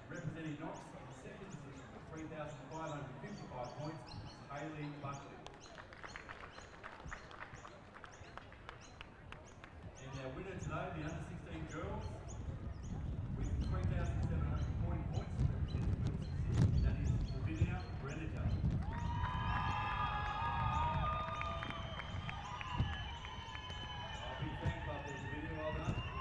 Representing Knox in the 2nd position with 3,555 points is Hayley Buckley. And our winner today, the under 16 girls, with 3,740 points, representing Whittlesea City, and that is Davinia Braniga. Big fan club there, Davinia, well done.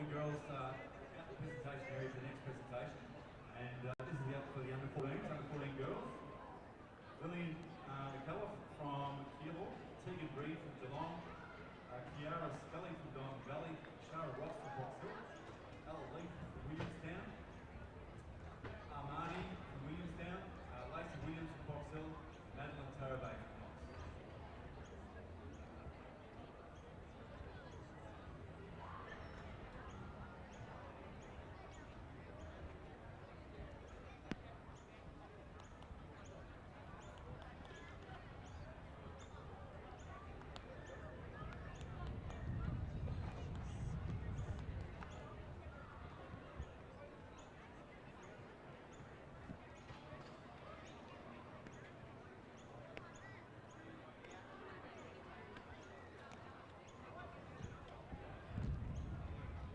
following girls out the presentation area for the next presentation. And this is for the under 14 girls. Lillian McCullough from Keilor, Tegan Reid from Geelong, Kiara Scully from Diamond Valley, Shara Ross from Box Hill, Ella Leaf from Williamstown, Armani from Williamstown, Lacey Williams from Box Hill, Madeline Tarabay from Knox.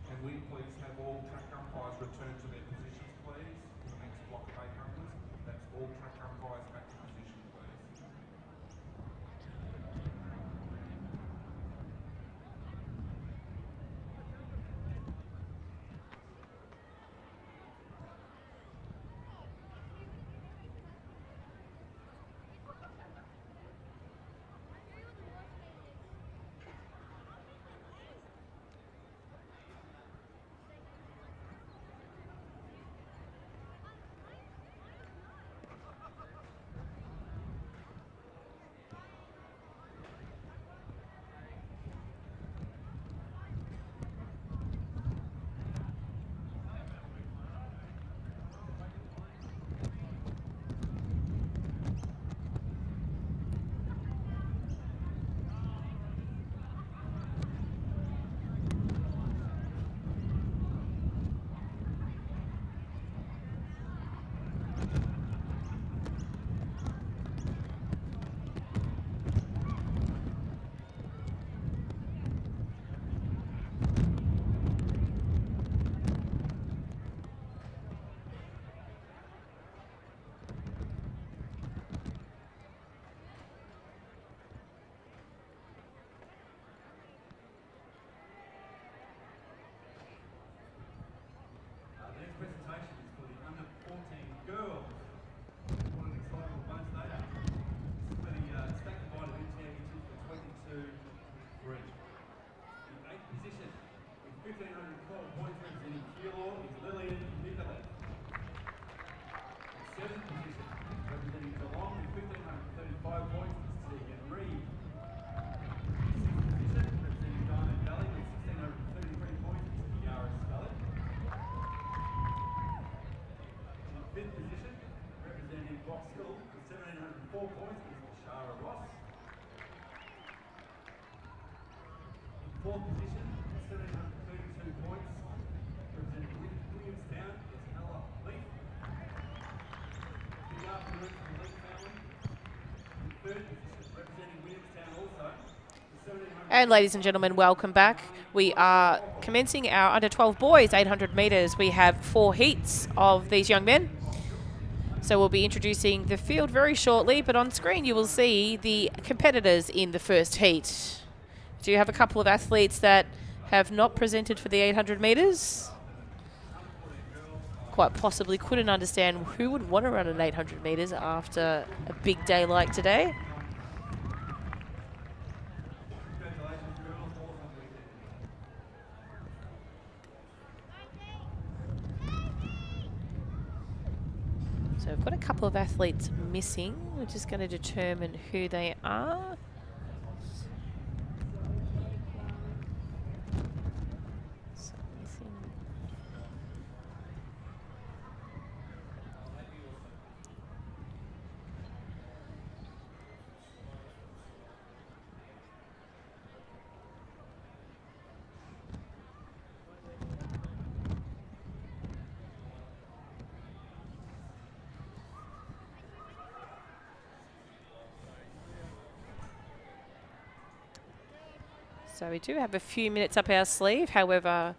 Can we please have all track umpires return to their positions, please, for the next block of 800s? That's all track umpires back to position, please. Presentation is for the under 14 girls. What an exciting bunch they are. This is for the state divided championship for 22-3. The 8th position with 1,512 points representing Keilor is Lillian McCullough. The 7th position representing Geelong with 1,535 points is Tegan Reid. The 6th position representing Diamond Valley with 1,633 points is Kiara Scully. 5th position, representing Box Hill with 1,704 points, is Shara Ross. In 4th position, 1,732 points, representing Williamstown, is Ella Leaf. Big afternoon from the Leaf family. In 3rd position, representing Williamstown also, And ladies and gentlemen, welcome back. We are commencing our under 12 boys 800 metres. We have 4 heats of these young men. So we'll be introducing the field very shortly, but on screen you will see the competitors in the first heat. Do you have a couple of athletes that have not presented for the 800 metres? Quite possibly couldn't understand who would want to run an 800 metres after a big day like today. So I've got a couple of athletes missing. We're just going to determine who they are. So missing. So we do have a few minutes up our sleeve. However,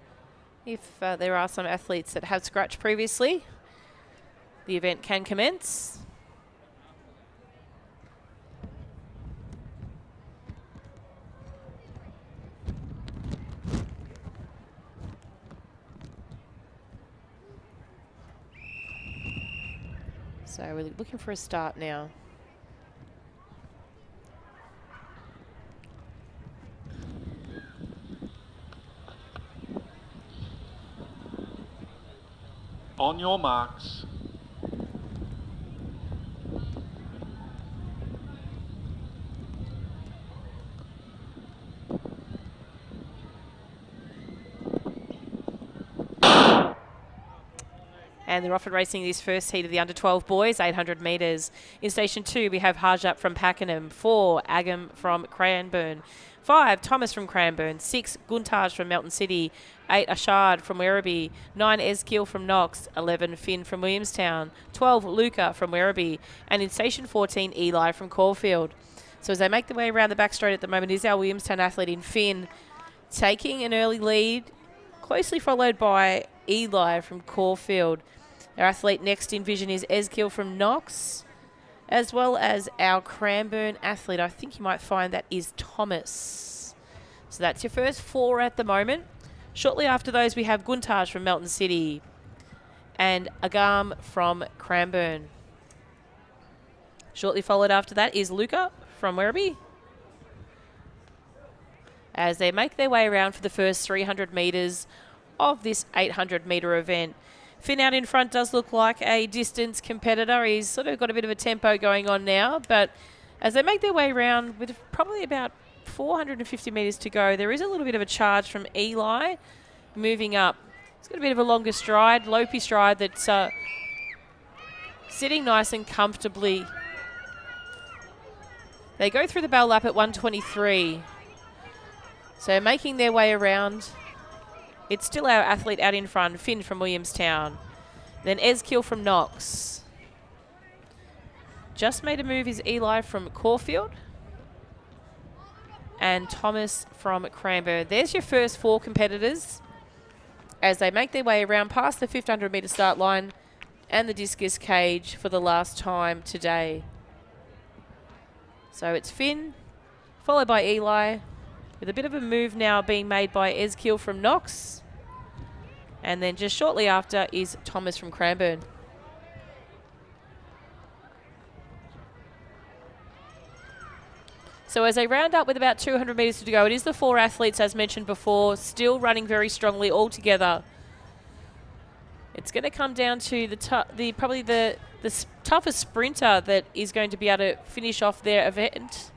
if there are some athletes that have scratched previously, the event can commence. So we're looking for a start now. On your marks. And they're off and racing this first heat of the under-12 boys, 800 metres. In station 2, we have Harjup from Pakenham, 4, Agam from Cranbourne, 5, Thomas from Cranbourne, 6, Guntage from Melton City, 8, Ashard from Werribee, 9, Eskill from Knox, 11, Finn from Williamstown, 12, Luca from Werribee, and in station 14, Eli from Caulfield. So as they make their way around the back straight at the moment is our Williamstown athlete in Finn, taking an early lead, closely followed by Eli from Caulfield. Our athlete next in vision is Eskill from Knox, as well as our Cranbourne athlete. I think you might find that is Thomas. So that's your first 4 at the moment. Shortly after those, we have Guntage from Melton City and Agam from Cranbourne. Shortly followed after that is Luca from Werribee, as they make their way around for the first 300 metres of this 800 metre event. Finn out in front does look like a distance competitor. He's sort of got a bit of a tempo going on now, but as they make their way around with probably about 450 metres to go, there is a little bit of a charge from Eli moving up. He's got a bit of a longer stride, lopey stride that's sitting nice and comfortably. They go through the bell lap at 1:23. So making their way around, it's still our athlete out in front, Finn from Williamstown. Then Eskill from Knox. Just made a move is Eli from Caulfield. And Thomas from Cranbourne. There's your first 4 competitors as they make their way around past the 1500 metre start line and the discus cage for the last time today. So it's Finn, followed by Eli, with a bit of a move now being made by Eskill from Knox. And then just shortly after is Thomas from Cranbourne. So as they round up with about 200 metres to go, it is the 4 athletes, as mentioned before, still running very strongly all together. It's going to come down to probably the toughest sprinter that is going to be able to finish off their event.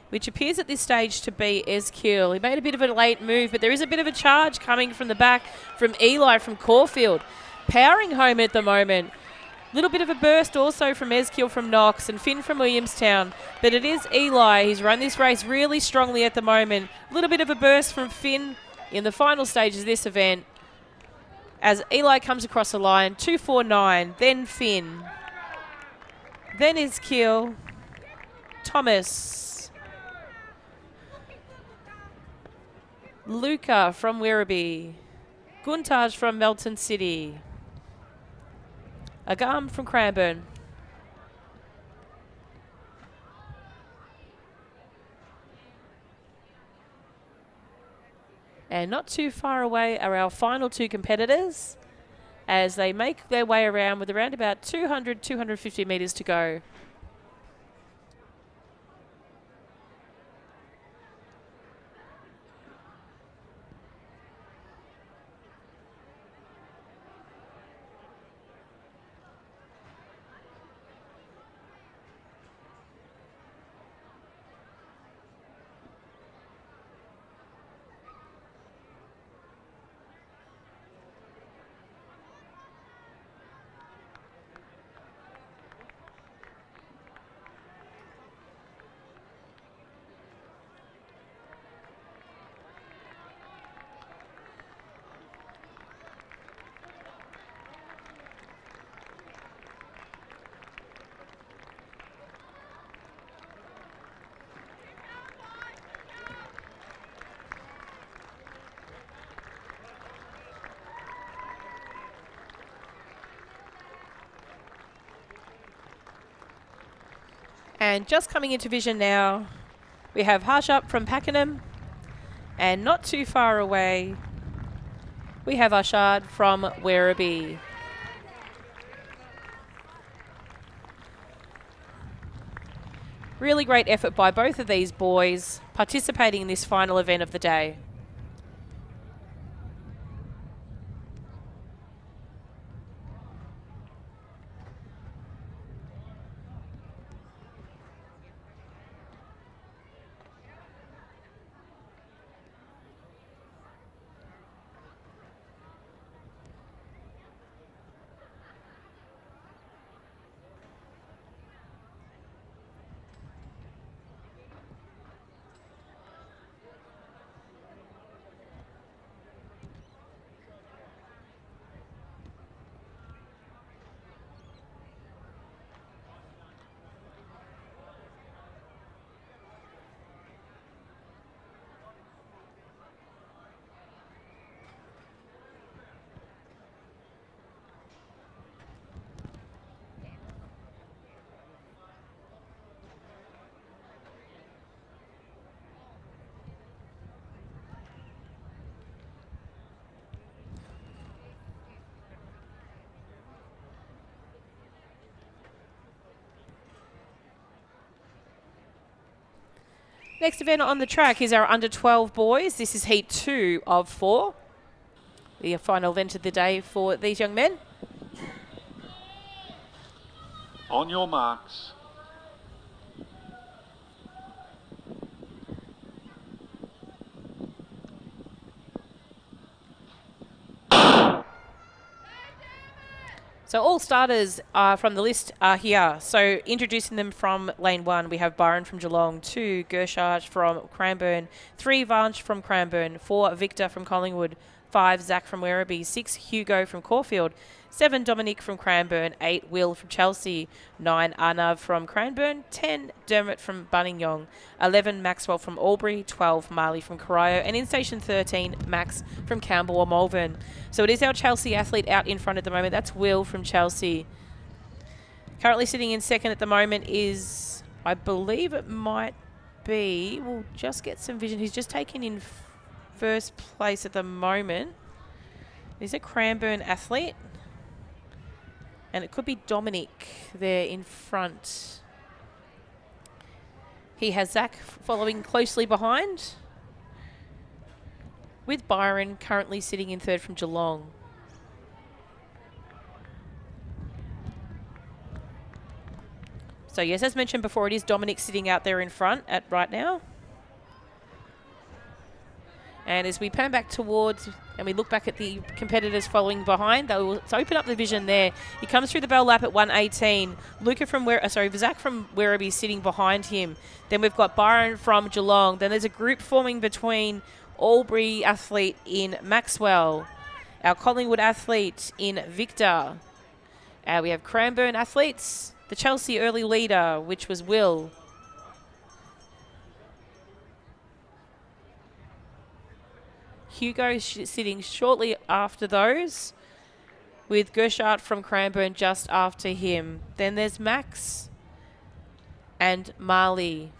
Which appears at this stage to be Eskill. He made a bit of a late move, but there is a bit of a charge coming from the back from Eli from Caulfield. Powering home at the moment. Little bit of a burst also from Eskill from Knox and Finn from Williamstown. But it is Eli. He's run this race really strongly at the moment. A little bit of a burst from Finn in the final stages of this event. As Eli comes across the line, 2:49, then Finn. Then Eskill. Thomas. Luca from Werribee, Guntage from Melton City, Agam from Cranbourne. And not too far away are our final 2 competitors as they make their way around with around about 200, 250 metres to go. And just coming into vision now, we have Harjup from Pakenham, and not too far away we have Ashad from Werribee. Really great effort by both of these boys participating in this final event of the day. Next event on the track is our under 12 boys. This is heat 2 of 4. The final event of the day for these young men. On your marks. So all starters from the list are here. So introducing them from lane 1, we have Byron from Geelong, 2 Gershard from Cranbourne, 3 Vanch from Cranbourne, 4 Victor from Collingwood, 5 Zach from Werribee, 6 Hugo from Caulfield, 7 Dominic from Cranbourne, 8 Will from Chelsea, 9 Arnav from Cranbourne, 10 Dermot from Buninyong, 11 Maxwell from Albury, 12 Marley from Corio, and in station 13 Max from Campbell or Malvern. So it is our Chelsea athlete out in front at the moment. That's Will from Chelsea. Currently sitting in second at the moment is, I believe it might be, we'll just get some vision. He's just taken in first place at the moment. He's a Cranbourne athlete. And it could be Dominic there in front. He has Zach following closely behind, with Byron currently sitting in third from Geelong. So yes, as mentioned before, it is Dominic sitting out there in front at right now. And as we pan back towards and we look back at the competitors following behind, they'll open up the vision there. He comes through the bell lap at 1:18. Zach from Werribee sitting behind him. Then we've got Byron from Geelong. Then there's a group forming between Albury athlete in Maxwell, our Collingwood athlete in Victor. We have Cranbourne athletes, the Chelsea early leader, which was Will. Hugo sitting shortly after those, with Gershart from Cranbourne just after him. Then there's Max and Marley.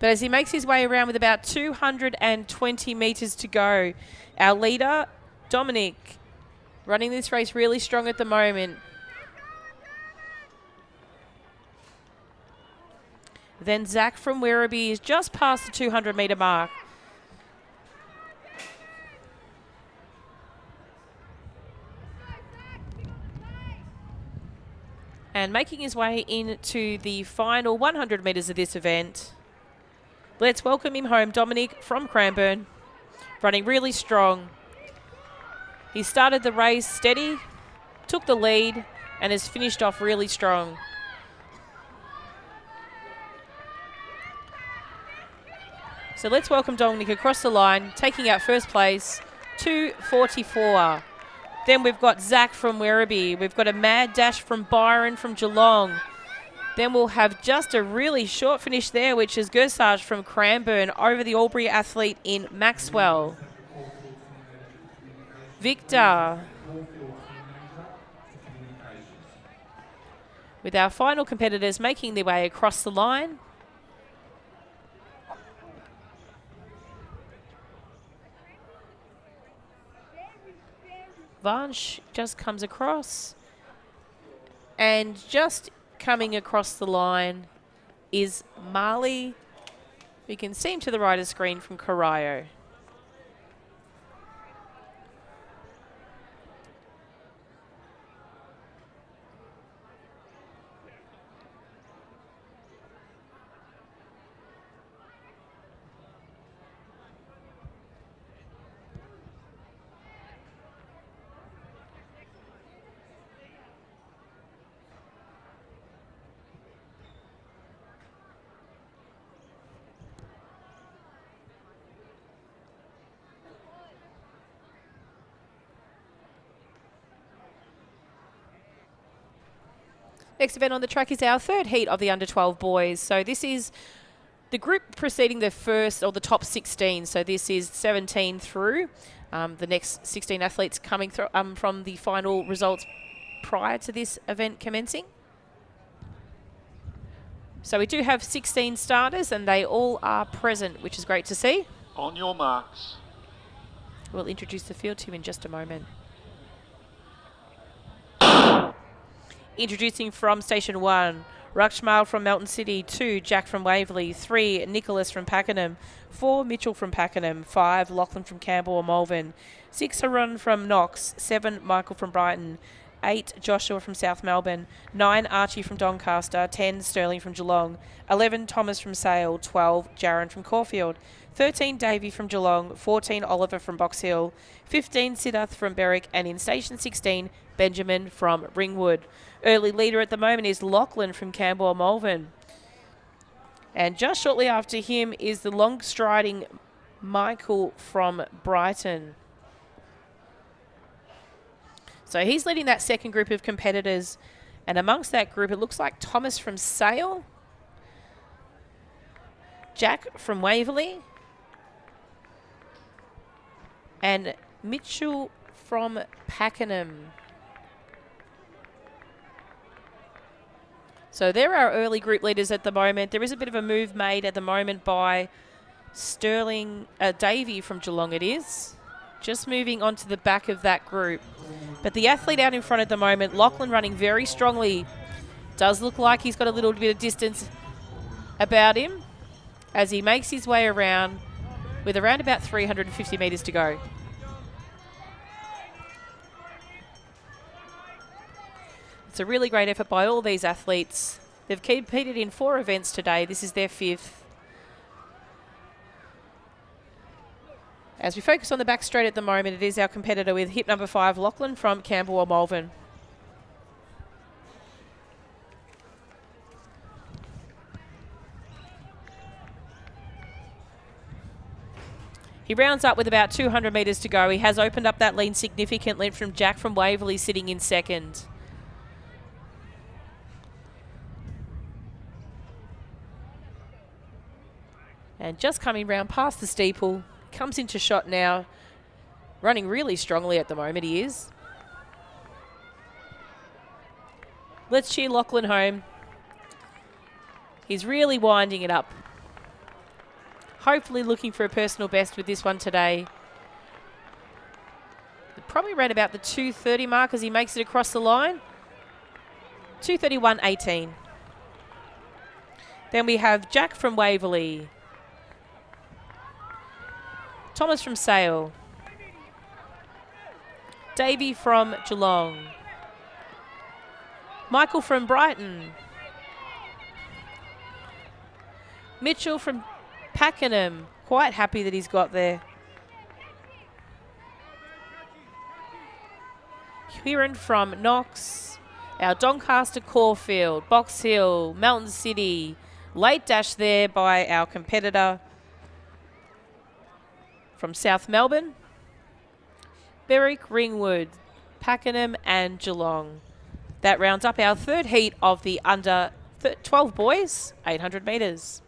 But as he makes his way around with about 220 metres to go, our leader, Dominic, running this race really strong at the moment. Then Zach from Werribee is just past the 200 metre mark. And making his way into the final 100 metres of this event, let's welcome him home, Dominic from Cranbourne, running really strong. He started the race steady, took the lead, and has finished off really strong. So let's welcome Dominic across the line, taking out first place, 2:44. Then we've got Zach from Werribee. We've got a mad dash from Byron from Geelong. Then we'll have just a really short finish there, which is Gersage from Cranbourne over the Albury athlete in Maxwell. Victor. With our final competitors making their way across the line. Vansh just comes across. And just coming across the line is Marley. We can see him to the right of the screen from Corio. Next event on the track is our third heat of the under-12 boys. So this is the group preceding the first or the top 16. So this is 17 through. The next 16 athletes coming through from the final results prior to this event commencing. So we do have 16 starters and they all are present, which is great to see. On your marks. We'll introduce the field to you in just a moment. Introducing from Station 1, Rakshmal from Melton City, 2, Jack from Waverley, 3, Nicholas from Pakenham, 4, Mitchell from Pakenham, 5, Lachlan from Campbell or Malvern, 6, Harun from Knox, 7, Michael from Brighton, 8, Joshua from South Melbourne, 9, Archie from Doncaster, 10, Sterling from Geelong, 11, Thomas from Sale, 12, Jaron from Caulfield, 13, Davey from Geelong, 14, Oliver from Box Hill, 15, Siddharth from Berwick, and in Station 16, Benjamin from Ringwood. Early leader at the moment is Lachlan from Campbell or Malvern. And just shortly after him is the long-striding Michael from Brighton. So he's leading that second group of competitors. And amongst that group, it looks like Thomas from Sale, Jack from Waverley, and Mitchell from Pakenham. So there are early group leaders at the moment. There is a bit of a move made at the moment by Sterling, Davey from Geelong it is. Just moving on to the back of that group. But the athlete out in front at the moment, Lachlan running very strongly. Does look like he's got a little bit of distance about him as he makes his way around with around about 350 metres to go. It's a really great effort by all these athletes. They've competed in 4 events today. This is their 5th. As we focus on the back straight at the moment, it is our competitor with hip number 5, Lachlan from Campbell or Malvern. He rounds up with about 200 metres to go. He has opened up that lead significantly from Jack from Waverley sitting in second. And just coming round past the steeple, comes into shot now. Running really strongly at the moment, he is. Let's cheer Lachlan home. He's really winding it up. Hopefully looking for a personal best with this one today. Probably around about the 2:30 mark as he makes it across the line. 2:31.18. Then we have Jack from Waverley. Thomas from Sale. Davey from Geelong. Michael from Brighton. Mitchell from Pakenham. Quite happy that he's got there. Huron from Knox. Our Doncaster Caulfield. Box Hill. Melton City. Late dash there by our competitor from South Melbourne, Berwick, Ringwood, Pakenham and Geelong. That rounds up our third heat of the under 12 boys, 800 metres.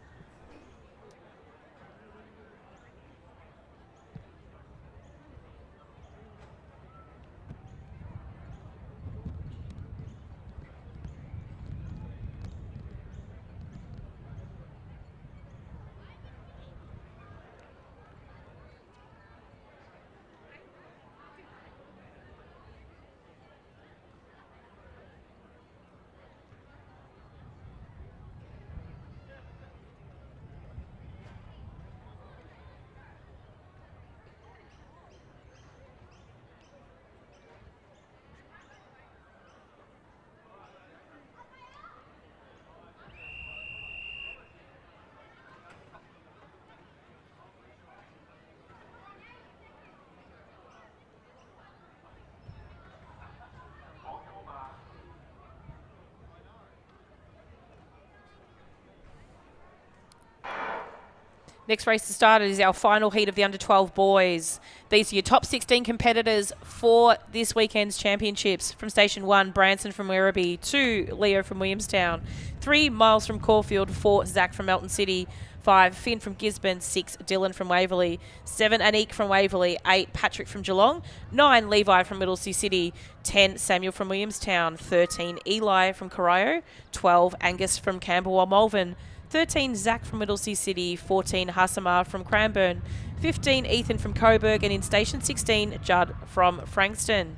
Next race to start is our final heat of the under-12 boys. These are your top 16 competitors for this weekend's championships. From Station 1, Branson from Werribee. 2, Leo from Williamstown. 3, Miles from Caulfield. 4, Zach from Melton City. 5, Finn from Gisborne. 6, Dylan from Waverley. 7, Anik from Waverley. 8, Patrick from Geelong. 9, Levi from Middlesea City. 10, Samuel from Williamstown. 13, Eli from Corio. 12, Angus from Camberwell Malvern. 13, Zach from Middlesea City. 14, Hassamar from Cranbourne. 15, Ethan from Coburg. And in Station 16, Judd from Frankston.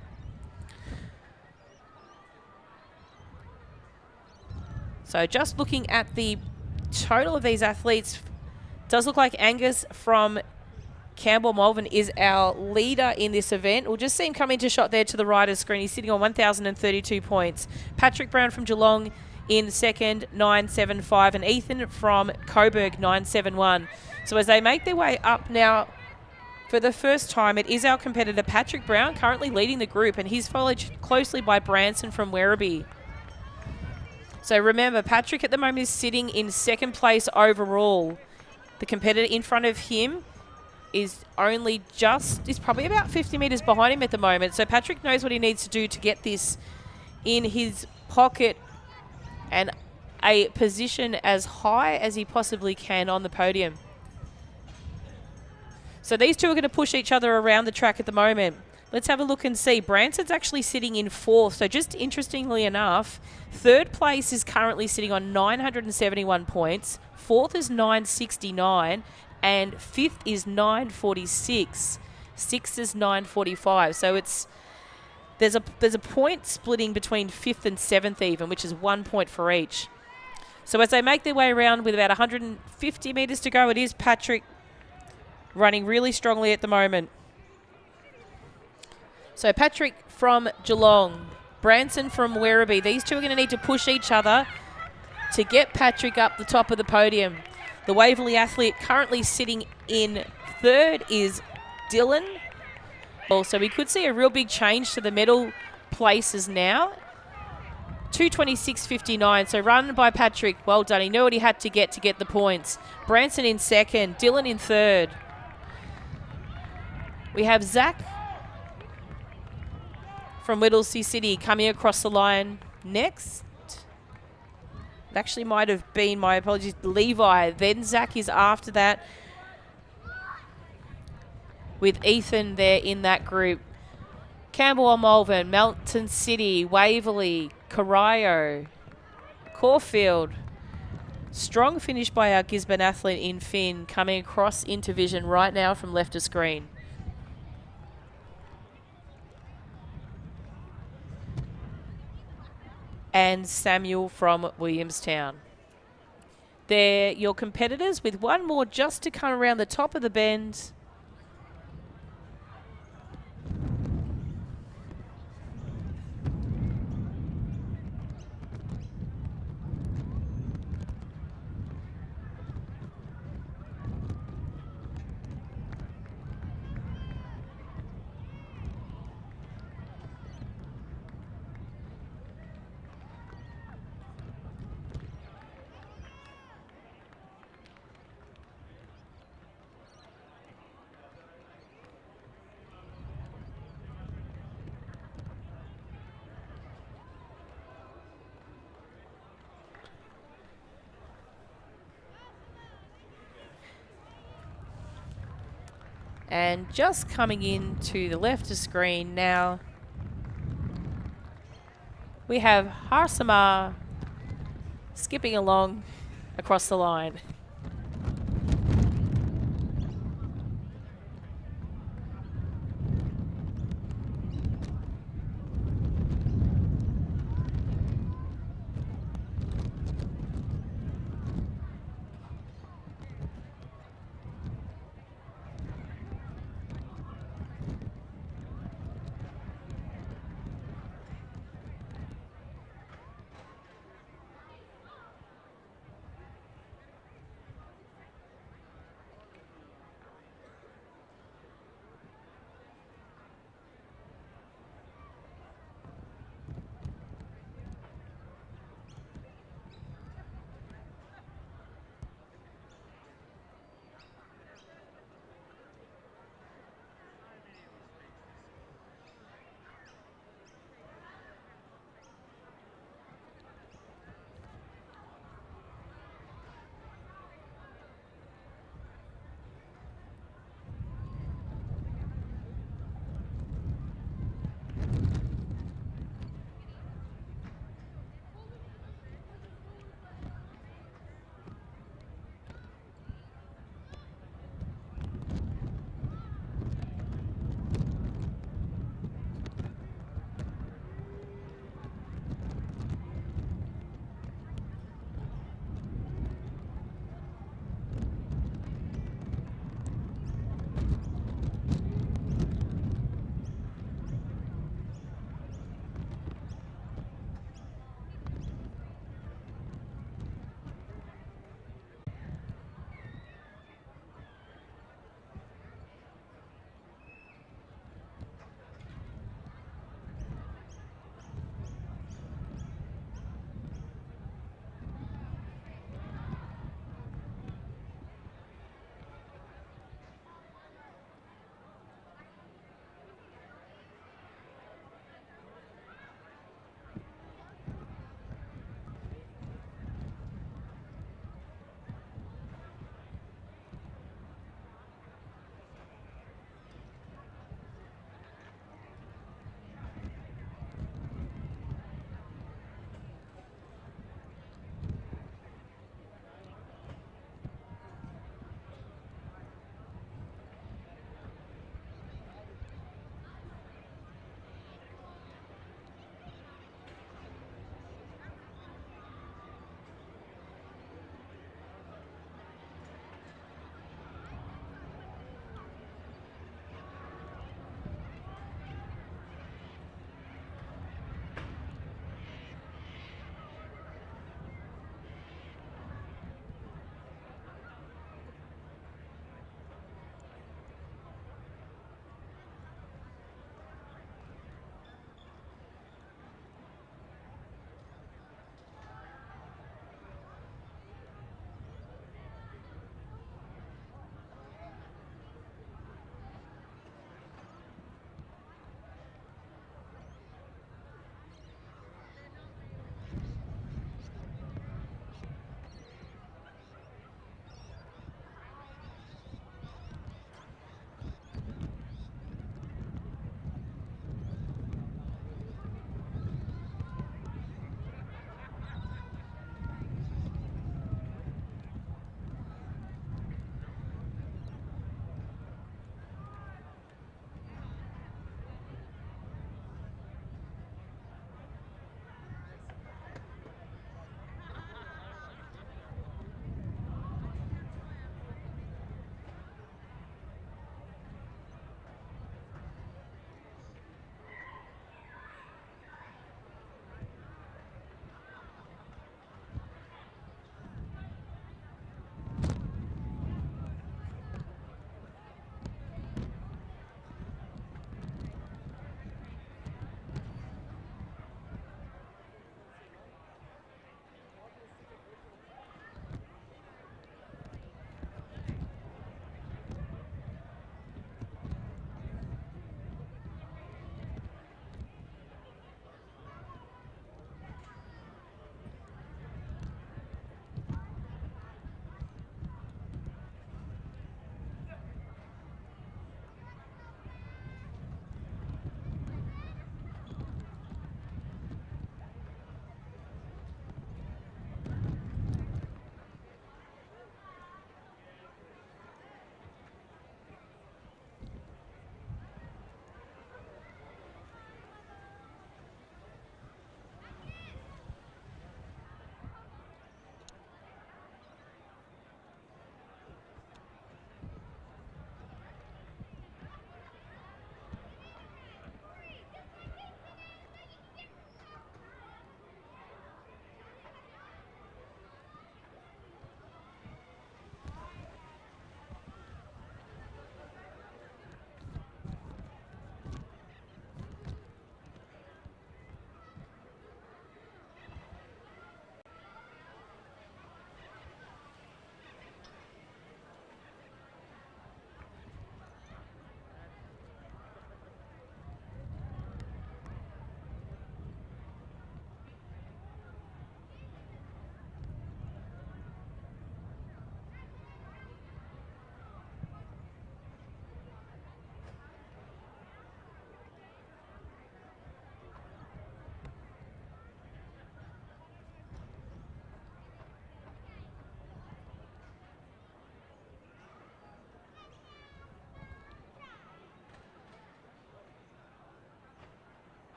So just looking at the total of these athletes, does look like Angus from Campbell Malvern is our leader in this event. We'll just see him come into shot there to the rider's screen. He's sitting on 1,032 points. Patrick Brown from Geelong in second, 975, and Ethan from Coburg, 971. So as they make their way up now, for the first time, it is our competitor Patrick Brown currently leading the group, and he's followed closely by Branson from Werribee. So remember, Patrick at the moment is sitting in second place overall. The competitor in front of him is probably about 50 metres behind him at the moment. So Patrick knows what he needs to do to get this in his pocket and a position as high as he possibly can on the podium. So these two are going to push each other around the track at the moment. Let's have a look and see. Branson's actually sitting in fourth. So just interestingly enough, third place is currently sitting on 971 points. Fourth is 969. And fifth is 946. Sixth is 945. So there's a point splitting between fifth and seventh even, which is 1 point for each. So as they make their way around with about 150 metres to go, it is Patrick running really strongly at the moment. So Patrick from Geelong, Branson from Werribee. These two are going to need to push each other to get Patrick up the top of the podium. The Waverley athlete currently sitting in third is Dylan. So we could see a real big change to the medal places now. 2:26.59, so run by Patrick. Well done. He knew what he had to get the points. Branson in second, Dylan in third. We have Zach from Whittlesea City coming across the line next. It actually might have been, my apologies, Levi. Then Zach is after that, with Ethan there in that group. Camberwell Malvern, Melton City, Waverley, Corio, Caulfield. Strong finish by our Gisborne athlete in Finn, coming across into vision right now from left of screen. And Samuel from Williamstown. They're your competitors, with one more just to come around the top of the bend. And just coming in to the left of screen now, we have Harsamar skipping along across the line.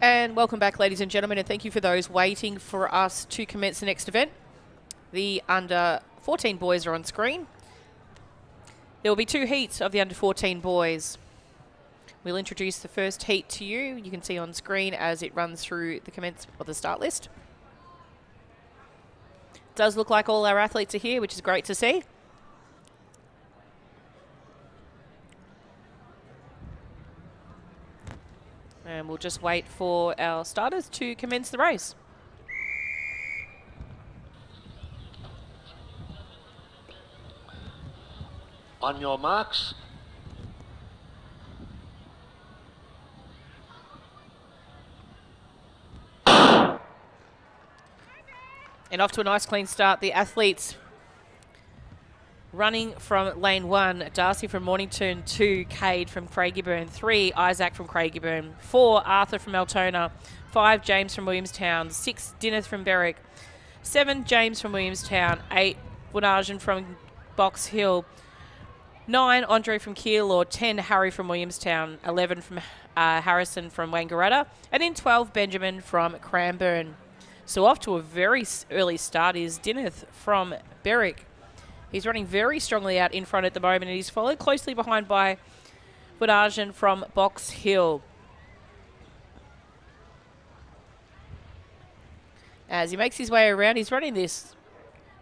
And welcome back, ladies and gentlemen, and thank you for those waiting for us to commence the next event. The under 14 boys are on screen. There will be 2 heats of the under 14 boys. We'll introduce the first heat to you. You can see on screen as it runs through the commence of the start list. It does look like all our athletes are here, which is great to see. And we'll just wait for our starters to commence the race. On your marks. And off to a nice clean start. The athletes running from lane 1, Darcy from Mornington, 2, Cade from Craigieburn, 3, Isaac from Craigieburn, 4, Arthur from Altona, 5, James from Williamstown, 6, Dineth from Berwick, 7, James from Williamstown, 8, Woonajan from Box Hill, 9, Andre from Keilor, 10, Harry from Williamstown, 11 from Harrison from Wangaratta, and in 12, Benjamin from Cranbourne. So off to a very early start is Dineth from Berwick. He's running very strongly out in front at the moment, and he's followed closely behind by Woonajan from Box Hill. As he makes his way around, he's running this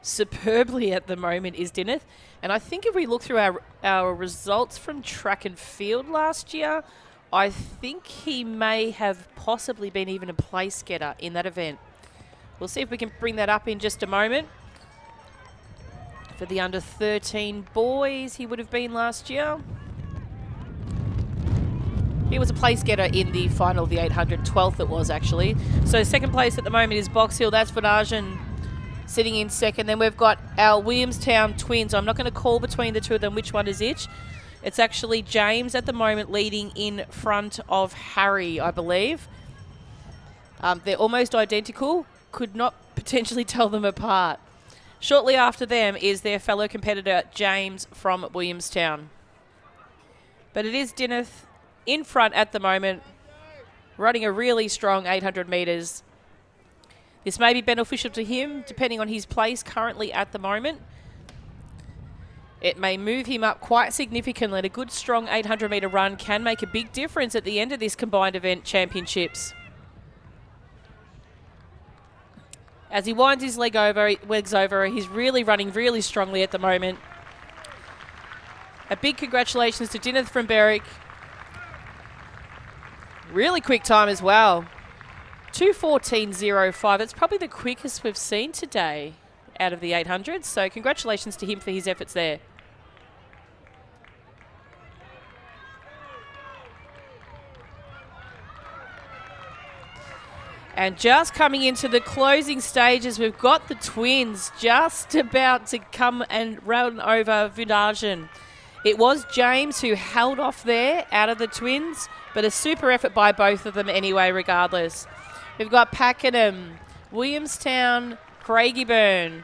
superbly at the moment, is Dineth. And I think if we look through our results from track and field last year, I think he may have possibly been even a place getter in that event. We'll see if we can bring that up in just a moment. For the under 13 boys, he would have been last year. He was a place getter in the final of the 800, 12th it was actually. So second place at the moment is Box Hill. That's Woonajan sitting in second. Then we've got our Williamstown twins. I'm not going to call between the two of them which one is which. It's actually James at the moment leading in front of Harry, I believe. They're almost identical. Could not potentially tell them apart. Shortly after them is their fellow competitor, James from Williamstown. But it is Dineth in front at the moment, running a really strong 800 metres. This may be beneficial to him, depending on his place currently at the moment. It may move him up quite significantly. A good, strong 800 metre run can make a big difference at the end of this combined event championships. As he winds his legs over, he's really running really strongly at the moment. A big congratulations to Dineth from Berwick. Really quick time as well. 2:14.05. It's probably the quickest we've seen today out of the 800s. So congratulations to him for his efforts there. And just coming into the closing stages, we've got the twins just about to come and run over Woonajan. It was James who held off there out of the twins, but a super effort by both of them anyway, regardless. We've got Pakenham, Williamstown, Craigieburn.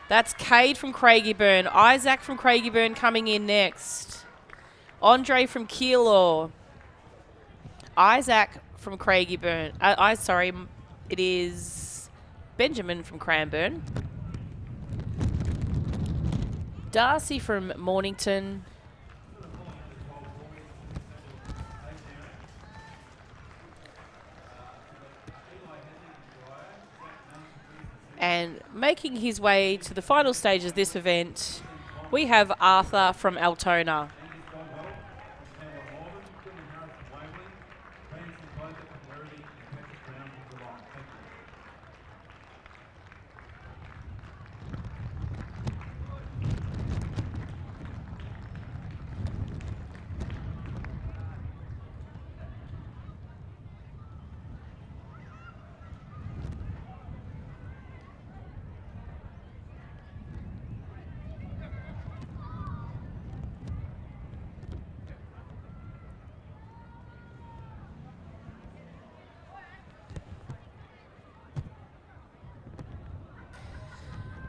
That's Cade from Craigieburn. Isaac from Craigieburn coming in next. Andre from Keilor. Isaac from Craigieburn. Sorry, it is Benjamin from Cranbourne. Darcy from Mornington. And making his way to the final stage of this event, we have Arthur from Altona.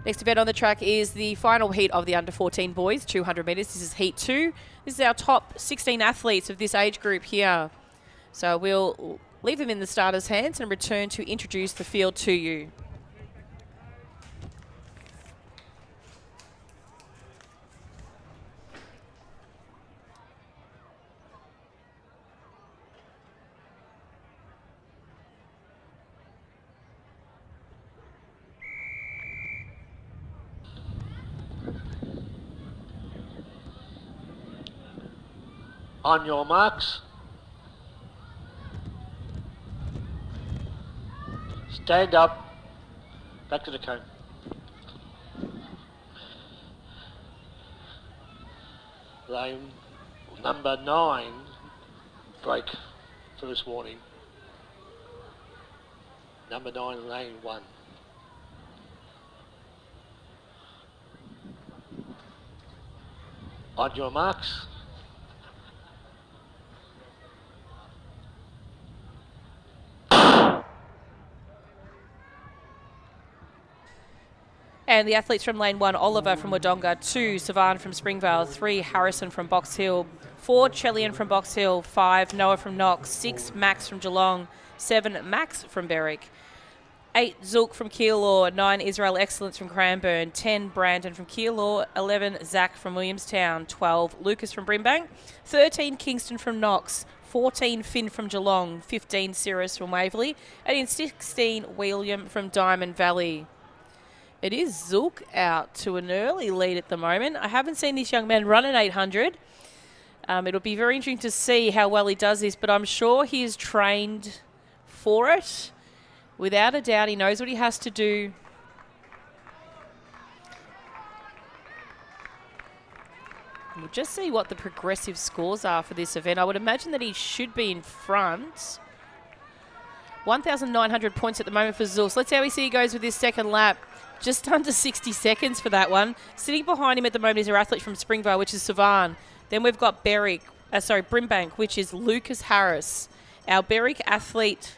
Next event on the track is the final heat of the under 14 boys, 200 metres. This is heat 2. This is our top 16 athletes of this age group here. So we'll leave them in the starters' hands and return to introduce the field to you. On your marks. Stand up. Back to the cone. Lane number 9. Break. First warning. Number 9, lane 1. On your marks. And the athletes from lane 1, Oliver from Wodonga, 2, Savan from Springvale, 3, Harrison from Box Hill, 4, Chelian from Box Hill, 5, Noah from Knox, 6, Max from Geelong, 7, Max from Berwick, 8, Zulk from Keilor, 9, Israel Excellence from Cranbourne, 10, Brandon from Keilor, 11, Zach from Williamstown, 12, Lucas from Brimbank, 13, Kingston from Knox, 14, Finn from Geelong, 15, Cirrus from Waverley, and in 16, William from Diamond Valley. It is Zulk out to an early lead at the moment. I haven't seen this young man run an 800. It'll be very interesting to see how well he does this, but I'm sure he is trained for it. Without a doubt, he knows what he has to do. We'll just see what the progressive scores are for this event. I would imagine that he should be in front. 1,900 points at the moment for Zulk. So let's see how he goes with this second lap. Just under 60 seconds for that one. Sitting behind him at the moment is our athlete from Springvale, which is Savan. Then we've got Brimbank, which is Lucas Harris. Our Berwick athlete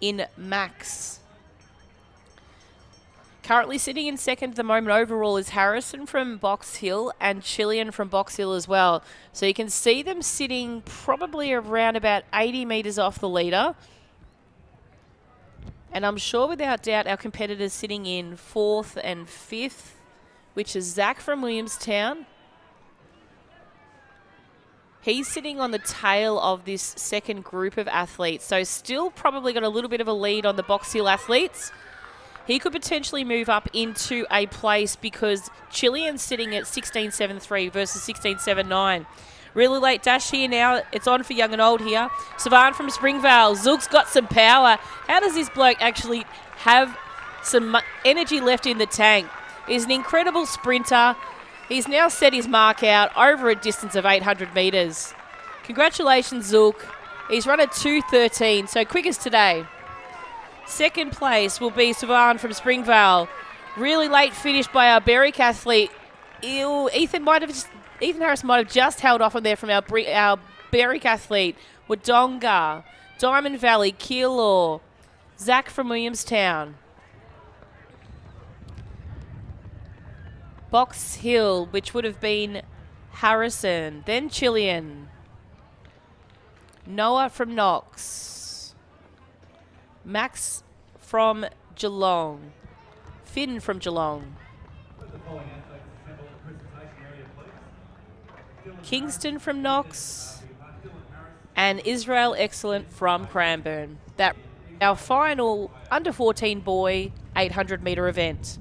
in Max. Currently sitting in second at the moment overall is Harrison from Box Hill and Chilian from Box Hill as well. So you can see them sitting probably around about 80 metres off the leader. And I'm sure without doubt our competitors sitting in 4th and 5th, which is Zach from Williamstown. He's sitting on the tail of this second group of athletes, so still probably got a little bit of a lead on the Box Hill athletes. He could potentially move up into a place because Chilian's sitting at 16.73 versus 16.79. Really late dash here now. It's on for young and old here. Savan from Springvale. Zulk's got some power. How does this bloke actually have some energy left in the tank? He's an incredible sprinter. He's now set his mark out over a distance of 800 metres. Congratulations, Zulk. He's run a 2:13, so quickest today. Second place will be Savan from Springvale. Really late finish by our Berwick athlete. Ethan Harris might have just held off on there from our Berwick athlete. Wodonga, Diamond Valley, Keilor, Zach from Williamstown. Box Hill, which would have been Harrison. Then Chilian. Noah from Knox. Max from Geelong. Finn from Geelong. Kingston from Knox, and Israel Excellent from Cranbourne. That our final under 14 boy 800 metre event.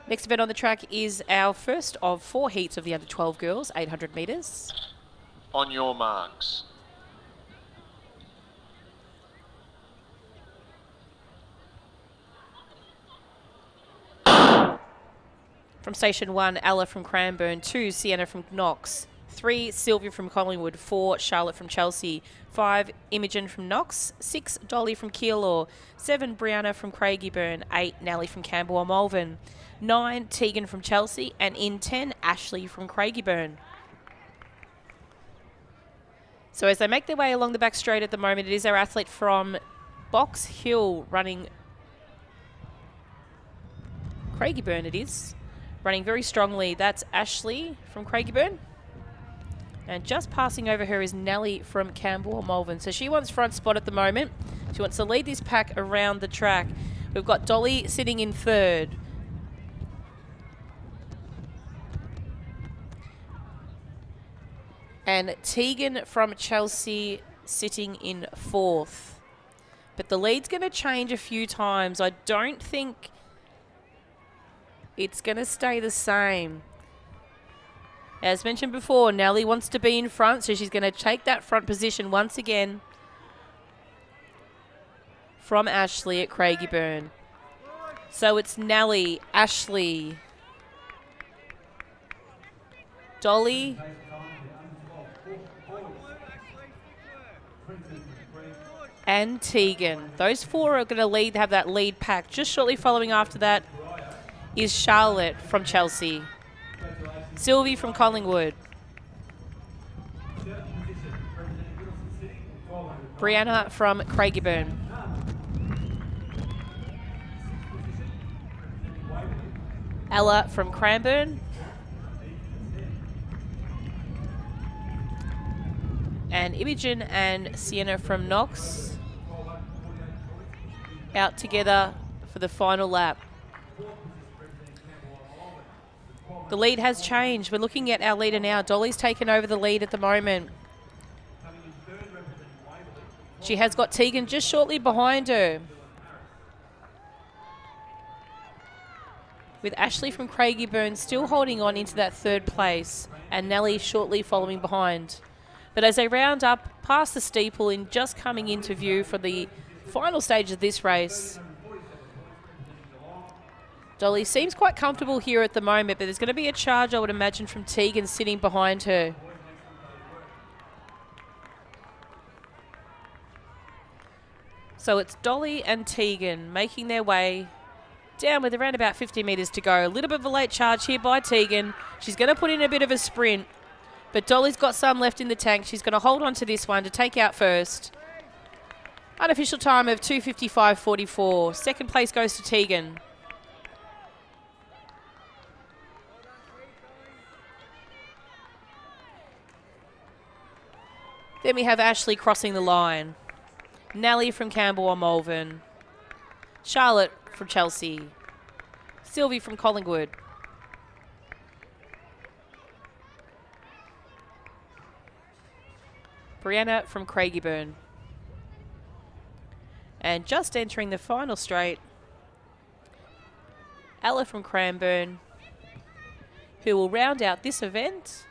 Next event on the track is our first of 4 heats of the under 12 girls, 800 metres. On your marks. From Station 1, Ella from Cranbourne. 2, Sienna from Knox. 3, Sylvia from Collingwood. 4, Charlotte from Chelsea. 5, Imogen from Knox. 6, Dolly from Keilor. 7, Brianna from Craigieburn. 8, Nellie from Camberwell Malvern. 9, Tegan from Chelsea. And in 10, Ashley from Craigieburn. So as they make their way along the back straight at the moment, it is our athlete from Box Hill running Craigieburn, it is. Running very strongly. That's Ashley from Craigieburn. And just passing over her is Nellie from Camberwell Malvern. So she wants front spot at the moment. She wants to lead this pack around the track. We've got Dolly sitting in third. And Tegan from Chelsea sitting in fourth. But the lead's going to change a few times. I don't think it's going to stay the same. As mentioned before, Nellie wants to be in front, so she's going to take that front position once again from Ashley at Craigieburn. So it's Nellie, Ashley, Dolly, and Tegan. Those four are going to have that lead pack. Just shortly following after that is Charlotte from Chelsea. Sylvie from Collingwood. Brianna from Craigieburn. Ella from Cranbourne. And Imogen and Sienna from Knox out together for the final lap. The lead has changed. We're looking at our leader now. Dolly's taken over the lead at the moment. She has got Tegan just shortly behind her, with Ashley from Craigieburn still holding on into that third place, and Nellie shortly following behind. But as they round up past the steeple and just coming into view for the final stage of this race, Dolly seems quite comfortable here at the moment, but there's going to be a charge, I would imagine, from Tegan sitting behind her. So it's Dolly and Tegan making their way down with around about 50 metres to go. A little bit of a late charge here by Tegan. She's going to put in a bit of a sprint, but Dolly's got some left in the tank. She's going to hold on to this one to take out first. Unofficial time of 2:55.44. Second place goes to Tegan. Then we have Ashley crossing the line. Nellie from Camberwell Malvern. Charlotte from Chelsea. Sylvie from Collingwood. Brianna from Craigieburn. And just entering the final straight, Ella from Cranbourne, who will round out this event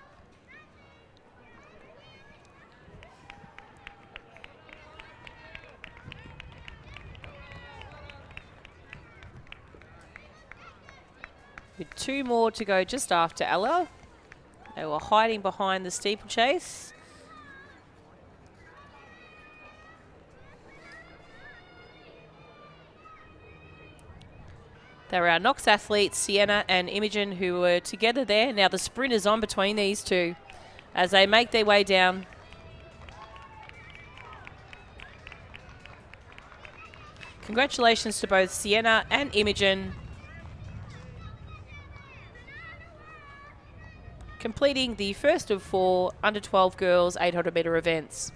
with 2 more to go just after Ella. They were hiding behind the steeplechase. They were our Knox athletes, Sienna and Imogen, who were together there. Now the sprint is on between these two as they make their way down. Congratulations to both Sienna and Imogen, completing the first of 4 under-12 girls 800-metre events.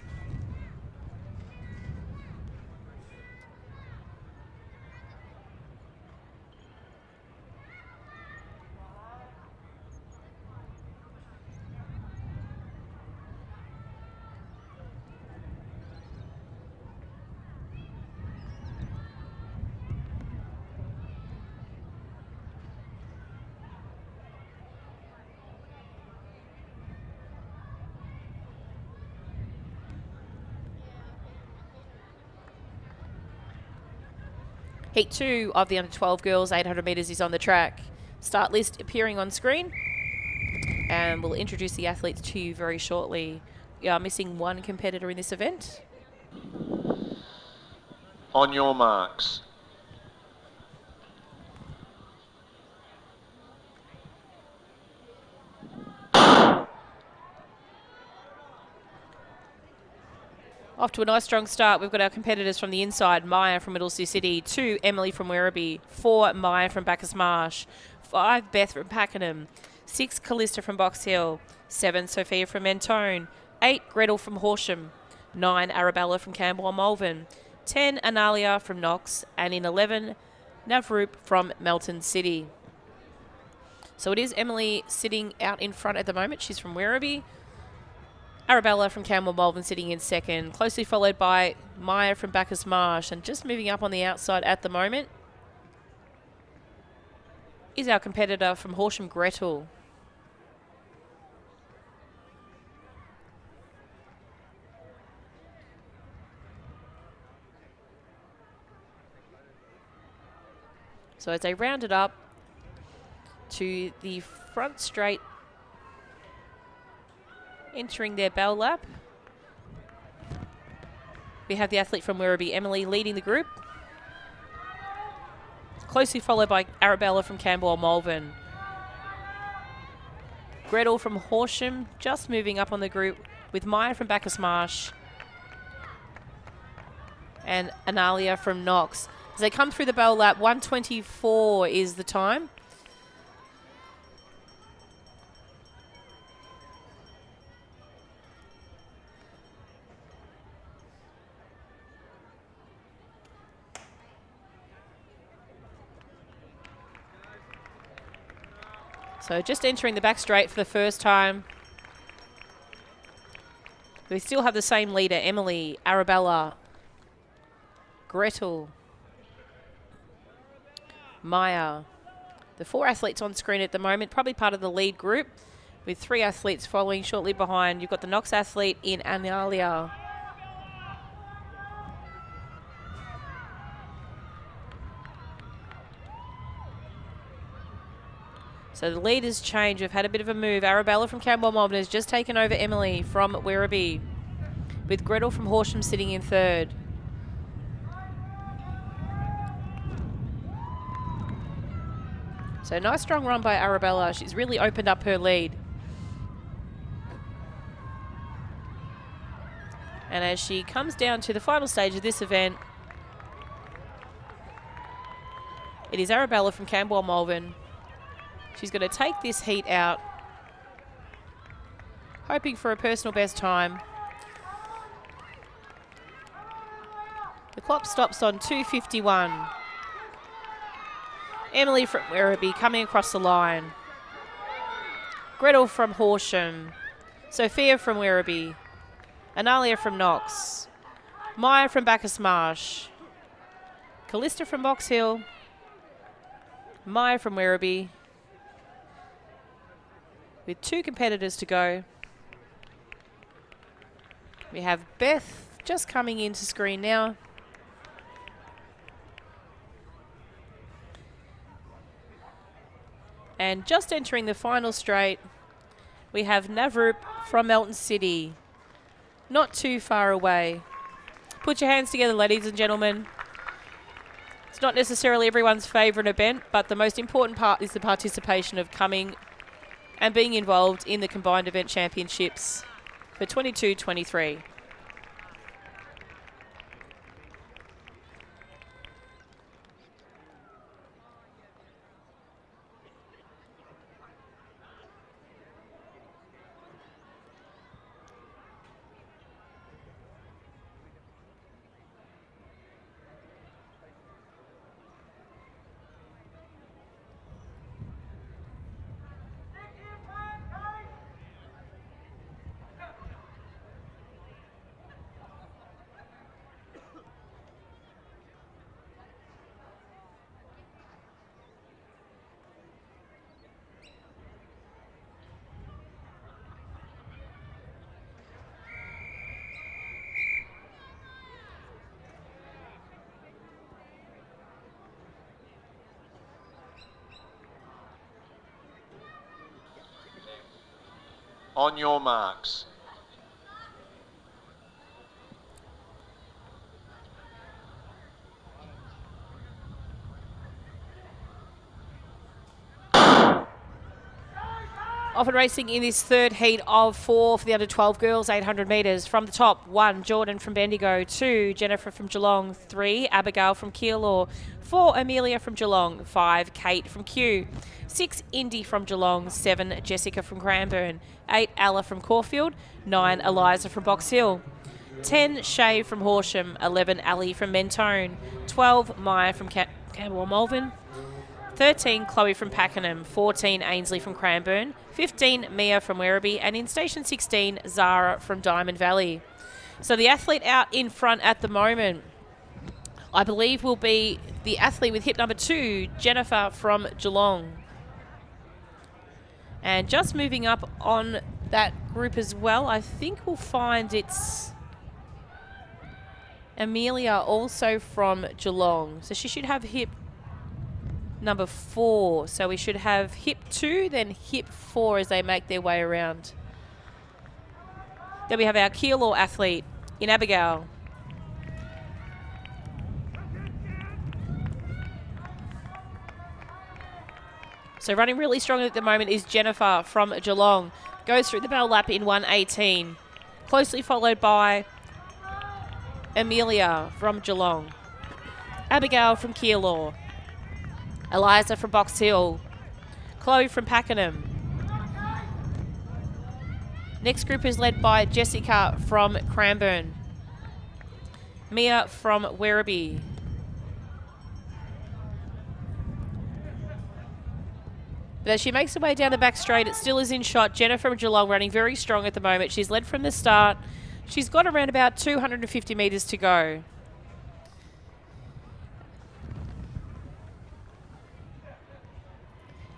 Heat 2 of the under-12 girls 800 metres is on the track. start list appearing on screen. And we'll introduce the athletes to you very shortly. We are missing one competitor in this event. On your marks. Off to a nice strong start. We've got our competitors from the inside. Maya from Middlesea City. 2, Emily from Werribee. 4, Maya from Bacchus Marsh. 5, Beth from Pakenham. 6, Callista from Box Hill. 7, Sophia from Mentone. 8, Gretel from Horsham. 9, Arabella from Campbell and Malvern. 10, Analia from Knox. And in 11, Navroop from Melton City. So it is Emily sitting out in front at the moment. She's from Werribee. Arabella from Campbell Malvern sitting in second, closely followed by Maya from Bacchus Marsh. And just moving up on the outside at the moment is our competitor from Horsham, Gretel. So as they round it up to the front straight, entering their bell lap, we have the athlete from Werribee, Emily, leading the group, closely followed by Arabella from Campbell Malvern. Gretel from Horsham just moving up on the group with Maya from Bacchus Marsh and Analia from Knox. As they come through the bell lap, 1:24 is the time. So just entering the back straight for the first time. We still have the same leader, Emily, Arabella, Gretel, Maya. The 4 athletes on screen at the moment, probably part of the lead group, with 3 athletes following shortly behind. You've got the Knox athlete in Analia. So the leaders change. We've had a bit of a move. Arabella from Campbell Malvern has just taken over Emily from Werribee, with Gretel from Horsham sitting in third. So nice strong run by Arabella. She's really opened up her lead. And as she comes down to the final stage of this event, it is Arabella from Campbell Malvern. She's going to take this heat out, hoping for a personal best time. The clock stops on 2:51. Emily from Werribee coming across the line. Gretel from Horsham. Sophia from Werribee. Analia from Knox. Maya from Bacchus Marsh. Callista from Box Hill. Maya from Werribee. With 2 competitors to go. We have Beth just coming into screen now. And just entering the final straight, we have Navroop from Melton City. Not too far away. Put your hands together, ladies and gentlemen. It's not necessarily everyone's favourite event, but the most important part is the participation of coming and being involved in the Combined Event Championships for 22-23. On your marks. Off and racing in this third heat of 4 for the under 12 girls, 800 metres. From the top, 1, Jordan from Bendigo. 2, Jennifer from Geelong. 3, Abigail from Keilor. 4, Amelia from Geelong. 5, Kate from Kew. 6, Indy from Geelong. 7, Jessica from Cranbourne. 8, Ella from Caulfield. 9, Eliza from Box Hill. 10, Shay from Horsham. 11, Ali from Mentone. 12, Maya from Campbell Malvern. 13, Chloe from Pakenham. 14, Ainsley from Cranbourne. 15, Mia from Werribee. And in Station 16, Zara from Diamond Valley. So the athlete out in front at the moment, I believe, will be the athlete with hip number 2, Jennifer from Geelong. And just moving up on that group as well, I think we'll find it's Amelia, also from Geelong. So she should have hip number 4. So we should have hip 2, then hip 4 as they make their way around. Then we have our Keilor athlete in Abigail. So running really strong at the moment is Jennifer from Geelong. Goes through the bell lap in 1:18. Closely followed by Amelia from Geelong. Abigail from Keilor. Eliza from Box Hill. Chloe from Pakenham. Next group is led by Jessica from Cranbourne. Mia from Werribee. But as she makes her way down the back straight, it still is in shot. Jennifer from Geelong running very strong at the moment. She's led from the start. She's got around about 250 metres to go.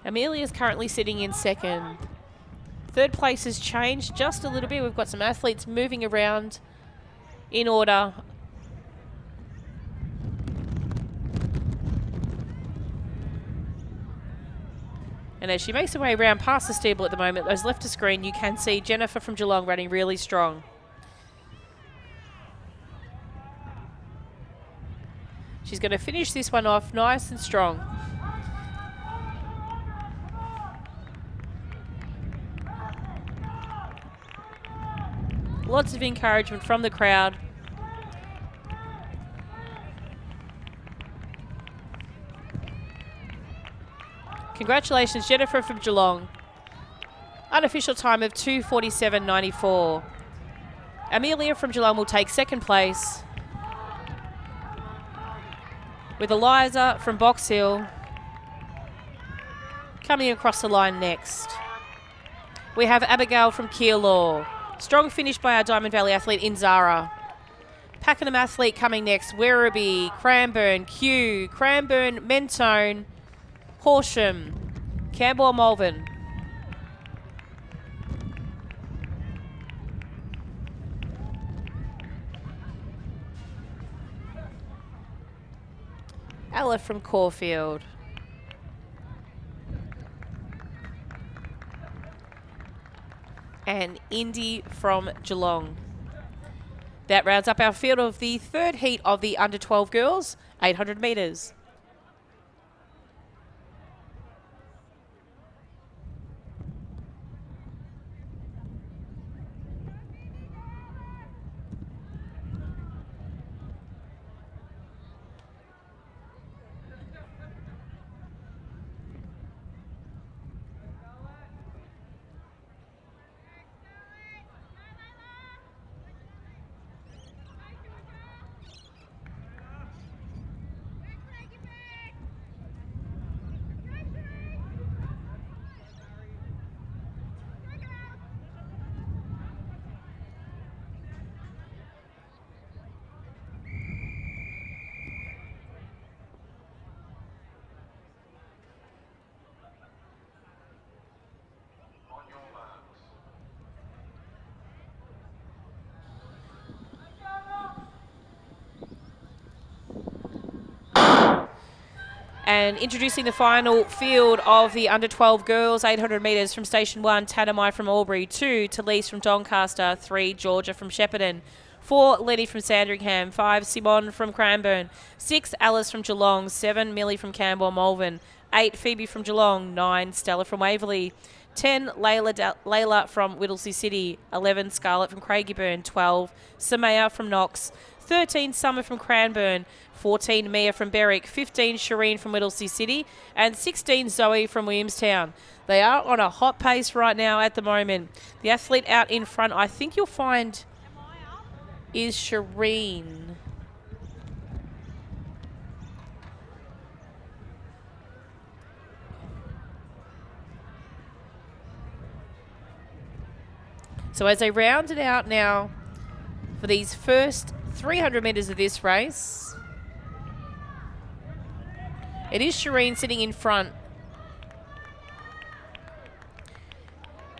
Amelia is currently sitting in second. Third place has changed just a little bit. We've got some athletes moving around in order. And as she makes her way around past the steeple at the moment, those left to screen, you can see Jennifer from Geelong running really strong. She's going to finish this one off nice and strong. Lots of encouragement from the crowd. Congratulations, Jennifer from Geelong. Unofficial time of 2:47.94. Amelia from Geelong will take second place, with Eliza from Box Hill coming across the line next. We have Abigail from Keilor. Strong finish by our Diamond Valley athlete in Zara. Pakenham athlete coming next. Werribee, Cranbourne, Kew, Cranbourne, Mentone, Horsham, Campbell Malvern. Ella from Caulfield. And Indy from Geelong. That rounds up our field of the third heat of the under 12 girls, 800 metres. And introducing the final field of the under-12 girls, 800 metres from Station 1, Tanami from Albury, 2, Talise from Doncaster, 3, Georgia from Shepparton, 4, Letty from Sandringham, 5, Simone from Cranbourne, 6, Alice from Geelong, 7, Millie from Campbell Malvern, 8, Phoebe from Geelong, 9, Stella from Waverley, 10, Layla from Whittlesea City, 11, Scarlett from Craigieburn, 12, Samaya from Knox, 13, Summer from Cranbourne, 14, Mia from Berwick, 15, Shireen from Whittlesea City, and 16, Zoe from Williamstown. They are on a hot pace right now at the moment. The athlete out in front, I think you'll find, is Shireen. So as they round it out now for these first 300 metres of this race, it is Shireen sitting in front.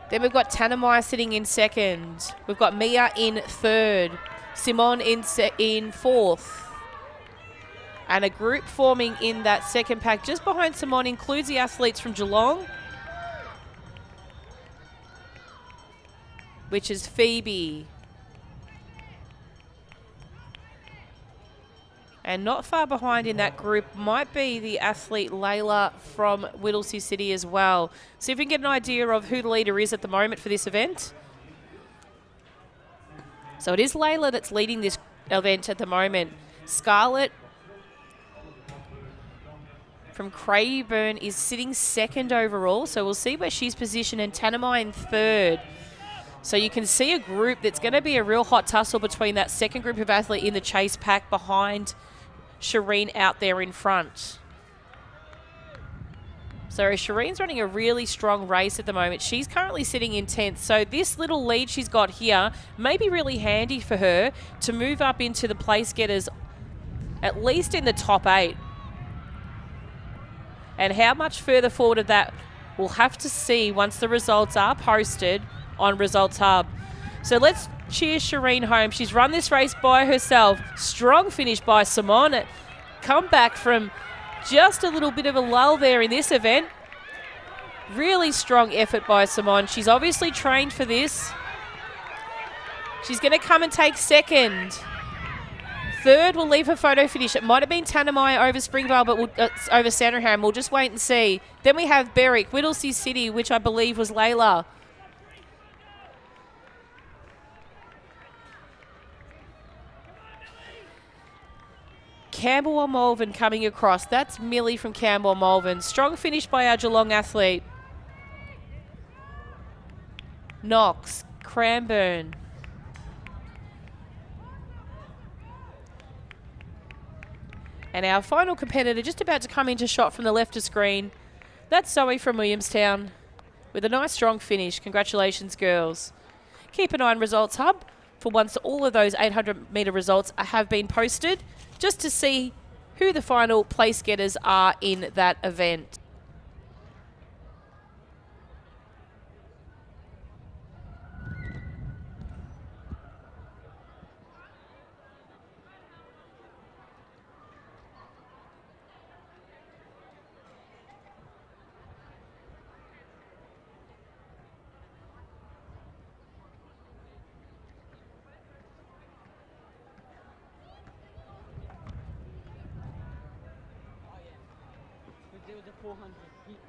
Then we've got Tanami sitting in second. We've got Mia in third. Simone in fourth. And a group forming in that second pack just behind Simone includes the athletes from Geelong, which is Phoebe. And not far behind in that group might be the athlete Layla from Whittlesea City as well. See if we can get an idea of who the leader is at the moment for this event. So it is Layla that's leading this event at the moment. Scarlett from Craigieburn is sitting second overall, so we'll see where she's positioned, and Tanami in third. So you can see a group that's going to be a real hot tussle between that second group of athletes in the chase pack behind Shireen out there in front. So Shireen's running a really strong race at the moment. She's currently sitting in 10th. So this little lead she's got here may be really handy for her to move up into the place getters, at least in the top 8. And how much further forward of that we'll have to see once the results are posted on Results Hub. So let's cheer Shireen home. She's run this race by herself. Strong finish by Simone. Come back from just a little bit of a lull there in this event. Really strong effort by Simone. She's obviously trained for this. She's going to come and take second. Third will leave her photo finish. It might have been Tanami over Springvale, but over Sandringham. We'll just wait and see. Then we have Berwick, Whittlesea City, which I believe was Layla. Campbell Malvern coming across. That's Millie from Campbell Malvern. Strong finish by our Geelong athlete. Knox, Cranbourne. And our final competitor just about to come into shot from the left of screen. That's Zoe from Williamstown with a nice strong finish. Congratulations, girls. Keep an eye on Results Hub for once all of those 800 metre results have been posted, just to see who the final place getters are in that event. There was a 400 people.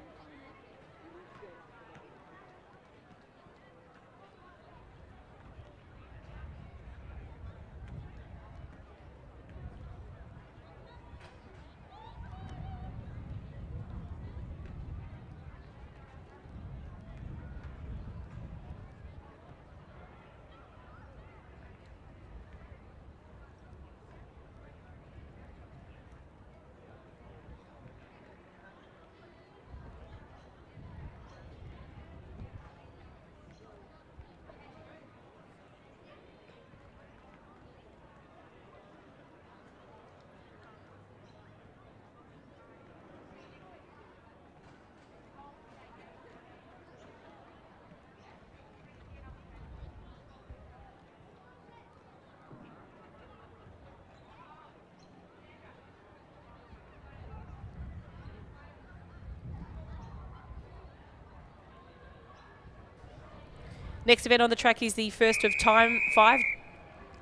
Next event on the track is the first of time 5,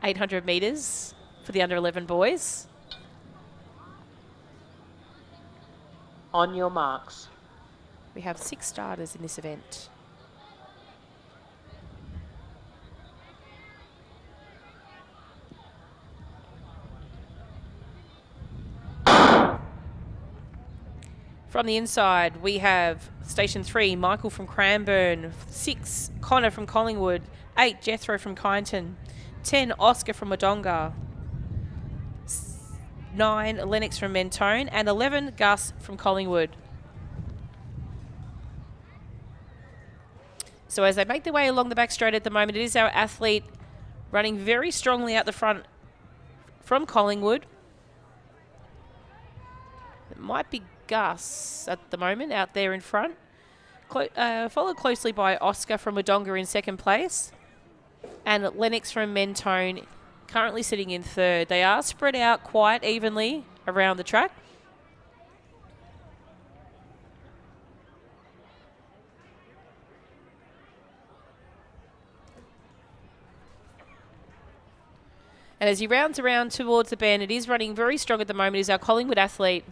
800 metres for the under 11 boys. On your marks. We have 6 starters in this event. From the inside, we have Station 3, Michael from Cranbourne, 6, Connor from Collingwood, 8, Jethro from Kyneton, 10, Oscar from Wodonga, 9, Lennox from Mentone, and 11, Gus from Collingwood. So as they make their way along the back straight at the moment, it is our athlete running very strongly out the front from Collingwood. It might be Gus at the moment out there in front. Followed closely by Oscar from Wodonga in second place. And Lennox from Mentone currently sitting in third. They are spread out quite evenly around the track. And as he rounds around towards the bend, it is running very strong at the moment, is our Collingwood athlete.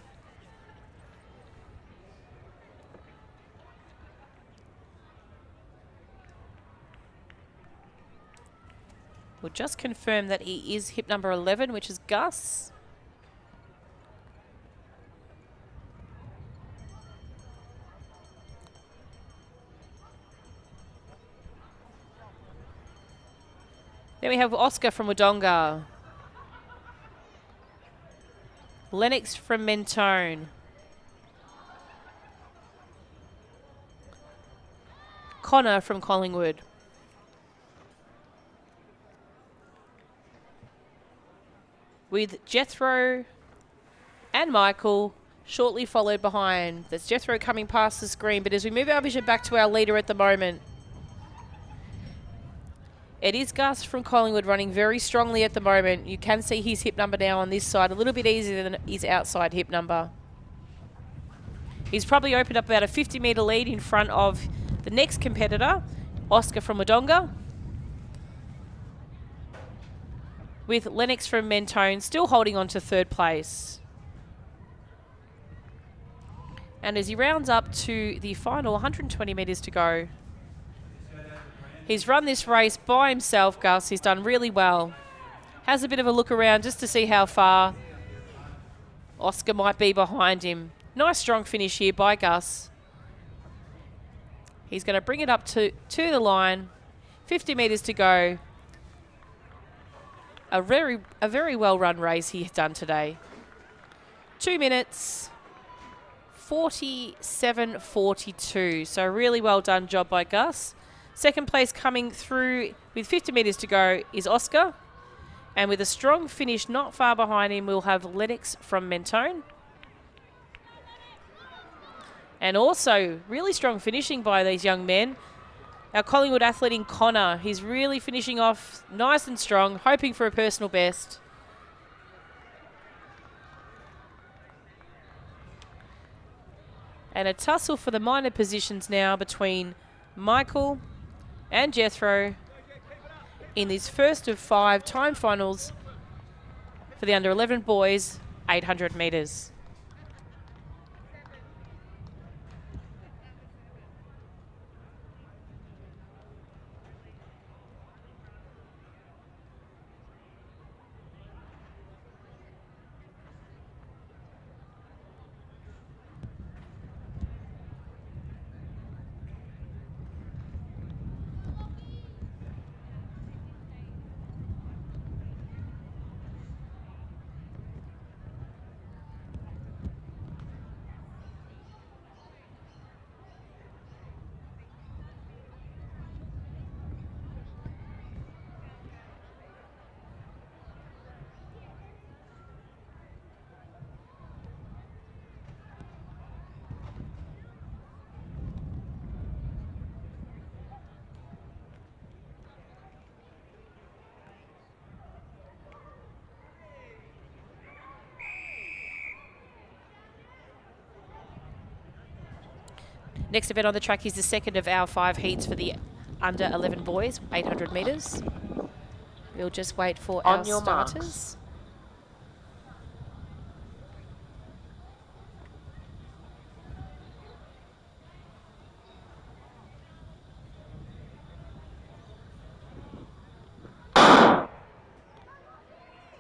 We'll just confirm that he is hip number 11, which is Gus. Then we have Oscar from Wodonga. Lennox from Mentone. Connor from Collingwood. With Jethro and Michael shortly followed behind. There's Jethro coming past the screen, but as we move our vision back to our leader at the moment, it is Gus from Collingwood running very strongly at the moment. You can see his hip number now on this side, a little bit easier than his outside hip number. He's probably opened up about a 50-metre lead in front of the next competitor, Oscar from Wodonga, with Lennox from Mentone still holding on to third place. And as he rounds up to the final 120 metres to go, he's run this race by himself, Gus. He's done really well. Has a bit of a look around just to see how far Oscar might be behind him. Nice strong finish here by Gus. He's going to bring it up to the line. 50 metres to go. A very well run race he's done today. 2 minutes 47.42. So a really well done job by Gus. Second place coming through with 50 metres to go is Oscar. And with a strong finish not far behind him, we'll have Lennox from Mentone. And also really strong finishing by these young men. Our Collingwood athlete in Connor, he's really finishing off nice and strong, hoping for a personal best. And a tussle for the minor positions now between Michael and Jethro in these first of 5 time finals for the under 11 boys, 800 metres. Next event on the track is the second of our 5 heats for the under 11 boys, 800 metres. We'll just wait for On our your marks. starters.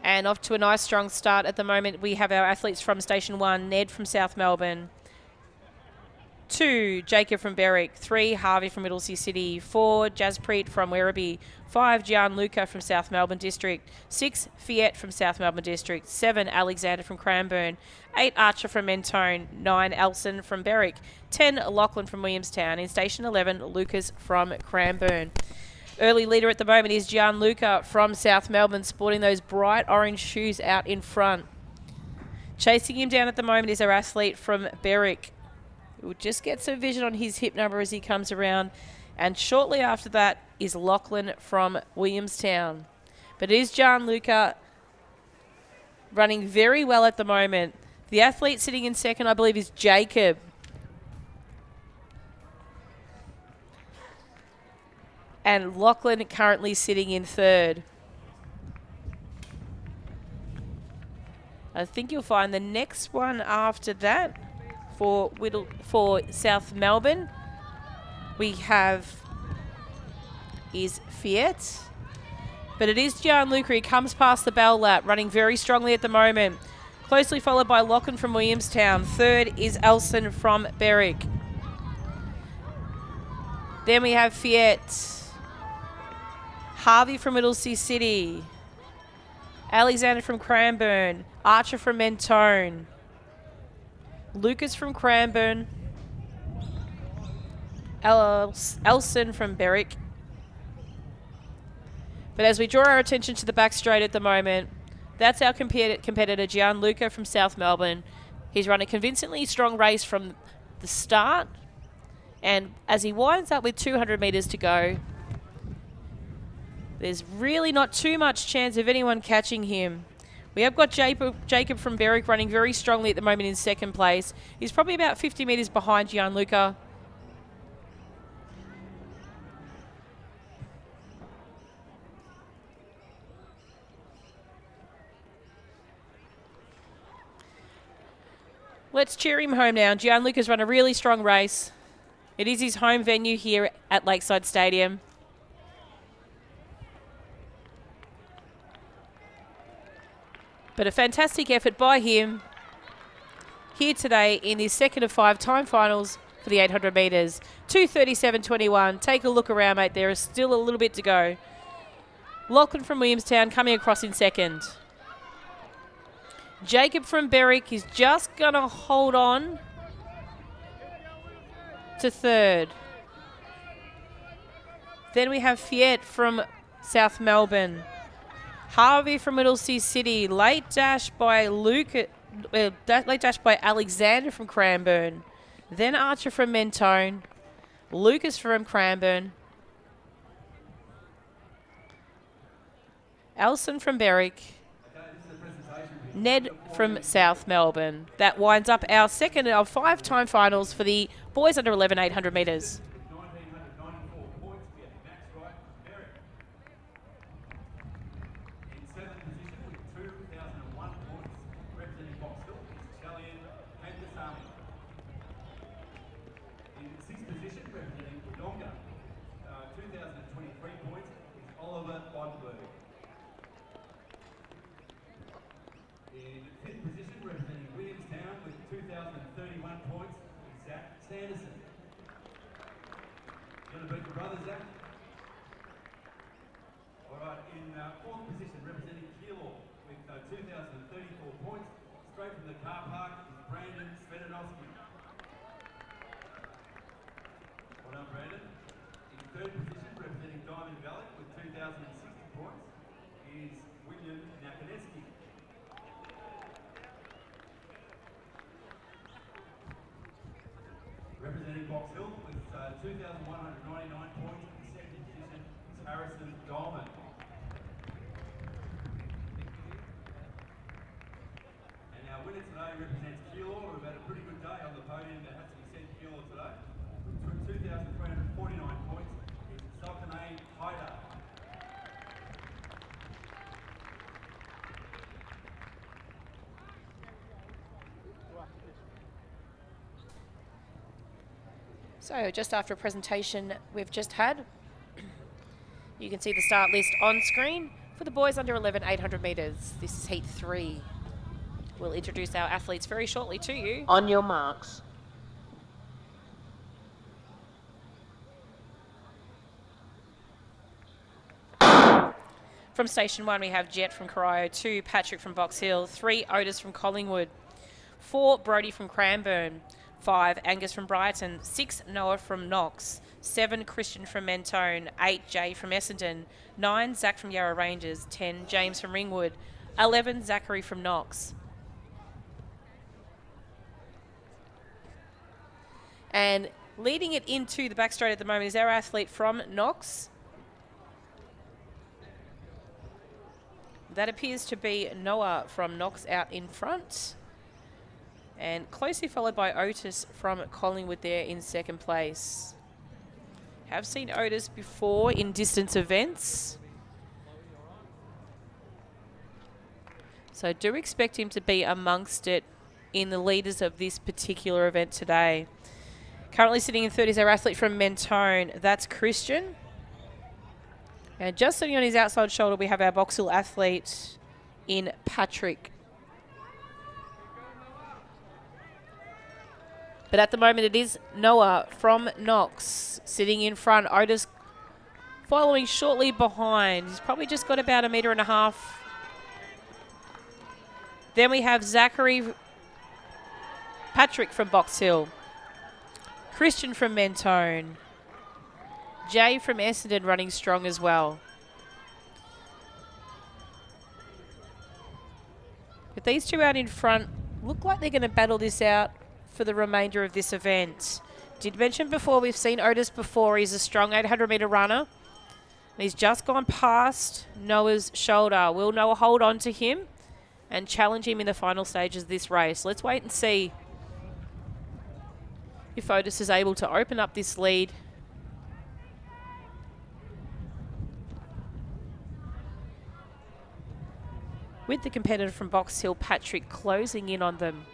And off to a nice strong start at the moment. We have our athletes from Station 1, Ned from South Melbourne. 2, Jacob from Berwick. 3, Harvey from Middlesea City. 4, Jaspreet from Werribee. 5, Gianluca from South Melbourne District. 6, Fiat from South Melbourne District. 7, Alexander from Cranbourne. 8, Archer from Mentone. 9, Elson from Berwick. 10, Lachlan from Williamstown. In Station 11, Lucas from Cranbourne. Early leader at the moment is Gianluca from South Melbourne, sporting those bright orange shoes out in front. Chasing him down at the moment is our athlete from Berwick. We'll just get some vision on his hip number as he comes around. And shortly after that is Lachlan from Williamstown. But it is Gianluca running very well at the moment. The athlete sitting in second, I believe, is Jacob. And Lachlan currently sitting in third. I think you'll find the next one after that for South Melbourne we have is Fiat. But it is Gianluca. He comes past the bell lap, running very strongly at the moment. Closely followed by Lachlan from Williamstown. Third is Elson from Berwick. Then we have Fiat. Harvey from Middlesea City. Alexander from Cranbourne. Archer from Mentone. Lucas from Cranbourne. Elson from Berwick. But as we draw our attention to the back straight at the moment, that's our competitor Gianluca from South Melbourne. He's run a convincingly strong race from the start. And as he winds up with 200 metres to go, there's really not too much chance of anyone catching him. We have got Jacob from Berwick running very strongly at the moment in second place. He's probably about 50 metres behind Gianluca. Let's cheer him home now. Gianluca's run a really strong race. It is his home venue here at Lakeside Stadium. But a fantastic effort by him here today in his second of 5 time finals for the 800 metres. 2:37.21. Take a look around, mate. There is still a little bit to go. Lachlan from Williamstown coming across in second. Jacob from Berwick is just going to hold on to third. Then we have Fiat from South Melbourne. Harvey from Middlesea City. Late dash by Alexander from Cranbourne. Then Archer from Mentone. Lucas from Cranbourne. Elson from Berwick. Ned from South Melbourne. That winds up our second of 5 time finals for the boys under 11 800 metres. Representing Box Hill with 2,199 points in second position is Harrison Dolman. And our winner today represents Keilor. We've had a pretty good day on the podium. That had to be said, Keilor today. With 2,349 points. It's So just after a presentation we've just had, you can see the start list on screen for the boys under 11 800 metres. This is heat 3. We'll introduce our athletes very shortly to you. On your marks. From Station 1 we have Jet from Corio, 2 Patrick from Box Hill, 3 Otis from Collingwood, 4 Brody from Cranbourne, 5 Angus from Brighton, 6 Noah from Knox, 7 Christian from Mentone, 8 Jay from Essendon, 9 Zach from Yarra Rangers, 10 James from Ringwood, 11 Zachary from Knox. And leading it into the back straight at the moment is our athlete from Knox. That appears to be Noah from Knox out in front. And closely followed by Otis from Collingwood there in second place. Have seen Otis before in distance events. So do expect him to be amongst it in the leaders of this particular event today. Currently sitting in third is our athlete from Mentone. That's Christian. And just sitting on his outside shoulder, we have our Box Hill athlete in Patrick. But at the moment, it is Noah from Knox sitting in front. Otis following shortly behind. He's probably just got about 1.5 meters. Then we have Patrick from Box Hill. Christian from Mentone. Jay from Essendon running strong as well. But these two out in front look like they're going to battle this out for the remainder of this event. Did mention before, we've seen Otis before. He's a strong 800-metre runner. And he's just gone past Noah's shoulder. Will Noah hold on to him and challenge him in the final stages of this race? Let's wait and see if Otis is able to open up this lead. With the competitor from Box Hill, Patrick, closing in on them.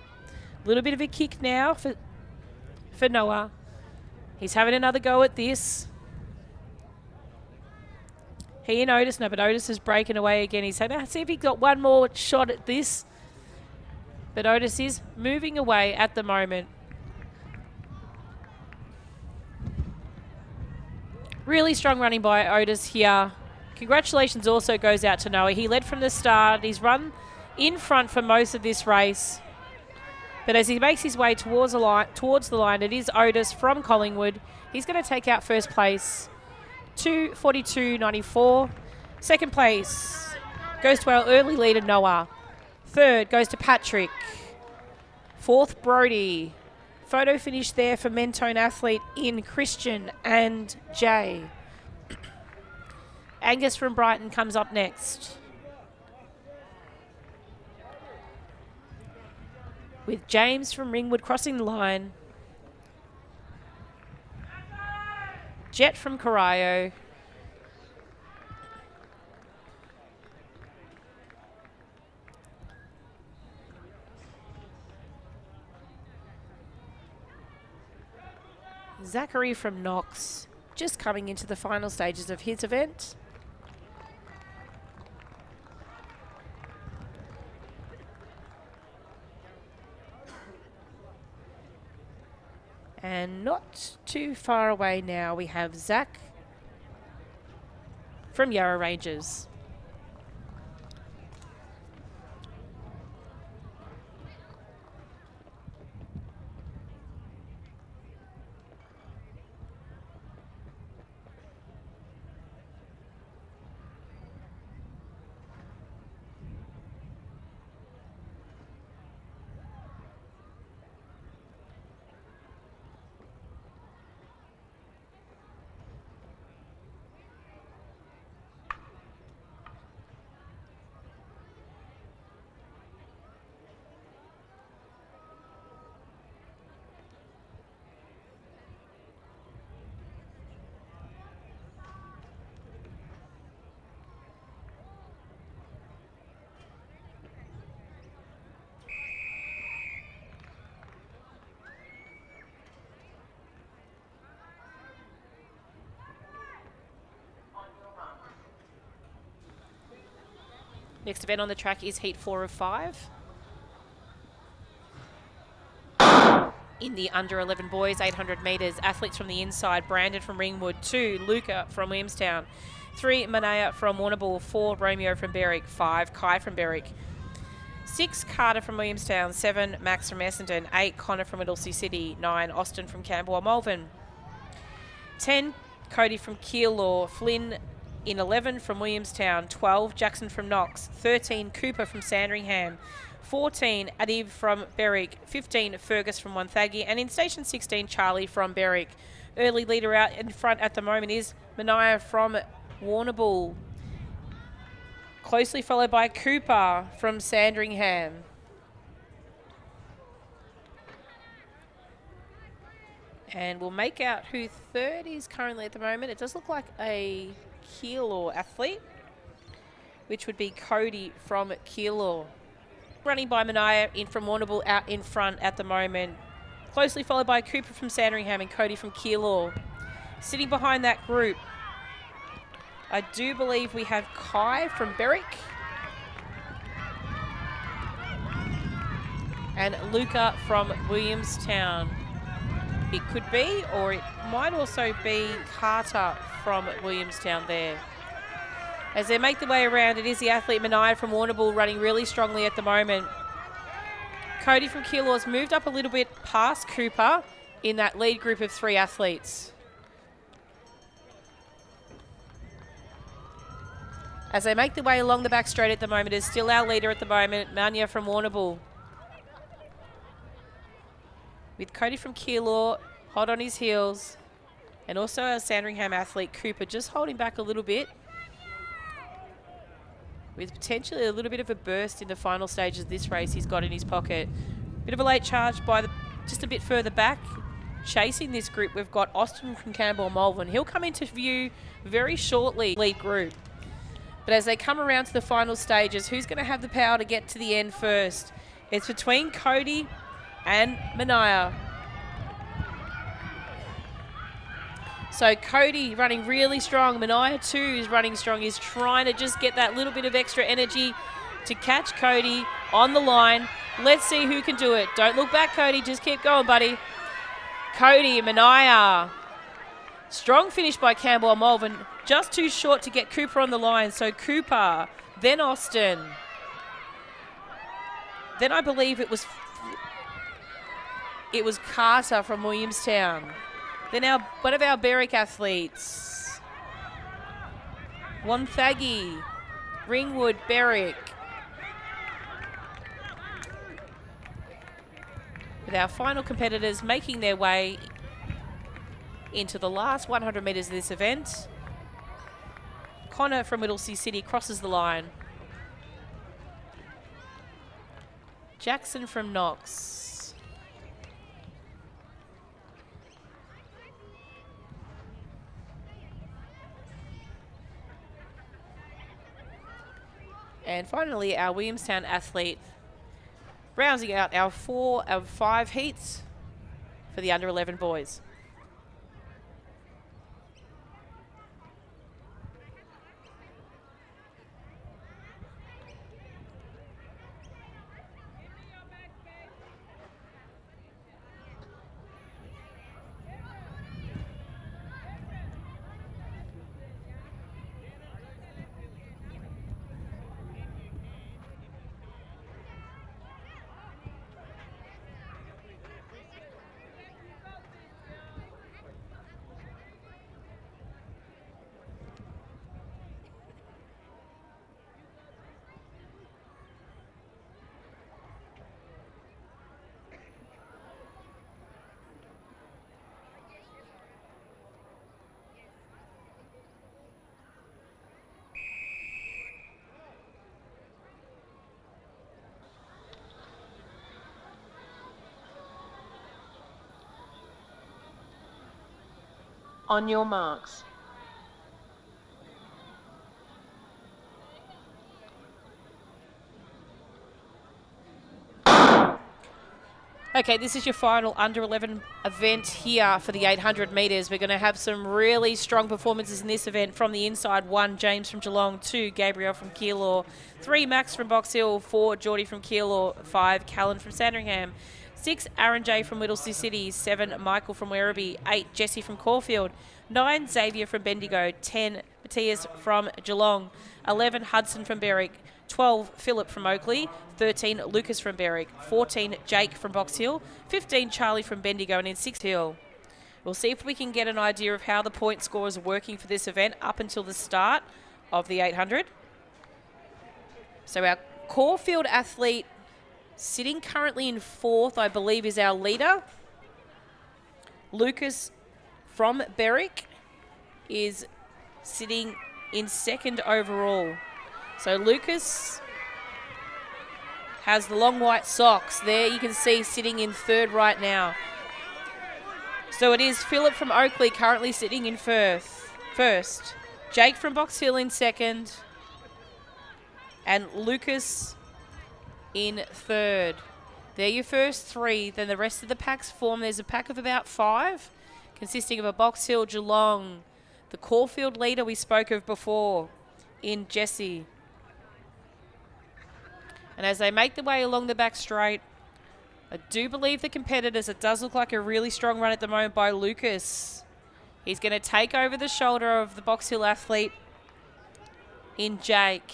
A little bit of a kick now for Noah. He's having another go at this. He and Otis, no, but Otis is breaking away again. He's saying, let's see if he got one more shot at this. But Otis is moving away at the moment. Really strong running by Otis here. Congratulations also goes out to Noah. He led from the start. He's run in front for most of this race. But as he makes his way towards the line, it is Otis from Collingwood. He's going to take out first place, 2:42.94. Second place goes to our early leader, Noah. Third goes to Patrick. Fourth, Brody. Photo finish there for Mentone athlete in Christian and Jay. Angus from Brighton comes up next, with James from Ringwood crossing the line. Jet from Corio. Zachary from Knox, just coming into the final stages of his event. And not too far away now, we have Zach from Yarra Rangers. Next event on the track is heat 4 of 5. In the under 11 boys, 800 metres, athletes from the inside, Brandon from Ringwood, 2, Luca from Williamstown, 3, Manaya from Warrnambool, 4, Romeo from Berwick, 5, Kai from Berwick, 6, Carter from Williamstown, 7, Max from Essendon, 8, Connor from Whittlesea City, 9, Austin from Camberwell Malvern, 10, Cody from Keilor, Flynn in 11 from Williamstown, 12, Jackson from Knox, 13, Cooper from Sandringham, 14, Adiv from Berwick, 15, Fergus from Wonthaggi, and in Station 16, Charlie from Berwick. Early leader out in front at the moment is Manaya from Warrnambool, closely followed by Cooper from Sandringham. And we'll make out who third is currently at the moment. It does look like a Keilor athlete, which would be Cody from Keilor. Running by Manaya in from Warrnambool out in front at the moment. Closely followed by Cooper from Sandringham and Cody from Keilor. Sitting behind that group, I do believe we have Kai from Berwick. And Luca from Williamstown. It could be, or it might also be Carter from Williamstown there. As they make their way around, it is the athlete Manaya from Warrnambool running really strongly at the moment. Cody from Keilor's moved up a little bit past Cooper in that lead group of 3 athletes. As they make their way along the back straight at the moment, is still our leader at the moment, Mania from Warrnambool. With Cody from Keilor hot on his heels, and also our Sandringham athlete Cooper just holding back a little bit, with potentially a little bit of a burst in the final stages of this race he's got in his pocket. Bit of a late charge by just a bit further back. Chasing this group, we've got Austin from Camberwell Malvern. He'll come into view very shortly, lead group. But as they come around to the final stages, who's going to have the power to get to the end first? It's between Cody and Manaya. So Cody running really strong. Manaya too is running strong. He's trying to just get that little bit of extra energy to catch Cody on the line. Let's see who can do it. Don't look back, Cody. Just keep going, buddy. Cody, Manaya. Strong finish by Camberwell Malvern. Just too short to get Cooper on the line. So Cooper, then Austin. Then I believe it was Carter from Williamstown. Then one of our Berwick athletes. Wonthaggi, Ringwood, Berwick. With our final competitors making their way into the last 100 metres of this event. Connor from Whittlesea City crosses the line. Jackson from Knox. And finally, our Williamstown athlete, rounding out our 4 of 5 heats for the under 11 boys. On your marks. Okay, this is your final under 11 event here for the 800 metres. We're going to have some really strong performances in this event from the inside. 1, James from Geelong. 2, Gabriel from Keilor. 3, Max from Box Hill. 4, Geordie from Keilor. 5, Callan from Sandringham. 6, Aaron J from Whittlesea City. 7, Michael from Werribee. 8, Jesse from Caulfield. 9, Xavier from Bendigo. 10, Matthias from Geelong. 11, Hudson from Berwick. 12, Philip from Oakley. 13, Lucas from Berwick. 14, Jake from Box Hill. 15, Charlie from Bendigo. And in 6th Hill. We'll see if we can get an idea of how the point scores are working for this event up until the start of the 800. So our Caulfield athlete sitting currently in 4th, I believe, is our leader. Lucas from Berwick is sitting in 2nd overall. So Lucas has the long white socks. There you can see sitting in 3rd right now. So it is Philip from Oakley currently sitting in first. Jake from Box Hill in 2nd. And Lucas in 3rd. They're your first 3. Then the rest of the packs form. There's a pack of about 5, consisting of a Box Hill, Geelong, the Caulfield leader we spoke of before in Jesse. And as they make their way along the back straight, I do believe the competitors, it does look like a really strong run at the moment by Lucas. He's going to take over the shoulder of the Box Hill athlete in Jake.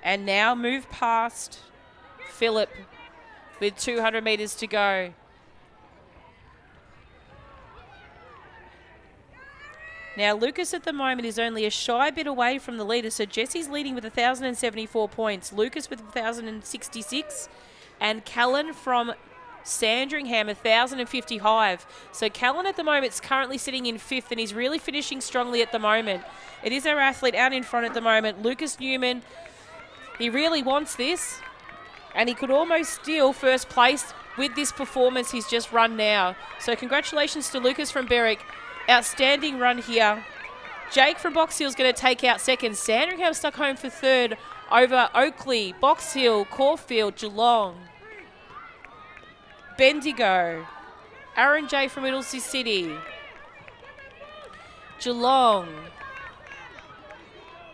And now move past Philip with 200 metres to go. Now, Lucas at the moment is only a shy bit away from the leader. So Jesse's leading with 1,074 points. Lucas with 1,066. And Callan from Sandringham, 1,055. So Callan at the moment is currently sitting in 5th, and he's really finishing strongly at the moment. It is our athlete out in front at the moment. Lucas Newman, he really wants this. And he could almost steal first place with this performance he's just run now. So congratulations to Lucas from Berwick. Outstanding run here. Jake from Box Hill is going to take out 2nd. Sandringham stuck home for 3rd over Oakley, Box Hill, Caulfield, Geelong, Bendigo, Aaron J from Whittlesea City, Geelong,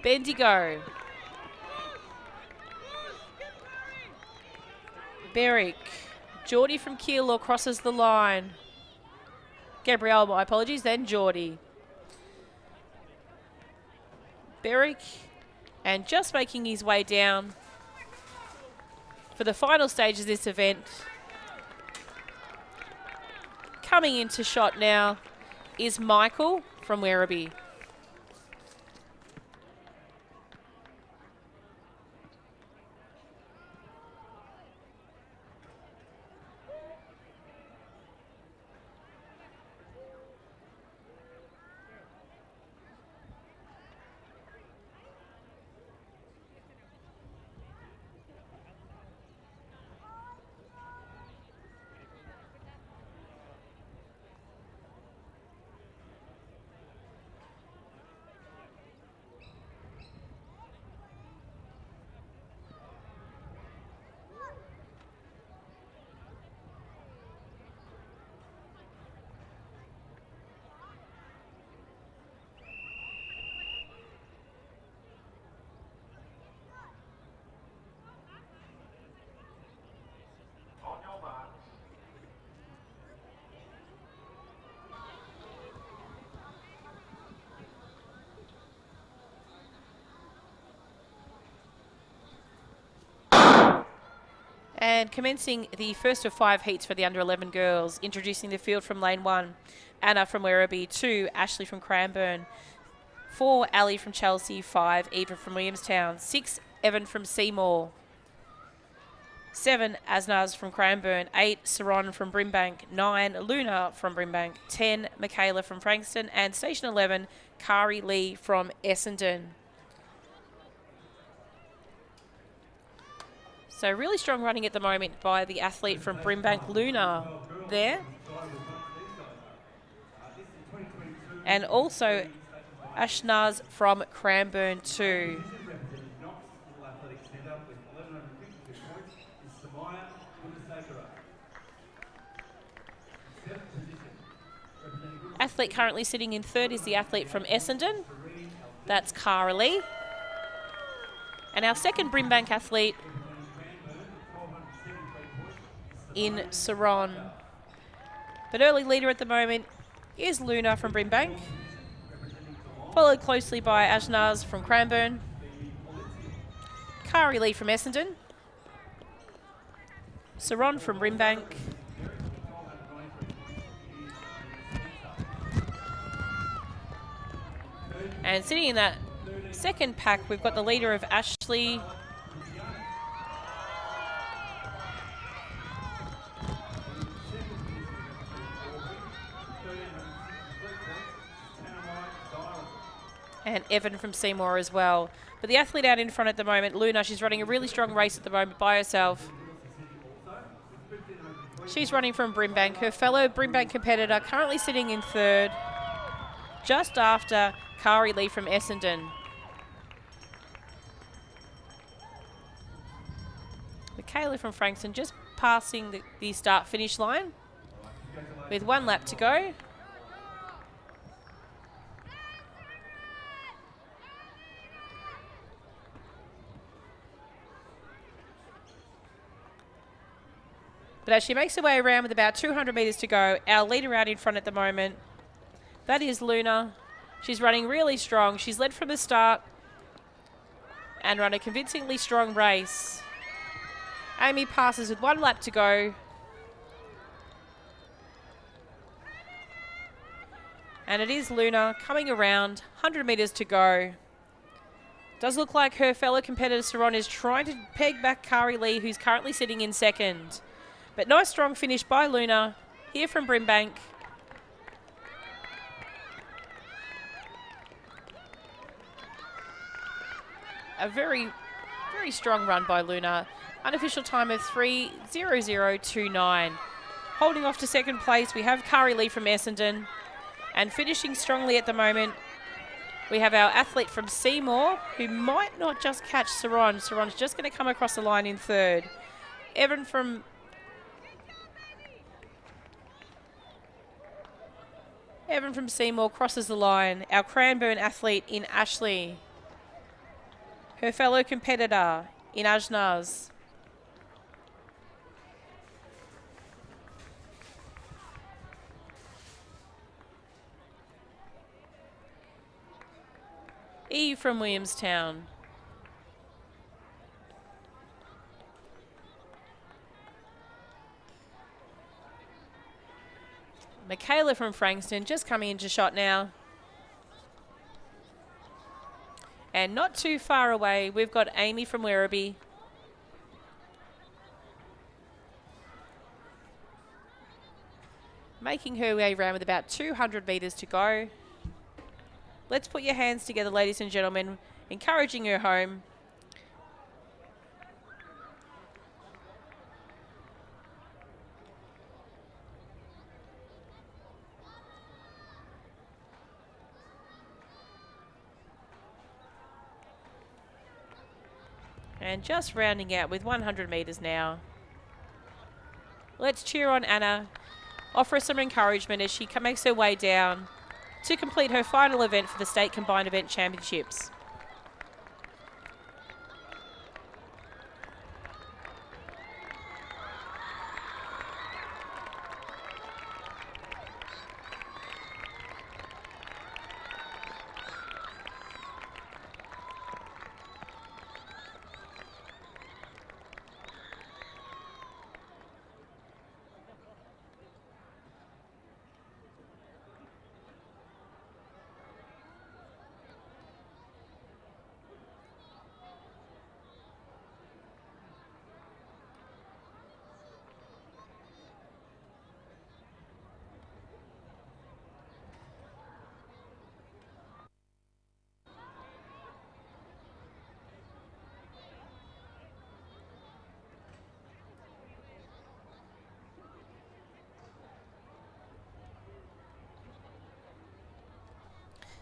Bendigo, Berwick, Geordie from Keilor crosses the line. Gabrielle, my apologies, then Geordie. Berwick, and just making his way down for the final stage of this event. Coming into shot now is Michael from Werribee. And commencing the first of 5 heats for the under 11 girls, introducing the field from lane 1, Anna from Werribee, 2, Ashley from Cranbourne, 4, Ali from Chelsea, 5, Eva from Williamstown, 6, Evan from Seymour, 7, Asnaz from Cranbourne, 8, Saron from Brimbank, 9, Luna from Brimbank, 10, Michaela from Frankston, and station 11, Kari Lee from Essendon. So really strong running at the moment by the athlete from Brimbank, Luna, there. And also Ashnaz from Cranbourne too. athlete currently sitting in third is the athlete from Essendon. That's Cara Lee. And our second Brimbank athlete in Saron. But early leader at the moment is Luna from Brimbank, followed closely by Ajnaz from Cranbourne, Kari Lee from Essendon, Saron from Brimbank, and sitting in that second pack, we've got the leader of Ashley, and Evan from Seymour as well. But the athlete out in front at the moment, Luna, she's running a really strong race at the moment by herself. She's running from Brimbank. Her fellow Brimbank competitor currently sitting in third, just after Kari Lee from Essendon. Michaela from Frankston just passing the start-finish line with 1 lap to go. But as she makes her way around with about 200 metres to go, our leader out in front at the moment, that is Luna. She's running really strong. She's led from the start and run a convincingly strong race. Amy passes with 1 lap to go. And it is Luna coming around, 100 metres to go. Does look like her fellow competitor Saron is trying to peg back Kari Lee, who's currently sitting in second. But nice strong finish by Luna here from Brimbank. A very, very strong run by Luna. Unofficial time of 3:00:29. Holding off to second place, we have Kari Lee from Essendon. And finishing strongly at the moment, we have our athlete from Seymour, who might not just catch Saron. Saron's just going to come across the line in third. Evan from Seymour crosses the line. Our Cranbourne athlete in Ashley. Her fellow competitor in Ajnaz. Eve from Williamstown. Michaela from Frankston just coming into shot now. And not too far away, we've got Amy from Werribee. Making her way around with about 200 metres to go. Let's put your hands together, ladies and gentlemen, encouraging her home. And just rounding out with 100 metres now. Let's cheer on Anna, offer her some encouragement as she makes her way down to complete her final event for the State Combined Event Championships.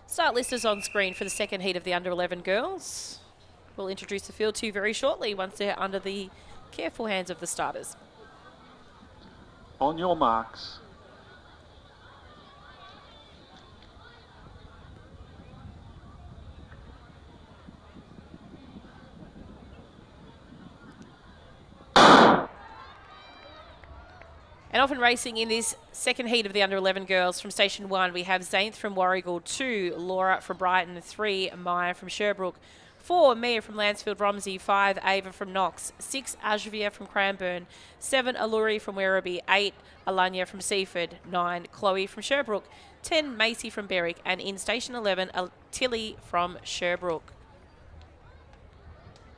Start list is on screen for the second heat of the under-11 girls. We'll introduce the field to you very shortly once they're under the careful hands of the starters. On your marks. Melbourne racing in this second heat of the under 11 girls. From station 1, we have Zainth from Warragul, 2, Laura from Brighton, 3, Maya from Sherbrooke, 4, Mia from Lansfield Romsey, 5, Ava from Knox, 6, Ashvia from Cranbourne, 7, Alluri from Werribee, 8, Alanya from Seaford, 9, Chloe from Sherbrooke, 10, Macy from Berwick, and in station 11, Tilly from Sherbrooke.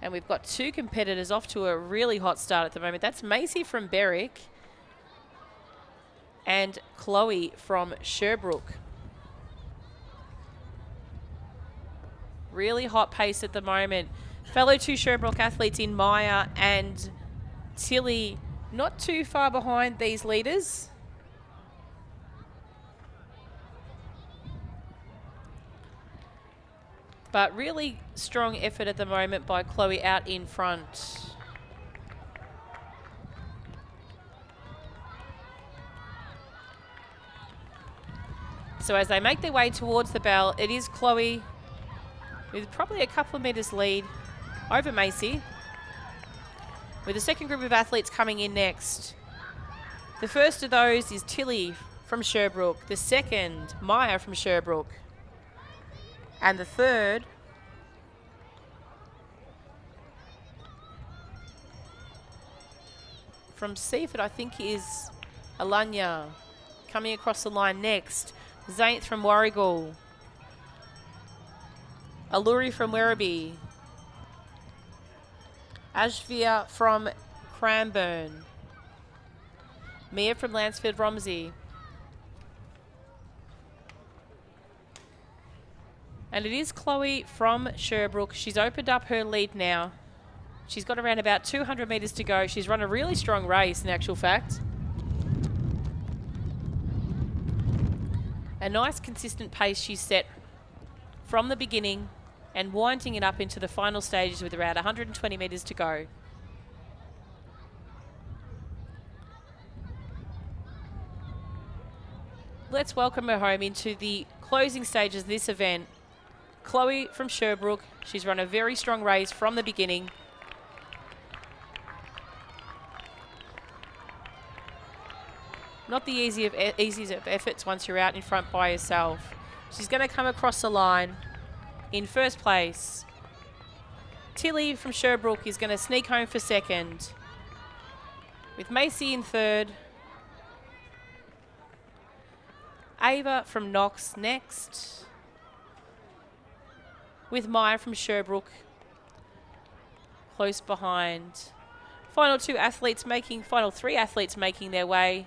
And we've got 2 competitors off to a really hot start at the moment. That's Macy from Berwick and Chloe from Sherbrooke. Really hot pace at the moment. Fellow 2 Sherbrooke athletes in Maya and Tilly not too far behind these leaders. But really strong effort at the moment by Chloe out in front. So as they make their way towards the bell, it is Chloe with probably a couple of metres lead over Macy, with the second group of athletes coming in next. The first of those is Tilly from Sherbrooke, the second, Maya from Sherbrooke, and the third, from Seaford, I think, is Alanya. Coming across the line next, Zainth from Warragul, Alluri from Werribee, Ashvia from Cranbourne, Mia from Lansfield Romsey. And it is Chloe from Sherbrooke. She's opened up her lead now. She's got around about 200 metres to go. She's run a really strong race in actual fact. A nice consistent pace she's set from the beginning and winding it up into the final stages with around 120 metres to go. Let's welcome her home into the closing stages of this event. Chloe from Sherbrooke. She's run a very strong race from the beginning. Not the easiest of efforts once you're out in front by yourself. She's going to come across the line in first place. Tilly from Sherbrooke is going to sneak home for second, with Macy in third. Ava from Knox next, with Maya from Sherbrooke close behind. Final three athletes making their way.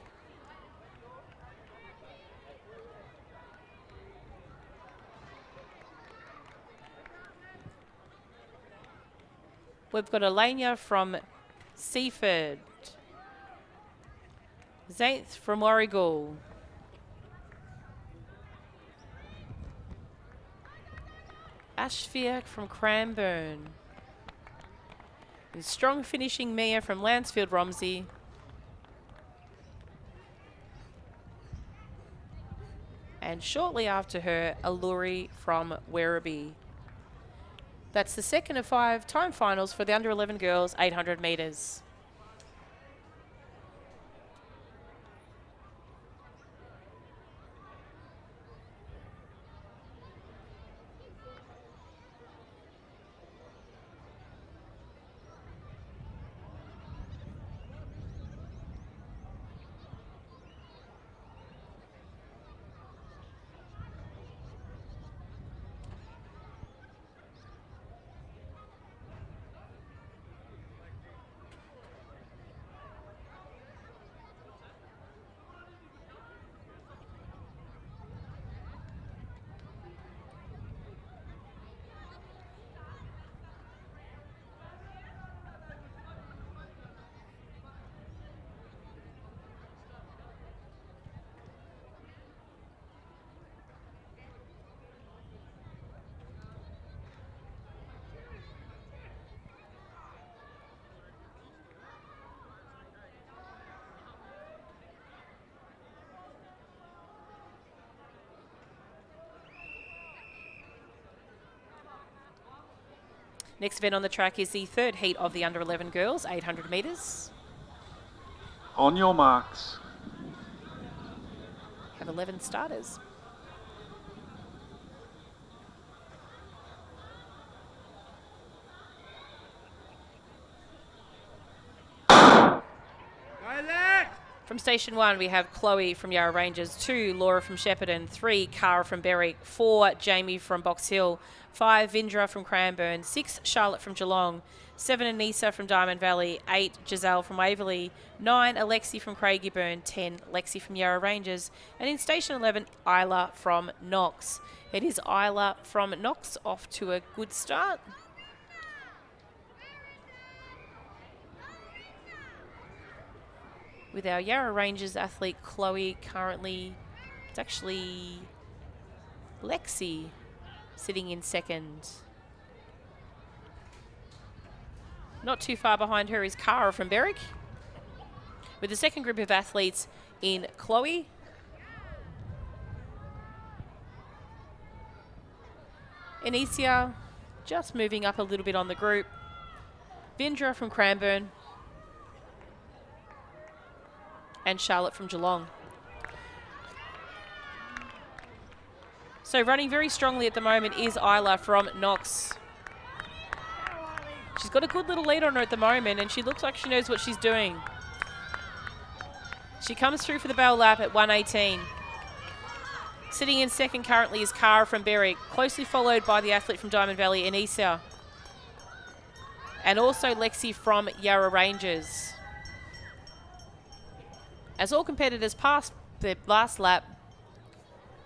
We've got Alanya from Seaford, Zainth from Warragul, Ashvia from Cranbourne, and strong finishing Mia from Lansfield Romsey, and shortly after her, Alluri from Werribee. That's the second of 5 time finals for the under 11 girls 800 metres. Next event on the track is the third heat of the under 11 girls, 800 metres. On your marks. 11 starters. From Station 1, we have Chloe from Yarra Ranges, 2, Laura from Shepparton, 3, Cara from Berwick, 4, Jamie from Box Hill, 5, Vindra from Cranbourne, 6, Charlotte from Geelong, 7, Anissa from Diamond Valley, 8, Giselle from Waverley, 9, Alexi from Craigieburn, 10, Lexi from Yarra Ranges, and in Station 11, Isla from Knox. It is Isla from Knox off to a good start. With our Yarra Ranges athlete Chloe currently, it's actually Lexi sitting in second. Not too far behind her is Cara from Berwick. With the second group of athletes in Chloe, Anicia just moving up a little bit on the group, Vindra from Cranbourne, and Charlotte from Geelong. So running very strongly at the moment is Isla from Knox. She's got a good little lead on her at the moment, and she looks like she knows what she's doing. She comes through for the bell lap at 1:18. Sitting in second currently is Cara from Berwick, closely followed by the athlete from Diamond Valley, Anissa, and also Lexi from Yarra Ranges. As all competitors pass their last lap,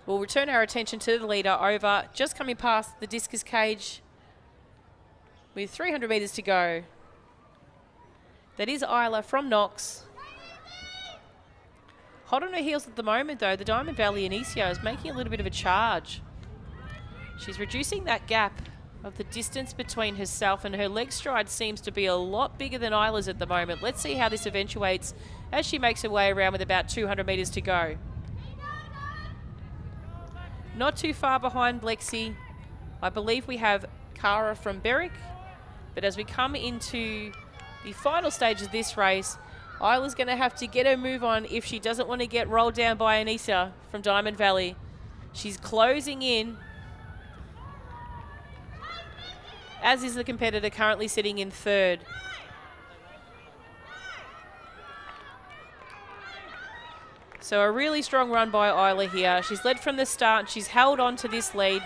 we'll return our attention to the leader over, just coming past the discus cage with 300 metres to go. That is Isla from Knox. Hot on her heels at the moment though, the Diamond Valley Anicia is making a little bit of a charge. She's reducing that gap of the distance between herself, and her leg stride seems to be a lot bigger than Isla's at the moment. Let's see how this eventuates as she makes her way around with about 200 metres to go. Not too far behind Lexi, I believe we have Cara from Berwick, but as we come into the final stage of this race, Isla's going to have to get her move on if she doesn't want to get rolled down by Anissa from Diamond Valley. She's closing in, as is the competitor currently sitting in third. So a really strong run by Isla here. She's led from the start and she's held on to this lead.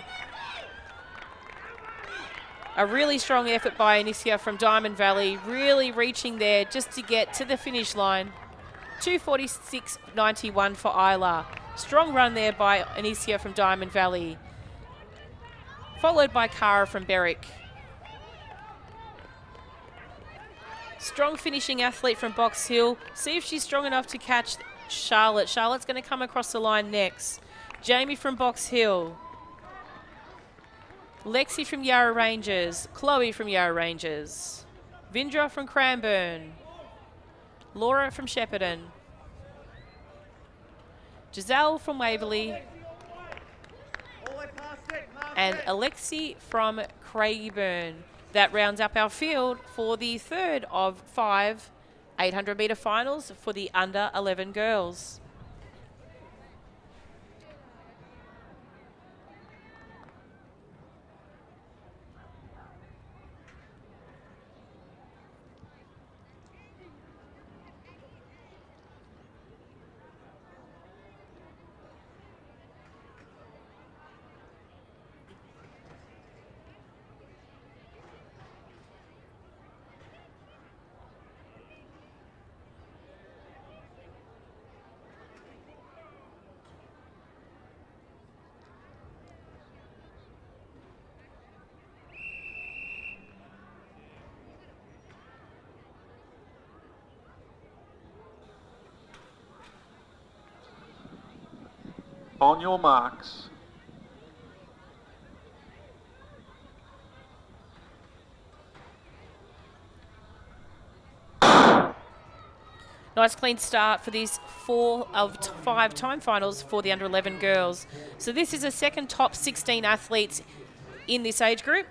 A really strong effort by Anicia from Diamond Valley, really reaching there just to get to the finish line. 2:46.91 for Isla. Strong run there by Anicia from Diamond Valley, followed by Cara from Berwick. Strong finishing athlete from Box Hill. See if she's strong enough to catch Charlotte. Charlotte's going to come across the line next. Jamie from Box Hill. Lexi from Yarra Ranges. Chloe from Yarra Ranges. Vindra from Cranbourne. Laura from Shepparton. Giselle from Waverley. And Alexi from Craigieburn. That rounds up our field for the third of 5 800-metre finals for the under 11 girls. On your marks. Nice clean start for these 4 of 5 time finals for the under 11 girls. So this is a second top 16 athletes in this age group.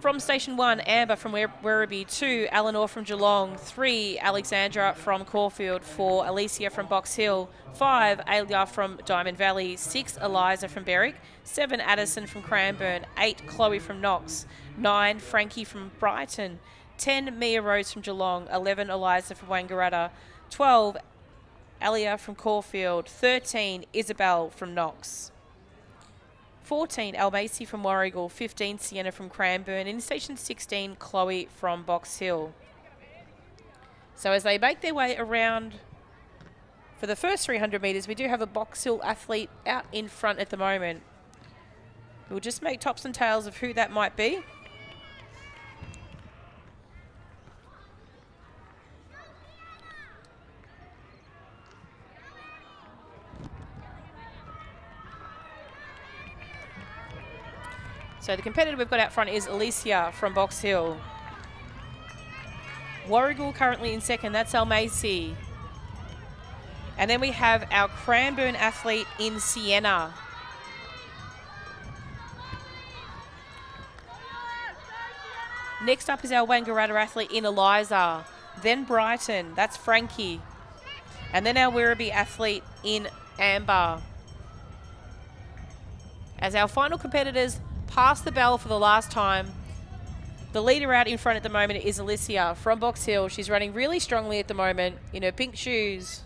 From Station 1, Amber from Werribee. 2, Eleanor from Geelong. 3, Alexandra from Caulfield. 4, Alicia from Box Hill. 5, Alia from Diamond Valley. 6, Eliza from Berwick. 7, Addison from Cranbourne. 8, Chloe from Knox. 9, Frankie from Brighton. 10, Mia Rose from Geelong. 11, Eliza from Wangaratta. 12, Alia from Caulfield. 13, Isabel from Knox. 14, Almacy from Warrigal. 15, Sienna from Cranbourne. In Station 16, Chloe from Box Hill. So as they make their way around for the first 300 metres, we do have a Box Hill athlete out in front at the moment. We'll just make tops and tails of who that might be. So the competitor we've got out front is Alicia from Box Hill. Warrigal currently in second, that's Almacy. And then we have our Cranbourne athlete in Sienna. Next up is our Wangaratta athlete in Eliza. Then Brighton, that's Frankie. And then our Werribee athlete in Amber. As our final competitors pass the bell for the last time, the leader out in front at the moment is Alicia from Box Hill. She's running really strongly at the moment in her pink shoes.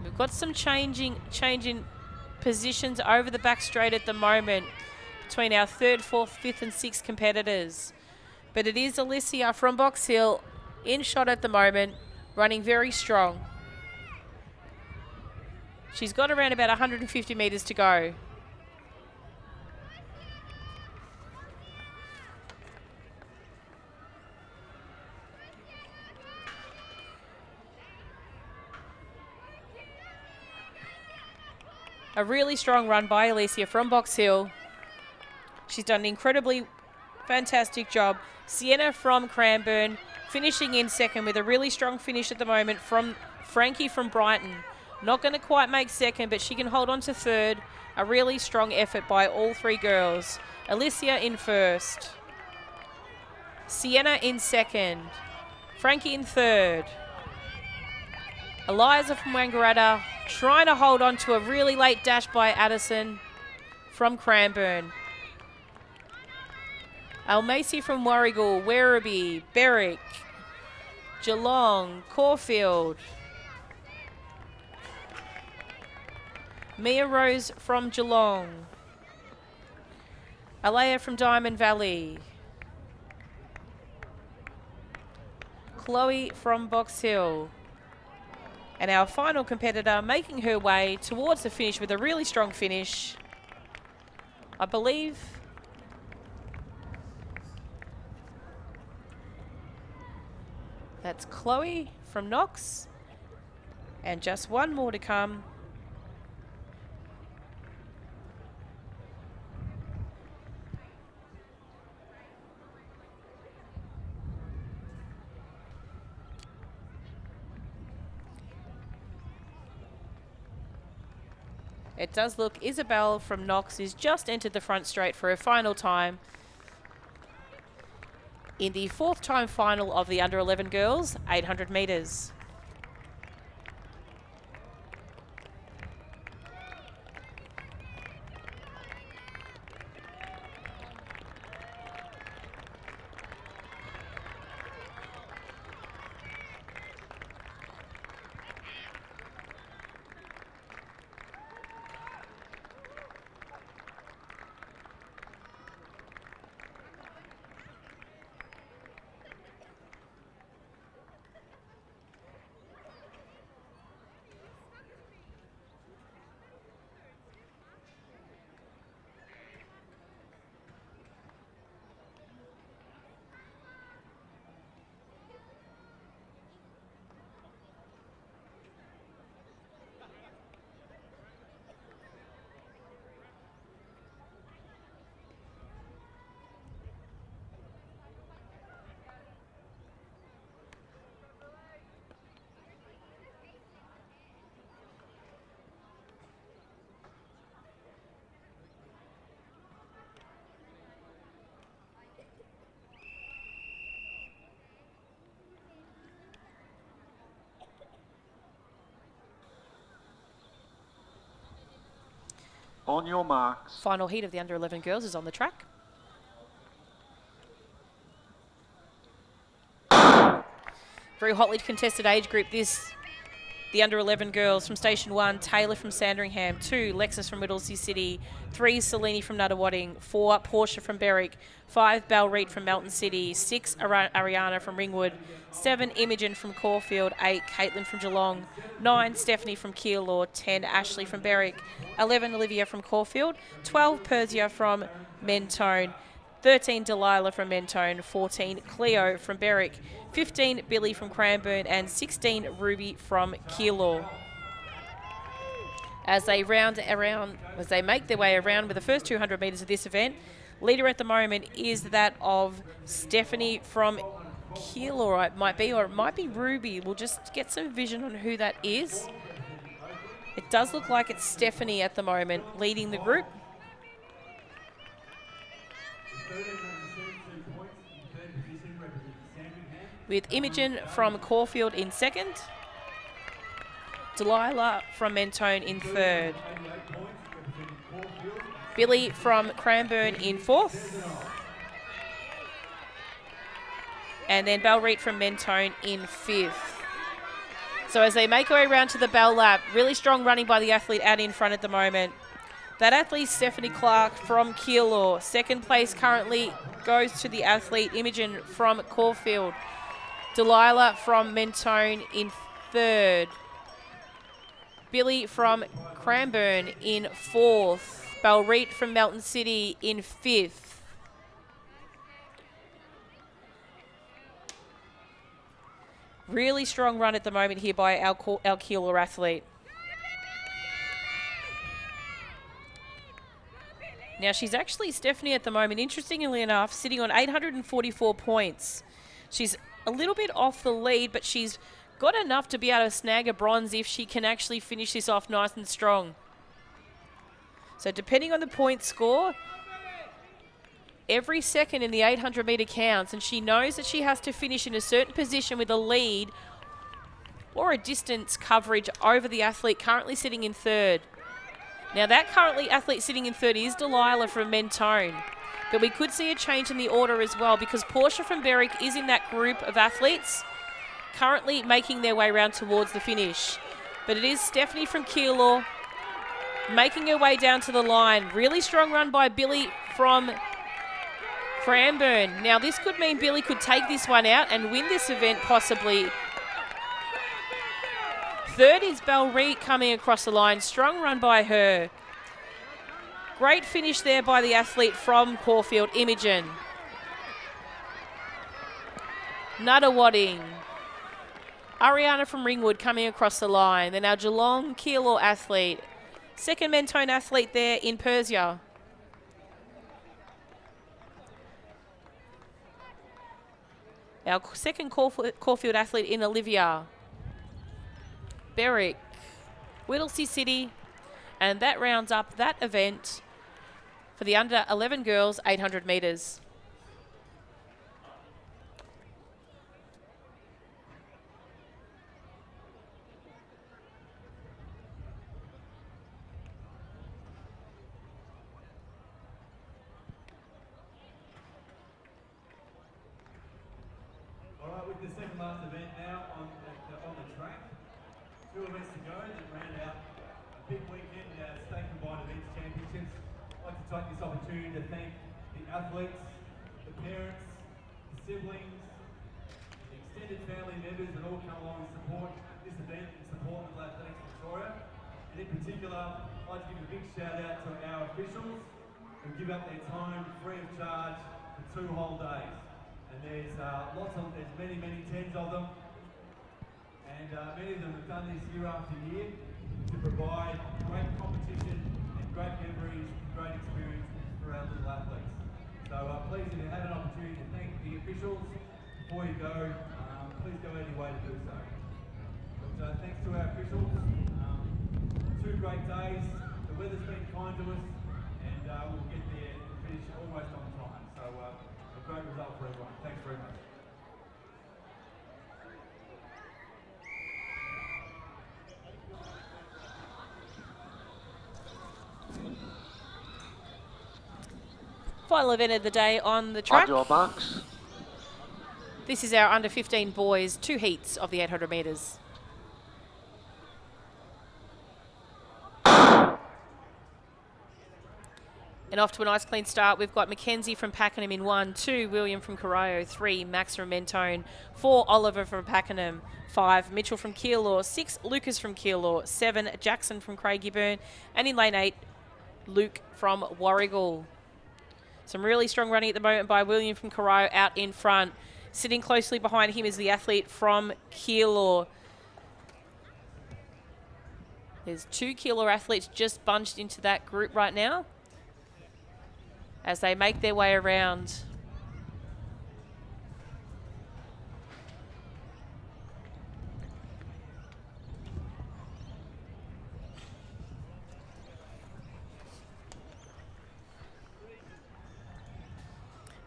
We've got some changing positions over the back straight at the moment between our 3rd, 4th, 5th and 6th competitors. But it is Alicia from Box Hill in shot at the moment, running very strong. She's got around about 150 metres to go. A really strong run by Alicia from Box Hill. She's done an incredibly fantastic job. Sienna from Cranbourne finishing in second with a really strong finish at the moment from Frankie from Brighton. Not going to quite make second, but she can hold on to third. A really strong effort by all 3 girls. Alicia in first. Sienna in second. Frankie in third. Eliza from Wangaratta trying to hold on to a really late dash by Addison from Cranbourne. Almacy from Warrigal, Werribee, Berwick, Geelong, Caulfield. Mia Rose from Geelong. Alea from Diamond Valley. Chloe from Box Hill. And our final competitor making her way towards the finish with a really strong finish. I believe that's Chloe from Knox. And just one more to come. It does look Isabel from Knox is just entered the front straight for her final time in the 4th time final of the under 11 girls, 800 metres. On your marks. Final heat of the under 11 girls is on the track. Very hotly contested age group this. The under 11 girls from Station 1, Taylor from Sandringham, 2, Lexus from Whittlesea City, 3, Selene from Nuttawading, 4, Portia from Berwick, 5, Balreet from Melton City, 6, Ariana from Ringwood, 7, Imogen from Caulfield, 8, Caitlin from Geelong, 9, Stephanie from Keilor, 10, Ashley from Berwick, 11, Olivia from Caulfield, 12, Persia from Mentone, 13, Delilah from Mentone, 14, Cleo from Berwick, 15, Billy from Cranbourne, and 16, Ruby from Keilor. As they make their way around with the first 200 metres of this event, leader at the moment is that of Stephanie from Keilor, it might be, or it might be Ruby. We'll just get some vision on who that is. It does look like it's Stephanie at the moment leading the group. With Imogen from Caulfield in second, Delilah from Mentone in third, Billy from Cranbourne in fourth, and then Balreet from Mentone in fifth. So as they make their way around to the Bell Lap, really strong running by the athlete out in front at the moment. That athlete, Stephanie Clark from Keilor. Second place currently goes to the athlete Imogen from Caulfield. Delilah from Mentone in third. Billy from Cranbourne in fourth. Balreet from Melton City in fifth. Really strong run at the moment here by our Keilor athlete. Now she's actually, Stephanie at the moment, interestingly enough, sitting on 844 points. She's a little bit off the lead, but she's got enough to be able to snag a bronze if she can actually finish this off nice and strong. So depending on the point score, every second in the 800 metre counts, and she knows that she has to finish in a certain position with a lead or a distance coverage over the athlete currently sitting in third. Now that currently athlete sitting in third is Delilah from Mentone. But we could see a change in the order as well, because Portia from Berwick is in that group of athletes currently making their way around towards the finish. But it is Stephanie from Keilor making her way down to the line. Really strong run by Billy from Cranbourne. Now this could mean Billy could take this one out and win this event possibly. Third is Balreet coming across the line. Strong run by her. Great finish there by the athlete from Caulfield, Imogen. Nuttawading. Ariana from Ringwood coming across the line. Then our Geelong Keilor athlete. Second Mentone athlete there in Persia. Our second Caulfield athlete in Olivia. Berwick. Whittlesea City. And that rounds up that event for the under 11 girls 800 metres. All right, with the second last event now on the track, 2 events to go that round out a big weekend, state combined events championships. I'd like to take this opportunity to thank the athletes, the parents, the siblings, the extended family members that all come along and support this event in support of Athletics Victoria. And in particular, I'd like to give a big shout out to our officials who give up their time free of charge for 2 whole days. And there's there's many tens of them, and many of them have done this year after year to provide great competition and great memories, great experiences for our little athletes. So please, if you have an opportunity to thank the officials before you go, please go out of your way to do so. But thanks to our officials, 2 great days, the weather's been kind to us, and we'll get there and finish almost on time. So a great result for everyone. Thanks very much. Final event of the day on the On track. your marks. This is our under 15 boys, 2 heats of the 800 metres. And off to a nice clean start. We've got Mackenzie from Pakenham in 1, 2 William from Corio, 3 Max from Mentone, 4 Oliver from Pakenham, 5 Mitchell from Keilor, 6 Lucas from Keilor, 7 Jackson from Craigieburn, and in lane 8 Luke from Warrigal. Some really strong running at the moment by William from Corio out in front. Sitting closely behind him is the athlete from Keilor. There's 2 Keilor athletes just bunched into that group right now as they make their way around.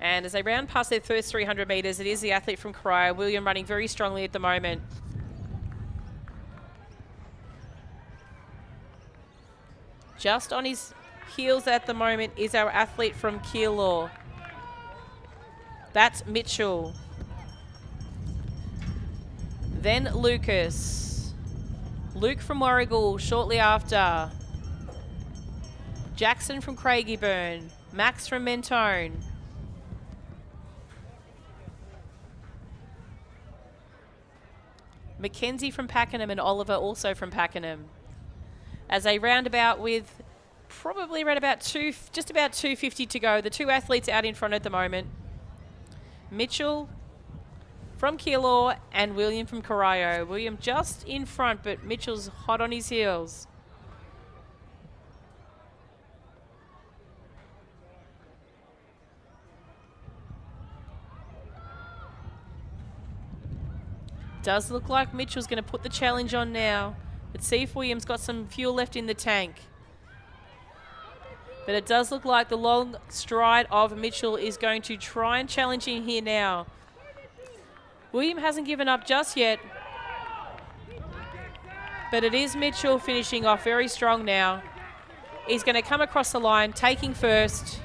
And as they round past their first 300 metres, it is the athlete from Corio, William, running very strongly at the moment. Just on his heels at the moment is our athlete from Keilor. That's Mitchell. Then Lucas. Luke from Warrigal shortly after. Jackson from Craigieburn. Max from Mentone. Mackenzie from Pakenham and Oliver also from Pakenham. As they round about with probably around about just about 250 to go. The 2 athletes out in front at the moment. Mitchell from Keilor and William from Corio. William just in front, but Mitchell's hot on his heels. Does look like Mitchell's going to put the challenge on now. Let's see if William's got some fuel left in the tank. But it does look like the long stride of Mitchell is going to try and challenge in here now. William hasn't given up just yet. But it is Mitchell finishing off very strong now. He's going to come across the line, taking first.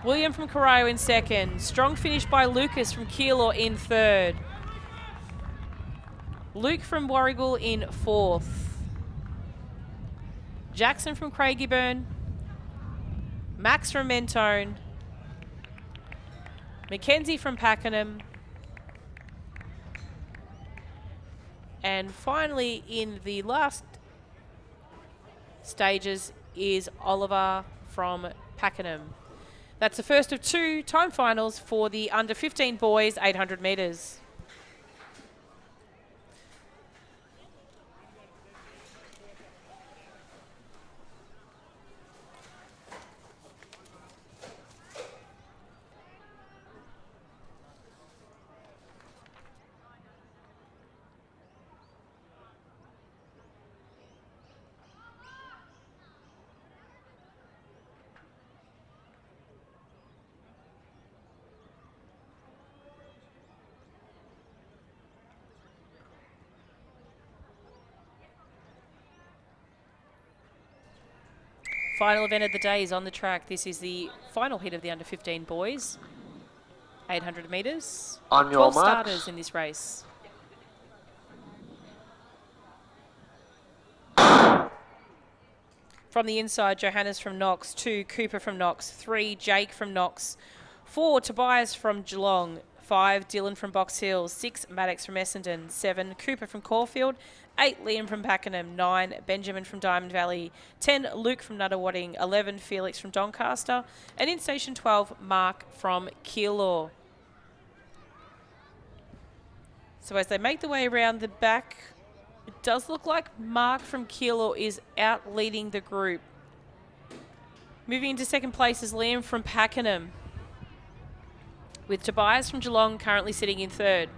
William from Corio in second. Strong finish by Lucas from Keilor in third. Luke from Warrigal in fourth. Jackson from Craigieburn. Max from Mentone. Mackenzie from Pakenham. And finally, in the last stages, is Oliver from Pakenham. That's the first of 2 time finals for the under 15 boys 800 metres. Final event of the day is on the track. This is the final heat of the under 15 boys. 800 metres. On your 12 marks. starters in this race. From the inside, Johannes from Knox. 2, Cooper from Knox. 3, Jake from Knox. 4, Tobias from Geelong. 5, Dylan from Box Hill. 6, Maddox from Essendon. 7, Cooper from Caulfield. 8, Liam from Pakenham. 9, Benjamin from Diamond Valley. 10, Luke from Nuttawading. 11, Felix from Doncaster. And in Station 12, Mark from Keilor. So as they make their way around the back, it does look like Mark from Keilor is out leading the group. Moving into second place is Liam from Pakenham, with Tobias from Geelong currently sitting in third.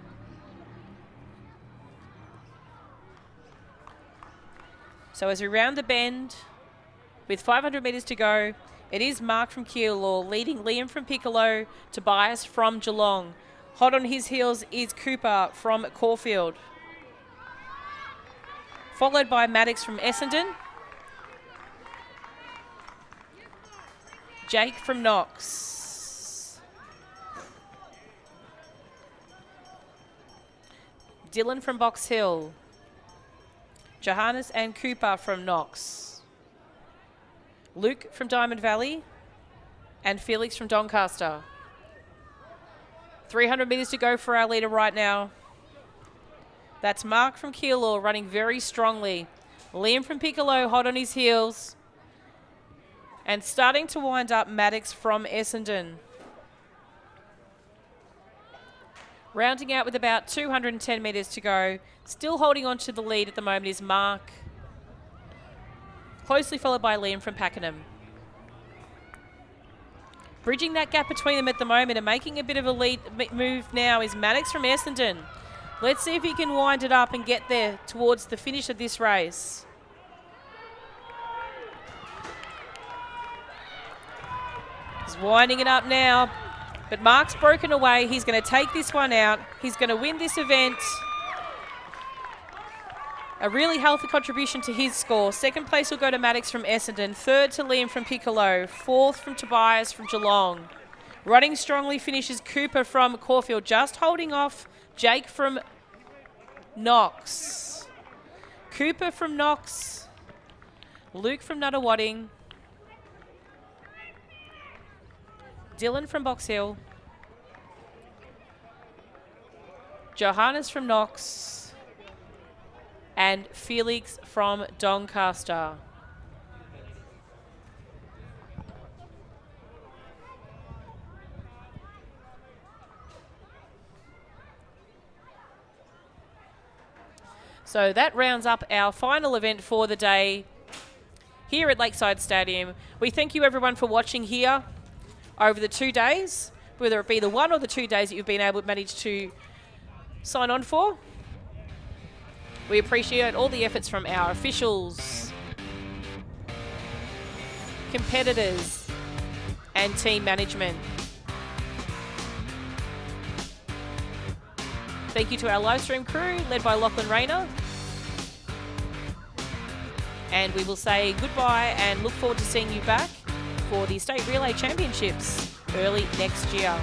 So as we round the bend, with 500 metres to go, it is Mark from Keilor leading Liam from Piccolo, Tobias from Geelong. Hot on his heels is Cooper from Caulfield, followed by Maddox from Essendon. Jake from Knox. Dylan from Box Hill. Johannes and Cooper from Knox. Luke from Diamond Valley. And Felix from Doncaster. 300 metres to go for our leader right now. That's Mark from Keilor running very strongly. Liam from Piccolo hot on his heels. And starting to wind up Maddox from Essendon. Rounding out with about 210 metres to go. Still holding on to the lead at the moment is Mark. Closely followed by Liam from Pakenham. Bridging that gap between them at the moment and making a bit of a lead move now is Maddox from Essendon. Let's see if he can wind it up and get there towards the finish of this race. He's winding it up now, but Mark's broken away. He's going to take this one out. He's going to win this event. A really healthy contribution to his score. Second place will go to Maddox from Essendon. Third to Liam from Piccolo. Fourth from Tobias from Geelong. Running strongly finishes Cooper from Caulfield. Just holding off Jake from Knox. Cooper from Knox. Luke from Nuttawading. Dylan from Box Hill. Johannes from Knox. And Felix from Doncaster. So that rounds up our final event for the day here at Lakeside Stadium. We thank you everyone for watching here over the 2 days, whether it be the 1 or the 2 days that you've been able to manage to sign on for. We appreciate all the efforts from our officials, competitors, and team management. Thank you to our live stream crew, led by Lachlan Rayner. And we will say goodbye and look forward to seeing you back for the State Relay Championships early next year.